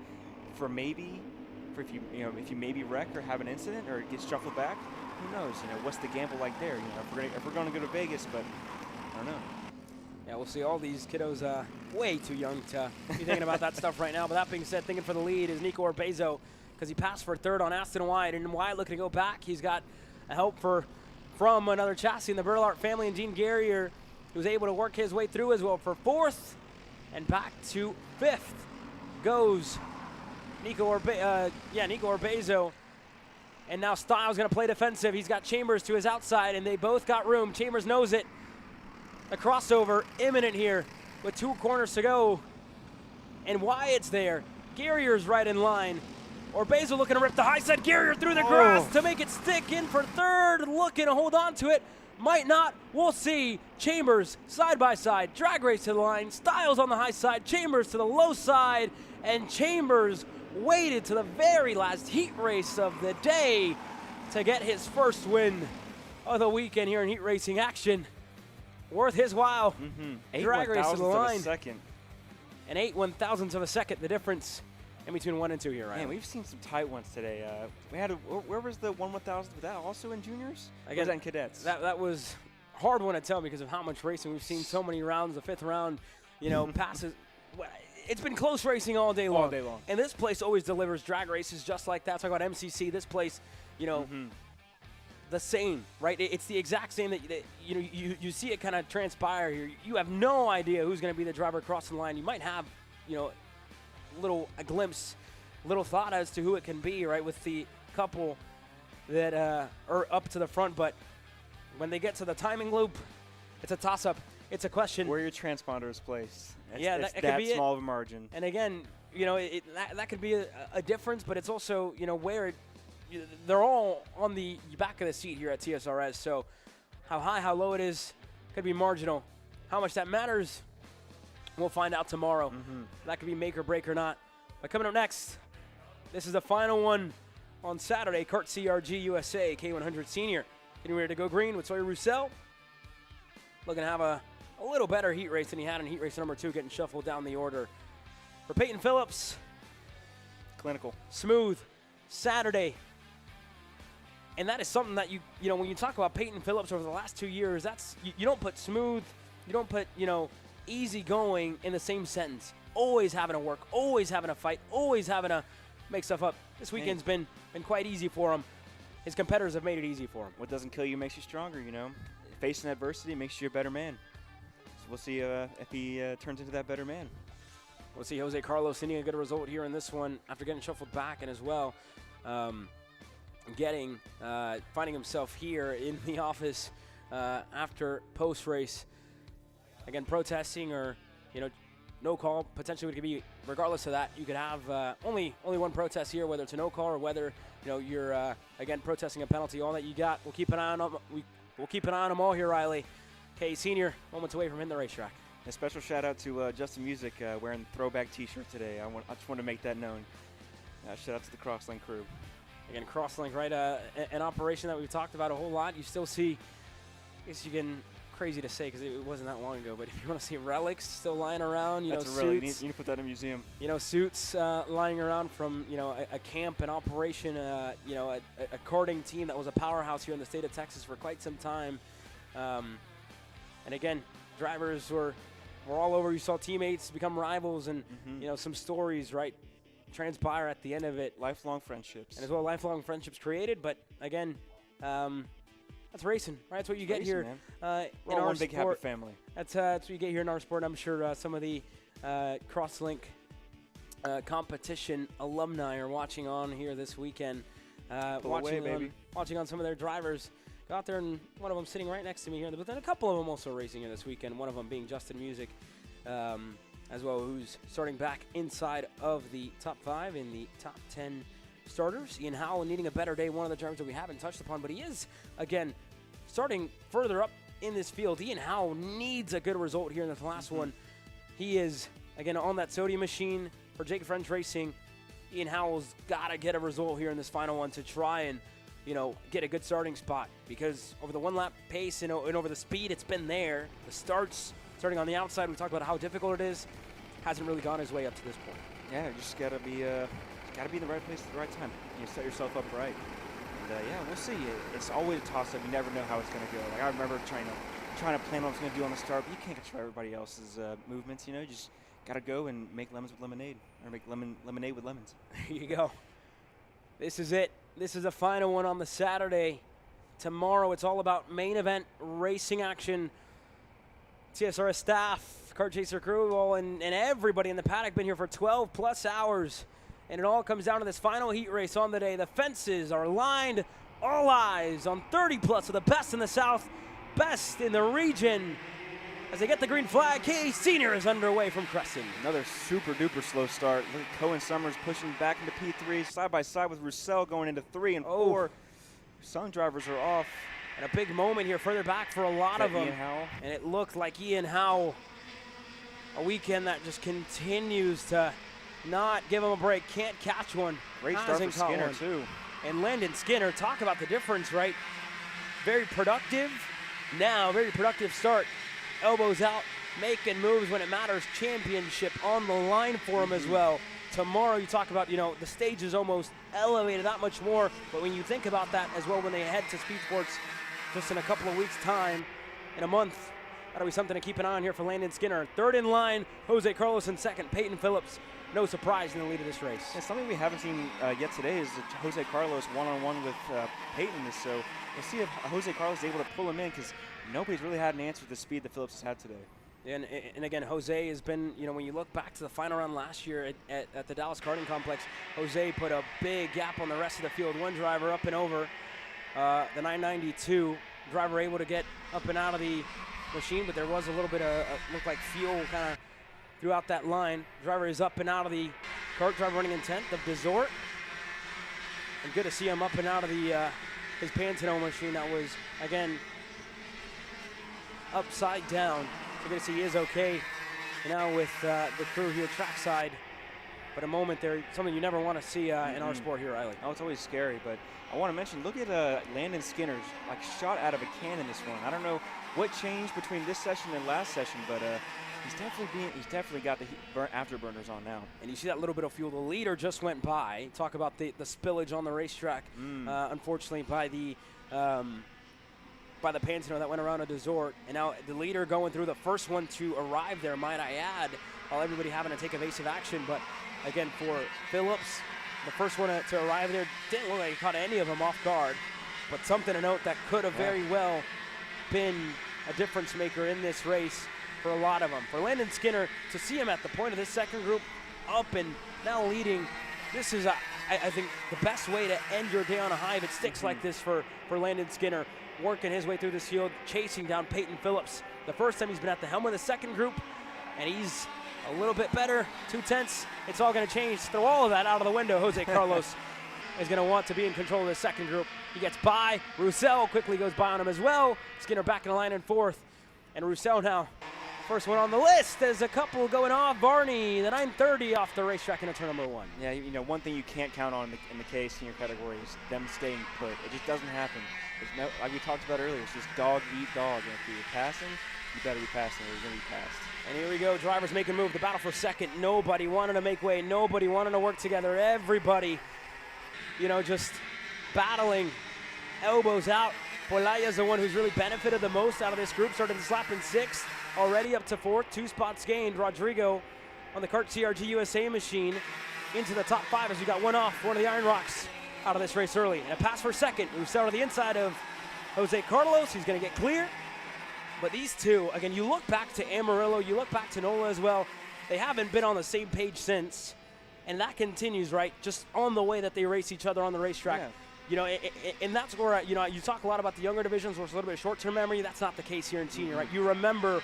S2: for if you maybe wreck or have an incident or get shuffled back? Who knows? What's the gamble like there? If we're going to go to Vegas, but I don't know.
S3: Yeah, we'll see. All these kiddos way too young to be thinking about that stuff right now. But that being said, thinking for the lead is Nico Orbezo, because he passed for third on Aston Wyatt. And Wyatt looking to go back. He's got a help from another chassis in the Berlart family, and Gene Garrier, who's able to work his way through as well for fourth. And back to 5th goes Nico Orbezo. And now Styles going to play defensive. He's got Chambers to his outside, and they both got room. Chambers knows it. A crossover imminent here with 2 corners to go. And Wyatt's there. Guerrier's right in line. Orbezo looking to rip the high side. Guerrier through the grass to make it stick in for third. Looking to hold on to it. Might not. We'll see. Chambers side by side. Drag race to the line. Styles on the high side. Chambers to the low side. And Chambers waited to the very last heat race of the day to get his first win of the weekend here in heat racing action. Worth his while. Drag race to the line.
S2: Second.
S3: And 8 1,000ths of a second, the difference in between 1 and 2 here, right?
S2: Man, we've seen some tight ones today. Where was the 1 1,000th? Was that also in juniors?
S3: I
S2: Or
S3: guess
S2: was that in cadets?
S3: That was a hard one to tell because of how much racing we've seen. So many rounds. The 5th round, passes. It's been close racing all day long.
S2: All day long.
S3: And this place always delivers drag races just like that. Talk about MCC. This place, the same, right? It's the exact same that you see it kind of transpire here. You have no idea who's going to be the driver crossing the line. You might have, a glimpse, little thought as to who it can be, right? With the couple that are up to the front, but when they get to the timing loop, it's a toss-up. It's a question.
S2: Where your transponders placed.
S3: That
S2: that
S3: could be
S2: small of a margin.
S3: And again, that could be a difference, but it's also, where they're all on the back of the seat here at TSRS. So how high, how low it is could be marginal. How much that matters, we'll find out tomorrow. That could be make or break or not. But coming up next, this is the final one on Saturday. Kart CRG USA K100 Senior. Getting ready to go green with Sawyer Roussel. Looking to have a little better heat race than he had in heat race number 2, getting shuffled down the order. For Peyton Phillips,
S2: clinical,
S3: smooth Saturday. And that is something that when you talk about Peyton Phillips over the last 2 years, that's you don't put smooth, you don't put easy going in the same sentence. Always having to work, always having to fight, always having to make stuff up. This weekend's been quite easy for him. His competitors have made it easy for him.
S2: What doesn't kill you makes you stronger. Facing adversity makes you a better man. So we'll see if he turns into that better man.
S3: We'll see Jose Carlos getting a good result here in this one after getting shuffled back, and as well finding himself here in the office after post-race. Again, protesting or, no call potentially could be, regardless of that, you could have only one protest here, whether it's a no call or whether, you're, again, protesting a penalty. All that you got, we'll keep an eye on them. We'll keep an eye on them all here, Riley. K Senior, moments away from hitting the racetrack.
S2: A special shout out to Justin Music wearing the throwback T-shirt today. I just want to make that known. Shout out to the Crosslink crew.
S3: Again, Crosslink, right? An operation that we've talked about a whole lot. You still see, I guess you can, crazy to say because it wasn't that long ago, but if you want to see relics still lying around,
S2: That's
S3: suits.
S2: really neat. You need to put that in a museum.
S3: Suits lying around from, a camp, an operation, a karting team that was a powerhouse here in the state of Texas for quite some time. And again, drivers were all over. You saw teammates become rivals and, some stories, right, transpire at the end of it.
S2: Lifelong friendships.
S3: And as well, lifelong friendships created. But again, that's racing, right? That's what you get
S2: racing,
S3: here
S2: in
S3: our
S2: one big happy
S3: sport.
S2: family.
S3: That's what you get here in our sport. I'm sure some of the Crosslink competition alumni are watching on here this weekend. Watching on some of their drivers. Go out there, and one of them sitting right next to me here in the booth, and a couple of them also racing here this weekend. One of them being Justin Music, as well, who's starting back inside of the top 5 in the top 10 starters. Ian Howell needing a better day, one of the drivers that we haven't touched upon, but he is, again, starting further up in this field. Ian Howell needs a good result here in this last one. He is, again, on that sodium machine for Jake French Racing. Ian Howell's got to get a result here in this final one to try and, get a good starting spot, because over the 1 lap pace and over the speed, it's been there. The starting on the outside, we talked about how difficult it is, hasn't really gone his way up to this point.
S2: Yeah, you just got to be in the right place at the right time. You set yourself up right. And we'll see. It's always a toss-up. You never know how it's going to go. Like, I remember trying to plan what I was going to do on the start, but you can't control everybody else's movements. You just got to go and make lemons with lemonade, or make lemonade with lemons.
S3: There you go. This is it. This is the final one on the Saturday. Tomorrow, it's all about main event racing action. TSRS staff, Kart Chaser crew, and everybody in the paddock been here for 12 plus hours. And it all comes down to this final heat race on the day. The fences are lined, all eyes on 30 plus of the best in the South, best in the region. As they get the green flag, K Senior is underway from Cresson.
S2: Another super duper slow start. Look at Cohen Summers pushing back into P3, side by side with Roussel going into 3 and 4. Sun drivers are off.
S3: And a big moment here further back for a lot of them.
S2: Ian Howell.
S3: And it looked like Ian Howell, a weekend that just continues to not give him a break. Can't catch one.
S2: Great start for Skinner, too.
S3: And Landon Skinner, talk about the difference, right? Very productive now, very productive start. Elbows out, making moves when it matters. Championship on the line for him as well. Tomorrow, you talk about, the stage is almost elevated that much more. But when you think about that as well, when they head to Speed Sports just in a couple of weeks' time, in a month, that'll be something to keep an eye on here for Landon Skinner. Third in line, Jose Carlos in second. Peyton Phillips, no surprise in the lead of this race.
S2: Yeah, something we haven't seen yet today is Jose Carlos one-on-one with Peyton. So we'll see if Jose Carlos is able to pull him in, because nobody's really had an answer to the speed that Phillips has had today.
S3: And again, Jose has been, when you look back to the final round last year at the Dallas Karting Complex, Jose put a big gap on the rest of the field. One driver up and over the 992. Driver able to get up and out of the machine, but there was a little bit of, looked like fuel kind of throughout that line. Driver is up and out of the kart. Driver running in 10th of Desort. And good to see him up and out of the his Pantano machine that was, again, upside down. So good to see he is okay now with the crew here trackside. But a moment there, something you never want to see in our sport here, Riley.
S2: Oh, it's always scary, but I want to mention, look at Landon Skinner's shot out of a cannon this one. I don't know what changed between this session and last session, but he's definitely got the afterburners on now.
S3: And you see that little bit of fuel. The leader just went by. Talk about the spillage on the racetrack. Unfortunately, by the Pantano that went around a Desort. And now the leader going through, the first one to arrive there, might I add, while everybody having to take evasive action. But again, for Phillips, the first one to arrive there, didn't look like he caught any of them off guard. But something to note that could have very well been a difference maker in this race for a lot of them. For Landon Skinner, to see him at the point of this second group, up and now leading, this is, I think, the best way to end your day on a high if it sticks like this for Landon Skinner, working his way through this field, chasing down Peyton Phillips. The first time he's been at the helm of the second group, and he's a little bit better, 2/10. It's all going to change. Throw all of that out of the window. Jose Carlos is going to want to be in control of the second group. He gets by. Roussel quickly goes by on him as well. Skinner back in the line in fourth. And Roussel now, first one on the list. There's a couple going off. Varney, the 930 off the racetrack into turn number 1.
S2: Yeah, one thing you can't count on in the K senior category is them staying put. It just doesn't happen. There's no, like we talked about earlier, it's just dog eat dog. And if you're passing, you better be passing or you're going to be passed.
S3: And here we go, drivers making a move. The battle for second. Nobody wanted to make way. Nobody wanted to work together. Everybody, just battling, elbows out. Polaya's the one who's really benefited the most out of this group. Started this lap in 6th, already up to 4th. 2 spots gained. Rodrigo on the Kart CRG USA machine into the top 5 as we got one off, one of the Iron Rocks out of this race early. And a pass for second. Roussel to the inside of Jose Carlos. He's going to get clear. But these two, again, you look back to Amarillo, you look back to Nola as well. They haven't been on the same page since. And that continues, right, just on the way that they race each other on the racetrack. Yeah. And that's where, you talk a lot about the younger divisions where it's a little bit of short-term memory. That's not the case here in senior, right? You remember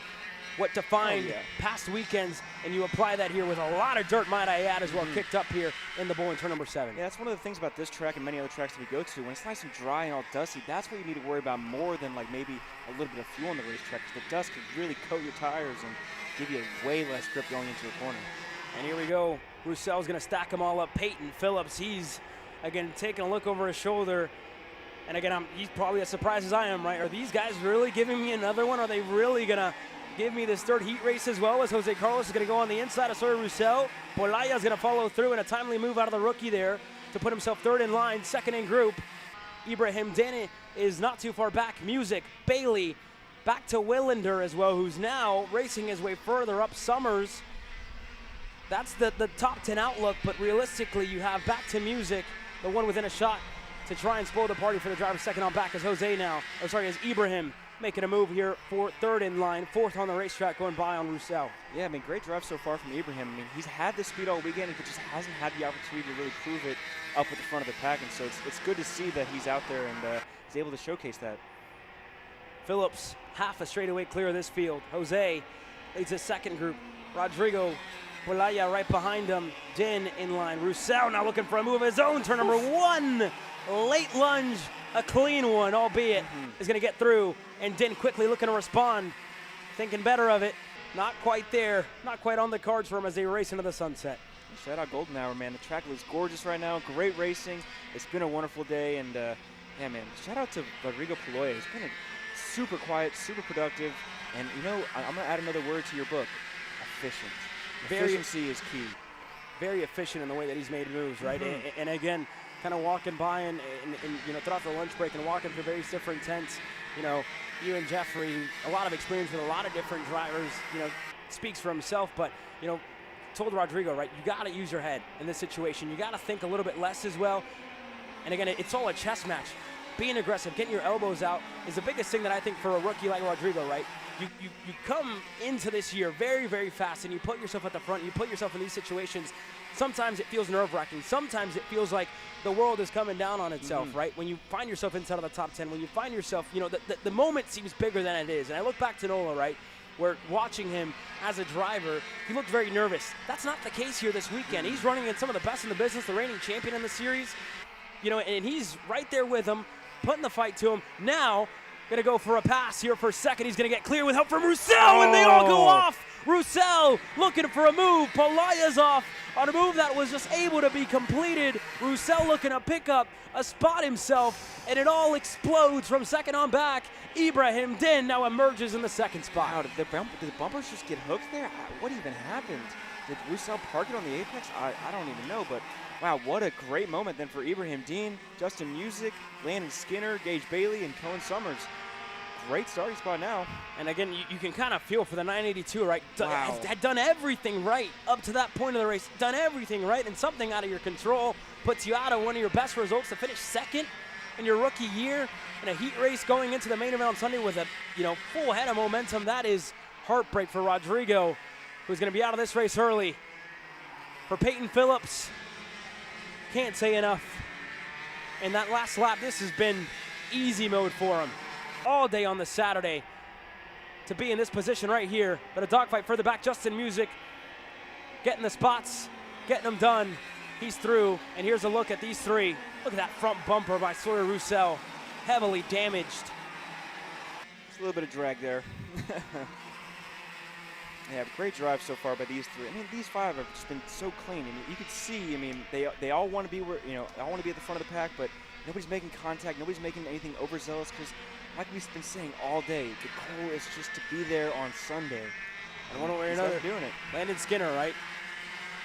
S3: what defined past weekends, and you apply that here with a lot of dirt, might I add, as well, kicked up here in the bowl in turn number 7.
S2: Yeah, that's one of the things about this track and many other tracks that we go to. When it's nice and dry and all dusty, that's what you need to worry about more than maybe a little bit of fuel on the racetrack, because the dust could really coat your tires and give you way less grip going into the corner.
S3: And here we go. Roussel's going to stack them all up. Peyton Phillips, he's, again, taking a look over his shoulder. And again, he's probably as surprised as I am, right? Are these guys really giving me another one? Are they really going to give me this third heat race as well, as Jose Carlos is going to go on the inside of Sawyer Roussel? Polaya is going to follow through in a timely move out of the rookie there to put himself third in line, second in group. Ibrahim Dene is not too far back. Music, Bailey, back to Willander as well, who's now racing his way further up Summers. That's the top 10 outlook, but realistically you have back to Music, the one within a shot to try and spoil the party for the driver. Second on back is Jose now. As Ibrahim making a move here for third in line, fourth on the racetrack, going by on Roussel.
S2: Yeah, I mean, great drive so far from Ibrahim. I mean, he's had the speed all weekend, but just hasn't had the opportunity to really prove it up at the front of the pack, and so it's good to see that he's out there and is able to showcase that.
S3: Phillips, half a straightaway clear of this field. Jose leads his second group. Rodrigo Polaya right behind him. Din in line. Roussel now looking for a move of his own. Turn number 1. Late lunge, a clean one, albeit is going to get through. And Din quickly looking to respond. Thinking better of it. Not quite there. Not quite on the cards for him as they race into the sunset.
S2: Shout out Golden Hour, man. The track looks gorgeous right now. Great racing. It's been a wonderful day. And, yeah, man, shout out to Rodrigo Poloya. He's been super quiet, super productive. And, you know, I'm going to add another word to your book. Efficient. Efficiency is key.
S3: Very efficient in the way that he's made moves, right? And again, kind of walking by and you know, throughout the lunch break and walking through various different tents. You know, you and Jeffrey, a lot of experience with a lot of different drivers, you know, speaks for himself. But, you know, told Rodrigo, right, you got to use your head in this situation. You got to think a little bit less as well. And again, it's all a chess match. Being aggressive, getting your elbows out is the biggest thing that I think for a rookie like Rodrigo, right? You come into this year very, very fast, and you put yourself at the front. You put yourself in these situations. Sometimes it feels nerve-wracking. Sometimes it feels like the world is coming down on itself, right? When you find yourself inside of the top 10, when you find yourself, you know, the moment seems bigger than it is. And I look back to Nola, right, where watching him as a driver, he looked very nervous. That's not the case here this weekend. He's running in some of the best in the business, the reigning champion in the series, you know, and he's right there with him, putting the fight to him. Now, gonna go for a pass here for a second. He's gonna get clear with help from Roussel, and they all go off. Roussel looking for a move. Polaya's off on a move that was just able to be completed. Roussel looking to pick up a spot himself, and it all explodes from second on back. Ibrahim Din now emerges in the second spot.
S2: Wow, did the bumpers just get hooked there? What even happened? Did Roussel park it on the apex? I don't even know, but wow, what a great moment then for Ibrahim Din, Justin Music, Landon Skinner, Gage Bailey, and Cohen Summers. Great starting spot now.
S3: And again, you can kind of feel for the 982, right?
S2: Wow.
S3: Had done everything right up to that point of the race. Done everything right, and something out of your control puts you out of one of your best results to finish second in your rookie year in a heat race going into the main event on Sunday with a, you know, full head of momentum. That is heartbreak for Rodrigo, who's going to be out of this race early. For Peyton Phillips, can't say enough. In that last lap, this has been easy mode for him all day on the Saturday to be in this position right here. But a dogfight further back, Justin Music getting the spots, getting them done. He's through, and here's a look at these three. Look at that front bumper by Sawyer Roussel, heavily damaged.
S2: Just a little bit of drag there. Yeah, great drive so far by these three. I mean, these five have just been so clean. I mean, you could see, I mean, they all want to be where, you know, all want to be at the front of the pack, but nobody's making contact, nobody's making anything overzealous, because like we've been saying all day, the goal is just to be there on Sunday.
S3: And one way or another,
S2: doing it.
S3: Landon Skinner, right?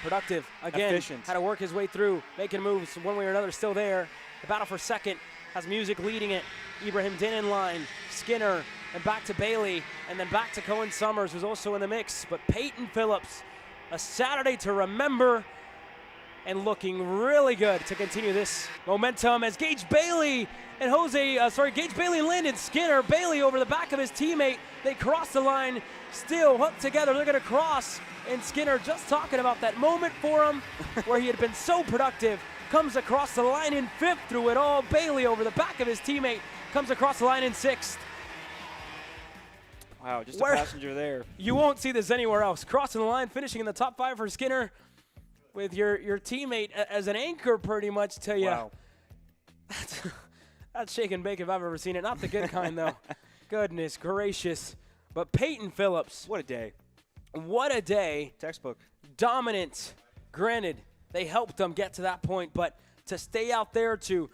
S3: Productive, again,
S2: efficient.
S3: Had to work his way through, making moves one way or another, still there. The battle for second has Music leading it. Ibrahim Din in line, Skinner, and back to Bailey, and then back to Cohen Summers, who's also in the mix. But Peyton Phillips, a Saturday to remember, and looking really good to continue this momentum as Gage Bailey and Gage Bailey and Landon Skinner. Bailey over the back of his teammate. They cross the line, still hooked together. They're gonna cross, and Skinner just talking about that moment for him where he had been so productive. Comes across the line in fifth through it all. Bailey over the back of his teammate comes across the line in sixth.
S2: Wow, just a passenger there.
S3: You won't see this anywhere else. Crossing the line, finishing in the top 5 for Skinner with your teammate as an anchor pretty much to you.
S2: Wow.
S3: That's shake and bake if I've ever seen it. Not the good kind, though. Goodness gracious. But Peyton Phillips.
S2: What a day.
S3: What a day.
S2: Textbook.
S3: Dominant. Granted, they helped them get to that point, but to stay out there to,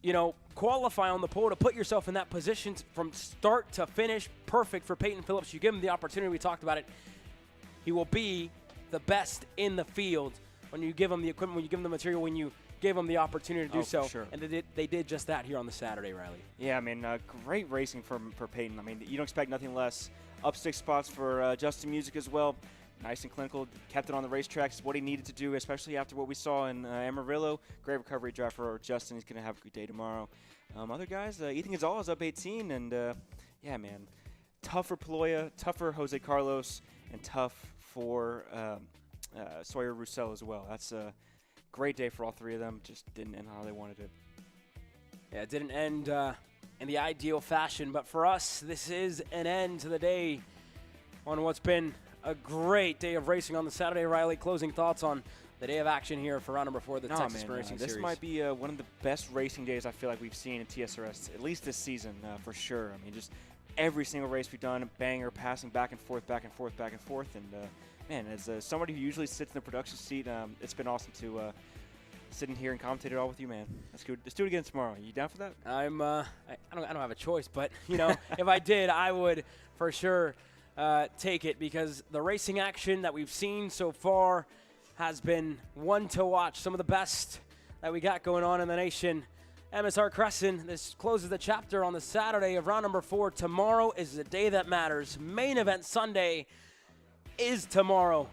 S3: you know, qualify on the pole, to put yourself in that position from start to finish, perfect for Peyton Phillips. You give him the opportunity, we talked about it. He will be the best in the field when you give him the equipment, when you give him the material, when you give him the opportunity to do so.
S2: For sure.
S3: And they did just that here on the Saturday, Riley.
S2: Yeah, I mean, great racing for Peyton. I mean, you don't expect nothing less. Up 6 spots for Justin Music as well. nice and clinical, kept it on the racetrack. It's what he needed to do, especially after what we saw in Amarillo. Great recovery drive for Justin. He's going to have a good day tomorrow. Other guys, Ethan Gonzalez up 18, and yeah, man, tough for Paloya, tough for Jose Carlos, and tough for Sawyer Roussel as well. That's a great day for all three of them. Just didn't end how they wanted it.
S3: Yeah, it didn't end in the ideal fashion, but for us, this is an end to the day on what's been a great day of racing on the Saturday. Riley, closing thoughts on the day of action here for round number 4 of the Texas Sprint Racing Series.
S2: This might be one of the best racing days I feel like we've seen in TSRS, at least this season, for sure. I mean, just every single race we've done, banger, passing back and forth, back and forth, back and forth. And, man, as somebody who usually sits in the production seat, it's been awesome to sit in here and commentate it all with you, man. Let's do it again tomorrow. You down for that?
S3: I don't have a choice, but, you know, if I did, I would for sure take it, because the racing action that we've seen so far has been one to watch. Some of the best that we got going on in the nation. MSR Cresson, this closes the chapter on the Saturday of round number 4. Tomorrow is the day that matters. Main event Sunday is tomorrow.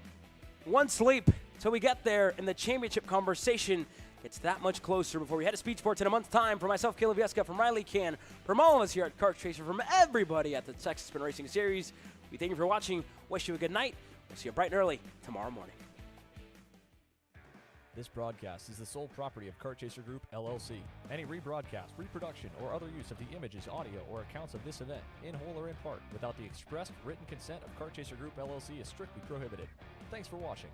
S3: One sleep till we get there, and the championship conversation gets that much closer before we head to Speed Sports in a month's time. For myself, Caleb Vieska, from Riley Can, from all of us here at Kart Chaser, from everybody at the Texas Sprint Racing Series, we thank you for watching. Wish you a good night. We'll see you bright and early tomorrow morning.
S5: This broadcast is the sole property of Kart Chaser Group, LLC. Any rebroadcast, reproduction, or other use of the images, audio, or accounts of this event, in whole or in part, without the expressed written consent of Kart Chaser Group, LLC, is strictly prohibited. Thanks for watching.